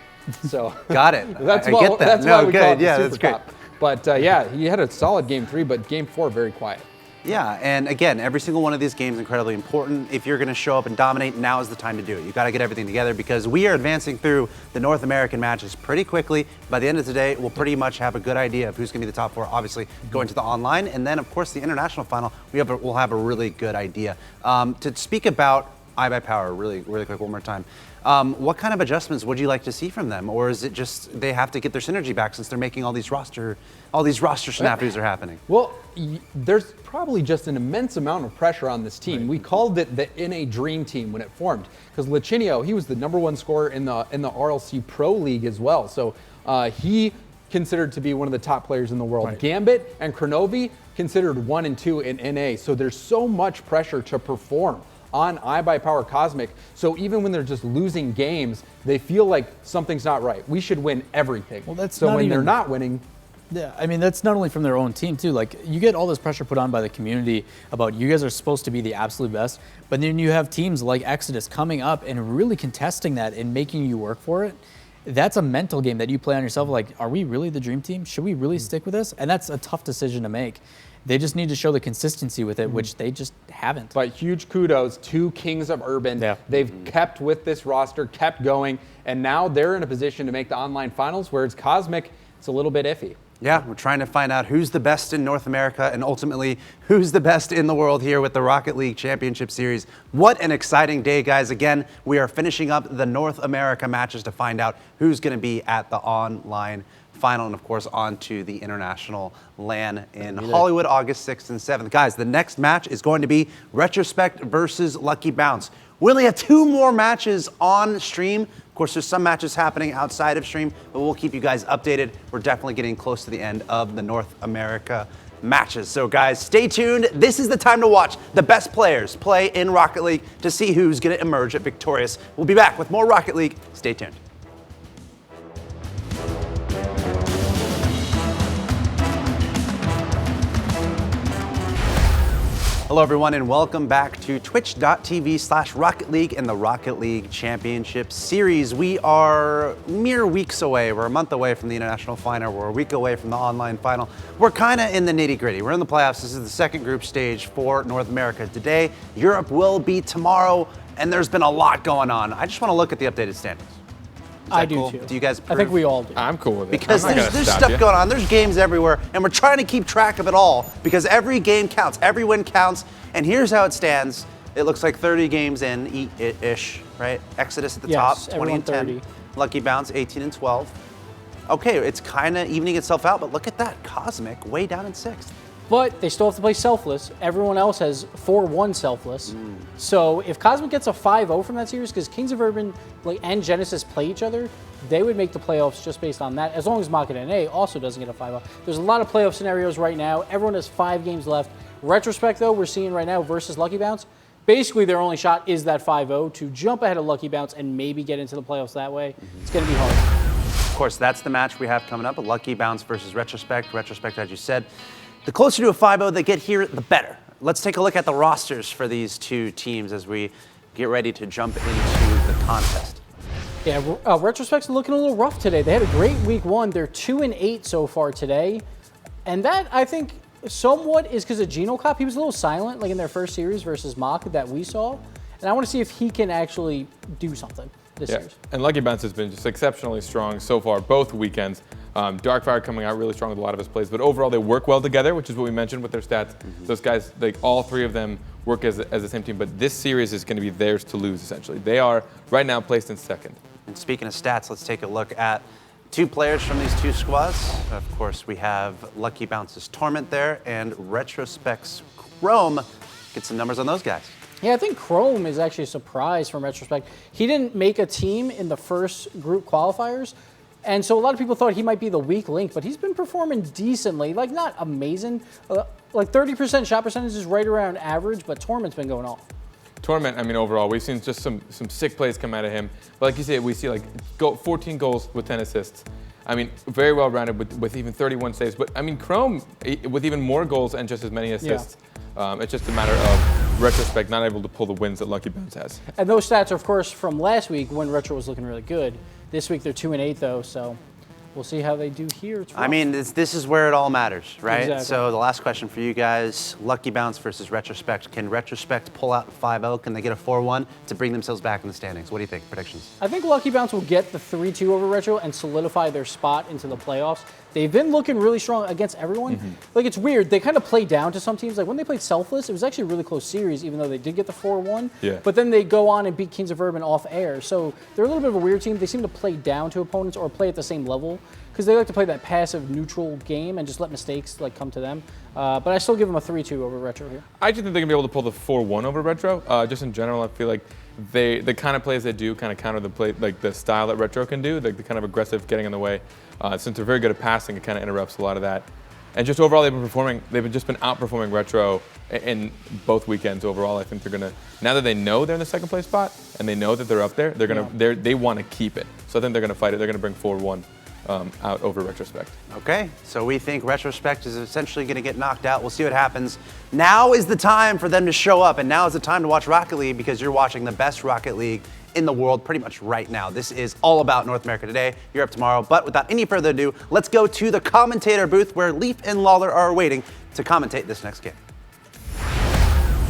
[SPEAKER 3] So
[SPEAKER 1] Got it.
[SPEAKER 3] That's
[SPEAKER 1] I
[SPEAKER 3] why,
[SPEAKER 1] get that.
[SPEAKER 3] That's
[SPEAKER 1] No,
[SPEAKER 3] why we
[SPEAKER 1] good.
[SPEAKER 3] call it the
[SPEAKER 1] Yeah,
[SPEAKER 3] super
[SPEAKER 1] that's great.
[SPEAKER 3] cop. But yeah, he had a solid game 3, but game 4, very quiet.
[SPEAKER 1] Yeah, and again, every single one of these games is incredibly important. If you're going to show up and dominate, now is the time to do it. You got to get everything together because we are advancing through the North American matches pretty quickly. By the end of the day, we'll pretty much have a good idea of who's going to be the top 4, obviously going to the online, and then of course the international final. We'll have a really good idea. To speak about iBuyPower really quick one more time. What kind of adjustments would you like to see from them, or is it just they have to get their synergy back since they're making all these roster snafus are happening?
[SPEAKER 3] Well, there's probably just an immense amount of pressure on this team. We called it the NA Dream Team when it formed because Lachinio, he was the #1 scorer in the RLC Pro League as well. So he considered to be one of the top players in the world.
[SPEAKER 8] Right.
[SPEAKER 3] Gambit and Kronovi considered 1 and 2 in NA. So there's so much pressure to perform on iBuyPower Cosmic. So even when they're just losing games, they feel like something's not right. We should win everything.
[SPEAKER 8] Well, that's
[SPEAKER 3] so
[SPEAKER 8] not
[SPEAKER 3] when
[SPEAKER 8] even-
[SPEAKER 3] they're not winning.
[SPEAKER 8] Yeah, I mean, that's not only from their own team, too. Like, you get all this pressure put on by the community about you guys are supposed to be the absolute best, but then you have teams like Exodus coming up and really contesting that and making you work for it. That's a mental game that you play on yourself. Like, are we really the dream team? Should we really stick with this? And that's a tough decision to make. They just need to show the consistency with it, which they just haven't.
[SPEAKER 3] But huge kudos to Kings of Urban.
[SPEAKER 8] Yeah.
[SPEAKER 3] They've kept with this roster, kept going, and now they're in a position to make the online finals, where it's Cosmic, it's a little bit iffy.
[SPEAKER 1] Yeah, we're trying to find out who's the best in North America and ultimately who's the best in the world here with the Rocket League Championship Series. What an exciting day, guys. Again, we are finishing up the North America matches to find out who's going to be at the online final and, of course, on to the international LAN in Hollywood, August 6th and 7th. Guys, the next match is going to be Retrospect versus Lucky Bounce. We only have 2 more matches on stream. Of course, there's some matches happening outside of stream, but we'll keep you guys updated. We're definitely getting close to the end of the North America matches. So guys, stay tuned. This is the time to watch the best players play in Rocket League to see who's going to emerge victorious. We'll be back with more Rocket League. Stay tuned. Hello everyone and welcome back to twitch.tv/Rocket League and the Rocket League Championship Series. We are mere weeks away. We're a month away from the international final. We're a week away from the online final. We're kind of in the nitty gritty. We're in the playoffs. This is the second group stage for North America today. Europe will be tomorrow and there's been a lot going on. I just want to look at the updated standings.
[SPEAKER 2] I do
[SPEAKER 1] cool?
[SPEAKER 2] too.
[SPEAKER 1] Do you guys approve?
[SPEAKER 2] I think we all do.
[SPEAKER 5] I'm cool with it.
[SPEAKER 1] Because
[SPEAKER 5] I'm not
[SPEAKER 1] there's
[SPEAKER 5] gonna stop
[SPEAKER 1] stuff
[SPEAKER 5] you.
[SPEAKER 1] going on. There's games everywhere, and we're trying to keep track of it all because every game counts. Every win counts. And here's how it stands. It looks like 30 games in ish, right? Exodus at the
[SPEAKER 2] Yes,
[SPEAKER 1] top, 20 and 10.
[SPEAKER 2] 30.
[SPEAKER 1] Lucky Bounce, 18 and 12. Okay, it's kind of evening itself out, but look at that. Cosmic way down in 6th.
[SPEAKER 2] But they still have to play Selfless. Everyone else has 4-1 Selfless. So if Cosmic gets a 5-0 from that series, because Kings of Urban and Genesis play each other, they would make the playoffs just based on that, as long as Mach and NA also doesn't get a 5-0. There's a lot of playoff scenarios right now. Everyone has 5 games left. Retrospect, though, we're seeing right now versus Lucky Bounce. Basically, their only shot is that 5-0 to jump ahead of Lucky Bounce and maybe get into the playoffs that way. It's going to be hard.
[SPEAKER 1] Of course, that's the match we have coming up, a Lucky Bounce versus Retrospect. Retrospect, as you said, the closer to a 5-0 they get here, the better. Let's take a look at the rosters for these two teams as we get ready to jump into the contest.
[SPEAKER 2] Yeah, Retrospect's looking a little rough today. They had a great week 1. They're 2-8 so far today. And that, I think, somewhat is because of GenoCop. He was a little silent, like in their first series versus Mach that we saw. And I want to see if he can actually do something this series.
[SPEAKER 5] And Lucky Bounce has been just exceptionally strong so far, both weekends. Darkfire coming out really strong with a lot of his plays, but overall they work well together, which is what we mentioned with their stats. Those guys, like all 3 of them, work as the same team, but this series is going to be theirs to lose, essentially. They are right now placed in 2nd.
[SPEAKER 1] And speaking of stats, let's take a look at 2 players from these 2 squads. Of course, we have Lucky Bounce's Torment there, and Retrospect's Chrome. Get some numbers on those guys.
[SPEAKER 2] Yeah, I think Chrome is actually a surprise from Retrospect. He didn't make a team in the first group qualifiers, and so a lot of people thought he might be the weak link, but he's been performing decently. Like, not amazing. Like 30% shot percentage is right around average, but Torment's been going off.
[SPEAKER 5] Torment, I mean, overall, we've seen just some sick plays come out of him. But like you say, we see like 14 goals with 10 assists. I mean, very well rounded with even 31 saves. But I mean, Chrome with even more goals and just as many assists. Yeah. It's just a matter of Retrospect not able to pull the wins that Lucky Bounce has.
[SPEAKER 2] And those stats are, of course, from last week when Retro was looking really good. This week they're 2-8 though, so we'll see how they do here.
[SPEAKER 1] I mean, this is where it all matters, right?
[SPEAKER 2] Exactly.
[SPEAKER 1] So the last question for you guys, Lucky Bounce versus Retrospect. Can Retrospect pull out 5-0? Can they get a 4-1 to bring themselves back in the standings? What do you think? Predictions?
[SPEAKER 2] I think Lucky Bounce will get the 3-2 over Retro and solidify their spot into the playoffs. They've been looking really strong against everyone. Like, it's weird. They kind of play down to some teams. Like, when they played Selfless, it was actually a really close series, even though they did get the 4-1.
[SPEAKER 5] Yeah.
[SPEAKER 2] But then they go on and beat Kings of Urban off air. So they're a little bit of a weird team. They seem to play down to opponents or play at the same level because they like to play that passive, neutral game and just let mistakes like come to them. But I still give them a 3-2 over Retro here.
[SPEAKER 5] I just think they're going to be able to pull the 4-1 over Retro. Just in general, I feel like the kind of plays they do kind of counter the play, like the style that Retro can do, like the kind of aggressive getting in the way. Since they're very good at passing, it kind of interrupts a lot of that. And just overall, they've just been outperforming Retro in both weekends overall. I think they're gonna, now that they know they're in the second place spot and they know that they're up there, they want to keep it. So I think they're gonna fight it. They're gonna bring 4-1 out over Retrospect.
[SPEAKER 1] Okay, so we think Retrospect is essentially going to get knocked out. We'll see what happens. Now is the time for them to show up, and now is the time to watch Rocket League because you're watching the best Rocket League in the world pretty much right now. This is all about North America today, Europe tomorrow. But without any further ado, let's go to the commentator booth where Leaf and Lawler are waiting to commentate this next game.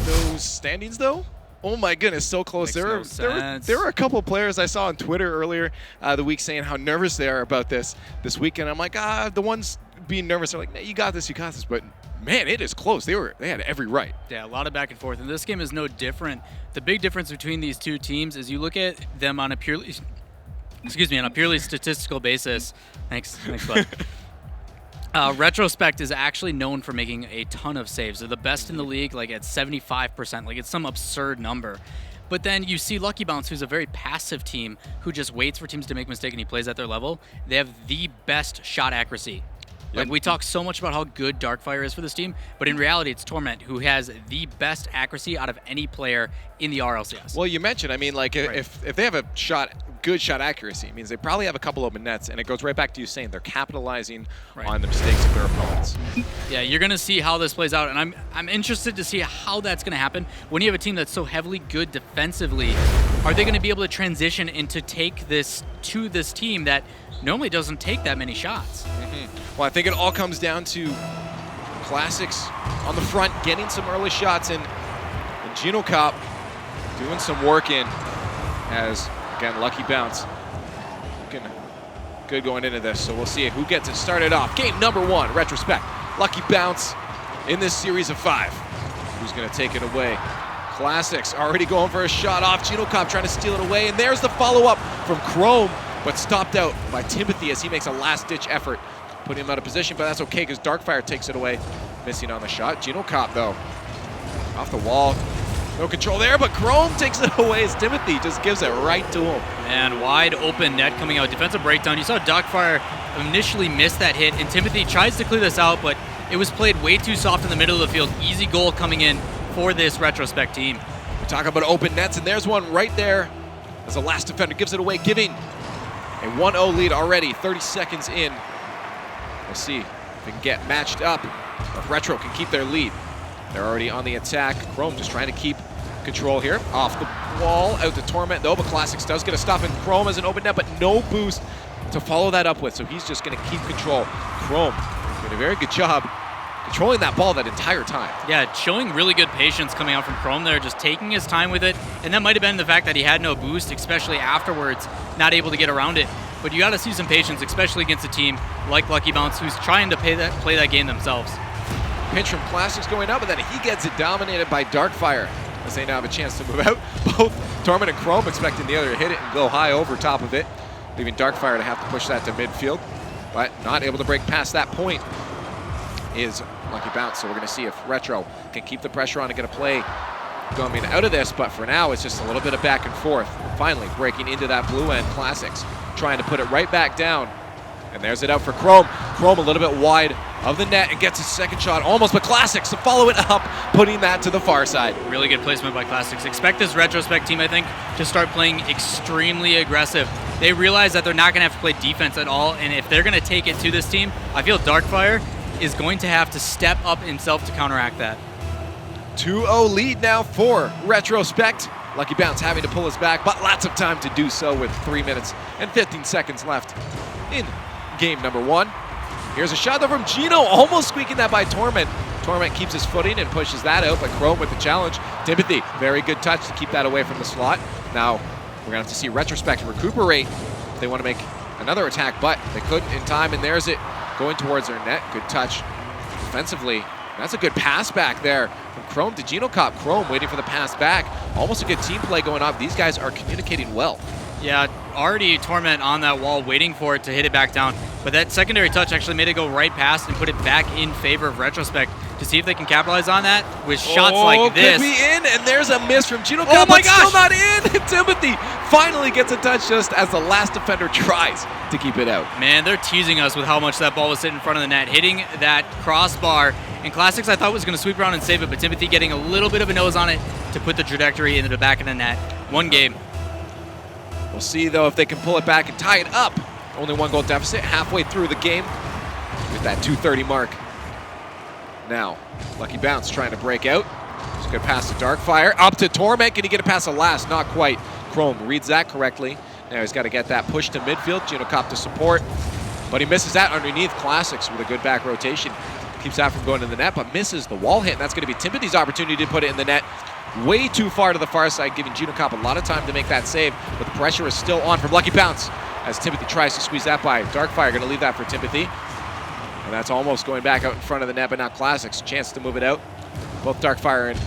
[SPEAKER 4] Those standings, though? Oh my goodness, so close. There were a couple players I saw on Twitter earlier the week saying how nervous they are about this weekend. I'm like, the ones being nervous are like, nah, you got this. But man, it is close. They had every right.
[SPEAKER 7] Yeah, a lot of back and forth, and this game is no different. The big difference between these two teams is you look at them on a purely statistical basis. Thanks, bud. Retrospect is actually known for making a ton of saves. They're the best in the league, like at 75%. Like, it's some absurd number. But then you see Lucky Bounce, who's a very passive team who just waits for teams to make a mistake and he plays at their level. They have the best shot accuracy. Like, we talk so much about how good Darkfire is for this team, but in reality, it's Torment who has the best accuracy out of any player in the RLCS.
[SPEAKER 4] Well, you mentioned, I mean, like, if they have a good shot accuracy, it means they probably have a couple open nets, and it goes right back to you saying they're capitalizing on the mistakes of their opponents.
[SPEAKER 7] Yeah, you're going to see how this plays out, and I'm interested to see how that's going to happen. When you have a team that's so heavily good defensively, are they going to be able to transition and to take this to this team that normally doesn't take that many shots?
[SPEAKER 4] Well, I think it all comes down to Classics on the front, getting some early shots in, and Geno Cop doing some work in as, again, Lucky Bounce looking good going into this. So we'll see who gets it started off. Game number 1, Retrospect. Lucky Bounce in this series of 5. Who's going to take it away? Classics already going for a shot off. Geno Cop trying to steal it away, and there's the follow-up from Chrome, but stopped out by Timothy as he makes a last-ditch effort, putting him out of position, but that's okay because Darkfire takes it away, missing on the shot. Geno Cop, though, off the wall. No control there, but Chrome takes it away as Timothy just gives it right to him.
[SPEAKER 7] And wide open net coming out. Defensive breakdown. You saw Darkfire initially miss that hit, and Timothy tries to clear this out, but it was played way too soft in the middle of the field. Easy goal coming in for this Retrospect team.
[SPEAKER 4] We talk about open nets, and there's one right there as the last defender gives it away, giving a 1-0 lead already, 30 seconds in. We'll see if they can get matched up, or if Retro can keep their lead. They're already on the attack. Chrome just trying to keep control here. Off the wall, out to Torment, though, but Classics does get a stop, and Chrome has an open net, but no boost to follow that up with, so he's just going to keep control. Chrome doing a very good job controlling that ball that entire time.
[SPEAKER 7] Yeah, showing really good patience coming out from Chrome there, just taking his time with it, and that might have been the fact that he had no boost, especially afterwards, not able to get around it. But you got to see some patience, especially against a team like Lucky Bounce, who's trying to play that game themselves.
[SPEAKER 4] Pinch from Classics going up, and then he gets it dominated by Darkfire. as they now have a chance to move out. Both Torment and Chrome expecting the other to hit it and go high over top of it, leaving Darkfire to have to push that to midfield, but not able to break past that point is Lucky Bounce. So we're going to see if Retro can keep the pressure on and get a play going out of this, but for now it's just a little bit of back and forth. Finally breaking into that blue end, Classics trying to put it right back down. And there's it out for Chrome. Chrome a little bit wide of the net and gets a second shot almost, but Classics to follow it up, putting that to the far side.
[SPEAKER 7] Really good placement by Classics. Expect this Retrospect team, I think, to start playing extremely aggressive. They realize that they're not going to have to play defense at all, and if they're going to take it to this team, I feel Darkfire is going to have to step up himself to counteract that.
[SPEAKER 4] 2-0 lead now for Retrospect. Lucky Bounce having to pull us back, but lots of time to do so with 3 minutes and 15 seconds left in game number 1. Here's a shot though from Gino, almost squeaking that by Torment. Torment keeps his footing and pushes that out, but Chrome with the challenge. Timothy, very good touch to keep that away from the slot. Now, we're gonna have to see Retrospect recuperate if they want to make another attack, but they couldn't in time, and there's it going towards their net. Good touch defensively. That's a good pass back there from Chrome to Gino Cop. Chrome waiting for the pass back. Almost a good team play going on. These guys are communicating well.
[SPEAKER 7] Yeah, already Torment on that wall waiting for it to hit it back down. But that secondary touch actually made it go right past and put it back in favor of Retrospect to see if they can capitalize on that with shots like this.
[SPEAKER 4] Could be in, and there's a miss from Gino
[SPEAKER 7] Oh
[SPEAKER 4] Cop,
[SPEAKER 7] my
[SPEAKER 4] but
[SPEAKER 7] gosh!
[SPEAKER 4] still not in. Timothy finally gets a touch just as the last defender tries to keep it out.
[SPEAKER 7] Man, they're teasing us with how much that ball was sitting in front of the net, hitting that crossbar. And Classics I thought was going to sweep around and save it, but Timothy getting a little bit of a nose on it to put the trajectory into the back of the net. One game.
[SPEAKER 4] We'll see, though, if they can pull it back and tie it up. Only 1 goal deficit halfway through the game with that 2:30 mark. Now, Lucky Bounce trying to break out. Just a good pass to Darkfire. Up to Torment. Can he get it past the last? Not quite. Chrome reads that correctly. Now he's got to get that push to midfield. Gino Cop to support. But he misses that underneath. Classics with a good back rotation. Keeps that from going to the net, but misses the wall hit. And that's going to be Timothy's opportunity to put it in the net. Way too far to the far side, giving Gino Cop a lot of time to make that save, but the pressure is still on from Lucky Bounce as Timothy tries to squeeze that by. Darkfire going to leave that for Timothy. And that's almost going back out in front of the net, but now Classics. Chance to move it out. Both Darkfire and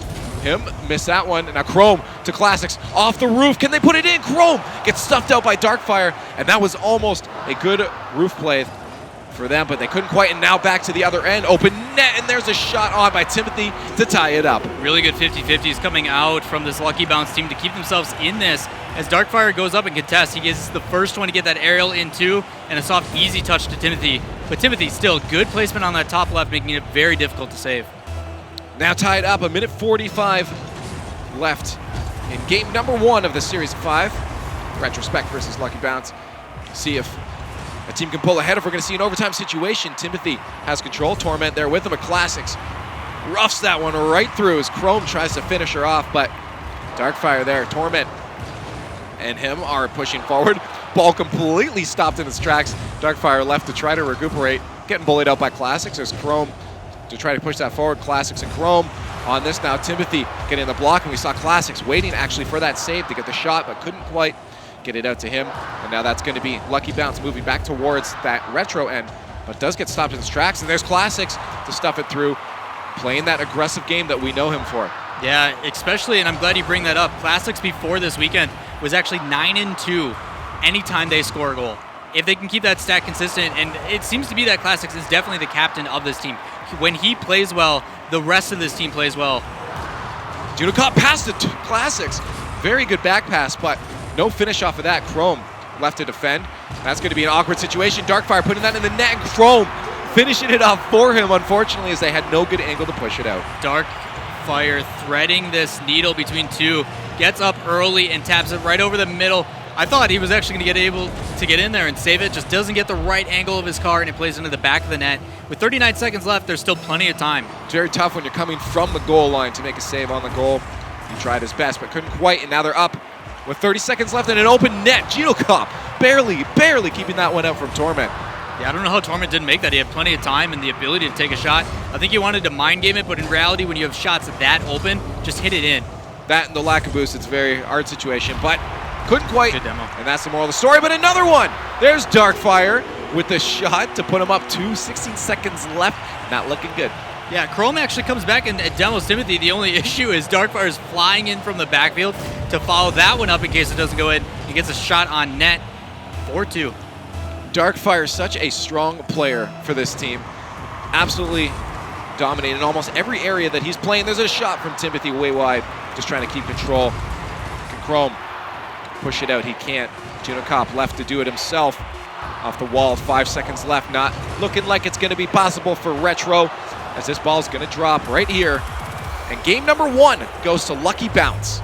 [SPEAKER 4] him miss that one. And now Chrome to Classics off the roof. Can they put it in? Chrome gets stuffed out by Darkfire, and that was almost a good roof play for them, but they couldn't quite, and now back to the other end. Open net, and there's a shot on by Timothy to tie it up.
[SPEAKER 7] Really good 50-50s coming out from this Lucky Bounce team to keep themselves in this. As Darkfire goes up and contests, he gets the first one to get that aerial in too, and a soft, easy touch to Timothy. But Timothy still good placement on that top left, making it very difficult to save.
[SPEAKER 4] Now tied up, 1:45 left in game number 1 of the series of 5. Retrospect versus Lucky Bounce. See if a team can pull ahead if we're going to see an overtime situation. Timothy has control. Torment there with him. A Classics roughs that one right through as Chrome tries to finish her off, but Darkfire there. Torment and him are pushing forward. Ball completely stopped in its tracks. Darkfire left to try to recuperate. Getting bullied out by Classics. There's Chrome to try to push that forward. Classics and Chrome on this now. Timothy getting the block, and we saw Classics waiting actually for that save to get the shot, but couldn't quite get it out to him. And now that's going to be Lucky Bounce moving back towards that retro end, but does get stopped in its tracks. And there's Classics to stuff it through, playing that aggressive game that we know him for.
[SPEAKER 7] Yeah, especially, and I'm glad you bring that up, Classics before this weekend was actually 9-2 anytime they score a goal. If they can keep that stat consistent, and it seems to be that Classics is definitely the captain of this team. When he plays well, the rest of this team plays well.
[SPEAKER 4] Gino Cop passed it to Classics. Very good back pass, but no finish off of that. Chrome left to defend. That's going to be an awkward situation. Darkfire putting that in the net, and Chrome finishing it off for him, unfortunately, as they had no good angle to push it out.
[SPEAKER 7] Darkfire threading this needle between two, gets up early and taps it right over the middle. I thought he was actually going to get able to get in there and save it, just doesn't get the right angle of his car, and it plays into the back of the net. With 39 seconds left, there's still plenty of time.
[SPEAKER 4] It's very tough when you're coming from the goal line to make a save on the goal. He tried his best, but couldn't quite, and now they're up with 30 seconds left in an open net. Gino Cop barely keeping that one out from Torment.
[SPEAKER 7] Yeah, I don't know how Torment didn't make that. He had plenty of time and the ability to take a shot. I think he wanted to mind game it, but in reality, when you have shots that open, just hit it in.
[SPEAKER 4] That and the lack of boost, it's a very hard situation, but couldn't quite.
[SPEAKER 7] Good demo.
[SPEAKER 4] And that's the moral of the story, but another one. There's Darkfire with the shot to put him up 16 seconds left. Not looking good.
[SPEAKER 7] Yeah, Chrome actually comes back and demos Timothy. The only issue is Darkfire is flying in from the backfield to follow that one up in case it doesn't go in. He gets a shot on net. 4-2.
[SPEAKER 4] Darkfire is such a strong player for this team. Absolutely dominating almost every area that he's playing. There's a shot from Timothy way wide, just trying to keep control. Can Chrome push it out? He can't. Junocop left to do it himself. Off the wall, 5 seconds left. Not looking like it's going to be possible for Retro, as this ball is going to drop right here. And game number 1 goes to Lucky Bounce.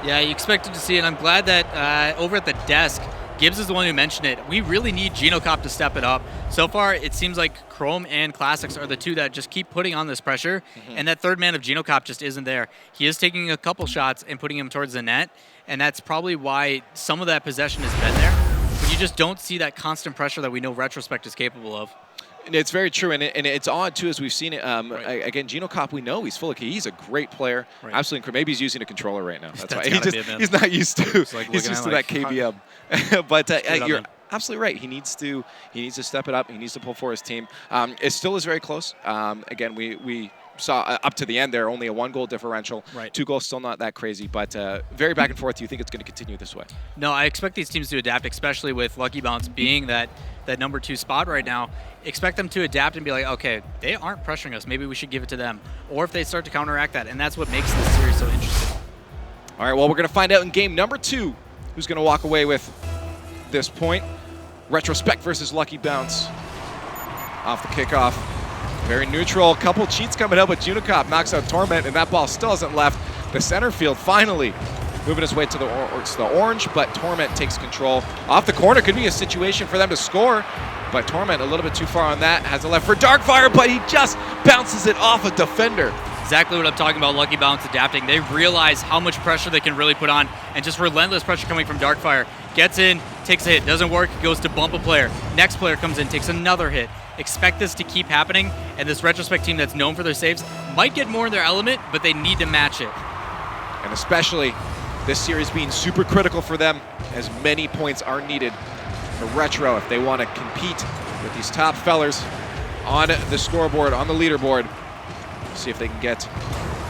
[SPEAKER 7] Yeah, you expected to see it. I'm glad that over at the desk, Gibbs is the one who mentioned it. We really need Genocop to step it up. So far, it seems like Chrome and Classics are the two that just keep putting on this pressure, and that third man of Genocop just isn't there. He is taking a couple shots and putting him towards the net, and that's probably why some of that possession has been there. But you just don't see that constant pressure that we know Retrospect is capable of.
[SPEAKER 4] It's very true, and it's odd, too, as we've seen it. Again, Genocop, we know he's full of key. He's a great player. Right. Absolutely incredible. Maybe he's using a controller right now. That's why. He's not used to. He's used to that KBM. But you're absolutely right. He needs to step it up. He needs to pull for his team. It still is very close. Again, we saw up to the end there, only a 1-goal differential. Right. 2 goals, still not that crazy, but very back and forth. Do you think it's going to continue this way?
[SPEAKER 7] No, I expect these teams to adapt, especially with Lucky Bounce being that number 2 spot right now. Expect them to adapt and be like, okay, they aren't pressuring us. Maybe we should give it to them. Or if they start to counteract that, and that's what makes this series so interesting.
[SPEAKER 4] All right, well, we're going to find out in game number 2 who's going to walk away with this point. Retrospect versus Lucky Bounce. Off the kickoff. Very neutral. Couple cheats coming out, but Junocop knocks out Torment, and that ball still hasn't left the center field. Finally moving his way to the orange, but Torment takes control. Off the corner, could be a situation for them to score, but Torment a little bit too far on that. Has it left for Darkfire, but he just bounces it off a defender.
[SPEAKER 7] Exactly what I'm talking about, Lucky Bounce adapting. They realize how much pressure they can really put on, and just relentless pressure coming from Darkfire. Gets in, takes a hit, doesn't work, goes to bump a player. Next player comes in, takes another hit. Expect this to keep happening, and this Retrospect team that's known for their saves might get more in their element, but they need to match it.
[SPEAKER 4] And especially this series being super critical for them, as many points are needed for Retro if they want to compete with these top fellers on the scoreboard, on the leaderboard. See if they can get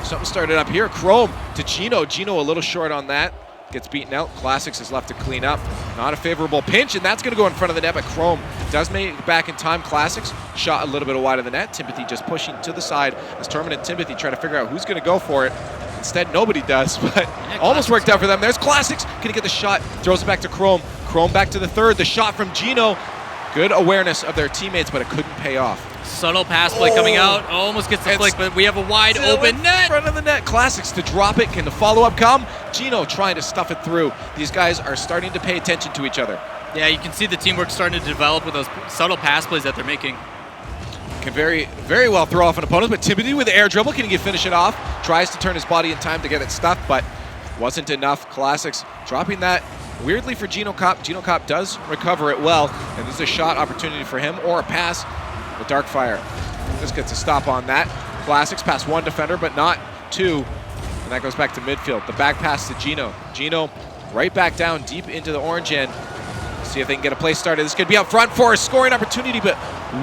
[SPEAKER 4] something started up here. Chrome to Gino. Gino a little short on that. Gets beaten out. Classics is left to clean up. Not a favorable pinch, and that's going to go in front of the net, but Chrome does make it back in time. Classics shot a little bit wide of the net. Timothy just pushing to the side as Torment and Timothy try to figure out who's going to go for it. Instead, nobody does, but almost worked out for them. There's Classics. Going to get the shot. Throws it back to Chrome. Chrome back to the third. The shot from Gino. Good awareness of their teammates, but it couldn't pay off.
[SPEAKER 7] Subtle pass play coming out. Almost gets the flick, but we have a wide open net.
[SPEAKER 4] In front of the net. Classics to drop it. Can the follow-up come? Gino trying to stuff it through. These guys are starting to pay attention to each other.
[SPEAKER 7] Yeah, you can see the teamwork starting to develop with those subtle pass plays that they're making.
[SPEAKER 4] Can very, very well throw off an opponent, but Timothy with the air dribble, can he finish it off? Tries to turn his body in time to get it stuffed, but wasn't enough. Classics dropping that weirdly for Genocop. Genocop does recover it well, and this is a shot opportunity for him, or a pass with Darkfire. Just gets a stop on that. Classics pass 1 defender, but not 2, and that goes back to midfield. The back pass to Gino. Gino right back down deep into the orange end. See if they can get a play started. This could be up front for a scoring opportunity, but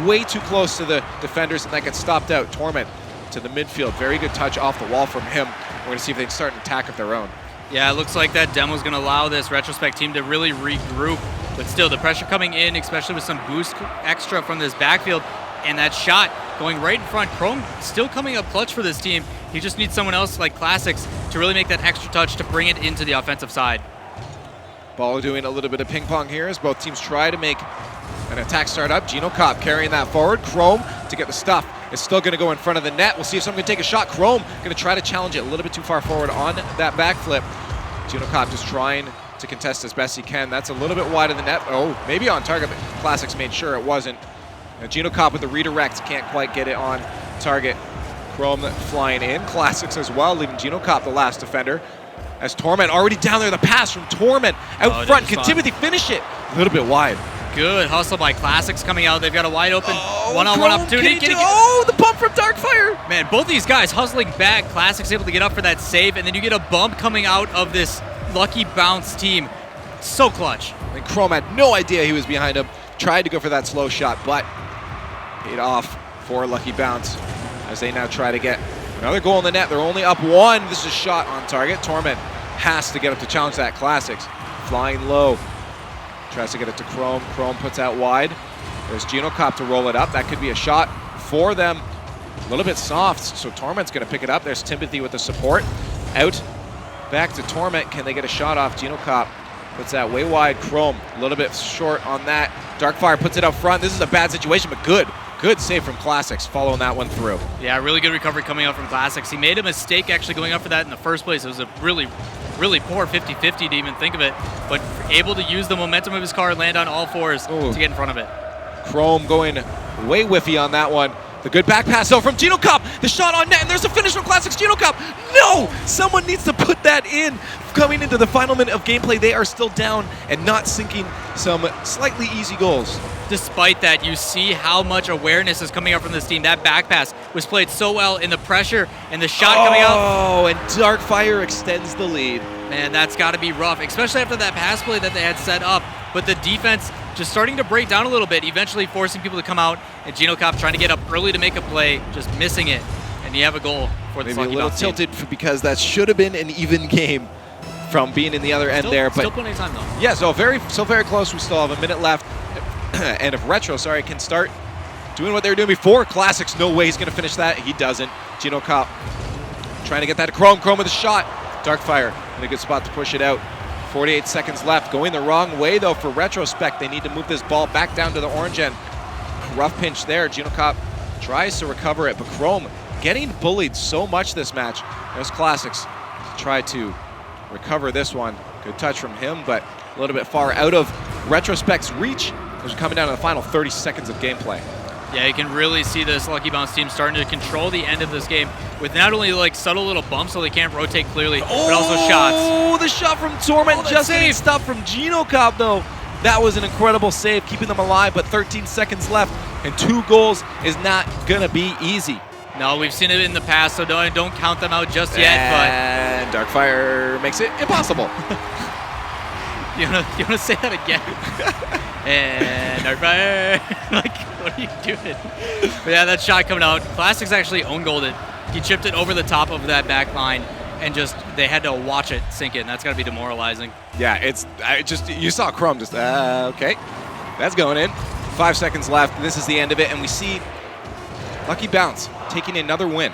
[SPEAKER 4] way too close to the defenders, and that gets stopped out. Torment to the midfield. Very good touch off the wall from him. We're going to see if they can start an attack of their own.
[SPEAKER 7] Yeah, it looks like that demo is going to allow this Retrospect team to really regroup, but still the pressure coming in, especially with some boost extra from this backfield, and that shot going right in front. Chrome still coming up clutch for this team. He just needs someone else like Classics to really make that extra touch to bring it into the offensive side.
[SPEAKER 4] Ball doing a little bit of ping pong here as both teams try to make an attack start up. Genocop carrying that forward. Chrome to get the stuff. It's still going to go in front of the net. We'll see if someone can take a shot. Chrome going to try to challenge it a little bit too far forward on that backflip. Genocop just trying to contest as best he can. That's a little bit wide of the net. Oh, maybe on target, but Classics made sure it wasn't. Genocop with the redirect can't quite get it on target. Chrome flying in. Classics as well, leaving Genocop the last defender. As Torment already down there, the pass from Torment out front. Can Timothy finish it? A little bit wide.
[SPEAKER 7] Good hustle by Classics coming out. They've got a wide open one-on-one opportunity.
[SPEAKER 4] Oh, the bump from Darkfire.
[SPEAKER 7] Man, both these guys hustling back. Classics able to get up for that save, and then you get a bump coming out of this Lucky Bounce team. So clutch.
[SPEAKER 4] And Chrome had no idea he was behind him. Tried to go for that slow shot, but paid off for Lucky Bounce. as they now try to get another goal in the net. They're only up 1. This is a shot on target. Torment has to get up to challenge that. Classics flying low. Tries to get it to Chrome. Chrome puts out wide. There's Genocop to roll it up. That could be a shot for them. A little bit soft, so Torment's going to pick it up. There's Timothy with the support. Out. Back to Torment. Can they get a shot off? Genocop puts that way wide. Chrome a little bit short on that. Darkfire puts it up front. This is a bad situation, but good. Good save from Classics, following that one through.
[SPEAKER 7] Yeah, really good recovery coming out from Classics. He made a mistake actually going up for that in the first place. It was a really poor 50-50 to even think of it, but able to use the momentum of his car and land on all fours to get in front of it.
[SPEAKER 4] Chrome going way whiffy on that one. The good back pass though from Genocop. The shot on net, and there's a finish from Classics. Genocop, no! Someone needs to put that in. Coming into the final minute of gameplay, they are still down and not sinking some slightly easy goals.
[SPEAKER 7] Despite that, you see how much awareness is coming out from this team. That back pass was played so well in the pressure and the shot coming out.
[SPEAKER 4] Oh, and Darkfire extends the lead.
[SPEAKER 7] Man, that's got to be rough, especially after that pass play that they had set up. But the defense just starting to break down a little bit, eventually forcing people to come out, and Genocop trying to get up early to make a play, just missing it. And you have a goal for the
[SPEAKER 4] Maybe a little tilted because that should have been an even game from being in the other end there. But
[SPEAKER 7] still plenty of time though.
[SPEAKER 4] Yeah, so very close. We still have a minute left. And if Retro, can start doing what they were doing before, Classics, no way he's going to finish that. He doesn't. Genocop trying to get that to Chrome. Chrome with a shot. Darkfire in a good spot to push it out. 48 seconds left. Going the wrong way, though, for Retrospect. They need to move this ball back down to the orange end. Rough pinch there. Genocop tries to recover it, but Chrome getting bullied so much this match. There's Classics to try to recover this one. Good touch from him, but a little bit far out of Retrospect's reach. As we're coming down to the final 30 seconds of gameplay.
[SPEAKER 7] Yeah, you can really see this Lucky Bounce team starting to control the end of this game with not only like subtle little bumps so they can't rotate clearly, but also shots.
[SPEAKER 4] Oh, the shot from Torment just getting stopped from Genocop though. That was an incredible save, keeping them alive, but 13 seconds left, and 2 goals is not gonna be easy.
[SPEAKER 7] No, we've seen it in the past, so don't count them out just yet.
[SPEAKER 4] And Darkfire makes it impossible.
[SPEAKER 7] You wanna say that again? And Darkfire, like, what are you doing? But yeah, that shot coming out. Classics actually own goaled it. He chipped it over the top of that back line, and just they had to watch it sink in. That's got to be demoralizing.
[SPEAKER 4] Yeah, you saw Chrome just okay, that's going in. 5 seconds left. This is the end of it, and we see Lucky Bounce taking another win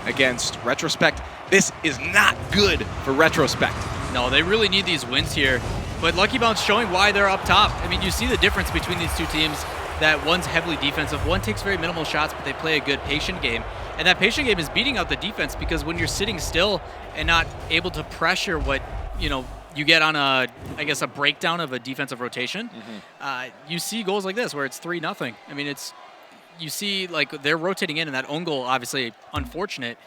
[SPEAKER 4] against Retrospect. This is not good for Retrospect.
[SPEAKER 7] No, they really need these wins here. But Lucky Bounce showing why they're up top. I mean, you see the difference between these two teams, that one's heavily defensive, one takes very minimal shots, but they play a good patient game. And that patient game is beating out the defense because when you're sitting still and not able to pressure what, you get on a breakdown of a defensive rotation, you see goals like this where it's 3-0. I mean, you see like they're rotating in, and that own goal, obviously unfortunate,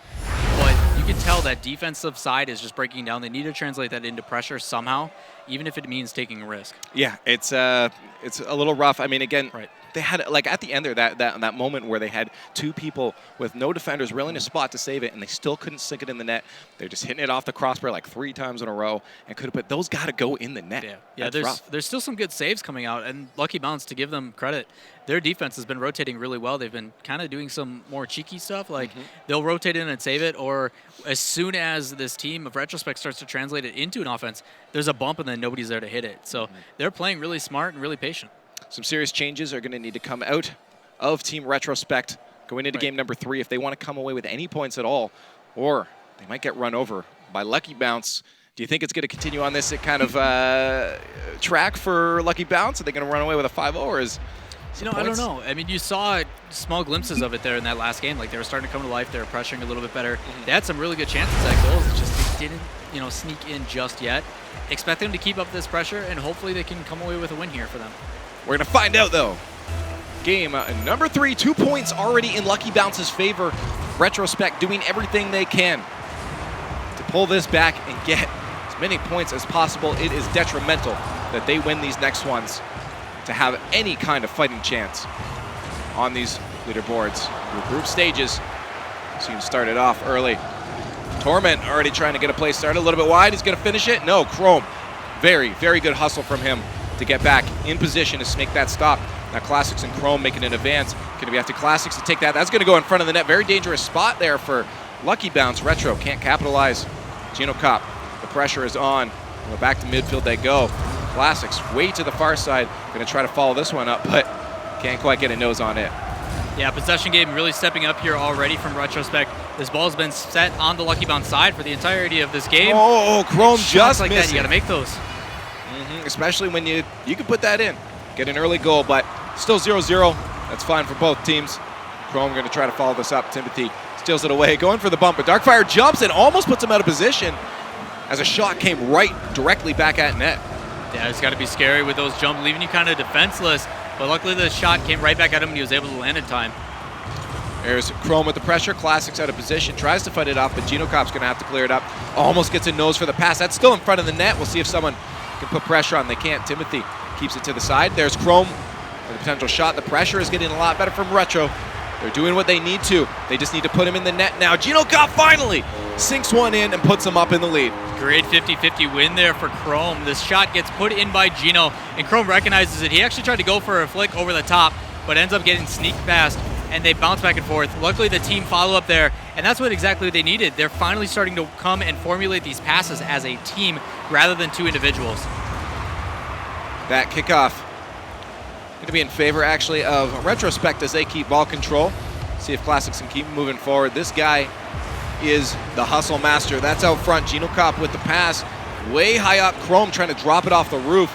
[SPEAKER 7] but you can tell that defensive side is just breaking down. They need to translate that into pressure somehow, even if it means taking a risk.
[SPEAKER 4] Yeah, it's a little rough. I mean, again,
[SPEAKER 7] right.
[SPEAKER 4] They had, like, at the end there, that moment where they had 2 people with no defenders really in a spot to save it, and they still couldn't sink it in the net. They're just hitting it off the crossbar like 3 times in a row, and but those got to go in the net.
[SPEAKER 7] Yeah. There's still some good saves coming out, and Lucky Bounce, to give them credit, their defense has been rotating really well. They've been kind of doing some more cheeky stuff, like they'll rotate in and save it, or as soon as this team of Retrospect starts to translate it into an offense, there's a bump and then nobody's there to hit it. So they're playing really smart and really patient.
[SPEAKER 4] Some serious changes are going to need to come out of Team Retrospect going into game number 3 if they want to come away with any points at all, or they might get run over by Lucky Bounce. Do you think it's going to continue on this kind of track for Lucky Bounce? Are they going to run away with a 5-0, or is
[SPEAKER 7] I don't know. I mean, you saw small glimpses of it there in that last game. Like, they were starting to come to life. They were pressuring a little bit better. They had some really good chances at goals. It's just they didn't, sneak in just yet. Expect them to keep up this pressure, and hopefully they can come away with a win here for them.
[SPEAKER 4] We're going to find out, though. Game number 3, 2 points already in Lucky Bounce's favor. Retrospect doing everything they can to pull this back and get as many points as possible. It is detrimental that they win these next ones to have any kind of fighting chance on these leaderboards. The group stages seem started off early. Torment already trying to get a play started a little bit wide. He's going to finish it. No, Chrome. Very, very good hustle from him to get back in position to make that stop. Now Classics and Chrome making an advance. Going to be after Classics to take that. That's going to go in front of the net. Very dangerous spot there for Lucky Bounce. Retro can't capitalize. Genocop, the pressure is on. Back to midfield they go. Classics way to the far side. Going to try to follow this one up, but can't quite get a nose on it.
[SPEAKER 7] Yeah, possession game really stepping up here already from Retrospect. This ball's been set on the Lucky Bounce side for the entirety of this game.
[SPEAKER 4] Oh, Chrome just
[SPEAKER 7] like
[SPEAKER 4] missing.
[SPEAKER 7] that, you got to make those.
[SPEAKER 4] Especially when you can put that in. Get an early goal, but still 0-0. That's fine for both teams. Chrome going to try to follow this up. Timothy steals it away, going for the bump, but Darkfire jumps and almost puts him out of position as a shot came right directly back at net.
[SPEAKER 7] Yeah, it's got to be scary with those jumps, leaving you kind of defenseless, but luckily the shot came right back at him and he was able to land in time.
[SPEAKER 4] There's Chrome with the pressure. Classics out of position, tries to fight it off, but Genocop's going to have to clear it up. Almost gets a nose for the pass. That's still in front of the net. We'll see if someone can put pressure on. They can't. Timothy keeps it to the side. There's Chrome with a potential shot. The pressure is getting a lot better from Retro. They're doing what they need to. They just need to put him in the net now. Genocop finally sinks one in and puts him up in the lead.
[SPEAKER 7] Great 50-50 win there for Chrome. This shot gets put in by Gino, and Chrome recognizes it. He actually tried to go for a flick over the top, but ends up getting sneaked past, and they bounce back and forth. Luckily, the team follow up there, and that's what exactly they needed. They're finally starting to come and formulate these passes as a team rather than two individuals.
[SPEAKER 4] That kickoff going to be in favor, actually, of Retrospect as they keep ball control. See if Classics can keep moving forward. This guy is the hustle master. That's out front. Genocop with the pass. Way high up. Chrome trying to drop it off the roof.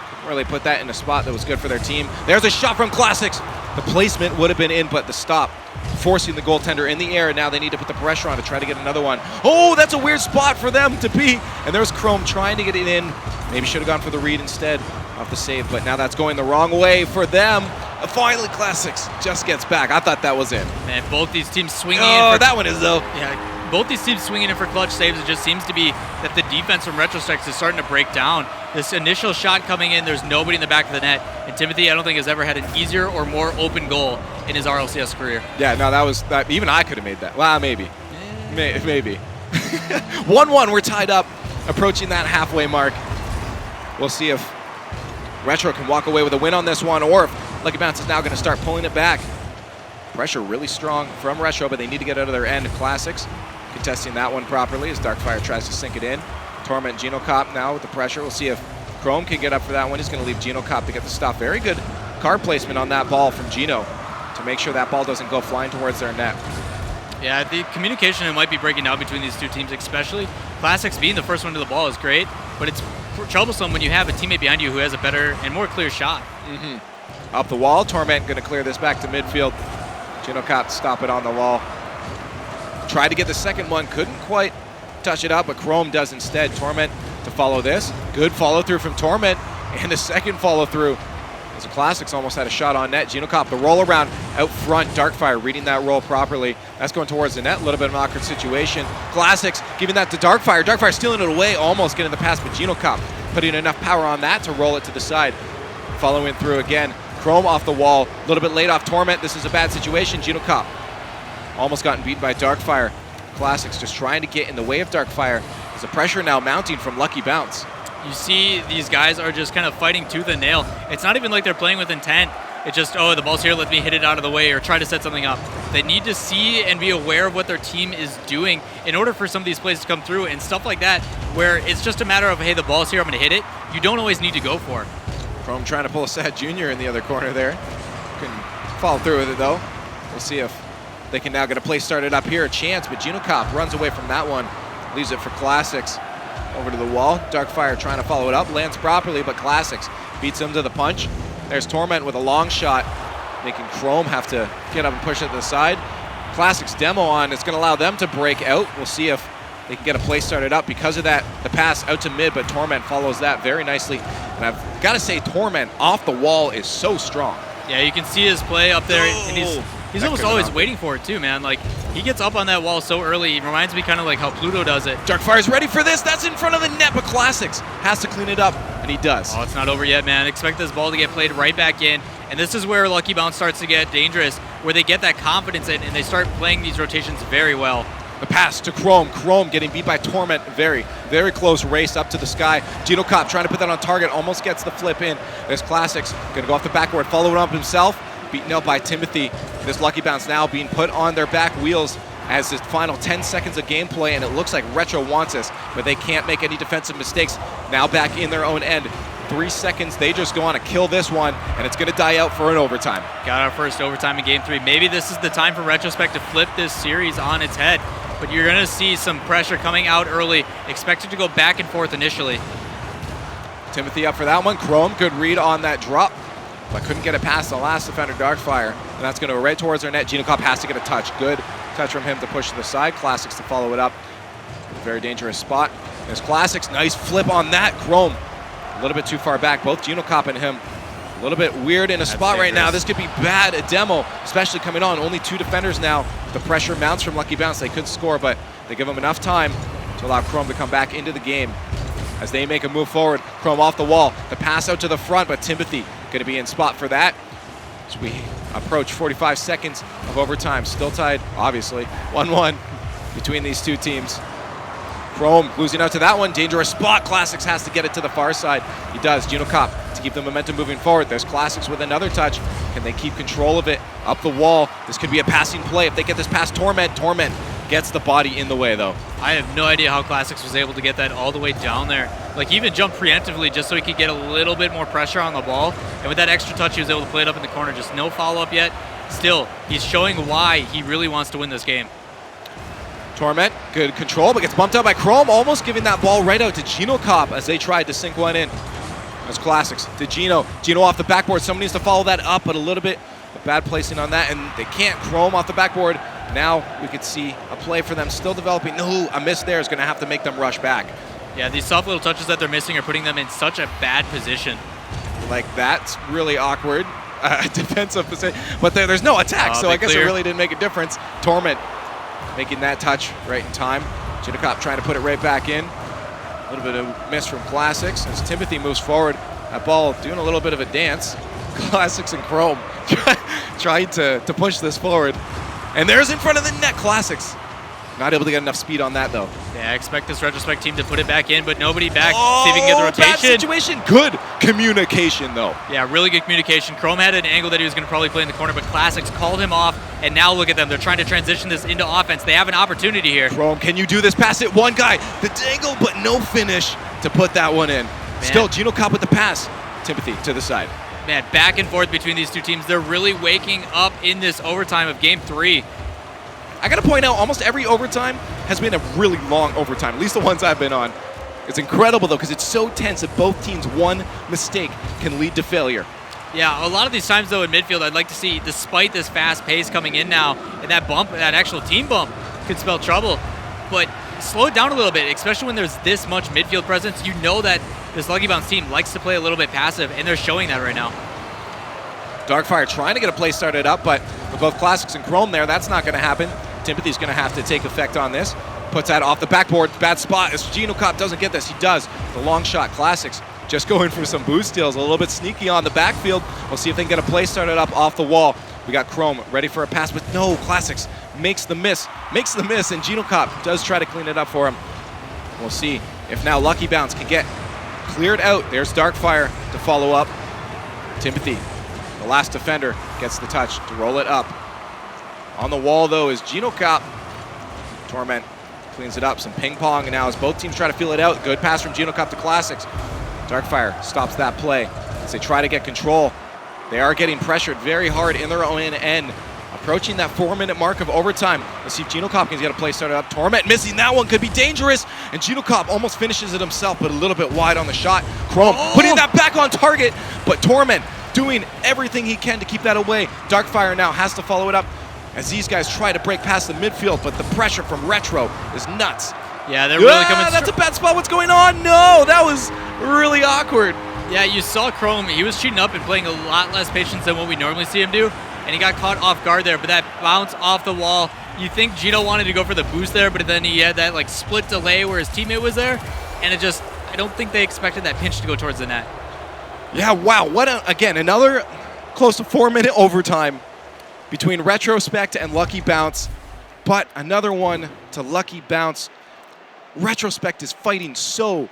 [SPEAKER 4] Couldn't really put that in a spot that was good for their team. There's a shot from Classics. The placement would have been in, but the stop forcing the goaltender in the air. Now they need to put the pressure on to try to get another one. Oh, that's a weird spot for them to be. And there's Chrome trying to get it in. Maybe should have gone for the read instead of the save, but now that's going the wrong way for them. Finally, Classics just gets back. I thought that was in.
[SPEAKER 7] Man, both these teams swinging in.
[SPEAKER 4] Oh, that one is though.
[SPEAKER 7] Yeah, both these teams swinging in for clutch saves. It just seems to be that the defense from Retrospect is starting to break down. This initial shot coming in, there's nobody in the back of the net. And Timothy, I don't think has ever had an easier or more open goal in his RLCS career.
[SPEAKER 4] Yeah, no, that even I could have made that. Well, maybe. Maybe. 1-1, we're tied up, approaching that halfway mark. We'll see if Retro can walk away with a win on this one, or if Lucky Bounce is now going to start pulling it back. Pressure really strong from Retro, but they need to get out of their end. Classics contesting that one properly as Darkfire tries to sink it in. Torment Genocop now with the pressure. We'll see if Chrome can get up for that one. He's going to leave Genocop to get the stop. Very good card placement on that ball from Gino to make sure that ball doesn't go flying towards their net.
[SPEAKER 7] Yeah, the communication might be breaking down between these two teams, especially. Classics being the first one to the ball is great, but it's troublesome when you have a teammate behind you who has a better and more clear shot.
[SPEAKER 4] Up the wall, Torment going to clear this back to midfield. Genocop stop it on the wall. Tried to get the second one, couldn't quite touch it up, but Chrome does instead. Torment to follow this. Good follow through from Torment, and the second follow through. As the Classics almost had a shot on net. Genocop, the roll around out front. Darkfire reading that roll properly. That's going towards the net. A little bit of an awkward situation. Classics giving that to Darkfire. Darkfire stealing it away, almost getting the pass, but Genocop putting enough power on that to roll it to the side. Following through again. Chrome off the wall. A little bit late off Torment. This is a bad situation. Genocop almost gotten beat by Darkfire. Classics just trying to get in the way of Darkfire. There's a pressure now mounting from Lucky Bounce.
[SPEAKER 7] You see these guys are just kind of fighting tooth and nail. It's not even like they're playing with intent. It's just, oh, the ball's here, let me hit it out of the way or try to set something up. They need to see and be aware of what their team is doing in order for some of these plays to come through and stuff like that, where it's just a matter of, hey, the ball's here, I'm going to hit it. You don't always need to go for it.
[SPEAKER 4] Chrome trying to pull a Sad Jr. in the other corner there. Couldn't follow through with it, though. We'll see if they can now get a play started up here. A chance, but Genocop runs away from that one. Leaves it for Classics. Over to the wall. Darkfire trying to follow it up. Lands properly, but Classics beats him to the punch. There's Torment with a long shot, making Chrome have to get up and push it to the side. Classics demo on. It's going to allow them to break out. We'll see if they can get a play started up. Because of that, the pass out to mid, but Torment follows that very nicely. And I've got to say, Torment off the wall is so strong.
[SPEAKER 7] Yeah, you can see his play up there, and he's almost always waiting for it too, man. Like, he gets up on that wall so early. It reminds me kind of like how Pluto does it.
[SPEAKER 4] Darkfire's ready for this. That's in front of the net, but Classics has to clean it up, and he does.
[SPEAKER 7] Oh, it's not over yet, man. Expect this ball to get played right back in, and this is where Lucky Bounce starts to get dangerous, where they get that confidence in, and they start playing these rotations very well.
[SPEAKER 4] The pass to Chrome. Chrome getting beat by Torment. Very, very close race up to the sky. Genocop trying to put that on target. Almost gets the flip in. There's Classics. Going to go off the backboard. Follow it up himself. Beaten out by Timothy. This Lucky Bounce now being put on their back wheels as the final 10 seconds of gameplay, and it looks like Retro wants this, but they can't make any defensive mistakes. Now back in their own end. 3 seconds. They just go on to kill this one, and it's going to die out for an overtime.
[SPEAKER 7] Got our first overtime in Game 3. Maybe this is the time for Retrospect to flip this series on its head. But you're going to see some pressure coming out early. Expected to go back and forth initially.
[SPEAKER 4] Timothy up for that one. Chrome, good read on that drop, but couldn't get it past the last defender, Darkfire. And that's going to go right towards their net. Genocop has to get a touch. Good touch from him to push to the side. Classics to follow it up. Very dangerous spot. There's Classics. Nice flip on that. Chrome a little bit too far back. Both Genocop and him a little bit weird in a spot right now. This could be bad a demo, especially coming on. Only 2 defenders now. The pressure mounts from Lucky Bounce. They could score, but they give them enough time to allow Chrome to come back into the game. As they make a move forward, Chrome off the wall. The pass out to the front, but Timothy going to be in spot for that. As we approach 45 seconds of overtime. Still tied, obviously. 1-1 between these two teams. Chrome losing out to that one. Dangerous spot. Classics has to get it to the far side. He does. Genocop to keep the momentum moving forward. There's Classics with another touch. Can they keep control of it? Up the wall. This could be a passing play. If they get this past Torment, Torment gets the body in the way, though.
[SPEAKER 7] I have no idea how Classics was able to get that all the way down there. Like, he even jumped preemptively just so he could get a little bit more pressure on the ball. And with that extra touch, he was able to play it up in the corner. Just no follow-up yet. Still, he's showing why he really wants to win this game.
[SPEAKER 4] Torment, good control, but gets bumped out by Chrome, almost giving that ball right out to Genocop as they tried to sink one in. There's Classics to Geno. Geno off the backboard. Someone needs to follow that up, but a little bit of bad placing on that, and they can't. Chrome off the backboard. Now we could see a play for them still developing. No, a miss there is going to have to make them rush back.
[SPEAKER 7] Yeah, these soft little touches that they're missing are putting them in such a bad position.
[SPEAKER 4] Like, that's really awkward. Defensive position, but there's no attack, so I guess it really didn't make a difference. Torment making that touch right in time. Genocop trying to put it right back in. A little bit of miss from Classics as Timothy moves forward. That ball doing a little bit of a dance. Classics and Chrome trying to push this forward. And there's in front of the net, Classics. Not able to get enough speed on that, though.
[SPEAKER 7] Yeah, I expect this Retrospect team to put it back in, but nobody back. See if we can get the rotation.
[SPEAKER 4] Bad situation. Good communication, though.
[SPEAKER 7] Yeah, really good communication. Chrome had an angle that he was going to probably play in the corner, but Classics called him off, and now look at them. They're trying to transition this into offense. They have an opportunity here.
[SPEAKER 4] Chrome, can you do this? Pass it. One guy. The dangle, but no finish to put that one in. Man. Still, Genocop with the pass. Timothy to the side.
[SPEAKER 7] Man, back and forth between these two teams. They're really waking up in this overtime of Game 3.
[SPEAKER 4] I got to point out, almost every overtime has been a really long overtime, at least the ones I've been on. It's incredible, though, because it's so tense that both teams' one mistake can lead to failure.
[SPEAKER 7] Yeah, a lot of these times, though, in midfield, I'd like to see, despite this fast pace coming in now, and that bump, that actual team bump could spell trouble, but slow it down a little bit, especially when there's this much midfield presence. You know that this Lucky Bounce team likes to play a little bit passive, and they're showing that right now.
[SPEAKER 4] Darkfire trying to get a play started up, but with both Classics and Chrome there, that's not going to happen. Timothy's going to have to take effect on this. Puts that off the backboard. Bad spot as Genocop doesn't get this. He does. The long shot. Classics just going for some boost steals. A little bit sneaky on the backfield. We'll see if they can get a play started up off the wall. We got Chrome ready for a pass, but no. Classics makes the miss, and Genocop does try to clean it up for him. We'll see if now Lucky Bounce can get cleared out. There's Darkfire to follow up. Timothy, the last defender, gets the touch to roll it up. On the wall, though, is Genocop. Torment cleans it up. Some ping pong now as both teams try to feel it out. Good pass from Genocop to Classics. Darkfire stops that play as they try to get control. They are getting pressured very hard in their own end. Approaching that 4-minute mark of overtime. Let's see if Genocop can get a play started up. Torment missing that one, could be dangerous. And Genocop almost finishes it himself, but a little bit wide on the shot. Chrome putting that back on target, but Torment doing everything he can to keep that away. Darkfire now has to follow it up as these guys try to break past the midfield, but the pressure from Retro is nuts.
[SPEAKER 7] Yeah, they're really coming.
[SPEAKER 4] That's a bad spot. What's going on? No, that was really awkward.
[SPEAKER 7] Yeah, you saw Chrome. He was cheating up and playing a lot less patience than what we normally see him do, and he got caught off guard there, but that bounce off the wall, you think Geno wanted to go for the boost there, but then he had that like split delay where his teammate was there, and it just, I don't think they expected that pinch to go towards the net.
[SPEAKER 4] Yeah, wow. Again, another close to 4-minute overtime between Retrospect and Lucky Bounce. but another one to Lucky Bounce. Retrospect is fighting so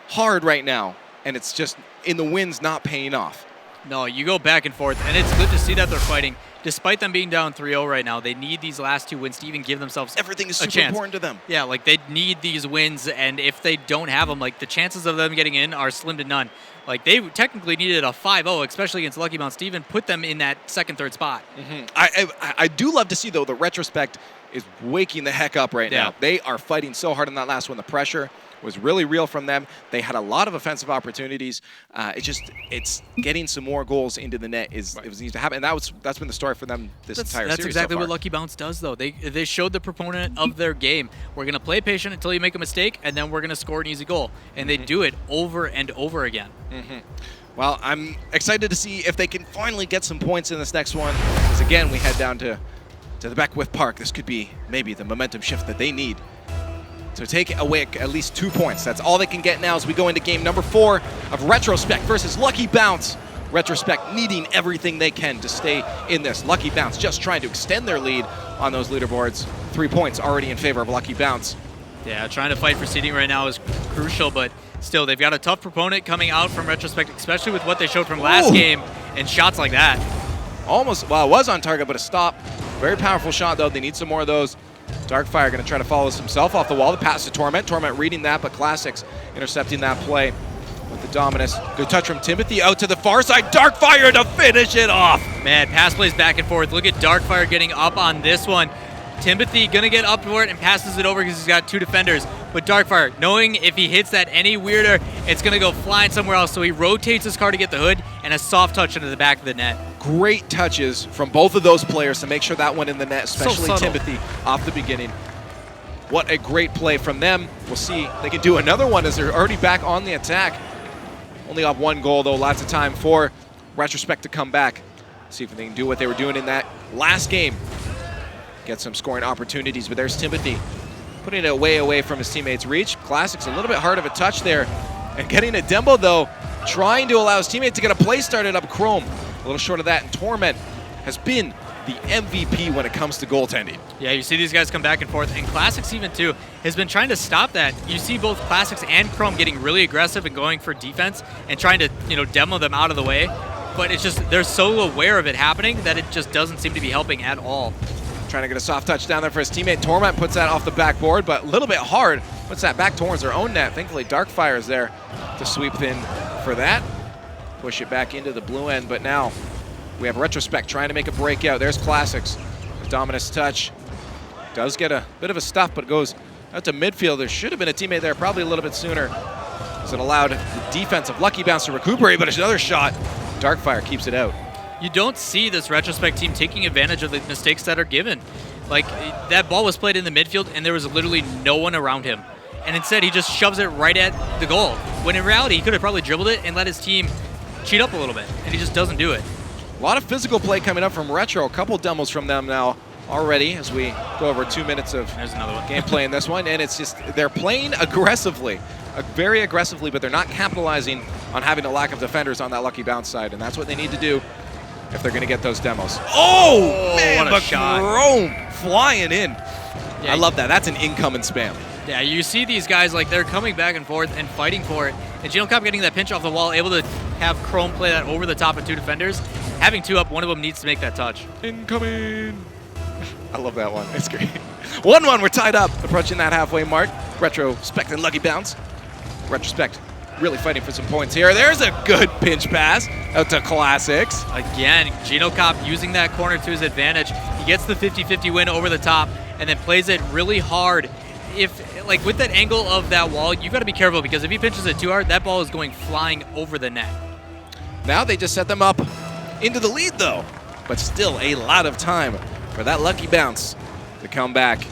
[SPEAKER 4] hard right now, and it's just in the wins not paying off.
[SPEAKER 7] No, you go back and forth, and it's good to see that they're fighting. Despite them being down 3-0 right now, they need these last 2 wins to even give themselves
[SPEAKER 4] Everything is
[SPEAKER 7] a
[SPEAKER 4] super
[SPEAKER 7] chance.
[SPEAKER 4] important to them.
[SPEAKER 7] Yeah, like they need these wins, and if they don't have them, like the chances of them getting in are slim to none. Like they technically needed a 5-0, especially against Lucky Bounce to even put them in that second, third spot.
[SPEAKER 4] I do love to see, though, the Retrospect is waking the heck up right now. They are fighting so hard in that last one. The pressure was really real from them. They had a lot of offensive opportunities. It's getting some more goals into the net it needs to happen. And that's been the story for them this entire series.
[SPEAKER 7] That's exactly
[SPEAKER 4] so far.
[SPEAKER 7] what Lucky Bounce does, though. They showed the proponent of their game. We're gonna play patient until you make a mistake, and then we're gonna score an easy goal. And they do it over and over again.
[SPEAKER 4] Well, I'm excited to see if they can finally get some points in this next one. Because again, we head down to the Beckwith Park. This could be maybe the momentum shift that they need to take away at least 2 points. That's all they can get now as we go into game number 4 of Retrospect versus Lucky Bounce. Retrospect needing everything they can to stay in this. Lucky Bounce just trying to extend their lead on those leaderboards. 3 points already in favor of Lucky Bounce.
[SPEAKER 7] Yeah, trying to fight for seeding right now is crucial, but still, they've got a tough proponent coming out from Retrospect, especially with what they showed from last game and shots like that.
[SPEAKER 4] Almost, well, it was on target, but a stop. Very powerful shot, though. They need some more of those. Darkfire going to try to follow this himself off the wall. The pass to Torment. Torment reading that, but Classics intercepting that play with the Dominus. Good touch from Timothy out to the far side. Darkfire to finish it off.
[SPEAKER 7] Man, pass plays back and forth. Look at Darkfire getting up on this one. Timothy going to get up for it and passes it over because he's got 2 defenders. But Darkfire, knowing if he hits that any weirder, it's going to go flying somewhere else. So he rotates his car to get the hood and a soft touch into the back of the net.
[SPEAKER 4] Great touches from both of those players to make sure that went in the net, especially
[SPEAKER 7] So
[SPEAKER 4] Timothy off the beginning. What a great play from them. We'll see if they can do another one as they're already back on the attack. Only off 1 goal, though. Lots of time for Retrospect to come back. See if they can do what they were doing in that last game. Get some scoring opportunities, but there's Timothy putting it way away from his teammates' reach. Classics a little bit hard of a touch there. And getting a Dembo, though, trying to allow his teammate to get a play started up Chrome. A little short of that, and Torment has been the MVP when it comes to goaltending.
[SPEAKER 7] Yeah, you see these guys come back and forth, and Classics even too has been trying to stop that. You see both Classics and Chrome getting really aggressive and going for defense and trying to, demo them out of the way. But it's just, they're so aware of it happening that it just doesn't seem to be helping at all.
[SPEAKER 4] Trying to get a soft touch down there for his teammate. Torment puts that off the backboard, but a little bit hard. Puts that back towards their own net. Thankfully, Darkfire is there to sweep in for that. Push it back into the blue end, but now we have Retrospect trying to make a breakout. There's Classics. The Dominus touch. Does get a bit of a stuff, but goes out to midfield. There should have been a teammate there probably a little bit sooner, as it allowed the defense of Lucky Bounce to recuperate, but it's another shot. Darkfire keeps it out.
[SPEAKER 7] You don't see this Retrospect team taking advantage of the mistakes that are given. Like, that ball was played in the midfield, and there was literally no one around him. And instead, he just shoves it right at the goal. When in reality, he could have probably dribbled it and let his team cheat up a little bit, and he just doesn't do it.
[SPEAKER 4] A lot of physical play coming up from Retro. A couple demos from them now already as we go over 2 minutes of gameplay in this one. And it's just, they're playing aggressively, very aggressively, but they're not capitalizing on having a lack of defenders on that Lucky Bounce side. And that's what they need to do if they're going to get those demos. Oh, man,
[SPEAKER 7] what a shot.
[SPEAKER 4] Chrome flying in.
[SPEAKER 7] Yeah,
[SPEAKER 4] I love that. That's an incoming spam.
[SPEAKER 7] Yeah, you see these guys, like, they're coming back and forth and fighting for it. And Genocop getting that pinch off the wall, able to have Chrome play that over the top of 2 defenders. Having 2 up, one of them needs to make that touch.
[SPEAKER 4] Incoming. I love that one. It's great. 1-1, we're tied up, approaching that halfway mark. Retrospect and Lucky Bounce. Retrospect really fighting for some points here. There's a good pinch pass out to Classics.
[SPEAKER 7] Again, Genocop using that corner to his advantage. He gets the 50-50 win over the top and then plays it really hard. If, like, with that angle of that wall, you got to be careful because if he pinches it too hard, that ball is going flying over the net.
[SPEAKER 4] Now they just set them up into the lead, though. But still a lot of time for that Lucky Bounce to come back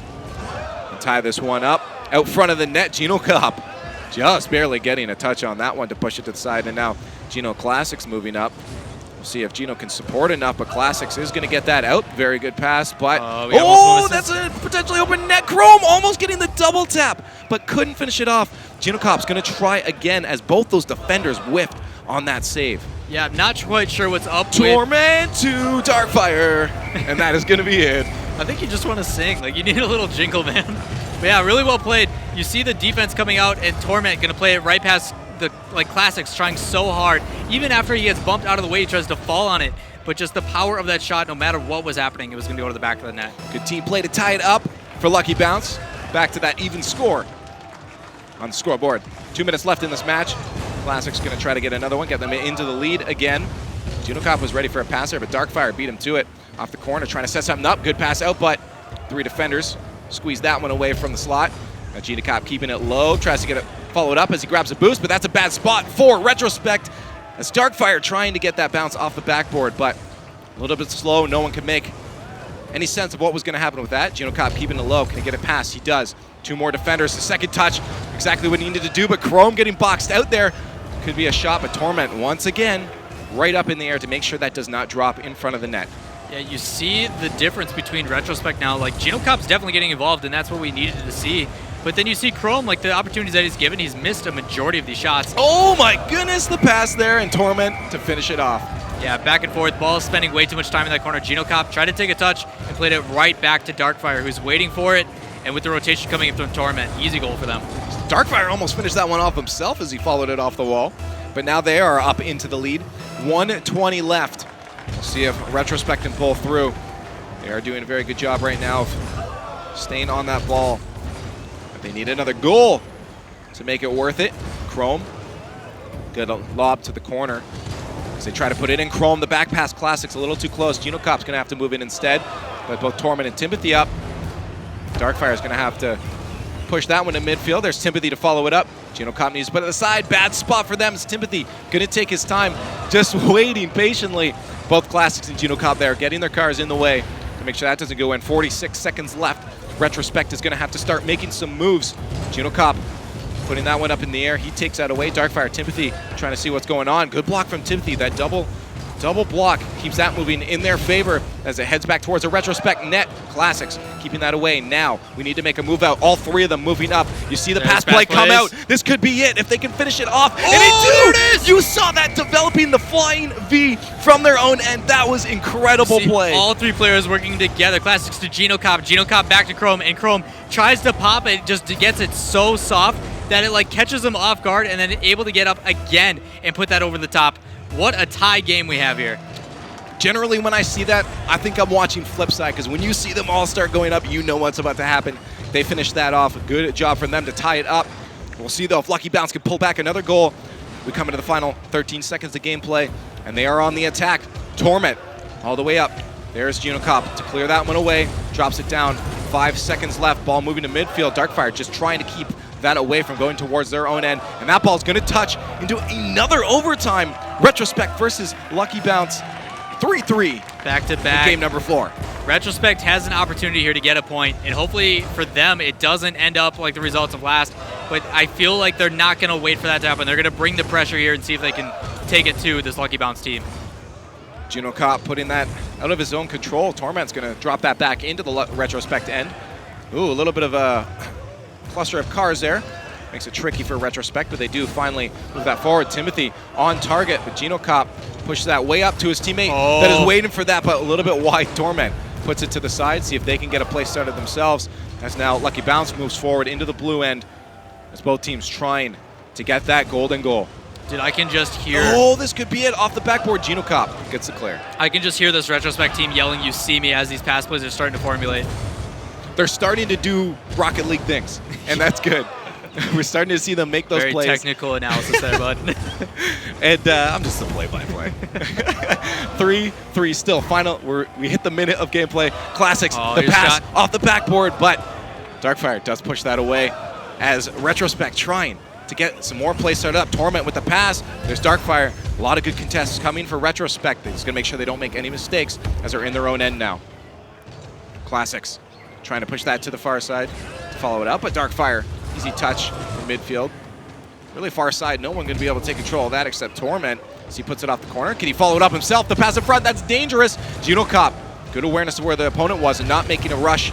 [SPEAKER 4] and tie this one up. Out front of the net, Genocop just barely getting a touch on that one to push it to the side. And now Geno Classics moving up. We'll see if Geno can support enough, but Classics is going to get that out. Very good pass, but that's a potentially open net. Chrome almost getting the double tap, but couldn't finish it off. Genocop's going to try again as both those defenders whiffed on that save.
[SPEAKER 7] Yeah, I'm not quite sure what's up
[SPEAKER 4] Torment to Darkfire, and that is going to be it.
[SPEAKER 7] I think you just want to sing. Like, you need a little jingle, man. But yeah, really well played. You see the defense coming out, and Torment going to play it right past the Classics, trying so hard. Even after he gets bumped out of the way, he tries to fall on it. But just the power of that shot, no matter what was happening, it was going to go to the back of the net.
[SPEAKER 4] Good team play to tie it up for Lucky Bounce. Back to that even score on the scoreboard. 2 minutes left in this match. Classics going to try to get another one, get them into the lead again. Junocop was ready for a pass there, but Darkfire beat him to it. Off the corner, trying to set something up. Good pass out, but 3 defenders squeezed that one away from the slot. Now Junocop keeping it low, tries to get it followed up as he grabs a boost, but that's a bad spot for Retrospect. As Darkfire trying to get that bounce off the backboard, but a little bit slow. No one could make any sense of what was going to happen with that. Junocop keeping it low. Can he get it past? He does. 2 more defenders. The second touch, exactly what he needed to do, but Chrome getting boxed out there. Could be a shot, but Torment once again right up in the air to make sure that does not drop in front of the net.
[SPEAKER 7] Yeah, you see the difference between Retrospect now. Like, Junocop's definitely getting involved, and that's what we needed to see. But then you see Chrome, like the opportunities that he's given, he's missed a majority of these shots.
[SPEAKER 4] Oh my goodness, the pass there, and Torment to finish it off.
[SPEAKER 7] Yeah, back and forth. Ball spending way too much time in that corner. Junocop tried to take a touch and played it right back to Darkfire, who's waiting for it. And with the rotation coming in from Torment, easy goal for them.
[SPEAKER 4] Darkfire almost finished that one off himself as he followed it off the wall. But now they are up into the lead. 1:20 left. We'll see if Retrospect can pull through. They are doing a very good job right now of staying on that ball. But they need another goal to make it worth it. Chrome, good lob to the corner. As they try to put it in, Chrome, the back pass Classics a little too close. Junocop's going to have to move in instead. But both Torment and Timothy up. Darkfire is going to have to push that one to midfield. There's Timothy to follow it up. Junocop needs to put it aside. Bad spot for them. It's Timothy going to take his time, just waiting patiently. Both Classics and Junocop there getting their cars in the way to make sure that doesn't go in. 46 seconds left. Retrospect is going to have to start making some moves. Junocop putting that one up in the air. He takes that away. Darkfire, Timothy trying to see what's going on. Good block from Timothy. That double block keeps that moving in their favor as it heads back towards a Retrospect net. Classics keeping that away. Now we need to make a move out. All 3 of them moving up. You see the pass play come out. This could be it if they can finish it off. And
[SPEAKER 7] there it is!
[SPEAKER 4] You saw that developing the flying V from their own end. That was incredible play.
[SPEAKER 7] All 3 players working together. Classics to Junocop. Junocop back to Chrome, and Chrome tries to pop it, just gets it so soft that it like catches him off guard, and then able to get up again and put that over the top. What a tie game we have here.
[SPEAKER 4] Generally, when I see that, I think I'm watching Flipside, because when you see them all start going up, you know what's about to happen. They finished that off. A good job from them to tie it up. We'll see, though, if Lucky Bounce can pull back another goal. We come into the final 13 seconds of gameplay, and they are on the attack. Torment all the way up. There's Junocop to clear that one away. Drops it down. 5 seconds left. Ball moving to midfield. Darkfire just trying to keep that away from going towards their own end. And that ball's going to touch into another overtime. Retrospect versus Lucky Bounce. 3-3.
[SPEAKER 7] Back to back.
[SPEAKER 4] Game number 4.
[SPEAKER 7] Retrospect has an opportunity here to get a point, and hopefully for them it doesn't end up like the results of last, but I feel like they're not going to wait for that to happen. They're going to bring the pressure here and see if they can take it to this Lucky Bounce team.
[SPEAKER 4] Junocop putting that out of his own control. Torment's going to drop that back into the Retrospect end. Ooh, a little bit of a cluster of cars there. Makes it tricky for Retrospect, but they do finally move that forward. Timothy on target, but Junocop pushes that way up to his teammate that is waiting for that, but a little bit wide. Torment puts it to the side, see if they can get a play started themselves. As now Lucky Bounce moves forward into the blue end as both teams trying to get that golden goal.
[SPEAKER 7] Dude, I can just hear...
[SPEAKER 4] Oh, this could be it. Off the backboard, Junocop gets the clear.
[SPEAKER 7] I can just hear this Retrospect team yelling, "You see me," as these pass plays are starting to formulate.
[SPEAKER 4] They're starting to do Rocket League things, and that's good. We're starting to see them make those
[SPEAKER 7] Very
[SPEAKER 4] plays.
[SPEAKER 7] Very technical analysis there, bud.
[SPEAKER 4] And I'm just a play-by-play. 3-3 still. Final. We hit the minute of gameplay. Classics. The pass off the backboard, but Darkfire does push that away as Retrospect trying to get some more plays started up. Torment with the pass. There's Darkfire. A lot of good contests coming for Retrospect. They're just going to make sure they don't make any mistakes as they're in their own end now. Classics trying to push that to the far side to follow it up, but Darkfire. Easy touch from midfield. Really far side. No one going to be able to take control of that except Torment as he puts it off the corner. Can he follow it up himself? The pass in front. That's dangerous. Junocop. Good awareness of where the opponent was and not making a rushed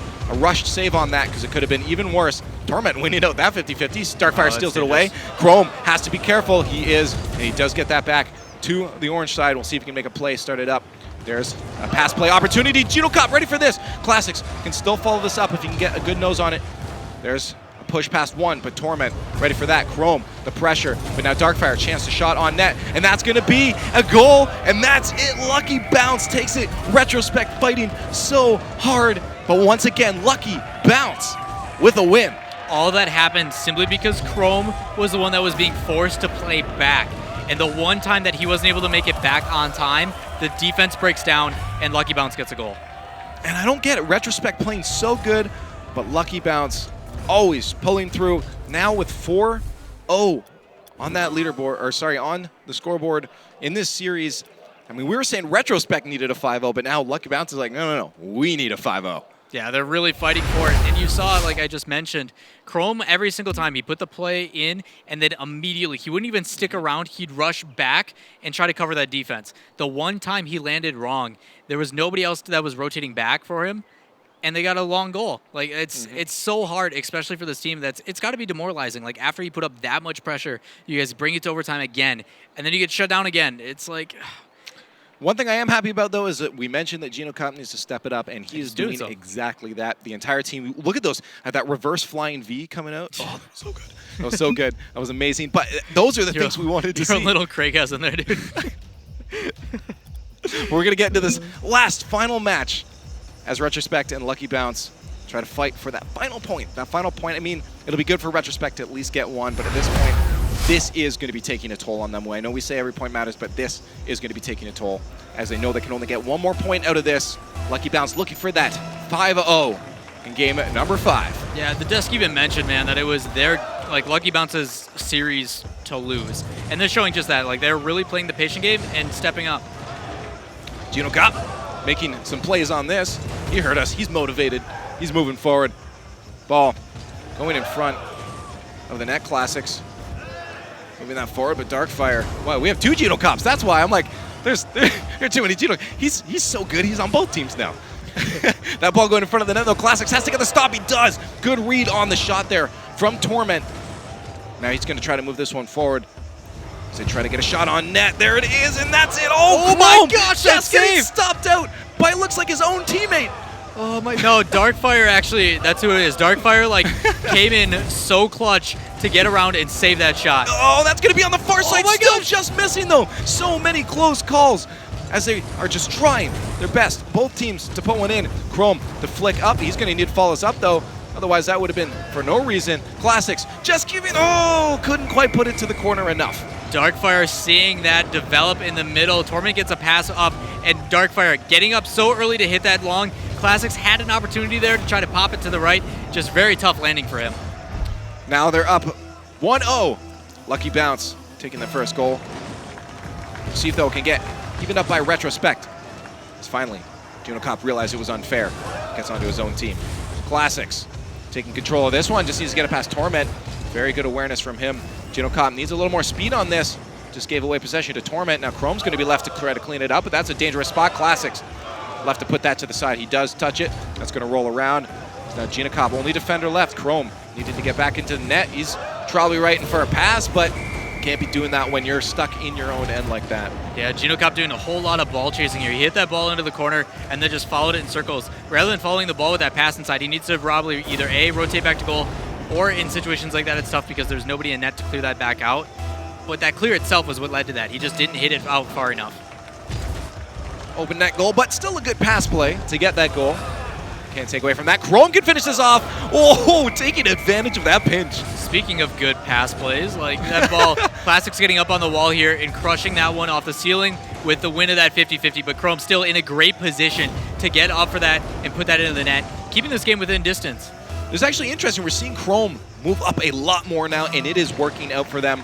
[SPEAKER 4] save on that because it could have been even worse. Torment winning out that 50-50. Darkfire steals it away. Chrome has to be careful. He is, and he does get that back to the orange side. We'll see if he can make a play. Start it up. There's a pass play opportunity. Genocop ready for this. Classics can still follow this up if you can get a good nose on it. There's a push past one, but Torment ready for that. Chrome, the pressure, but now Darkfire, chance to shot on net, and that's gonna be a goal, and that's it. Lucky Bounce takes it. Retrospect fighting so hard, but once again, Lucky Bounce with a win.
[SPEAKER 7] All that happened simply because Chrome was the one that was being forced to play back. And the one time that he wasn't able to make it back on time, the defense breaks down and Lucky Bounce gets a goal.
[SPEAKER 4] And I don't get it. Retrospect playing so good, but Lucky Bounce always pulling through. Now with 4-0 on that leaderboard, or sorry, on the scoreboard in this series. I mean, we were saying Retrospect needed a 5-0, but now Lucky Bounce is like, no, we need a 5-0.
[SPEAKER 7] Yeah, they're really fighting for it. And you saw, like I just mentioned, Chrome, every single time he put the play in, and then immediately, he wouldn't even stick around. He'd rush back and try to cover that defense. The one time he landed wrong, there was nobody else that was rotating back for him, and they got a long goal. Like, it's so hard, especially for this team. It's got to be demoralizing. Like, after you put up that much pressure, you guys bring it to overtime again, and then you get shut down again. It's like...
[SPEAKER 4] One thing I am happy about, though, is that we mentioned that Genocop needs to step it up, and he's doing exactly that. The entire team, look at those, at that reverse flying V coming out. Oh, that was so good. That was so good. That was amazing. But those are the things we wanted to see.
[SPEAKER 7] Your little Craig has in there, dude.
[SPEAKER 4] We're going to get into this last final match as Retrospect and Lucky Bounce try to fight for that final point. That final point, I mean, it'll be good for Retrospect to at least get one, but at this point, this is going to be taking a toll on them. I know we say every point matters, but this is going to be taking a toll as they know they can only get one more point out of this. Lucky Bounce looking for that 5-0 in game number 5.
[SPEAKER 7] Yeah, the desk even mentioned, man, that it was their, like, Lucky Bounce's series to lose. And they're showing just that. Like, they're really playing the patient game and stepping up.
[SPEAKER 4] Genocop making some plays on this. He heard us. He's motivated. He's moving forward. Ball going in front of the net. Classics. Moving that forward, but Darkfire. Wow, we have 2 Genocops. That's why I'm like, there are too many Genocops. He's so good. He's on both teams now. That ball going in front of the net, though. Classics has to get the stop. He does. Good read on the shot there from Torment. Now he's going to try to move this one forward. As they try to get a shot on net. There it is, and that's it. Oh my gosh, that's getting stopped out by, it looks like, his own teammate.
[SPEAKER 7] Oh my. No, Darkfire actually, that's who it is. Darkfire, like, came in so clutch to get around and save that shot.
[SPEAKER 4] Oh, that's going to be on the far side. Still just missing, though. So many close calls as they are just trying their best. Both teams to put one in. Chrome, the flick up. He's going to need to follow us up, though. Otherwise, that would have been for no reason. Classics just giving, couldn't quite put it to the corner enough.
[SPEAKER 7] Darkfire seeing that develop in the middle. Torment gets a pass up, and Darkfire getting up so early to hit that long. Classics had an opportunity there to try to pop it to the right. Just very tough landing for him.
[SPEAKER 4] Now they're up 1-0. Lucky Bounce taking the first goal. See if they can get even up by Retrospect. As finally, Genocop realized it was unfair. Gets onto his own team. Classics taking control of this one. Just needs to get it past Torment. Very good awareness from him. Genocop needs a little more speed on this. Just gave away possession to Torment. Now Chrome's going to be left to try to clean it up, but that's a dangerous spot. Classics left to put that to the side. He does touch it. That's going to roll around. Now Genocop, only defender left. Chrome needed to get back into the net. He's probably right in for a pass, but can't be doing that when you're stuck in your own end like that.
[SPEAKER 7] Yeah, Genocop doing a whole lot of ball chasing here. He hit that ball into the corner and then just followed it in circles. Rather than following the ball with that pass inside, he needs to probably either A, rotate back to goal, or in situations like that, it's tough because there's nobody in net to clear that back out. But that clear itself was what led to that. He just didn't hit it out far enough.
[SPEAKER 4] Open net goal, but still a good pass play to get that goal. Can't take away from that. Chrome can finish this off. Oh, taking advantage of that pinch.
[SPEAKER 7] Speaking of good pass plays, like that ball, Classics getting up on the wall here and crushing that one off the ceiling with the win of that 50-50, but Chrome still in a great position to get up for that and put that into the net, keeping this game within distance.
[SPEAKER 4] It's actually interesting. We're seeing Chrome move up a lot more now, and it is working out for them.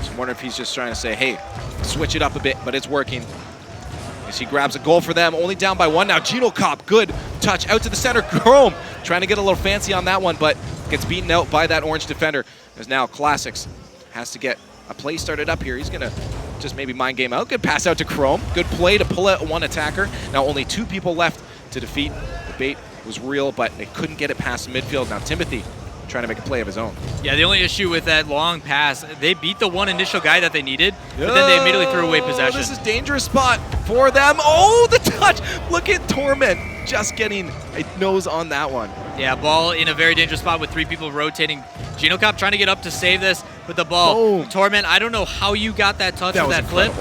[SPEAKER 4] So I wonder if he's just trying to say, hey, switch it up a bit, but it's working. As he grabs a goal for them, only down by 1 now. Genocop, good touch out to the center. Chrome trying to get a little fancy on that one, but gets beaten out by that orange defender. As now Classics has to get a play started up here. He's going to just maybe mind game out. Good pass out to Chrome. Good play to pull out one attacker. Now only 2 people left to defeat. The bait was real, but they couldn't get it past the midfield. Now Timothy trying to make a play of his own.
[SPEAKER 7] Yeah, the only issue with that long pass, they beat the one initial guy that they needed, but then they immediately threw away possession.
[SPEAKER 4] This is a dangerous spot for them. Oh, the touch! Look at Torment just getting a nose on that one.
[SPEAKER 7] Yeah, ball in a very dangerous spot with 3 people rotating. GinoCop trying to get up to save this with the ball.
[SPEAKER 4] Boom.
[SPEAKER 7] Torment, I don't know how you got that touch or that flip,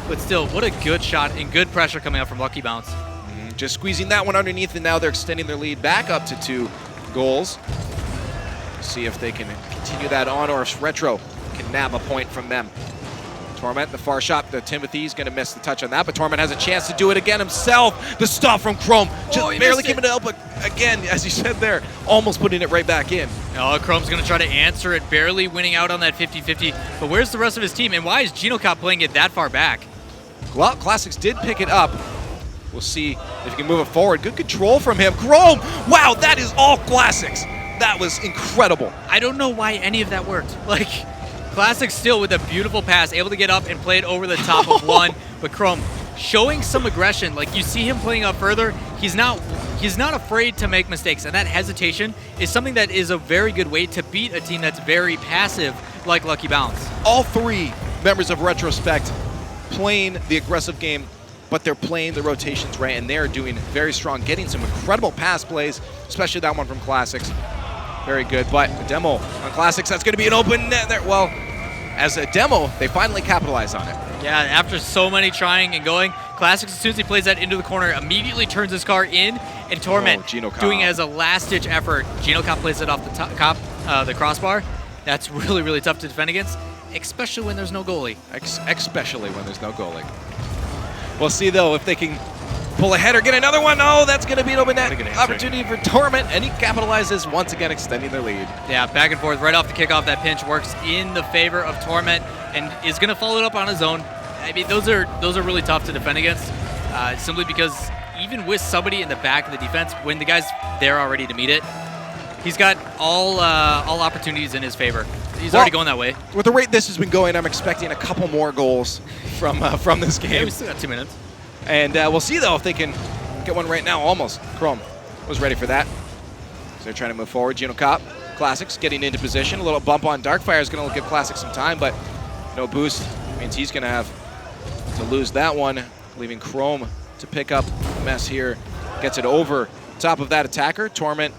[SPEAKER 7] but still, what a good shot and good pressure coming out from Lucky Bounce.
[SPEAKER 4] Just squeezing that one underneath, and now they're extending their lead back up to 2 goals. See if they can continue that on, or if Retro can nab a point from them. Torment, the far shot, the Timothy's going to miss the touch on that, but Torment has a chance to do it again himself. The stop from Chrome, just barely keeping it out, but again, as you said there, almost putting it right back in.
[SPEAKER 7] Oh, Chrome's going to try to answer it, barely winning out on that 50-50, but where's the rest of his team, and why is GinoCop playing it that far back?
[SPEAKER 4] Well, Classics did pick it up. We'll see if he can move it forward. Good control from him. Chrome, wow, that is all Classics. That was incredible.
[SPEAKER 7] I don't know why any of that worked. Like, Classics still with a beautiful pass, able to get up and play it over the top of one, but Chrome showing some aggression. Like, you see him playing up further, he's not afraid to make mistakes, and that hesitation is something that is a very good way to beat a team that's very passive like Lucky Bounce.
[SPEAKER 4] All 3 members of Retrospect playing the aggressive game, but they're playing the rotations right, and they're doing very strong, getting some incredible pass plays, especially that one from Classics. Very good, but a demo on Classics, that's going to be an open net there. Well, as a demo, they finally capitalize on it.
[SPEAKER 7] Yeah, after so many trying and going, Classics, as soon as he plays that into the corner, immediately turns his car in, and Torment doing it as a last-ditch effort. GinoCop plays it off the crossbar. That's really, really tough to defend against, especially when there's no goalie.
[SPEAKER 4] Especially when there's no goalie. We'll see, though, if they can pull ahead or get another one. Oh, that's going to be an open net opportunity for Torment, and he capitalizes once again, extending their lead.
[SPEAKER 7] Yeah, back and forth right off the kickoff. That pinch works in the favor of Torment and is going to follow it up on his own. I mean, those are really tough to defend against, simply because even with somebody in the back of the defense, when the guy's there already to meet it, he's got all opportunities in his favor. He's already going that way.
[SPEAKER 4] With the rate this has been going, I'm expecting a couple more goals from this game.
[SPEAKER 7] Yeah, we still got 2 minutes.
[SPEAKER 4] And we'll see, though, if they can get one right now. Almost. Chrome was ready for that. So they're trying to move forward. GinoCop, Classics getting into position. A little bump on Darkfire is going to give Classics some time, but no boost means he's going to have to lose that one, leaving Chrome to pick up the mess here. Gets it over top of that attacker. Torment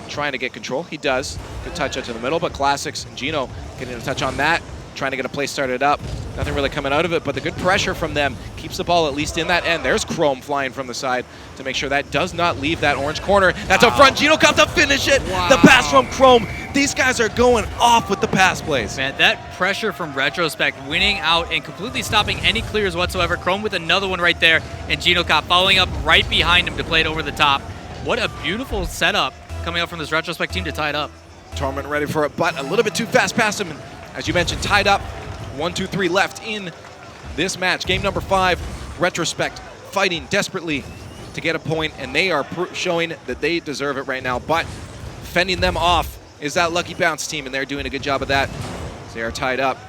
[SPEAKER 4] trying to get control. He does. Good touch out to the middle, but Classics and Gino getting a touch on that. Trying to get a play started up. Nothing really coming out of it, but the good pressure from them keeps the ball at least in that end. There's Chrome flying from the side to make sure that does not leave that orange corner. That's up front. GinoCop to finish it.
[SPEAKER 7] Wow.
[SPEAKER 4] The pass from Chrome. These guys are going off with the pass plays.
[SPEAKER 7] Man, that pressure from Retrospect winning out and completely stopping any clears whatsoever. Chrome with another one right there, and GinoCop following up right behind him to play it over the top. What a beautiful setup coming up from this Retrospect team to tie it up.
[SPEAKER 4] Torment ready for it, but a little bit too fast past him. As you mentioned, tied up. 1, 2, 3 left in this match. Game number 5, Retrospect fighting desperately to get a point, and they are showing that they deserve it right now. But fending them off is that Lucky Bounce team, and they're doing a good job of that. They are tied up.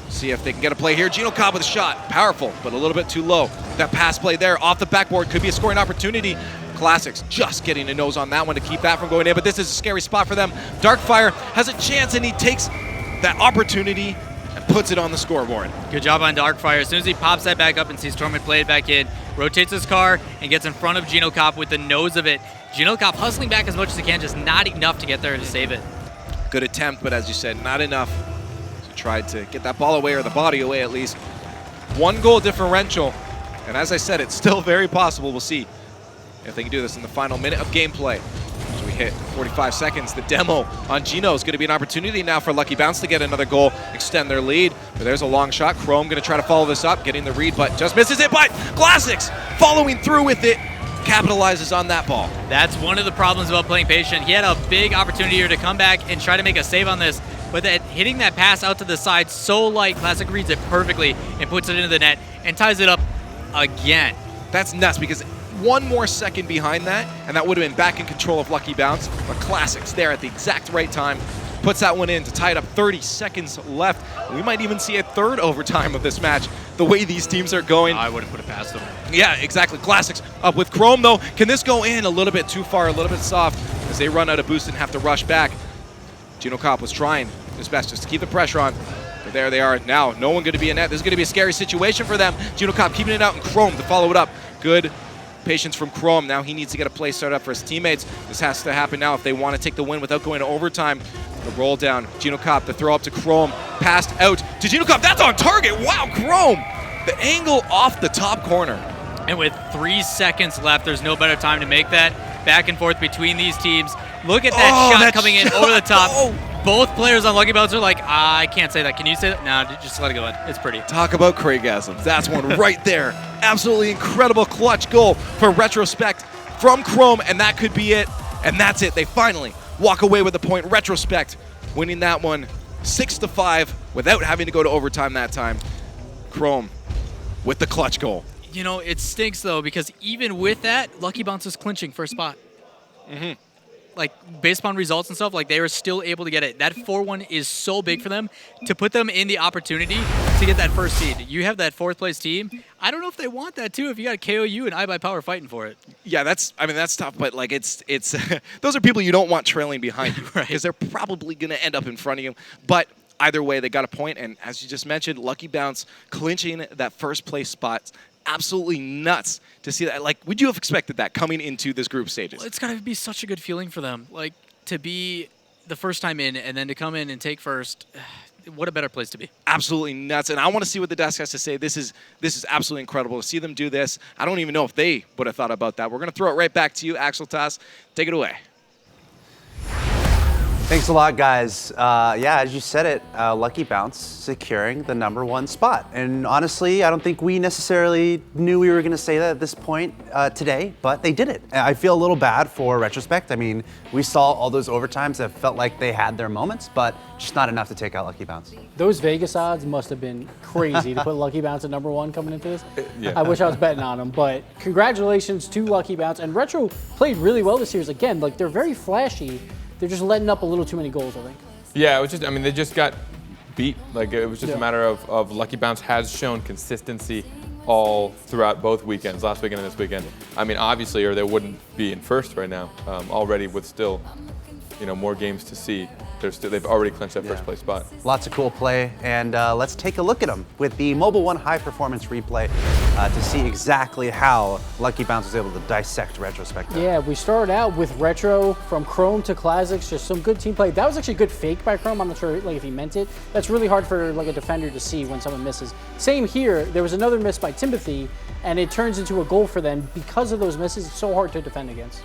[SPEAKER 4] See if they can get a play here. GinoCop with a shot. Powerful, but a little bit too low. That pass play there off the backboard could be a scoring opportunity. Classics just getting a nose on that one to keep that from going in, but this is a scary spot for them. Darkfire has a chance, and he takes that opportunity and puts it on the scoreboard.
[SPEAKER 7] Good job on Darkfire. As soon as he pops that back up and sees Torment play it back in, rotates his car and gets in front of GinoCop with the nose of it. GinoCop hustling back as much as he can, just not enough to get there to save it.
[SPEAKER 4] Good attempt, but as you said, not enough. So tried to get that ball away, or the body away at least. 1 goal differential, and as I said, it's still very possible. We'll see if they can do this in the final minute of gameplay. As we hit 45 seconds, the demo on Gino is going to be an opportunity now for Lucky Bounce to get another goal, extend their lead. But there's a long shot. Chrome going to try to follow this up, getting the read, but just misses it. But Classics following through with it, capitalizes on that ball.
[SPEAKER 7] That's one of the problems about playing patient. He had a big opportunity here to come back and try to make a save on this, but hitting that pass out to the side so light, Classic reads it perfectly and puts it into the net and ties it up again.
[SPEAKER 4] That's nuts, because 1 more second behind that, and that would have been back in control of Lucky Bounce. But Classics there at the exact right time, puts that one in to tie it up. 30 seconds left. We might even see a 3rd overtime of this match, the way these teams are going.
[SPEAKER 7] I would have put it past them.
[SPEAKER 4] Yeah, exactly. Classics up with Chrome, though. Can this go in? A little bit too far, a little bit soft, as they run out of boost and have to rush back. Gino Kopp was trying his best just to keep the pressure on. But there they are now. No one going to be in net. This is going to be a scary situation for them. Gino Kopp keeping it out, and Chrome to follow it up. Good patience from Chrome. Now he needs to get a play started up for his teammates. This has to happen now if they want to take the win without going to overtime. The roll down. Gino Kopp, the throw up to Chrome. Passed out to Gino Kopp. That's on target. Wow, Chrome. The angle off the top corner.
[SPEAKER 7] And with 3 seconds left, there's no better time to make that back and forth between these teams. Look at that shot coming in over the top. Both players on Lucky Bounce are like, I can't say that. Can you say that? No, just let it go in. It's pretty.
[SPEAKER 4] Talk about Craigasms. That's one right there. Absolutely incredible clutch goal for Retrospect from Chrome, and that could be it. And that's it. They finally walk away with a point. Retrospect winning that one 6-5 without having to go to overtime that time. Chrome with the clutch goal.
[SPEAKER 7] You know, it stinks, though, because even with that, Lucky Bounce is clinching for a spot. Like, based upon results and stuff, like, they were still able to get it. That 4-1 is so big for them to put them in the opportunity to get that first seed. You have that 4th-place team. I don't know if they want that, too, if you got KOU and iBuyPower fighting for it.
[SPEAKER 4] Yeah, that's tough, but, like, it's those are people you don't want trailing behind you,
[SPEAKER 7] Right.
[SPEAKER 4] because they're probably going to end up in front of you. But either way, they got a point, and as you just mentioned, Lucky Bounce clinching that first-place spot. Absolutely nuts to see that. Like, would you have expected that coming into this group stages?
[SPEAKER 7] Well, it's got to be such a good feeling for them. Like, to be the first time in and then to come in and take first, what a better place to be.
[SPEAKER 4] Absolutely nuts. And I want to see what the desk has to say. This is absolutely incredible to see them do this. I don't even know if they would have thought about that. We're going to throw it right back to you, Axel Tass. Take it away.
[SPEAKER 1] Thanks a lot, guys. Yeah, as you said it, Lucky Bounce securing the #1 spot. And honestly, I don't think we necessarily knew we were going to say that at this point today, but they did it. I feel a little bad for Retrospect. I mean, we saw all those overtimes that felt like they had their moments, but just not enough to take out Lucky Bounce.
[SPEAKER 2] Those Vegas odds must have been crazy to put Lucky Bounce at #1 coming into this.
[SPEAKER 3] Yeah.
[SPEAKER 2] I wish I was betting on them, but congratulations to Lucky Bounce. And Retro played really well this series. Again, like, they're very flashy. They're just letting up a little too many goals, I think.
[SPEAKER 3] Yeah, it was just, I mean, they just got beat. Like, it was just a matter of Lucky Bounce has shown consistency all throughout both weekends, last weekend and this weekend. I mean, obviously, or they wouldn't be in first right now, already with still, you know, more games to see. They've already clinched that first place spot.
[SPEAKER 1] Lots of cool play, and let's take a look at them with the Mobile One high performance replay to see exactly how Lucky Bounce was able to dissect Retrospect.
[SPEAKER 2] Yeah, we started out with Retro from Chrome to Classics, just some good team play. That was actually a good fake by Chrome. I'm not sure like if he meant it. That's really hard for like a defender to see when someone misses. Same here. There was another miss by Timothy, and it turns into a goal for them because of those misses. It's so hard to defend against.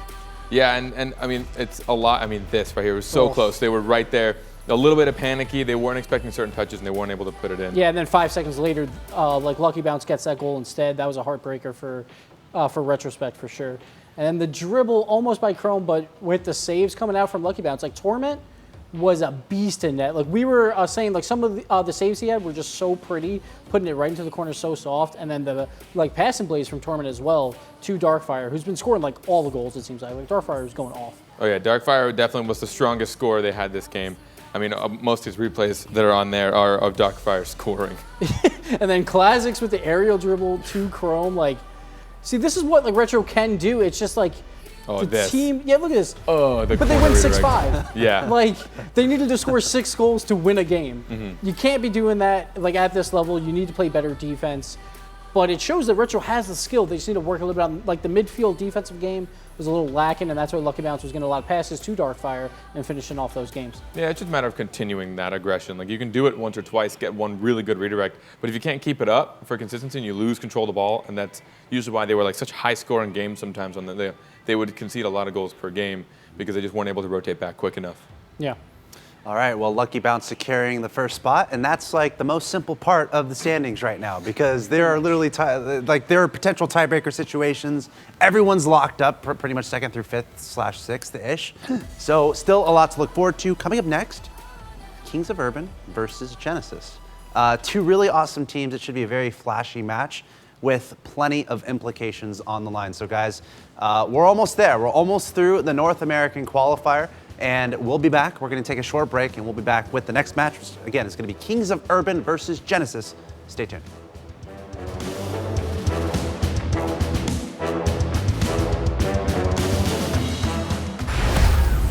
[SPEAKER 3] Yeah, and I mean, it's a lot. I mean, this right here was so close. They were right there. A little bit of panicky. They weren't expecting certain touches, and they weren't able to put it in.
[SPEAKER 2] Yeah, and then 5 seconds later, like Lucky Bounce gets that goal instead. That was a heartbreaker for Retrospect for sure. And then the dribble almost by Chrome, but with the saves coming out from Lucky Bounce, like Torment was a beast in net. Like we were saying, like some of the saves he had were just so pretty, putting it right into the corner so soft. And then the like passing plays from Torment as well to Darkfire, who's been scoring like all the goals it seems like. Like Darkfire was going off.
[SPEAKER 3] Oh yeah, Darkfire definitely was the strongest scorer they had this game. I mean, most of his replays that are on there are of Darkfire scoring.
[SPEAKER 2] And then Classics with the aerial dribble to Chrome. Like, see, this is what like Retro can do. It's just like the team. Yeah, look at this.
[SPEAKER 3] Oh,
[SPEAKER 2] but they win 6-5.
[SPEAKER 3] Yeah.
[SPEAKER 2] Like they needed to score 6 goals to win a game. You can't be doing that like at this level. You need to play better defense. But it shows that Retro has the skill. They just need to work a little bit on like the midfield defensive game was a little lacking, and that's why Lucky Bounce was getting a lot of passes to Darkfire and finishing off those games.
[SPEAKER 3] Yeah, it's just a matter of continuing that aggression. Like you can do it once or twice, get one really good redirect, but if you can't keep it up for consistency and you lose control of the ball, and that's usually why they were like such high-scoring games sometimes. They would concede a lot of goals per game because they just weren't able to rotate back quick enough.
[SPEAKER 2] Yeah.
[SPEAKER 1] All right, well, Lucky Bounce securing the first spot, and that's like the most simple part of the standings right now because there are literally there are potential tiebreaker situations. Everyone's locked up, pretty much 2nd through 5th/6th-ish. So still a lot to look forward to. Coming up next, Kings of Urban versus Genesis. 2 really awesome teams. It should be a very flashy match with plenty of implications on the line. So guys, we're almost there. We're almost through the North American qualifier. And we'll be back. We're going to take a short break, and we'll be back with the next match. Again, it's going to be Kings of Urban versus Genesis. Stay tuned.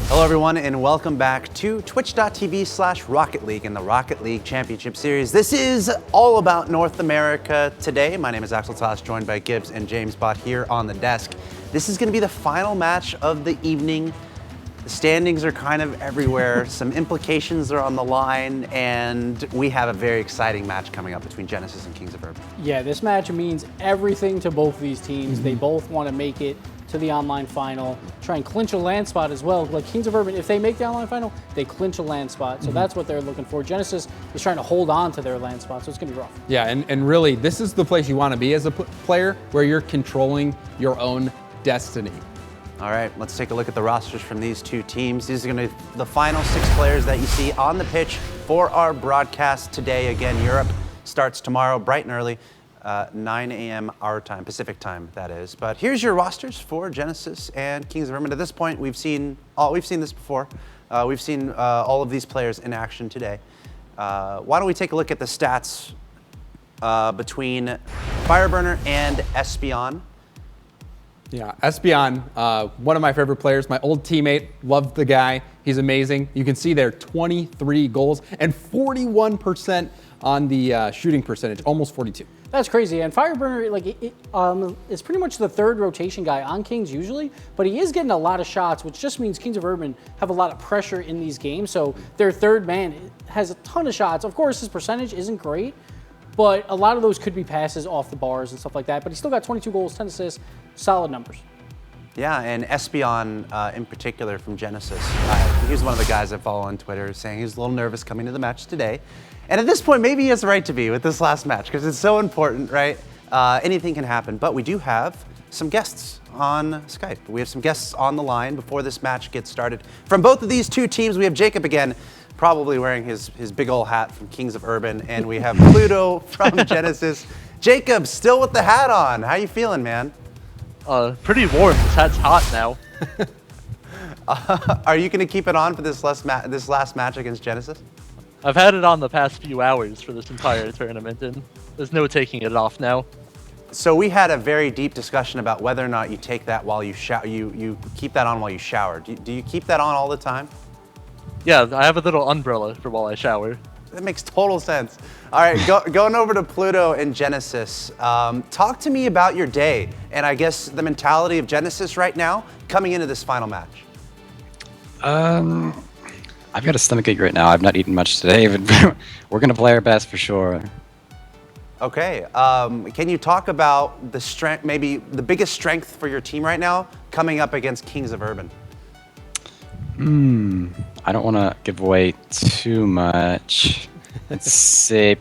[SPEAKER 1] Hello everyone and welcome back to twitch.tv/Rocket League in the Rocket League Championship Series. This is all about North America today. My name is Axel Toss, joined by Gibbs and James Bott here on the desk. This is going to be the final match of the evening. The standings are kind of everywhere. Some implications are on the line, and we have a very exciting match coming up between Genesis and Kings of Urban.
[SPEAKER 2] Yeah, this match means everything to both of these teams. They both want to make it to the online final, try and clinch a land spot as well. Like Kings of Urban, if they make the online final, they clinch a land spot. So that's what they're looking for. Genesis is trying to hold on to their land spot, so it's going to be rough.
[SPEAKER 3] Yeah, and really, this is the place you want to be as a player, where you're controlling your own destiny.
[SPEAKER 1] All right, let's take a look at the rosters from these two teams. These are going to be the final 6 players that you see on the pitch for our broadcast today. Again, Europe starts tomorrow bright and early. 9 a.m. our time, Pacific time, that is. But here's your rosters for Genesis and Kings of Urban. At this point, we've seen this before. We've seen all of these players in action today. Why don't we take a look at the stats between Fireburner and Espion?
[SPEAKER 3] Yeah, Espion, one of my favorite players. My old teammate, loved the guy. He's amazing. You can see there 23 goals and 41% on the shooting percentage, almost 42.
[SPEAKER 2] That's crazy. And Fireburner, like, is pretty much the third rotation guy on Kings usually, but he is getting a lot of shots, which just means Kings of Urban have a lot of pressure in these games. So their third man has a ton of shots. Of course, his percentage isn't great, but a lot of those could be passes off the bars and stuff like that. But he still got 22 goals, 10 assists, solid numbers.
[SPEAKER 1] Yeah, and Espion in particular from Genesis. He's one of the guys I follow on Twitter, saying he's a little nervous coming to the match today. And at this point, maybe he has the right to be with this last match, because it's so important, right? Anything can happen. But we do have some guests on Skype. We have some guests on the line before this match gets started. From both of these two teams, we have Jacob again, probably wearing his big old hat from Kings of Urban, and we have Pluto from Genesis. Jacob, still with the hat on. How you feeling, man?
[SPEAKER 10] Pretty warm. This hat's hot now.
[SPEAKER 1] Are you going to keep it on for this last match against Genesis?
[SPEAKER 10] I've had it on the past few hours for this entire tournament, and there's no taking it off now.
[SPEAKER 1] So we had a very deep discussion about whether or not you take that while you shower. You keep that on while you shower. Do you keep that on all the time?
[SPEAKER 10] Yeah, I have a little umbrella for while I shower.
[SPEAKER 1] That makes total sense. All right, going over to Pluto and Genesis. Talk to me about your day, and I guess the mentality of Genesis right now coming into this final match.
[SPEAKER 12] I've got a stomachache right now. I've not eaten much today, but we're going to play our best for sure.
[SPEAKER 1] Okay. Can you talk about the strength, maybe the biggest strength for your team right now coming up against Kings of Urban?
[SPEAKER 12] I don't want to give away too much. Let's see if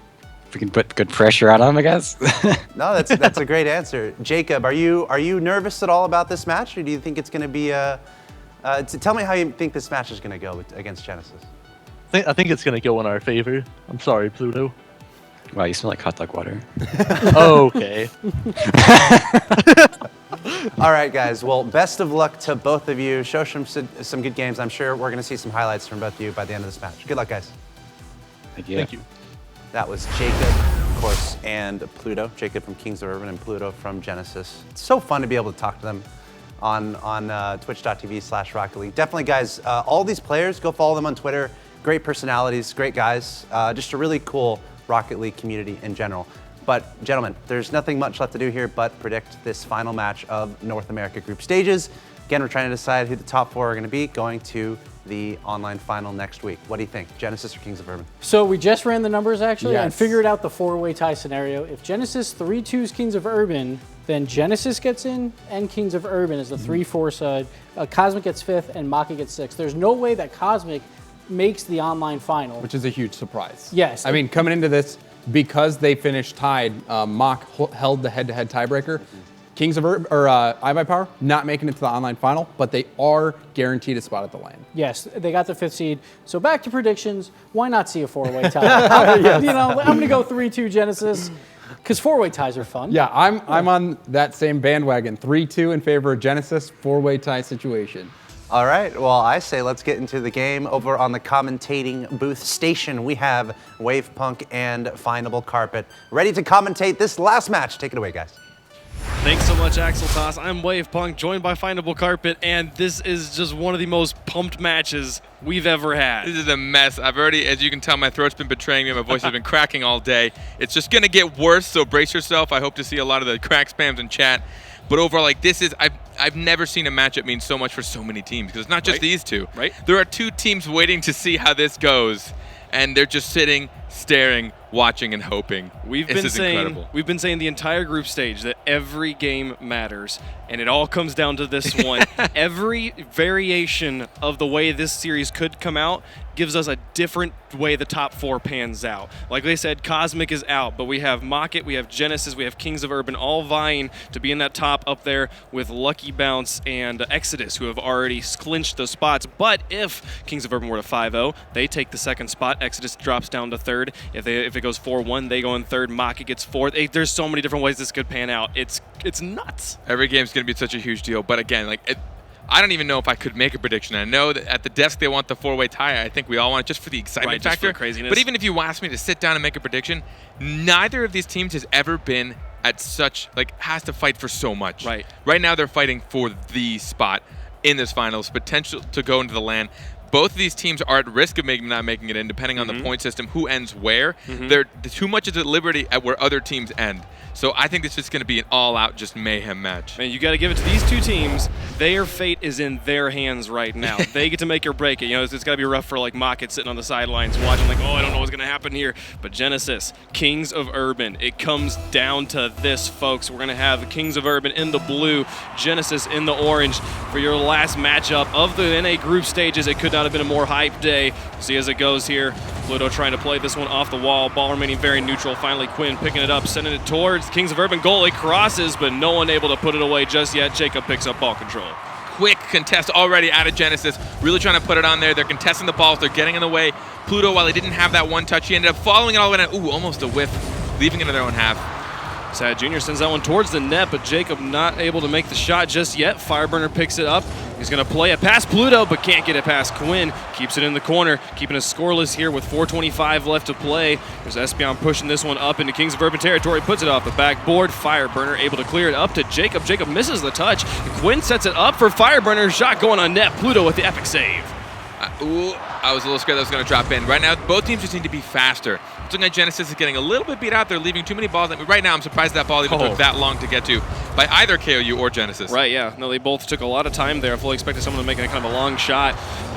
[SPEAKER 12] we can put good pressure on them, I guess.
[SPEAKER 1] No, that's a great answer. Jacob, are you nervous at all about this match, or do you think it's going to be a... tell me how you think this match is going to go against Genesis.
[SPEAKER 10] I think it's going to go in our favor. I'm sorry, Pluto.
[SPEAKER 12] Wow, you smell like hot dog water.
[SPEAKER 10] Okay.
[SPEAKER 1] All right, guys. Well, best of luck to both of you. Show some good games. I'm sure we're going to see some highlights from both of you by the end of this match. Good luck, guys.
[SPEAKER 12] Thank you.
[SPEAKER 10] Thank you.
[SPEAKER 1] That was Jacob, of course, and Pluto. Jacob from Kings of Urban and Pluto from Genesis. It's so fun to be able to talk to them on twitch.tv/Rocket League. Definitely, guys, all these players, go follow them on Twitter. Great personalities, great guys. Just a really cool Rocket League community in general. But, gentlemen, there's nothing much left to do here but predict this final match of North America group stages. Again, we're trying to decide who the top 4 are going to be going to the online final next week. What do you think, Genesis or Kings of Urban?
[SPEAKER 2] So we just ran the numbers, actually, and
[SPEAKER 3] Yes.
[SPEAKER 2] figured out the 4-way tie scenario. If Genesis 3-2s Kings of Urban, then Genesis gets in, and Kings of Urban is the 3-4 side. Cosmic gets 5th, and Maka gets 6th. There's no way that Cosmic makes the online final.
[SPEAKER 3] Which is a huge surprise.
[SPEAKER 2] Yes.
[SPEAKER 3] I mean, coming into this, because they finished tied, Mock held the head-to-head tiebreaker. Kings of Urban, or iBuyPower, not making it to the online final, but they are guaranteed a spot at the LAN.
[SPEAKER 2] Yes, they got the 5th seed. So back to predictions. Why not see a 4-way tie?
[SPEAKER 3] Yes.
[SPEAKER 2] You know, I'm going to go 3-2 Genesis, because 4-way ties are fun.
[SPEAKER 3] Yeah, I'm on that same bandwagon. 3-2 in favor of Genesis, 4-way tie situation.
[SPEAKER 1] All right, well, I say let's get into the game. Over on the commentating booth station, we have Wavepunk and Findable Carpet ready to commentate this last match. Take it away, guys.
[SPEAKER 6] Thanks so much, Axel Toss. I'm Wavepunk, joined by Findable Carpet, and this is just one of the most pumped matches we've ever had.
[SPEAKER 5] This is a mess. I've already, as you can tell, my throat's been betraying me. My voice has been cracking all day. It's just going to get worse, so brace yourself. I hope to see a lot of the crack spams in chat. But overall, like, this is, I've never seen a matchup mean so much for so many teams, because it's not just these two.
[SPEAKER 6] Right.
[SPEAKER 5] There are two teams waiting to see how this goes, and they're just sitting, staring, watching, and hoping.
[SPEAKER 6] We've been saying the entire group stage that every game matters, and it all comes down to this one. Every variation of the way this series could come out gives us a different way the top 4 pans out. Like they said, Cosmic is out, but we have Mocket, we have Genesis, we have Kings of Urban all vying to be in that top up there with Lucky Bounce and Exodus, who have already clinched those spots. But if Kings of Urban were to 5-0, they take the 2nd spot. Exodus drops down to 3rd. If it goes 4-1, they go in 3rd. Mocket gets 4th. There's so many different ways this could pan out. It's nuts.
[SPEAKER 5] Every game's going to be such a huge deal, but again, like, I don't even know if I could make a prediction. I know that at the desk they want the 4-way tie. I think we all want it just for the excitement factor.
[SPEAKER 6] Just for the craziness.
[SPEAKER 5] But even if you ask me to sit down and make a prediction, neither of these teams has ever been at such, like, has to fight for so much.
[SPEAKER 6] Right.
[SPEAKER 5] Right now they're fighting for the spot in this finals, potential to go into the LAN. Both of these teams are at risk of not making it in, depending on the point system, who ends where. They're too much is at liberty at where other teams end. So I think this is going to be an all-out just mayhem match.
[SPEAKER 6] And you got to give it to these two teams. Their fate is in their hands right now. They get to make or break it. You know, it's got to be rough for like Mocket sitting on the sidelines watching like, oh, I don't know what's going to happen here. But Genesis, Kings of Urban, it comes down to this, folks. We're going to have the Kings of Urban in the blue, Genesis in the orange for your last matchup of the NA group stages. It could not have been a more hype day. See as it goes here. Pluto trying to play this one off the wall. Ball remaining very neutral. Finally, Quinn picking it up, sending it towards Kings of Urban goal. It crosses, but no one able to put it away just yet. Jacob picks up ball control.
[SPEAKER 5] Quick contest already out of Genesis. Really trying to put it on there. They're contesting the balls. They're getting in the way. Pluto, while he didn't have that one touch, he ended up following it all the way down. Ooh, almost a whiff, leaving it in their own half.
[SPEAKER 6] Sad Jr. sends that one towards the net, but Jacob not able to make the shot just yet. Fireburner picks it up. He's going to play it past Pluto, but can't get it past Quinn. Keeps it in the corner, keeping us scoreless here with 4:25 left to play. There's Espion pushing this one up into Kings of Urban territory, puts it off the backboard. Fireburner able to clear it up to Jacob. Jacob misses the touch. Quinn sets it up for Fireburner. Shot going on net. Pluto with the epic save.
[SPEAKER 5] Ooh, I was a little scared that was going to drop in. Right now, both teams just need to be faster. Looking like Genesis is getting a little bit beat out. They're leaving too many balls. I mean, right now, I'm surprised that ball even took that long to get to by either KOU or Genesis.
[SPEAKER 6] Right, yeah. No, they both took a lot of time there. I fully expected someone to make a kind of a long shot.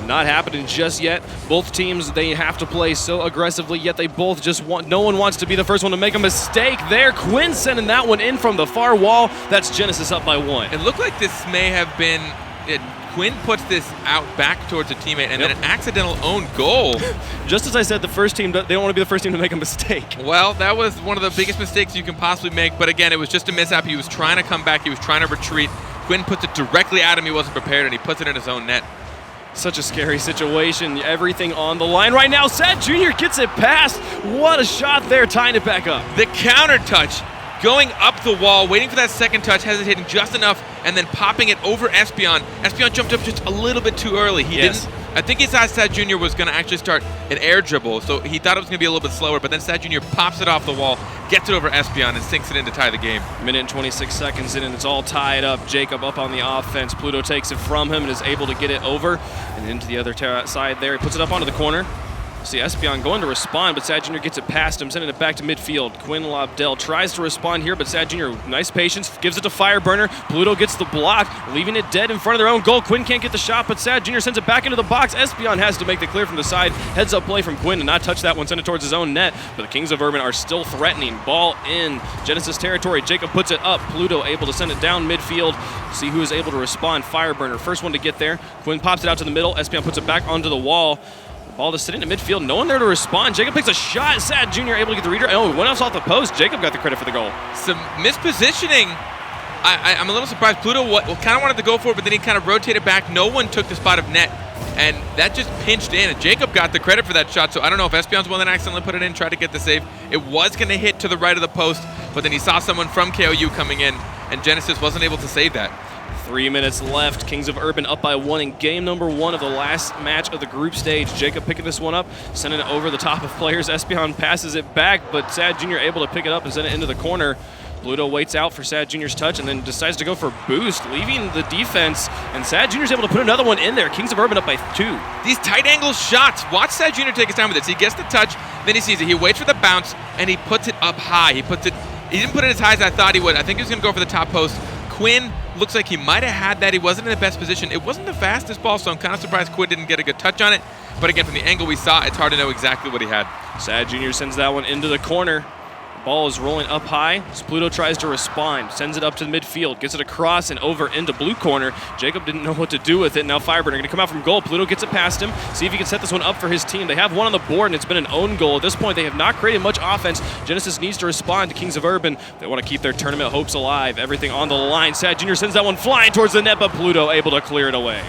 [SPEAKER 6] Not happening just yet. Both teams, they have to play so aggressively, yet they both just want, no one wants to be the first one to make a mistake there. Quinn sending that one in from the far wall. That's Genesis up by 1.
[SPEAKER 5] It looked like this may have been it. Quinn puts this out back towards a teammate, and then an accidental own goal.
[SPEAKER 6] Just as I said, the first team, they don't want to be the first team to make a mistake.
[SPEAKER 5] Well, that was one of the biggest mistakes you can possibly make, but again, it was just a mishap. He was trying to come back. He was trying to retreat. Quinn puts it directly at him. He wasn't prepared, and he puts it in his own net.
[SPEAKER 6] Such a scary situation. Everything on the line right now. Sad Jr. gets it past. What a shot there, tying it back up.
[SPEAKER 5] The counter touch. Going up the wall, waiting for that second touch, hesitating just enough, and then popping it over Espion. Espion jumped up just a little bit too early. He didn't. I think he thought Sad Jr. was going to actually start an air dribble, so he thought it was going to be a little bit slower, but then Sad Jr. pops it off the wall, gets it over Espion, and sinks it in to tie the game.
[SPEAKER 6] Minute and 26 seconds in, and it's all tied up. Jacob up on the offense. Pluto takes it from him and is able to get it over and into the other side there. He puts it up onto the corner. See Espion going to respond, but Sad Jr. gets it past him, sending it back to midfield. Quinn Lobdell tries to respond here, but Sad Jr., nice patience, gives it to Fireburner. Pluto gets the block, leaving it dead in front of their own goal. Quinn can't get the shot, but Sad Jr. sends it back into the box. Espion has to make the clear from the side. Heads up play from Quinn and not touch that one, send it towards his own net. But the Kings of Urban are still threatening. Ball in Genesis territory. Jacob puts it up. Pluto able to send it down midfield. See who is able to respond. Fireburner, first one to get there. Quinn pops it out to the middle. Espion puts it back onto the wall. Ball just sitting in midfield, no one there to respond. Jacob picks a shot. Sad Jr. able to get the reader. Oh, went off the post. Jacob got the credit for the goal.
[SPEAKER 5] Some mispositioning. I'm a little surprised. Pluto kind of wanted to go for it, but then he kind of rotated back. No one took the spot of net, and that just pinched in. And Jacob got the credit for that shot, so I don't know if Espion's one that accidentally put it in, tried to get the save. It was going to hit to the right of the post, but then he saw someone from KOU coming in, and Genesis wasn't able to save that.
[SPEAKER 6] 3 minutes left. Kings of Urban up by 1 in game number 1 of the last match of the group stage. Jacob picking this one up, sending it over the top of players. Espion passes it back, but Sad Jr. able to pick it up and send it into the corner. Pluto waits out for Sad Jr.'s touch and then decides to go for boost, leaving the defense, and Sad Jr.'s able to put another one in there. Kings of Urban up by 2.
[SPEAKER 5] These tight angle shots. Watch Sad Jr. take his time with this. He gets the touch, then he sees it. He waits for the bounce, and he puts it up high. He didn't put it as high as I thought he would. I think he was going to go for the top post. Quinn looks like he might have had that. He wasn't in the best position. It wasn't the fastest ball, so I'm kind of surprised Quinn didn't get a good touch on it. But again, from the angle we saw, it's hard to know exactly what he had.
[SPEAKER 6] Sad Jr. sends that one into the corner. Ball is rolling up high as Pluto tries to respond, sends it up to the midfield, gets it across and over into blue corner. Jacob didn't know what to do with it. Now Fireburner going to come out from goal. Pluto gets it past him, see if he can set this one up for his team. They have one on the board, and it's been an own goal. At this point, they have not created much offense. Genesis needs to respond to Kings of Urban. They want to keep their tournament hopes alive. Everything on the line. Sad Jr. sends that one flying towards the net, but Pluto able to clear it away.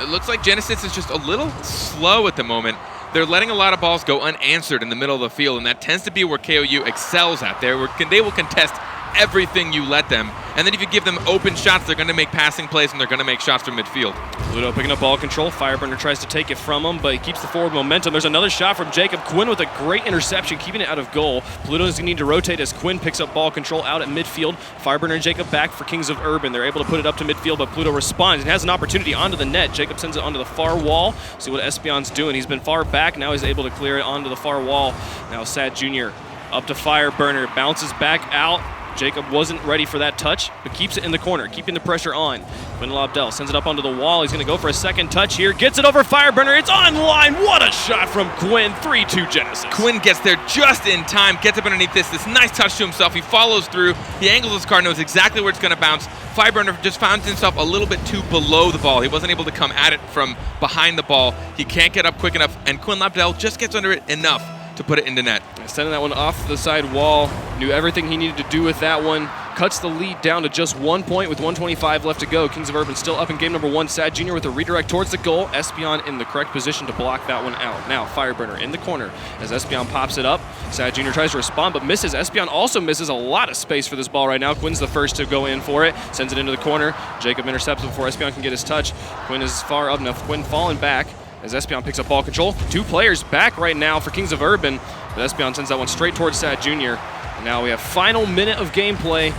[SPEAKER 5] It looks like Genesis is just a little slow at the moment. They're letting a lot of balls go unanswered in the middle of the field, and that tends to be where KOU excels at. They will contest everything you let them, and then if you give them open shots, they're going to make passing plays and they're going to make shots from midfield.
[SPEAKER 6] Pluto picking up ball control. Fireburner tries to take it from him, but he keeps the forward momentum. There's another shot from Jacob. Quinn with a great interception, keeping it out of goal. Pluto is going to need to rotate as Quinn picks up ball control out at midfield. Fireburner and Jacob back for Kings of Urban. They're able to put it up to midfield, but Pluto responds and has an opportunity onto the net. Jacob sends it onto the far wall. See what Espion's doing. He's been far back. Now he's able to clear it onto the far wall. Now Sad Jr. up to Fireburner. Bounces back out. Jacob wasn't ready for that touch, but keeps it in the corner, keeping the pressure on. Quinn Lobdell sends it up onto the wall. He's going to go for a second touch here. Gets it over Fireburner. It's online. What a shot from Quinn. 3-2 Genesis.
[SPEAKER 5] Quinn gets there just in time, gets up underneath this nice touch to himself. He follows through. He angles his car, knows exactly where it's going to bounce. Fireburner just found himself a little bit too below the ball. He wasn't able to come at it from behind the ball. He can't get up quick enough, and Quinn Lobdell just gets under it enough to put it into net.
[SPEAKER 6] Sending that one off the side wall. Knew everything he needed to do with that one. Cuts the lead down to just 1 point with 1:25 left to go. Kings of Urban still up in game number 1. Sad Jr. with a redirect towards the goal. Espion in the correct position to block that one out. Now Fireburner in the corner as Espion pops it up. Sad Jr. tries to respond but misses. Espion also misses. A lot of space for this ball right now. Quinn's the first to go in for it. Sends it into the corner. Jacob intercepts before Espion can get his touch. Quinn is far up enough. Quinn falling back as Espion picks up ball control. 2 players back right now for Kings of Urban, but Espion sends that one straight towards Sad Jr. And now we have final minute of gameplay.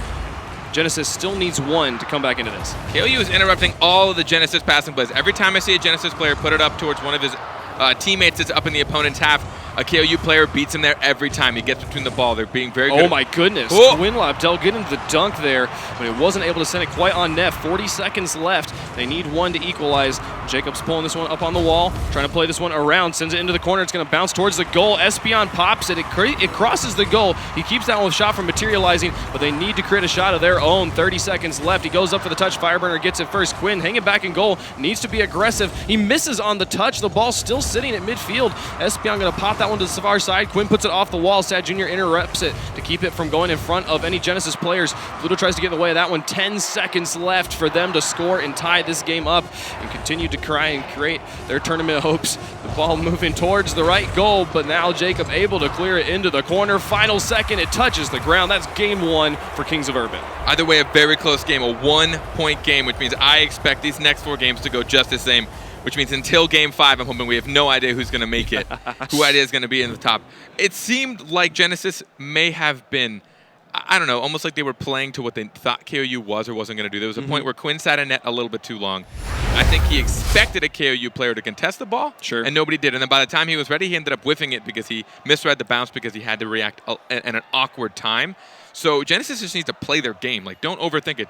[SPEAKER 6] Genesis still needs 1 to come back into this.
[SPEAKER 5] KOU is interrupting all of the Genesis passing plays. Every time I see a Genesis player put it up towards one of his teammates that's up in the opponent's half, a KOU player beats him there every time. He gets between the ball. They're being very good.
[SPEAKER 6] Oh my goodness. Quinn Lobdell getting the dunk there, but it wasn't able to send it quite on net. 40 seconds left. They need 1 to equalize. Jacob's pulling this one up on the wall, trying to play this one around, sends it into the corner. It's going to bounce towards the goal. Espion pops it. It crosses the goal. He keeps that one shot from materializing, but they need to create a shot of their own. 30 seconds left. He goes up for the touch. Fireburner gets it first. Quinn hanging back in goal. Needs to be aggressive. He misses on the touch. The ball's still sitting at midfield. Espion going to pop that one to the far side. Quinn puts it off the wall. Sad Jr. interrupts it to keep it from going in front of any Genesis players. Pluto tries to get in the way of that one. 10 seconds left for them to score and tie this game up and continue to try and create their tournament hopes. The ball moving towards the right goal, but now Jacob able to clear it into the corner. Final second, it touches the ground. That's game 1 for Kings of Urban.
[SPEAKER 5] Either way, a very close game, a 1-point game, which means I expect these next 4 games to go just the same, which means until game 5, I'm hoping we have no idea who's going to make it, who idea is going to be in the top. It seemed like Genesis may have been, I don't know, almost like they were playing to what they thought KOU was or wasn't going to do. There was a point where Quinn sat in net a little bit too long. I think he expected a KOU player to contest the ball, and nobody did. And then by the time he was ready, he ended up whiffing it because he misread the bounce because he had to react in an awkward time. So Genesis just needs to play their game. Like, don't overthink it.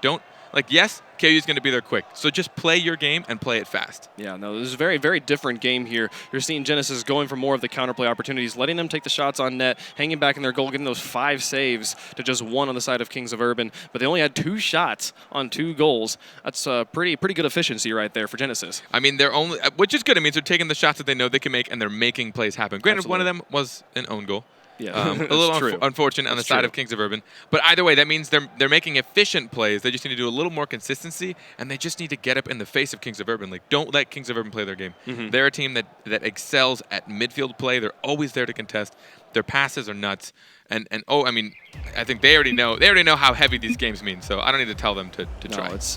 [SPEAKER 5] Yes, KU is going to be there quick. So just play your game and play it fast.
[SPEAKER 6] Yeah, no, this is a very, very different game here. You're seeing Genesis going for more of the counterplay opportunities, letting them take the shots on net, hanging back in their goal, getting those 5 saves to just 1 on the side of Kings of Urban. But they only had 2 shots on 2 goals. That's pretty good efficiency right there for Genesis.
[SPEAKER 5] I mean, they're only, which is good. It means they're taking the shots that they know they can make, and they're making plays happen. Granted, one of them was an own goal.
[SPEAKER 6] Yeah,
[SPEAKER 5] a little unfortunate on the side of Kings of Urban. But either way, that means they're making efficient plays. They just need to do a little more consistency, and they just need to get up in the face of Kings of Urban. Like, don't let Kings of Urban play their game. They're a team that excels at midfield play. They're always there to contest. Their passes are nuts. And I mean, I think they already know how heavy these games mean. So I don't need to tell them to try.
[SPEAKER 6] It's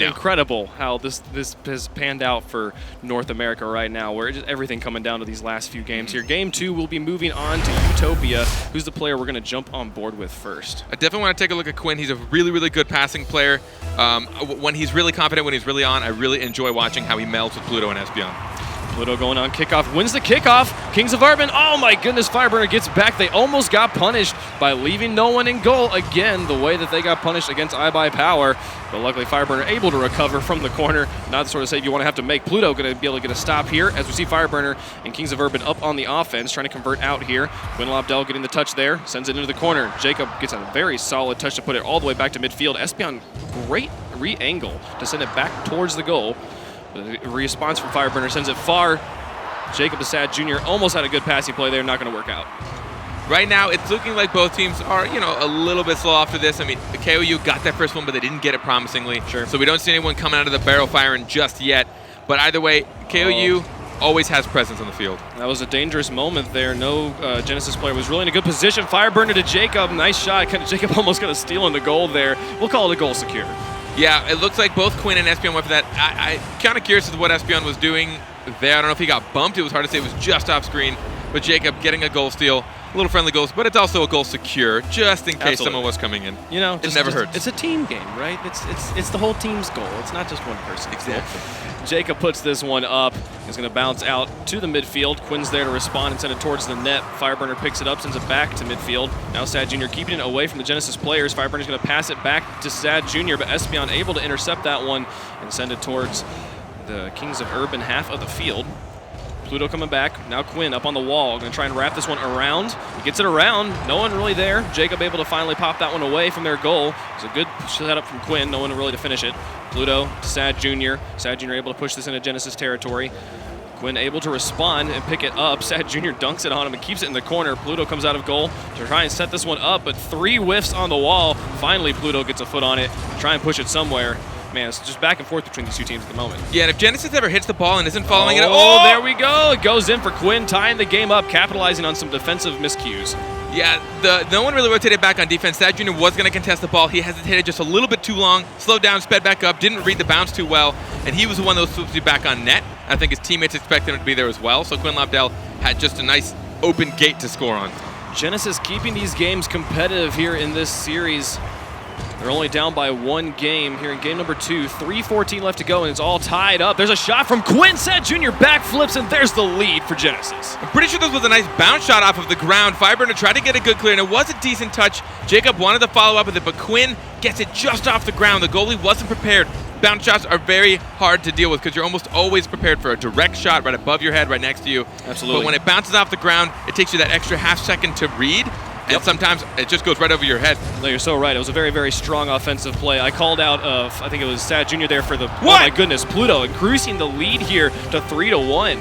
[SPEAKER 6] incredible how this has panned out for North America right now, where just everything coming down to these last few games here. Game 2 will be moving on to Utopia. Utopia. Who's the player we're going to jump on board with first?
[SPEAKER 5] I definitely want to take a look at Quinn. He's a really, really good passing player. When he's really confident, when he's really on, I really enjoy watching how he melds with Pluto and Espeon.
[SPEAKER 6] Pluto going on kickoff, wins the kickoff. Kings of Urban, oh my goodness, Fireburner gets back. They almost got punished by leaving no one in goal. Again, the way that they got punished against iBuyPower. But luckily, Fireburner able to recover from the corner. Not the sort of save you want to have to make. Pluto going to be able to get a stop here as we see Fireburner and Kings of Urban up on the offense, trying to convert out here. Quinn Lobdell getting the touch there, sends it into the corner. Jacob gets a very solid touch to put it all the way back to midfield. Espeon, great re-angle to send it back towards the goal. The response from Fireburner sends it far. Jacob Assad Jr. almost had a good passing play there, not going to work out.
[SPEAKER 5] Right now, it's looking like both teams are, a little bit slow after this. I mean, the KOU got that first one, but they didn't get it promisingly.
[SPEAKER 6] Sure.
[SPEAKER 5] So we don't see anyone coming out of the barrel firing just yet. But either way, KOU always has presence on the field.
[SPEAKER 6] That was a dangerous moment there. No Genesis player was really in a good position. Fireburner to Jacob. Nice shot. Jacob almost got a steal in the goal there. We'll call it a goal secure.
[SPEAKER 5] Yeah, it looks like both Quinn and Espeon went for that. I'm kind of curious as to what Espeon was doing there. I don't know if he got bumped. It was hard to say. It was just off screen. But Jacob getting a goal steal. A little friendly goals, but it's also a goal secure, just in case someone was coming in. It never hurts.
[SPEAKER 6] It's a team game, right? It's the whole team's goal. It's not just one person.
[SPEAKER 5] Exactly.
[SPEAKER 6] Jacob puts this one up. He's going to bounce out to the midfield. Quinn's there to respond and send it towards the net. Fireburner picks it up, sends it back to midfield. Now Sad Jr. keeping it away from the Genesis players. Fireburner's going to pass it back to Sad Jr., but Espeon able to intercept that one and send it towards the Kings of Urban half of the field. Pluto coming back. Now Quinn up on the wall. Going to try and wrap this one around. He gets it around. No one really there. Jacob able to finally pop that one away from their goal. It's a good setup from Quinn. No one really to finish it. Pluto to Sad Jr. Sad Jr. able to push this into Genesis territory. Quinn able to respond and pick it up. Sad Jr. dunks it on him and keeps it in the corner. Pluto comes out of goal to try and set this one up, but 3 whiffs on the wall. Finally, Pluto gets a foot on it. Try and push it somewhere. Man, it's just back and forth between these two teams at the moment.
[SPEAKER 5] Yeah, and if Genesis ever hits the ball and isn't following it,
[SPEAKER 6] there we go. It goes in for Quinn, tying the game up, capitalizing on some defensive miscues.
[SPEAKER 5] Yeah, no one really rotated back on defense. Sad Jr. was going to contest the ball. He hesitated just a little bit too long, slowed down, sped back up, didn't read the bounce too well, and he was the one that was supposed to be back on net. I think his teammates expected him to be there as well, so Quinn Lobdell had just a nice open gate to score on.
[SPEAKER 6] Genesis keeping these games competitive here in this series. They're only down by 1 game here in game number 2. 3:14 left to go, and it's all tied up. There's a shot from Quinn. Sad Jr. backflips, and there's the lead for Genesis.
[SPEAKER 5] I'm pretty sure this was a nice bounce shot off of the ground. Fireburner tried to get a good clear, and it was a decent touch. Jacob wanted to follow up with it, but Quinn gets it just off the ground. The goalie wasn't prepared. Bounce shots are very hard to deal with because you're almost always prepared for a direct shot right above your head, right next to you.
[SPEAKER 6] Absolutely.
[SPEAKER 5] But when it bounces off the ground, it takes you that extra half second to read. And sometimes it just goes right over your head.
[SPEAKER 6] No, you're so right. It was a very, very strong offensive play. I called out, I think it was Sad Jr. there for the,
[SPEAKER 5] what?
[SPEAKER 6] Oh my goodness, Pluto increasing the lead here to 3-1.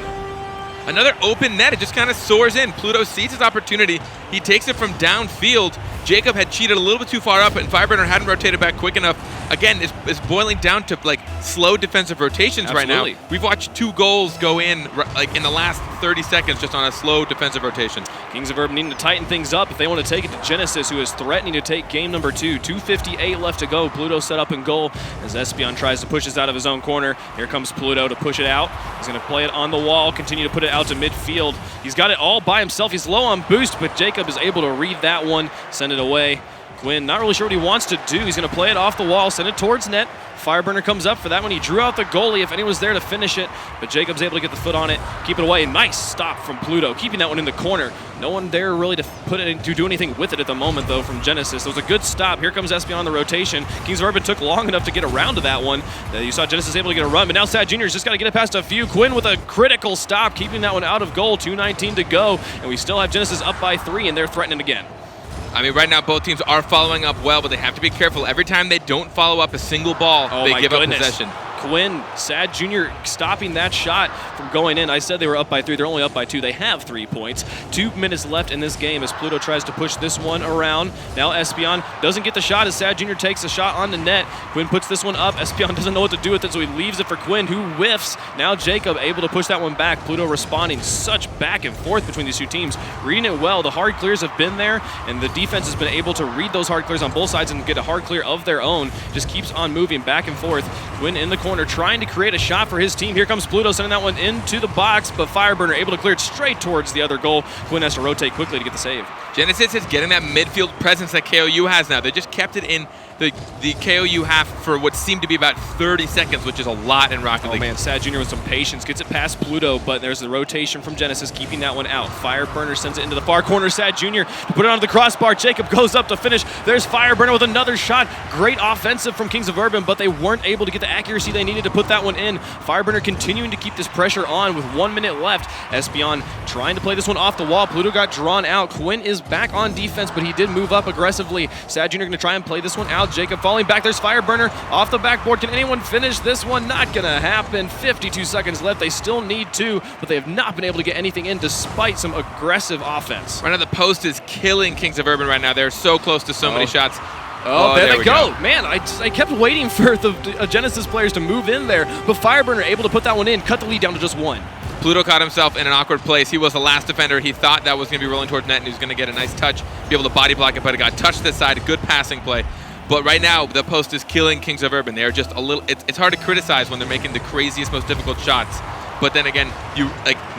[SPEAKER 5] Another open net, it just kind of soars in. Pluto sees his opportunity. He takes it from downfield. Jacob had cheated a little bit too far up, and Fireburner hadn't rotated back quick enough. Again, it's boiling down to like slow defensive rotations right now. We've watched 2 goals go in like in the last 30 seconds just on a slow defensive rotation.
[SPEAKER 6] Kings of Urban needing to tighten things up if they want to take it to Genesis, who is threatening to take game number 2. 2:58 left to go. Pluto set up in goal as Espeon tries to push this out of his own corner. Here comes Pluto to push it out. He's going to play it on the wall, continue to put it out to midfield. He's got it all by himself. He's low on boost, but Jacob is able to read that one, send it away. Quinn not really sure what he wants to do. He's going to play it off the wall, send it towards net. Fireburner comes up for that one. He drew out the goalie if anyone's there to finish it, but Jacob's able to get the foot on it, keep it away. Nice stop from Pluto, keeping that one in the corner. No one there really to put it to do anything with it at the moment, though, from Genesis. It was a good stop. Here comes Espeon on the rotation. Kings of Urban took long enough to get around to that one. You saw Genesis able to get a run, but now Sad Jr.'s just got to get it past a few. Quinn with a critical stop, keeping that one out of goal. 2:19 to go, and we still have Genesis up by 3, and they're threatening again.
[SPEAKER 5] I mean, right now both teams are following up well, but they have to be careful. Every time they don't follow up a single ball, they give up possession.
[SPEAKER 6] Quinn, Sad Jr. stopping that shot from going in. I said they were up by 3. They're only up by 2. They have 3 points. 2 minutes left in this game as Pluto tries to push this one around. Now Espeon doesn't get the shot as Sad Jr. takes the shot on the net. Quinn puts this one up. Espeon doesn't know what to do with it, so he leaves it for Quinn, who whiffs. Now Jacob able to push that one back. Pluto responding. Such back and forth between these 2 teams. Reading it well. The hard clears have been there, and the defense has been able to read those hard clears on both sides and get a hard clear of their own. Just keeps on moving back and forth. Quinn in the corner. corner, trying to create a shot for his team. Here comes Pluto sending that one into the box, but Fireburner able to clear it straight towards the other goal. Quinn has to rotate quickly to get the save.
[SPEAKER 5] Genesis is getting that midfield presence that KOU has now. They just kept it in the KOU half for what seemed to be about 30 seconds, which is a lot in Rocket League.
[SPEAKER 6] Oh man, Sad Jr. with some patience gets it past Pluto, but there's the rotation from Genesis, keeping that one out. Fireburner sends it into the far corner. Sad Jr. to put it onto the crossbar. Jacob goes up to finish. There's Fireburner with another shot. Great offensive from Kings of Urban, but they weren't able to get the accuracy they needed to put that one in. Fireburner continuing to keep this pressure on with 1 minute left. Espeon trying to play this one off the wall. Pluto got drawn out. Quinn is back on defense, but he did move up aggressively. Sad Jr. going to try and play this one out. Jacob falling back. There's Fireburner off the backboard. Can anyone finish this one? Not going to happen. 52 seconds left. They still need to, but they have not been able to get anything in despite some aggressive offense.
[SPEAKER 5] Right now, the post is killing Kings of Urban right now. They're so close to so many shots.
[SPEAKER 6] Oh, there they go. Man, I kept waiting for the Genesis players to move in there, but Fireburner able to put that one in, cut the lead down to just 1.
[SPEAKER 5] Pluto caught himself in an awkward place. He was the last defender. He thought that was going to be rolling towards net and he was going to get a nice touch, be able to body block it, but it got touched this side. A good passing play. But right now, the post is killing Kings of Urban. They're just a little, it's hard to criticize when they're making the craziest, most difficult shots. But then again, you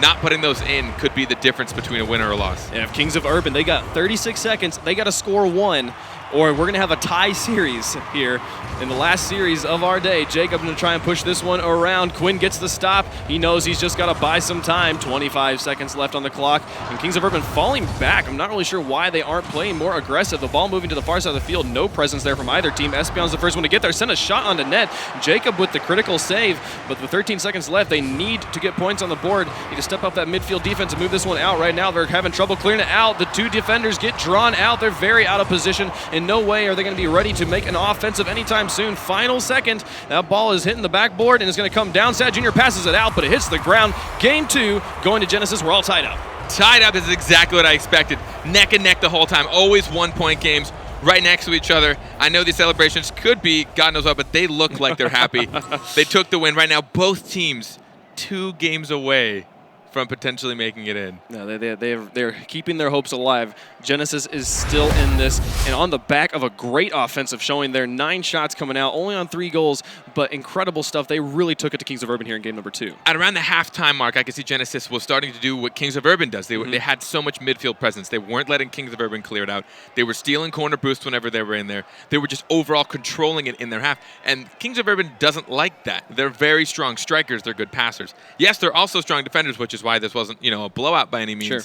[SPEAKER 5] not putting those in could be the difference between a win or a loss.
[SPEAKER 6] Yeah, if Kings of Urban, they got 36 seconds. They got to score 1, or we're going to have a tie series here in the last series of our day. Jacob going to try and push this one around. Quinn gets the stop. He knows he's just got to buy some time. 25 seconds left on the clock. And Kings of Urban falling back. I'm not really sure why they aren't playing more aggressive. The ball moving to the far side of the field. No presence there from either team. Espeon's the first one to get there. Send a shot onto net. Jacob with the critical save. But with 13 seconds left, they need to get points on the board. Need to step up that midfield defense and move this one out. Right now, they're having trouble clearing it out. The 2 defenders get drawn out. They're very out of position. In no way are they going to be ready to make an offensive anytime soon. Final second. That ball is hitting the backboard and it's going to come down. Sad Jr. passes it out, but it hits the ground. Game 2 going to Genesis. We're all tied up.
[SPEAKER 5] Tied up is exactly what I expected. Neck and neck the whole time. Always 1-point games right next to each other. I know these celebrations could be God knows what, but they look like they're happy. They took the win. Right now, both teams 2 games away from potentially making it in.
[SPEAKER 6] No, they're keeping their hopes alive. Genesis is still in this, and on the back of a great offensive showing there. 9 shots coming out, only on 3 goals, but incredible stuff. They really took it to Kings of Urban here in game number 2.
[SPEAKER 5] At around the halftime mark, I could see Genesis was starting to do what Kings of Urban does. They had so much midfield presence. They weren't letting Kings of Urban clear it out. They were stealing corner boosts whenever they were in there. They were just overall controlling it in their half. And Kings of Urban doesn't like that. They're very strong strikers. They're good passers. Yes, they're also strong defenders, which is why this wasn't, a blowout by any means.
[SPEAKER 6] Sure.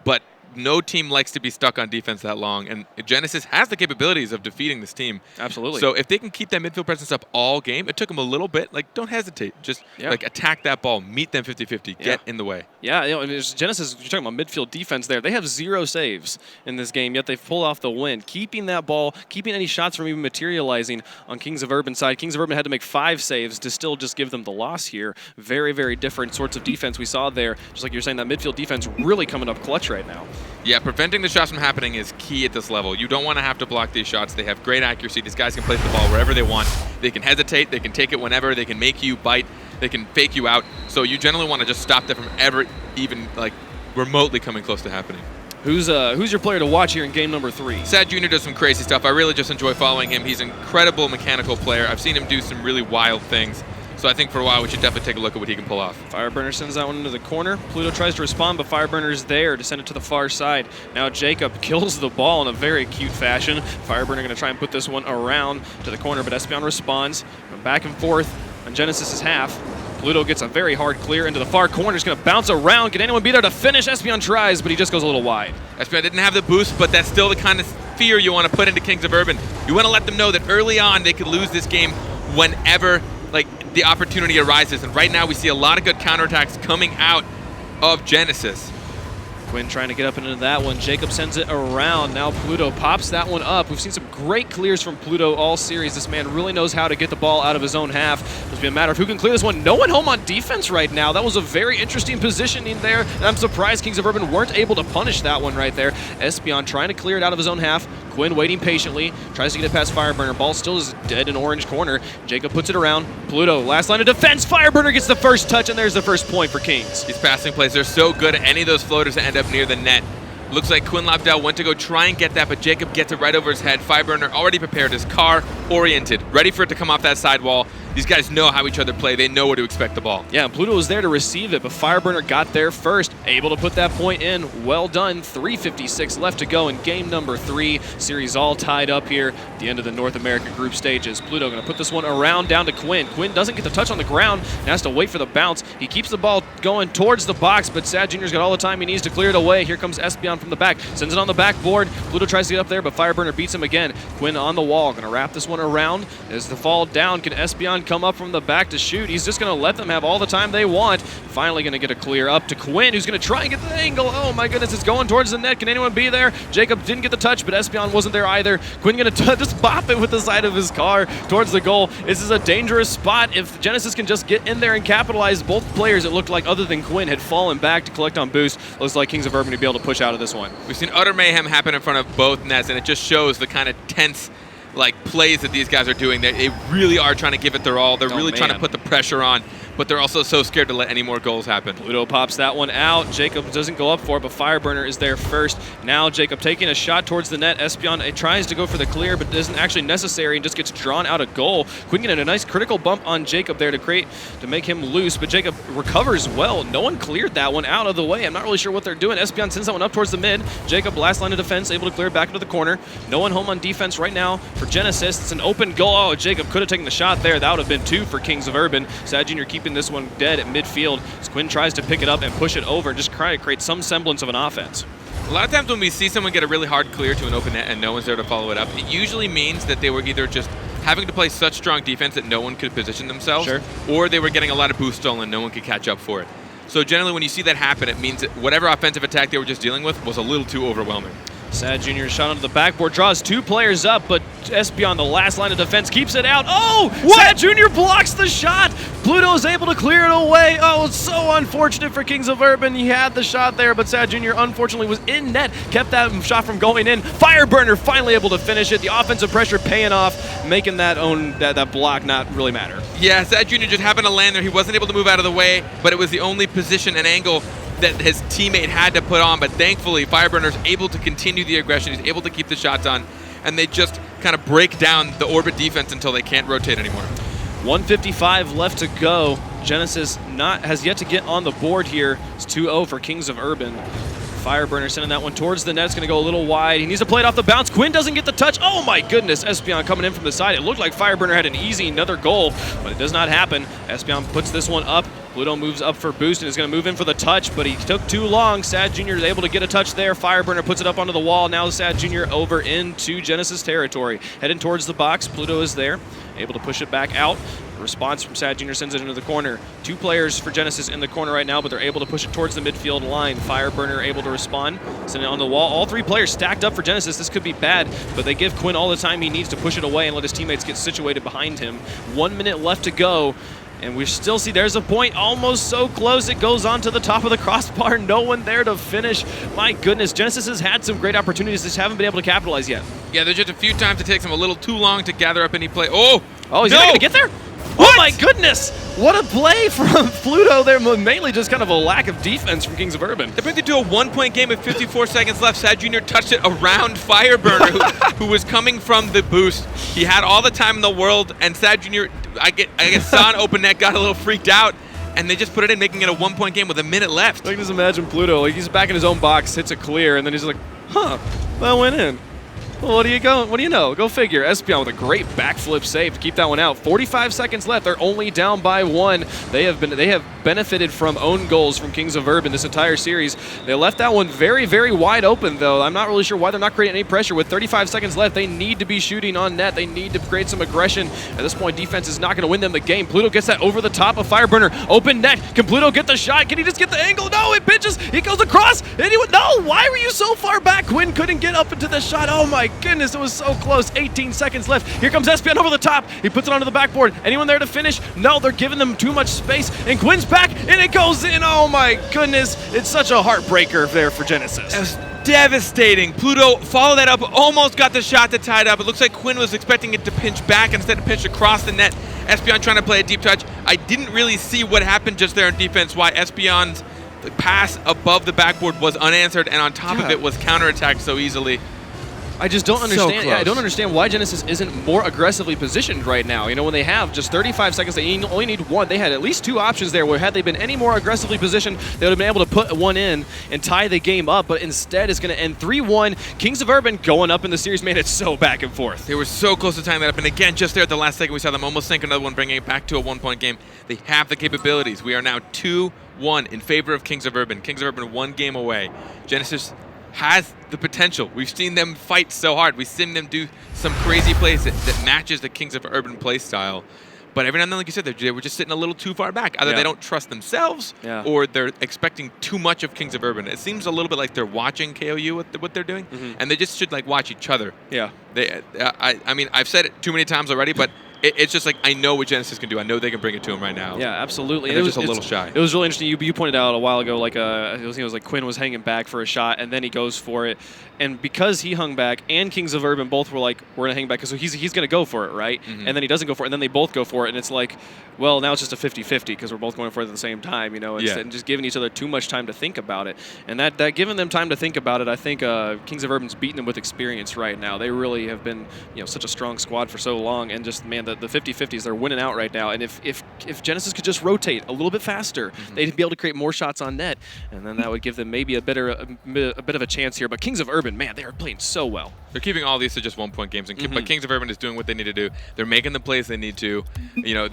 [SPEAKER 5] But no team likes to be stuck on defense that long, and Genesis has the capabilities of defeating this team.
[SPEAKER 6] Absolutely.
[SPEAKER 5] So if they can keep that midfield presence up all game, it took them a little bit. Don't hesitate. Just attack that ball, meet them 50-50, get in the way.
[SPEAKER 6] Yeah, Genesis, you're talking about midfield defense there. They have 0 saves in this game, yet they've pulled off the win. Keeping that ball, keeping any shots from even materializing on Kings of Urban side. Kings of Urban had to make 5 saves to still just give them the loss here. Very, very different sorts of defense we saw there. Just like you're saying, that midfield defense really coming up clutch right now.
[SPEAKER 5] Yeah, preventing the shots from happening is key at this level. You don't want to have to block these shots. They have great accuracy. These guys can place the ball wherever they want. They can hesitate. They can take it whenever. They can make you bite. They can fake you out. So you generally want to just stop that from ever even remotely coming close to happening.
[SPEAKER 6] Who's your player to watch here in game number 3?
[SPEAKER 5] Sad Jr. does some crazy stuff. I really just enjoy following him. He's an incredible mechanical player. I've seen him do some really wild things. So I think for a while we should definitely take a look at what he can pull off.
[SPEAKER 6] Fireburner sends that one into the corner. Pluto tries to respond, but Fireburner's there to send it to the far side. Now Jacob kills the ball in a very cute fashion. Fireburner going to try and put this one around to the corner, but Espeon responds. Back and forth on Genesis' half. Pluto gets a very hard clear into the far corner. He's going to bounce around. Can anyone be there to finish? Espeon tries, but he just goes a little wide.
[SPEAKER 5] Espeon didn't have the boost, but that's still the kind of fear you want to put into Kings of Urban. You want to let them know that early on they could lose this game whenever the opportunity arises. And right now we see a lot of good counterattacks coming out of Genesis.
[SPEAKER 6] Quinn trying to get up into that one. Jacob sends it around. Now Pluto pops that one up. We've seen some great clears from Pluto all series. This man really knows how to get the ball out of his own half. It'll be a matter of who can clear this one. No one home on defense right now. That was a very interesting positioning there, and I'm surprised Kings of Urban weren't able to punish that one right there. Espeon trying to clear it out of his own half. Quinn waiting patiently, tries to get it past Fireburner. Ball still is dead in orange corner. Jacob puts it around. Pluto, last line of defense. Fireburner gets the first touch, and there's the first point for Kings.
[SPEAKER 5] These passing plays are so good at any of those floaters that end up near the net. Looks like Quinn Lobdell went to go try and get that, but Jacob gets it right over his head. Fireburner already prepared, his car oriented, ready for it to come off that sidewall. These guys know how each other play. They know where to expect the ball.
[SPEAKER 6] Yeah, Pluto was there to receive it, but Fireburner got there first, able to put that point in. Well done. 3:56 left to go in game number 3. Series all tied up here at the end of the North American group stages. Pluto going to put this one around down to Quinn. Quinn doesn't get the touch on the ground and has to wait for the bounce. He keeps the ball going towards the box, but Sad Jr.'s got all the time he needs to clear it away. Here comes Espion from the back. Sends it on the backboard. Pluto tries to get up there, but Fireburner beats him again. Quinn on the wall. Going to wrap this one around. As the fall down, can Espion come up from the back to shoot? He's just going to let them have all the time they want. Finally going to get a clear up to Quinn, who's going to try and get the angle. Oh my goodness, it's going towards the net. Can anyone be there? Jacob didn't get the touch, but Espion wasn't there either. Quinn going to just bop it with the side of his car towards the goal. This is a dangerous spot. If Genesis can just get in there and capitalize, both players, it looked like, other than Quinn, had fallen back to collect on boost. Looks like Kings of Urban to be able to push out of this one.
[SPEAKER 5] We've seen utter mayhem happen in front of both nets, and it just shows the kind of tense plays that these guys are doing. They really are trying to give it their all. They're really trying to put the pressure on, but they're also so scared to let any more goals happen.
[SPEAKER 6] Pluto pops that one out. Jacob doesn't go up for it, but Fireburner is there first. Now Jacob taking a shot towards the net. Espion tries to go for the clear, but isn't actually necessary and just gets drawn out of goal. Quinn getting a nice critical bump on Jacob there to make him loose, but Jacob recovers well. No one cleared that one out of the way. I'm not really sure what they're doing. Espion sends that one up towards the mid. Jacob, last line of defense, able to clear it back into the corner. No one home on defense right now for Genesis. It's an open goal. Oh, Jacob could have taken the shot there. That would have been 2 for Kings of Urban. Sad Jr. keeping this one dead at midfield as Quinn tries to pick it up and push it over and just try to create some semblance of an offense.
[SPEAKER 5] A lot of times when we see someone get a really hard clear to an open net and no one's there to follow it up, it usually means that they were either just having to play such strong defense that no one could position themselves, or they were getting a lot of boost stolen and no one could catch up for it. So generally when you see that happen, it means that whatever offensive attack they were just dealing with was a little too overwhelming.
[SPEAKER 6] Sad Jr. shot onto the backboard, draws 2 players up, but Espion, the last line of defense, keeps it out. Oh! Sad Jr. blocks the shot! Pluto is able to clear it away. Oh, it's so unfortunate for Kings of Urban. He had the shot there, but Sad Jr. unfortunately was in net, kept that shot from going in. Fireburner finally able to finish it. The offensive pressure paying off, making that block not really matter.
[SPEAKER 5] Yeah, Sad Jr. just happened to land there. He wasn't able to move out of the way, but it was the only position and angle that his teammate had to put on, but thankfully Fireburner's able to continue the aggression. He's able to keep the shots on, and they just kind of break down the orbit defense until they can't rotate anymore.
[SPEAKER 6] 1:55 left to go. Genesis has yet to get on the board here. It's 2-0 for Kings of Urban. Fireburner sending that one towards the net. It's going to go a little wide. He needs to play it off the bounce. Quinn doesn't get the touch. Oh my goodness. Espion coming in from the side. It looked like Fireburner had an easy another goal, but it does not happen. Espion puts this one up. Pluto moves up for boost and is going to move in for the touch, but he took too long. Sad Jr. is able to get a touch there. Fireburner puts it up onto the wall. Now Sad Jr. over into Genesis territory. Heading towards the box. Pluto is there, able to push it back out. Response from Sad Jr. sends it into the corner. 2 players for Genesis in the corner right now, but they're able to push it towards the midfield line. Fireburner able to respond, send it on the wall. All 3 players stacked up for Genesis. This could be bad, but they give Quinn all the time he needs to push it away and let his teammates get situated behind him. 1 minute left to go. And we still see there's a point almost so close it goes on to the top of the crossbar. No one there to finish. My goodness, Genesis has had some great opportunities, just haven't been able to capitalize yet.
[SPEAKER 5] Yeah, there's just a few times it takes them a little too long to gather up any play. Oh,
[SPEAKER 6] is he not going to get there? What? Oh my goodness! What a play from Pluto there, mainly just kind of a lack of defense from Kings of Urban.
[SPEAKER 5] They brings it to a 1-point game with 54 seconds left. Sad Jr. touched it around Fireburner, who was coming from the boost. He had all the time in the world, and Sad Jr., I guess saw an open net, got a little freaked out, and they just put it in, making it a 1-point game with a minute left.
[SPEAKER 6] I can just imagine Pluto, he's back in his own box, hits a clear, and then he's like, that went in. Well, what do you know? Go figure. Espion with a great backflip save to keep that one out. 45 seconds left. They're only down by 1. They have benefited from own goals from Kings of Urban this entire series. They left that one very, very wide open, though. I'm not really sure why they're not creating any pressure. With 35 seconds left, they need to be shooting on net. They need to create some aggression. At this point, defense is not going to win them the game. Pluto gets that over the top of Fireburner. Open net. Can Pluto get the shot? Can he just get the angle? No, it pitches. He goes across. No, why were you so far back? Quinn couldn't get up into the shot. Oh my goodness, it was so close. 18 seconds left. Here comes Espion over the top. He puts it onto the backboard. Anyone there to finish? No, they're giving them too much space. And Quinn's back, and it goes in. Oh my goodness. It's such a heartbreaker there for Genesis.
[SPEAKER 5] It was devastating. Pluto followed that up, almost got the shot that tied up. It looks like Quinn was expecting it to pinch back instead of pinch across the net. Espion trying to play a deep touch. I didn't really see what happened just there in defense, why Espion's pass above the backboard was unanswered, and on top of it was counterattacked so easily.
[SPEAKER 6] I just don't understand.
[SPEAKER 9] close.
[SPEAKER 6] I don't understand why Genesis isn't more aggressively positioned right now. You know, when they have just 35 seconds, they only need one. They had at least 2 options there where had they been any more aggressively positioned, they would have been able to put one in and tie the game up. But instead, it's going to end 3-1. Kings of Urban going up in the series made it so back and forth.
[SPEAKER 5] They were so close to tying that up. And again, just there at the last second, we saw them almost sink another one, bringing it back to a 1-point game. They have the capabilities. We are now 2-1 in favor of Kings of Urban. Kings of Urban 1 game away. Genesis has the potential. We've seen them fight so hard. We've seen them do some crazy plays that matches the Kings of Urban play style. But every now and then, like you said, they were just sitting a little too far back. Either they don't trust themselves or they're expecting too much of Kings of Urban. It seems a little bit like they're watching KOU what they're doing, and they just should like watch each other.
[SPEAKER 6] Yeah.
[SPEAKER 5] I mean, I've said it too many times already, but it's just like I know what Genesis can do. I know they can bring it to him right now.
[SPEAKER 6] Yeah, absolutely.
[SPEAKER 5] And they're just a little shy.
[SPEAKER 6] It was really interesting. You pointed out a while ago, like it was like Quinn was hanging back for a shot, and then he goes for it. And because he hung back, and Kings of Urban both were like, we're gonna hang back, because he's gonna go for it, right? And then he doesn't go for it, and then they both go for it, and it's like, well, now it's just a 50-50 because we're both going for it at the same time, you know, and just giving each other too much time to think about it. And that giving them time to think about it, I think Kings of Urban's beating them with experience right now. They really have been, you know, such a strong squad for so long, and just man, the 50-50s, they're winning out right now. And if Genesis could just rotate a little bit faster, they'd be able to create more shots on net, and then that would give them maybe a bit of a chance here. But Kings of Urban, man, they are playing so well.
[SPEAKER 5] They're keeping all these to just 1-point games, but Kings of Urban is doing what they need to do. They're making the plays they need to. You know,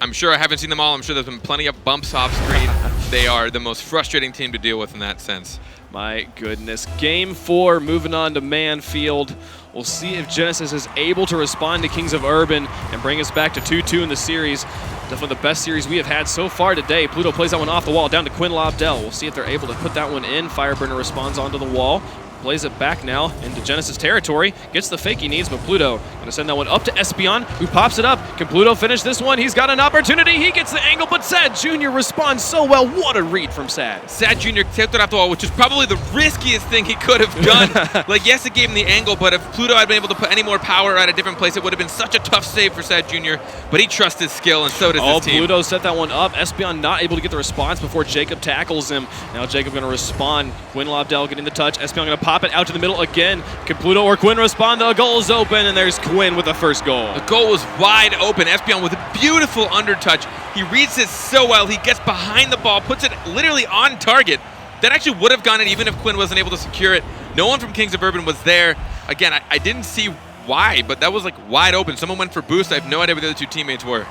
[SPEAKER 5] I'm sure I haven't seen them all. I'm sure there's been plenty of bumps off screen. They are the most frustrating team to deal with in that sense.
[SPEAKER 6] My goodness. Game 4, moving on to Manfield. We'll see if Genesis is able to respond to Kings of Urban and bring us back to 2-2 in the series. Definitely the best series we have had so far today. Pluto plays that one off the wall down to Quinn Lobdell. We'll see if they're able to put that one in. Fireburner responds onto the wall. Plays it back now into Genesis territory. Gets the fake he needs, but Pluto going to send that one up to Espion, who pops it up. Can Pluto finish this one? He's got an opportunity. He gets the angle, but Sad Jr. responds so well. What a read from Sad.
[SPEAKER 5] Sad Jr. tipped it off the wall, which is probably the riskiest thing he could have done. Like, yes, it gave him the angle, but if Pluto had been able to put any more power at a different place, it would have been such a tough save for Sad Jr., but he trusts his skill, and so does his team.
[SPEAKER 6] Pluto set that one up. Espion not able to get the response before Jacob tackles him. Now Jacob going to respond. Quinn Lobdell getting the touch. Espion going to pop it out to the middle again. Can Pluto or Quinn respond? The goal is open, and there's Quinn with the first goal.
[SPEAKER 5] The goal was wide open. Espion with a beautiful undertouch. He reads it so well. He gets behind the ball, puts it literally on target. That actually would have gone in even if Quinn wasn't able to secure it. No one from Kings of Urban was there. Again, I didn't see why, but that was like wide open. Someone went for boost. I have no idea where the other 2 teammates were.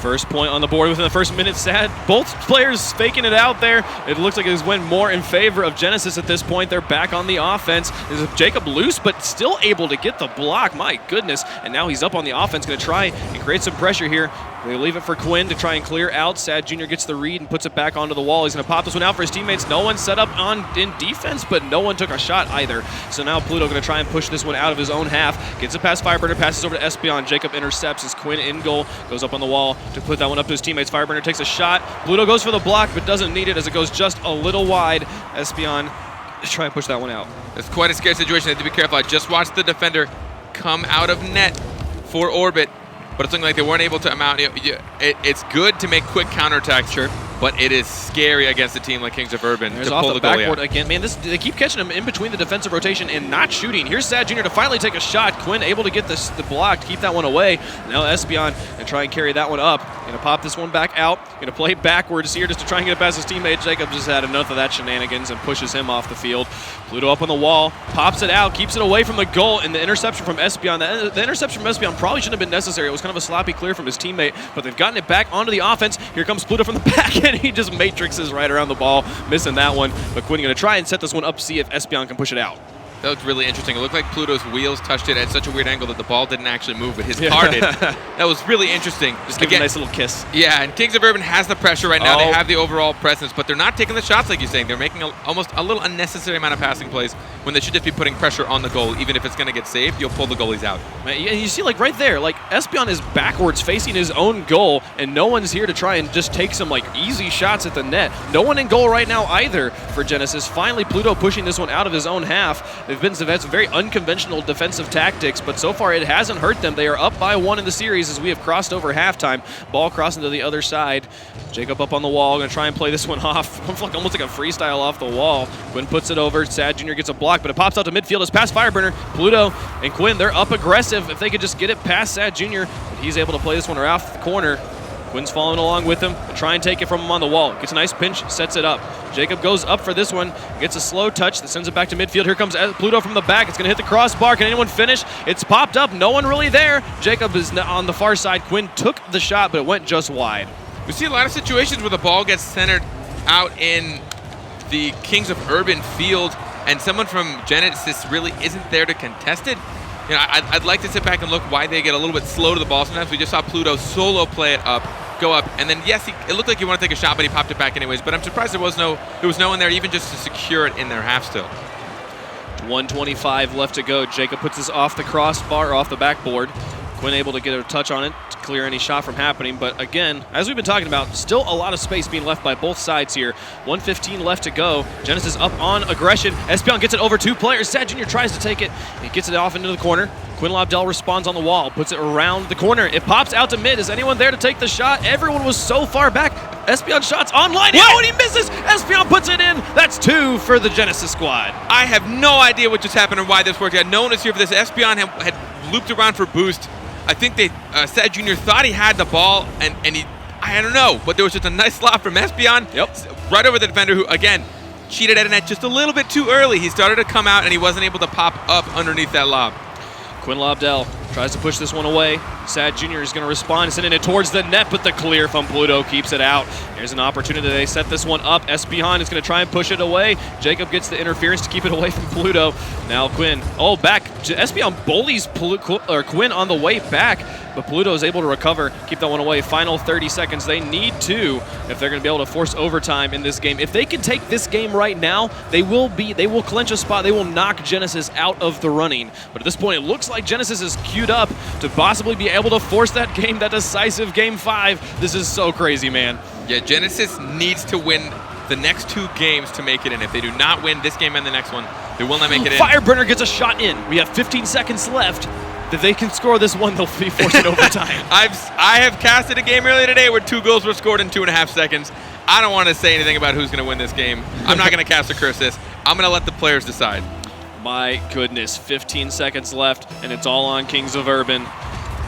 [SPEAKER 6] First point on the board within the first minute. Sad. Both players faking it out there. It looks like it went more in favor of Genesis at this point. They're back on the offense. Is Jacob loose, but still able to get the block. My goodness. And now he's up on the offense. Going to try and create some pressure here. They leave it for Quinn to try and clear out. Sad Jr. gets the read and puts it back onto the wall. He's going to pop this one out for his teammates. No one set up in defense, but no one took a shot either. So now Pluto going to try and push this one out of his own half. Gets it past Fireburner, passes over to Espion. Jacob intercepts as Quinn in goal. Goes up on the wall to put that one up to his teammates. Fireburner takes a shot. Pluto goes for the block, but doesn't need it as it goes just a little wide. Espion try and push that one out.
[SPEAKER 5] It's quite a scary situation. They have to be careful. I just watched the defender come out of net for Orbit, but it's looking like they weren't able to amount. It's good to make quick counterattacks,
[SPEAKER 6] sure,
[SPEAKER 5] but it is scary against a team like Kings of Urban
[SPEAKER 6] There's
[SPEAKER 5] to
[SPEAKER 6] off
[SPEAKER 5] pull
[SPEAKER 6] the
[SPEAKER 5] goalie
[SPEAKER 6] backboard
[SPEAKER 5] out.
[SPEAKER 6] again. Man, they keep catching him in between the defensive rotation and not shooting. Here's Sad Jr. to finally take a shot. Quinn able to get the block to keep that one away. Now Espion and try and carry that one up. Gonna pop this one back out. Gonna play backwards here just to try and get it past his teammate. Jacob just had enough of that shenanigans and pushes him off the field. Pluto up on the wall, pops it out, keeps it away from the goal, and the interception from Espion. The interception from Espion probably shouldn't have been necessary. It was kind of a sloppy clear from his teammate, but they've gotten it back onto the offense. Here comes Pluto from the back, and he just matrixes right around the ball, missing that one. But Quinn going to try and set this one up, see if Espion can push it out.
[SPEAKER 5] That looked really interesting. It looked like Pluto's wheels touched it at such a weird angle that the ball didn't actually move, but his car did. That was really interesting.
[SPEAKER 6] Just give it a nice little kiss.
[SPEAKER 5] Yeah, and Kings of Urban has the pressure right now. They have the overall presence, but they're not taking the shots like you're saying. They're making almost a little unnecessary amount of passing plays when they should just be putting pressure on the goal. Even if it's going to get saved, you'll pull the goalies out.
[SPEAKER 6] And you see, like, right there, like, Espion is backwards facing his own goal, and no one's here to try and just take some, like, easy shots at the net. No one in goal right now either for Genesis. Finally, Pluto pushing this one out of his own half. They've had some very unconventional defensive tactics, but so far it hasn't hurt them. They are up by 1 in the series as we have crossed over halftime. Ball crossing to the other side. Jacob up on the wall, going to try and play this one off. Almost like a freestyle off the wall. Quinn puts it over. Sad Jr. gets a block, but it pops out to midfield. It's past Fireburner. Pluto and Quinn, they're up aggressive. If they could just get it past Sad Jr., but he's able to play this one off the corner. Quinn's following along with him and try and take it from him on the wall. Gets a nice pinch, sets it up. Jacob goes up for this one, gets a slow touch that sends it back to midfield. Here comes Pluto from the back. It's going to hit the crossbar. Can anyone finish? It's popped up. No one really there. Jacob is on the far side. Quinn took the shot, but it went just wide.
[SPEAKER 5] We see a lot of situations where the ball gets centered out in the Kings of Urban field, and someone from Genesis really isn't there to contest it. You know, I'd like to sit back and look why they get a little bit slow to the ball. Sometimes we just saw Pluto solo play it up, go up, and then yes, it looked like he wanted to take a shot, but he popped it back anyways. But I'm surprised there was no one there even just to secure it in their half still.
[SPEAKER 6] 1:25 left to go. Jacob puts this off the crossbar, off the backboard. Quinn able to get a touch on it to clear any shot from happening. But again, as we've been talking about, still a lot of space being left by both sides here. 1:15 left to go. Genesis up on aggression. Espion gets it over 2 players. Sad Jr. tries to take it. He gets it off into the corner. Quinn Lobdell responds on the wall, puts it around the corner. It pops out to mid. Is anyone there to take the shot? Everyone was so far back. Espion shots online. Oh, and he misses. Espion puts it in. That's 2 for the Genesis squad.
[SPEAKER 5] I have no idea what just happened or why this worked. No one was here for this. Espion had looped around for boost. I think Sad Jr. thought he had the ball, and I don't know, but there was just a nice lob from Espion.
[SPEAKER 6] Yep.
[SPEAKER 5] Right over the defender who, again, cheated at a net just a little bit too early. He started to come out, and he wasn't able to pop up underneath that lob.
[SPEAKER 6] Quinn Lobdell tries to push this one away. Sad Jr. is going to respond, sending it towards the net, but the clear from Pluto keeps it out. There's an opportunity. They set this one up. Espion is going to try and push it away. Jacob gets the interference to keep it away from Pluto. Now Quinn, back. Espion bullies Quinn on the way back, but Pluto is able to recover, keep that one away. Final 30 seconds. They need to if they're going to be able to force overtime in this game. If they can take this game right now, they will clinch a spot. They will knock Genesis out of the running. But at this point, it looks like Genesis is queued up to possibly be able to force that game, that decisive game 5. This is so crazy, man.
[SPEAKER 5] Yeah, Genesis needs to win the next 2 games to make it in. If they do not win this game and the next one, they will not make it in.
[SPEAKER 6] Fireburner gets a shot in. We have 15 seconds left. If they can score this one, they'll be forcing overtime.
[SPEAKER 5] I have casted a game earlier today where 2 goals were scored in 2.5 seconds. I don't want to say anything about who's going to win this game. I'm not going to cast a curse this. I'm going to let the players decide.
[SPEAKER 6] My goodness, 15 seconds left, and it's all on Kings of Urban.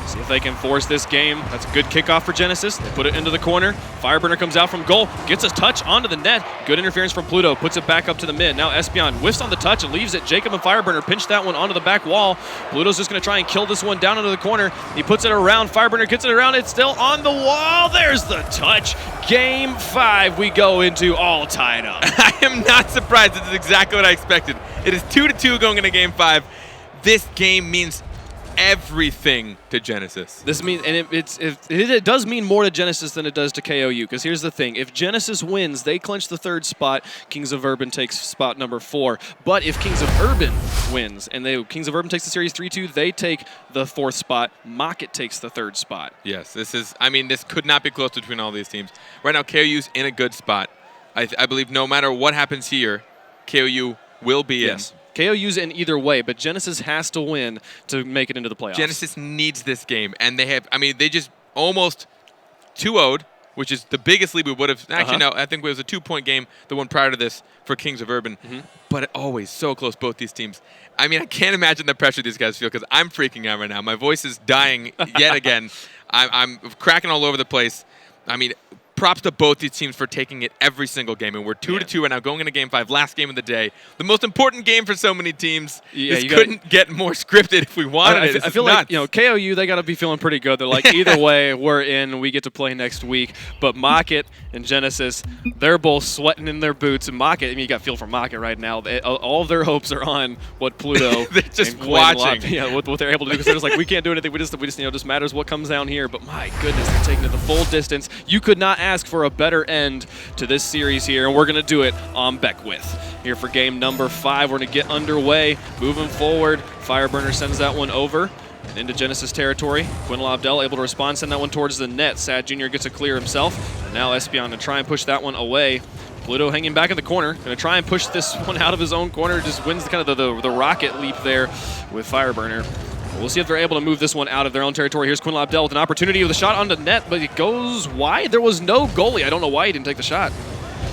[SPEAKER 6] See if they can force this game. That's a good kickoff for Genesis. They put it into the corner. Fireburner comes out from goal, gets a touch onto the net. Good interference from Pluto, puts it back up to the mid. Now Espion whiffs on the touch and leaves it. Jacob and Fireburner pinch that one onto the back wall. Pluto's just going to try and kill this one down into the corner. He puts it around. Fireburner gets it around. It's still on the wall. There's the touch. Game 5 we go into, all tied up.
[SPEAKER 5] I am not surprised. This is exactly what I expected. It is 2-2 going into game 5. This game means everything to Genesis.
[SPEAKER 6] This means, and it does mean more to Genesis than it does to KOU, because here's the thing. If Genesis wins, they clinch the 3rd spot. Kings of Urban takes spot number 4. But if Kings of Urban wins, and Kings of Urban takes the series 3-2, they take the 4th spot. Mocket takes the 3rd spot.
[SPEAKER 5] Yes, this could not be close between all these teams. Right now, KOU's in a good spot. I believe no matter what happens here, KOU will be in.
[SPEAKER 6] KOU's in either way, but Genesis has to win to make it into the playoffs.
[SPEAKER 5] Genesis needs this game, and they just almost 2-0'd, which is the biggest lead we would have. Actually, no, I think it was a 2-point game, the one prior to this for Kings of Urban. But always so close, both these teams. I mean, I can't imagine the pressure these guys feel, because I'm freaking out right now. My voice is dying yet again. I'm cracking all over the place. I mean, props to both these teams for taking it every single game. And we're 2-2 right now, going into game 5, last game of the day. The most important game for so many teams. This couldn't get more scripted if we wanted it.
[SPEAKER 6] I feel like, KOU, they got to be feeling pretty good. They're like, either way, we're in. We get to play next week. But Mocket and Genesis, they're both sweating in their boots. And Mocket, you got to feel for Mocket right now. All of their hopes are on what Pluto
[SPEAKER 5] they're just watching.
[SPEAKER 6] What they're able to do. Because they're just like, we can't do anything. We just just matters what comes down here. But my goodness, they're taking it the full distance. You could not ask for a better end to this series here, and we're going to do it on Beckwith. Here for game number 5, we're going to get underway. Moving forward, Fireburner sends that one over and into Genesis territory. Quinn Lobdell able to respond, send that one towards the net. Sad Jr. gets a clear himself, and now Espion to try and push that one away. Pluto hanging back in the corner, going to try and push this one out of his own corner, just wins kind of the rocket leap there with Fireburner. We'll see if they're able to move this one out of their own territory. Here's Quinn Lobdell with an opportunity with a shot on the net, but it goes wide. There was no goalie. I don't know why he didn't take the shot.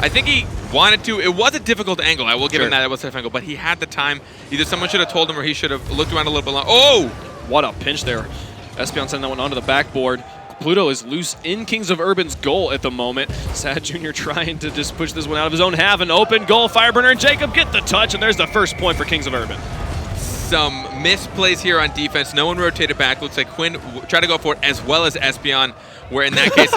[SPEAKER 5] I think he wanted to. It was a difficult angle. I will give him that. It was a tough angle, but he had the time. Either someone should have told him or he should have looked around a little bit long. Oh!
[SPEAKER 6] What a pinch there. Espion sending that one onto the backboard. Pluto is loose in Kings of Urban's goal at the moment. Sad Jr. trying to just push this one out of his own half. An open goal. Fireburner and Jacob get the touch, and there's the first point for Kings of Urban.
[SPEAKER 5] Some misplays here on defense. No one rotated back. Looks like Quinn tried to go for it as well as Espion, where in that case,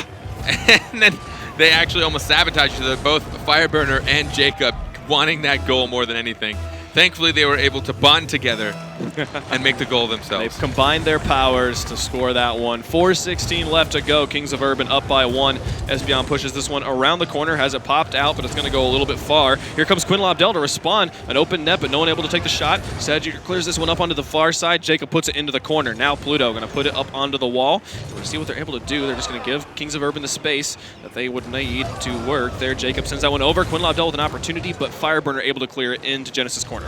[SPEAKER 5] and then they actually almost sabotaged each other, both Fireburner and Jacob wanting that goal more than anything. Thankfully, they were able to bond together and make the goal themselves.
[SPEAKER 6] They've combined their powers to score that one. 4:16 left to go. Kings of Urban up by 1. Espion pushes this one around the corner, has it popped out, but it's going to go a little bit far. Here comes Quinn Lobdell to respond. An open net, but no one able to take the shot. Sad Jr. clears this one up onto the far side. Jacob puts it into the corner. Now Pluto going to put it up onto the wall. We're going to see what they're able to do. They're just going to give Kings of Urban the space that they would need to work there. Jacob sends that one over. Quinn Lobdell with an opportunity, but Fireburner able to clear it into Genesis corner.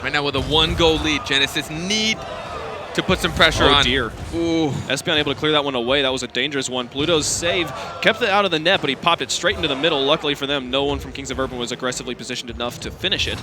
[SPEAKER 5] Right now with a 1-goal lead, Genesis need to put some pressure on.
[SPEAKER 6] Oh dear. Ooh. Espion able to clear that one away. That was a dangerous one. Pluto's save kept it out of the net, but he popped it straight into the middle. Luckily for them, no one from Kings of Urban was aggressively positioned enough to finish it.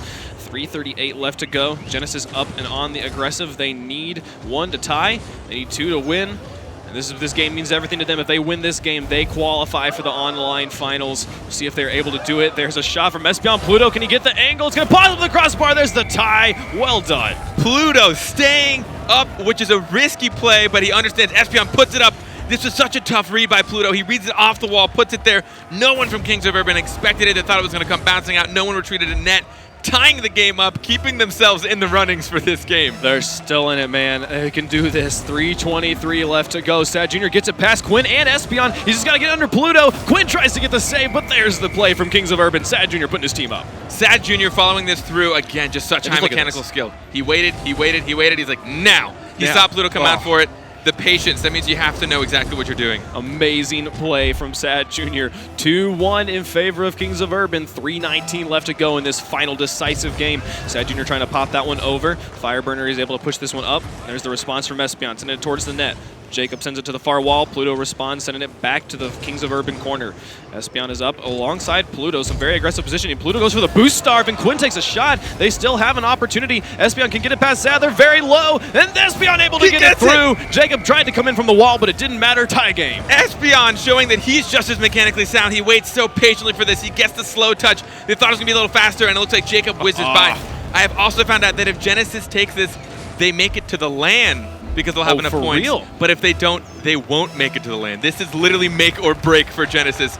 [SPEAKER 6] 3:38 left to go. Genesis up and on the aggressive. They need 1 to tie. They need 2 to win. And this game means everything to them. If they win this game, they qualify for the online finals. We'll see if they're able to do it. There's a shot from Espion. Pluto, can he get the angle? It's going to pop up the crossbar. There's the tie. Well done.
[SPEAKER 5] Pluto staying up, which is a risky play, but he understands. Espion puts it up. This was such a tough read by Pluto. He reads it off the wall, puts it there. No one from Kings of Urban expected it. They thought it was going to come bouncing out. No one retreated in net, tying the game up, keeping themselves in the runnings for this game.
[SPEAKER 6] They're still in it, man. They can do this. 3:23 left to go. Sad Jr. gets it past Quinn and Espion. He's just got to get under Pluto. Quinn tries to get the save, but there's the play from Kings of Urban. Sad Jr. putting his team up.
[SPEAKER 5] Sad Jr. following this through. Again, just such high mechanical skill. He waited, he waited, he waited. He's like, now. He saw Pluto come out for it. The patience, that means you have to know exactly what you're doing.
[SPEAKER 6] Amazing play from Sad Jr. 2-1 in favor of Kings of Urban. 3:19 left to go in this final decisive game. Sad Jr. trying to pop that one over. Fireburner is able to push this one up. There's the response from Espion, sending it towards the net. Jacob sends it to the far wall. Pluto responds, sending it back to the Kings of Urban corner. Espion is up alongside Pluto. Some very aggressive positioning. Pluto goes for the boost starve, and Quinn takes a shot. They still have an opportunity. Espion can get it past Sad. They're very low, and Espion able to get it through. Jacob tried to come in from the wall, but it didn't matter. Tie game.
[SPEAKER 5] Espion showing that he's just as mechanically sound. He waits so patiently for this. He gets the slow touch. They thought it was going to be a little faster, and it looks like Jacob whizzes by. I have also found out that if Genesis takes this, they make it to the LAN, because they'll have enough points.
[SPEAKER 6] Real?
[SPEAKER 5] But if they don't, they won't make it to the LAN. This is literally make or break for Genesis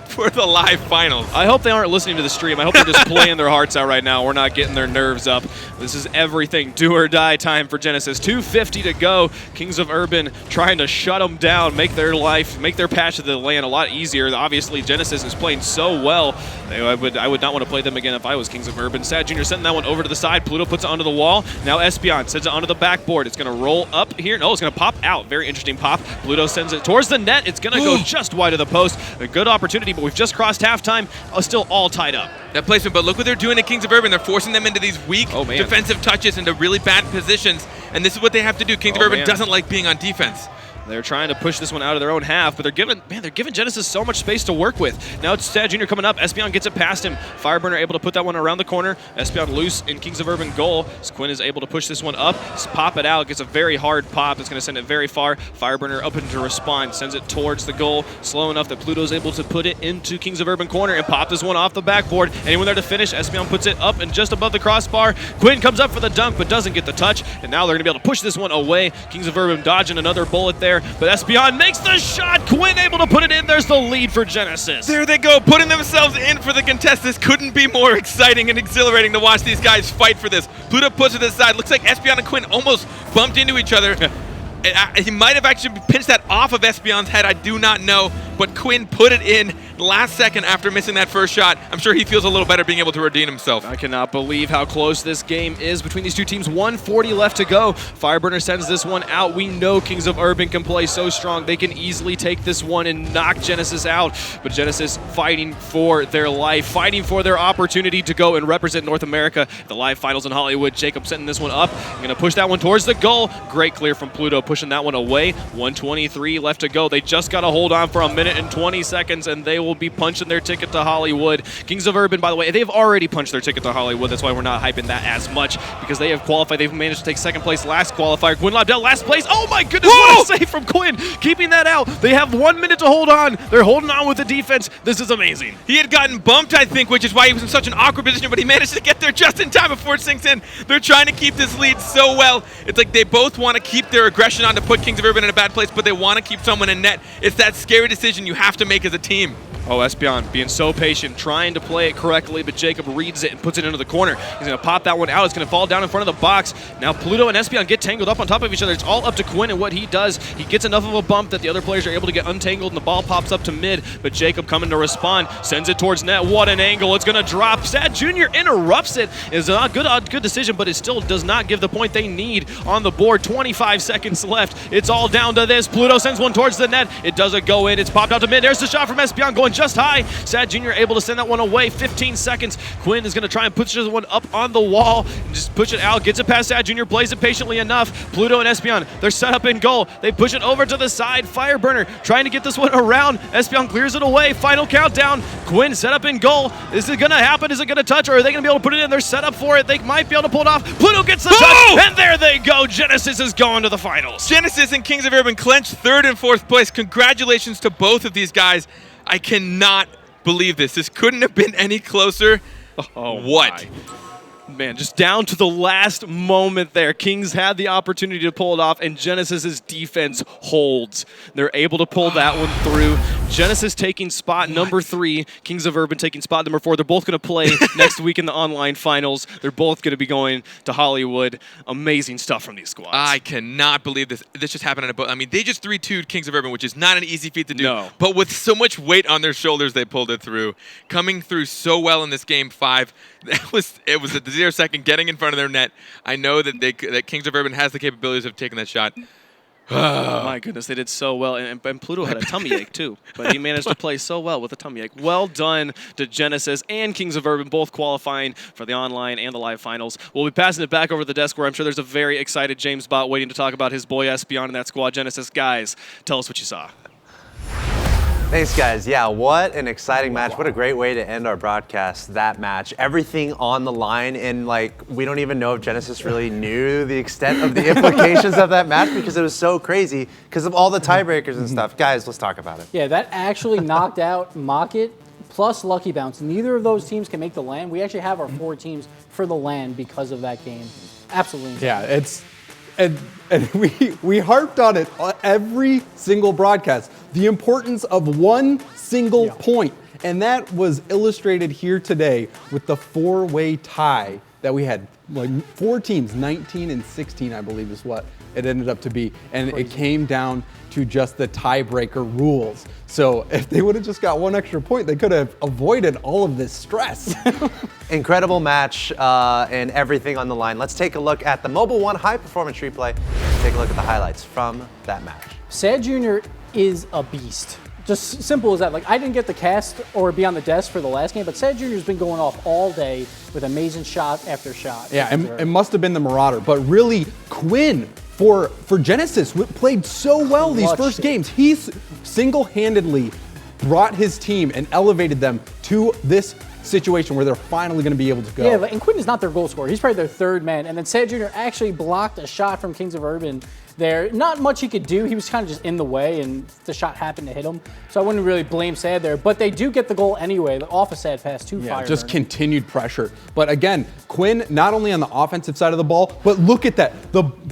[SPEAKER 5] for the live finals.
[SPEAKER 6] I hope they aren't listening to the stream. I hope they're just playing their hearts out right now. We're not getting their nerves up. This is everything do or die time for Genesis. 2:50 to go. Kings of Urban trying to shut them down, make their path to the LAN a lot easier. Obviously, Genesis is playing so well. I would not want to play them again if I was Kings of Urban. Sad Jr. sending that one over to the side. Pluto puts it onto the wall. Now Espion sends it onto the backboard. It's going to roll up here. No, it's going to pop out. Very interesting pop. Pluto sends it towards the net. It's going to go just wide of the post. A good opportunity, but we've just crossed halftime. Still all tied up.
[SPEAKER 5] That placement, but look what they're doing at Kings of Urban. They're forcing them into these weak defensive touches, into really bad positions, and this is what they have to do. Kings of Urban doesn't like being on defense.
[SPEAKER 6] They're trying to push this one out of their own half, but they're giving Genesis so much space to work with. Now it's Sad Jr. coming up. Espion gets it past him. Fireburner able to put that one around the corner. Espion loose in Kings of Urban goal. Quinn is able to push this one up, pop it out, gets a very hard pop. It's going to send it very far. Fireburner open to respond, sends it towards the goal, slow enough that Pluto's able to put it into Kings of Urban corner and pop this one off the backboard. Anyone there to finish? Espion puts it up and just above the crossbar. Quinn comes up for the dunk, but doesn't get the touch, and now they're going to be able to push this one away. Kings of Urban dodging another bullet there, but Espion makes the shot. Quinn able to put it in. There's the lead for Genesis.
[SPEAKER 5] There they go, putting themselves in for the contest. This couldn't be more exciting and exhilarating to watch these guys fight for this. Pluto puts it to the side. Looks like Espion and Quinn almost bumped into each other. He might have actually pinched that off of Espion's head. I do not know, but Quinn put it in, last second after missing that first shot. I'm sure he feels a little better being able to redeem himself.
[SPEAKER 6] I cannot believe how close this game is between these two teams. 140 left to go. Fireburner sends this one out. We know Kings of Urban can play so strong. They can easily take this one and knock Genesis out. But Genesis fighting for their life, fighting for their opportunity to go and represent North America at the live finals in Hollywood. Jacob setting this one up. Going to push that one towards the goal. Great clear from Pluto, pushing that one away. 123 left to go. They just got to hold on for a minute and 20 seconds, and they will be punching their ticket to Hollywood. Kings of Urban, by the way, they've already punched their ticket to Hollywood. That's why we're not hyping that as much, because they have qualified. They've managed to take second place last qualifier. Quinn Lobdell, last place. Oh my goodness, what a save from Quinn. Keeping that out. They have 1 minute to hold on. They're holding on with the defense. This is amazing.
[SPEAKER 5] He had gotten bumped, I think, which is why he was in such an awkward position, but he managed to get there just in time before it sinks in. They're trying to keep this lead so well. It's like they both want to keep their aggression on to put Kings of Urban in a bad place, but they want to keep someone in net. It's that scary decision you have to make as a team.
[SPEAKER 6] Oh, Espion being so patient, trying to play it correctly, but Jacob reads it and puts it into the corner. He's going to pop that one out. It's going to fall down in front of the box. Now Pluto and Espion get tangled up on top of each other. It's all up to Quinn and what he does. He gets enough of a bump that the other players are able to get untangled, and the ball pops up to mid, but Jacob coming to respond, sends it towards net. What an angle. It's going to drop. Sad Jr. interrupts it. It's a good decision, but it still does not give the point they need on the board. 25 seconds left. It's all down to this. Pluto sends one towards the net. It doesn't go in. It's popped out to mid. There's the shot from Espion going just high. Sad Jr. able to send that one away. 15 seconds. Quinn is going to try and push this one up on the wall. Just push it out. Gets it past Sad Jr. Plays it patiently enough. Pluto and Espion, they're set up in goal. They push it over to the side. Fireburner trying to get this one around. Espion clears it away. Final countdown. Quinn set up in goal. Is it going to happen? Is it going to touch? Or are they going to be able to put it in? They're set up for it. They might be able to pull it off. Pluto gets the touch. And there they go. Genesis is going to the finals.
[SPEAKER 5] Genesis and Kings of Urban clinch third and fourth place. Congratulations to both of these guys. I cannot believe this. This couldn't have been any closer.
[SPEAKER 6] Oh,
[SPEAKER 5] what?
[SPEAKER 6] Man, just down to the last moment there. Kings had the opportunity to pull it off, and Genesis's defense holds. They're able to pull that one through. Genesis taking spot number 3. Kings of Urban taking spot number 4. They're both going to play next week in the online finals. They're both going to be going to Hollywood. Amazing stuff from these squads.
[SPEAKER 5] I cannot believe this. This just happened in a boat. I mean, they just 3-2'd Kings of Urban, which is not an easy feat to do.
[SPEAKER 6] No.
[SPEAKER 5] But with so much weight on their shoulders, they pulled it through. Coming through so well in this game 5. It was at the 0 second, getting in front of their net. I know that Kings of Urban has the capabilities of taking that shot.
[SPEAKER 6] Oh my goodness, they did so well, and Pluto had a tummy ache too, but he managed to play so well with a tummy ache. Well done to Genesis and Kings of Urban, both qualifying for the online and the live finals. We'll be passing it back over to the desk where I'm sure there's a very excited James Bott waiting to talk about his boy Espion and that squad. Genesis, guys, tell us what you saw.
[SPEAKER 1] Thanks, guys. Yeah, what an exciting match. What a great way to end our broadcast, that match. Everything on the line, and like, we don't even know if Genesis really knew the extent of the implications of that match because it was so crazy because of all the tiebreakers and stuff. Guys, let's talk about it.
[SPEAKER 2] Yeah, that actually knocked out Mockit plus Lucky Bounce. Neither of those teams can make the LAN. We actually have our 4 teams for the LAN because of that game. Absolutely insane.
[SPEAKER 3] Yeah, it's... And we harped on it every single broadcast, the importance of one single point. And that was illustrated here today with the 4-way tie that we had. Like 4 teams, 19 and 16, I believe is what it ended up to be. And it came down to just the tiebreaker rules. So if they would have just got 1 extra point, they could have avoided all of this stress.
[SPEAKER 1] Incredible match and everything on the line. Let's take a look at the Mobile One high performance replay. Take a look at the highlights from that match.
[SPEAKER 2] Sad Jr. is a beast. Just simple as that. Like, I didn't get the cast or be on the desk for the last game, but Sad Jr.'s been going off all day with amazing shot after shot.
[SPEAKER 3] Yeah, and it must have been the Marauder, but really Quinn for Genesis played so well these first games. He's single-handedly brought his team and elevated them to this situation where they're finally going to be able to go.
[SPEAKER 2] Yeah, and Quinn is not their goal scorer. He's probably their 3rd man. And then Sad Jr. actually blocked a shot from Kings of Urban there. Not much he could do. He was kind of just in the way, and the shot happened to hit him. So I wouldn't really blame Sad there. But they do get the goal anyway, off a Sad pass to Fireburner.
[SPEAKER 3] Just continued pressure. But again, Quinn, not only on the offensive side of the ball, but look at that.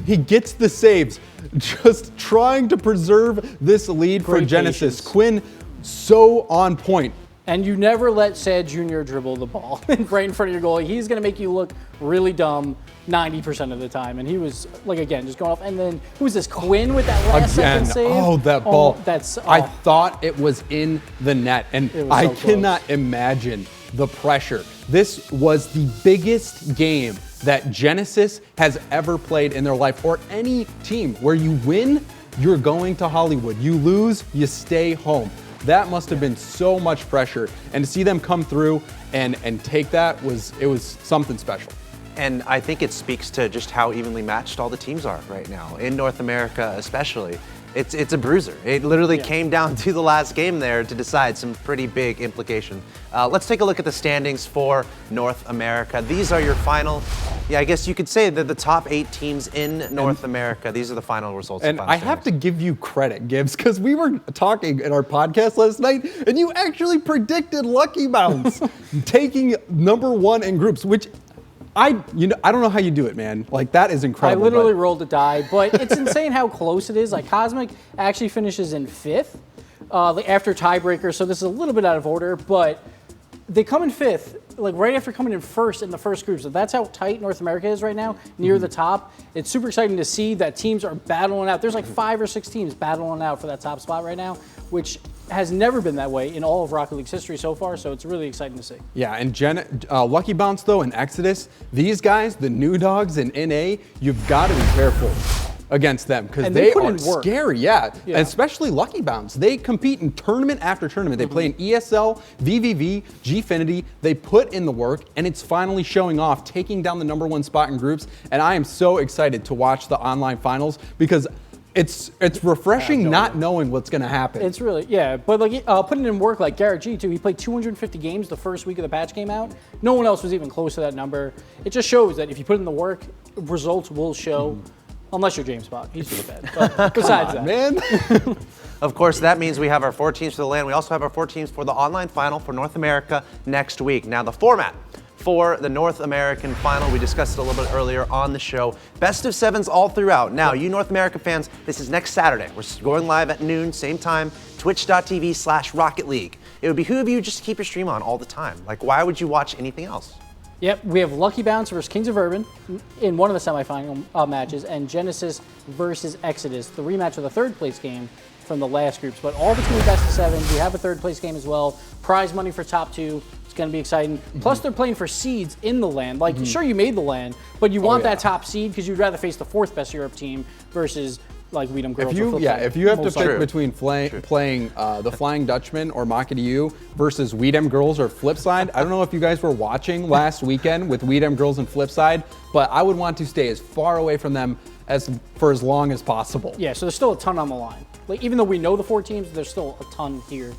[SPEAKER 3] He gets the saves, just trying to preserve this lead for Genesis. Quinn, so on point.
[SPEAKER 2] And you never let Sad Jr. dribble the ball right in front of your goalie. He's going to make you look really dumb 90% of the time, and he was like again just going off. And then who was this Quinn with that last second save?
[SPEAKER 3] Oh, that ball! I
[SPEAKER 2] Oh.
[SPEAKER 3] thought it was in the net, and I
[SPEAKER 2] so
[SPEAKER 3] cannot imagine the pressure. This was the biggest game that Genesis has ever played in their life, or any team. Where you win, you're going to Hollywood. You lose, you stay home. That must have been so much pressure, and to see them come through and take that was something special.
[SPEAKER 1] And I think it speaks to just how evenly matched all the teams are right now, in North America especially. It's a bruiser. It literally came down to the last game there to decide some pretty big implication. Let's take a look at the standings for North America. These are your final, I guess you could say that the top 8 teams in North America. These are the final results.
[SPEAKER 3] And I have to give you credit, Gibbs, because we were talking in our podcast last night, and you actually predicted Lucky Bounce taking #1 in groups, which I don't know how you do it, man. Like, that is incredible.
[SPEAKER 2] I literally rolled a die, but it's insane how close it is. Like, Cosmic actually finishes in 5th after tiebreaker, so this is a little bit out of order, but they come in 5th, like right after coming in 1st in the first group. So that's how tight North America is right now, near the top. It's super exciting to see that teams are battling out. There's like 5 or 6 teams battling out for that top spot right now, which has never been that way in all of Rocket League's history so far, so it's really exciting to see.
[SPEAKER 3] Yeah, and Lucky Bounce, though, and Exodus, these guys, the new dogs in NA, you've got to be careful against them because they are scary, yeah. And especially Lucky Bounce. They compete in tournament after tournament. They play in ESL, VVV, Gfinity. They put in the work, and it's finally showing off, taking down the #1 spot in groups, and I am so excited to watch the online finals because it's refreshing not knowing what's going to happen.
[SPEAKER 2] It's really, but like putting in work like Garrett G too, he played 250 games the first week of the patch came out. No one else was even close to that number. It just shows that if you put in the work, results will show, unless you're James Bond. He's really bad. But besides that.
[SPEAKER 3] Man.
[SPEAKER 1] Of course, that means we have our 4 teams for the LAN. We also have our 4 teams for the online final for North America next week. Now, the format for the North American final, we discussed it a little bit earlier on the show. Best of 7s all throughout. Now, you North America fans, this is next Saturday. We're going live at noon, same time, twitch.tv/Rocket League. It would behoove you just to keep your stream on all the time. Like, why would you watch anything else?
[SPEAKER 2] Yep, we have Lucky Bounce versus Kings of Urban in one of the semifinal matches, and Genesis versus Exodus, the rematch of the 3rd place game from the last groups. But all between best of 7, we have a 3rd place game as well. Prize money for top 2. It's going to be exciting. Plus, they're playing for seeds in the LAN. Like, sure, you made the LAN, but you want that top seed because you'd rather face the 4th best Europe team versus like Weedham Girls.
[SPEAKER 3] If you have to pick between playing the Flying Dutchman or Maka to You versus Weedham Girls or Flipside, I don't know if you guys were watching last weekend with Weedham Girls and Flipside, but I would want to stay as far away from them for as long as possible.
[SPEAKER 2] Yeah, so there's still a ton on the line. Like, even though we know the 4 teams, there's still a ton here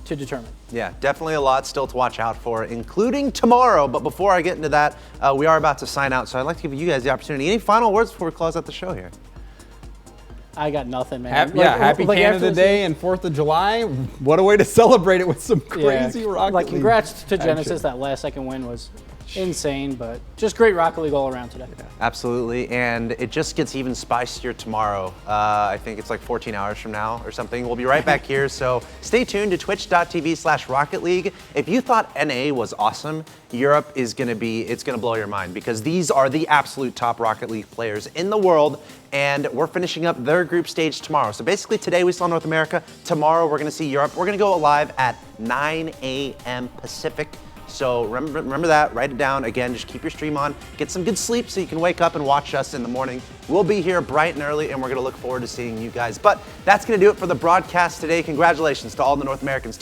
[SPEAKER 2] to determine.
[SPEAKER 1] Yeah, definitely a lot still to watch out for, including tomorrow. But before I get into that, we are about to sign out, so I'd like to give you guys the opportunity. Any final words before we close out the show here?
[SPEAKER 2] I got nothing, man.
[SPEAKER 3] Happy Canada Day and 4th of July. What a way to celebrate it with some crazy Rocket League.
[SPEAKER 2] Congrats to Genesis. That last second win was insane, but just great Rocket League all around today.
[SPEAKER 1] Yeah, absolutely, and it just gets even spicier tomorrow. I think it's like 14 hours from now or something. We'll be right back here, so stay tuned to twitch.tv/Rocket League. If you thought NA was awesome, Europe is going to it's going to blow your mind because these are the absolute top Rocket League players in the world, and we're finishing up their group stage tomorrow. So basically today we saw North America. Tomorrow we're going to see Europe. We're going to go live at 9 a.m. Pacific. So remember that, write it down. Again, just keep your stream on, get some good sleep so you can wake up and watch us in the morning. We'll be here bright and early, and we're gonna look forward to seeing you guys. But that's gonna do it for the broadcast today. Congratulations to all the North Americans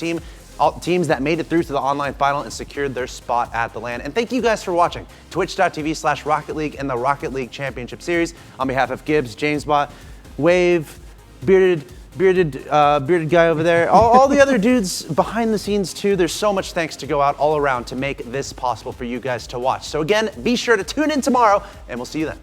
[SPEAKER 1] all teams that made it through to the online final and secured their spot at the LAN. And thank you guys for watching twitch.tv/Rocket League and the Rocket League Championship Series. On behalf of Gibbs, JamesBot, Wave, bearded guy over there, all the other dudes behind the scenes too. There's so much thanks to go out all around to make this possible for you guys to watch. So again, be sure to tune in tomorrow, and we'll see you then.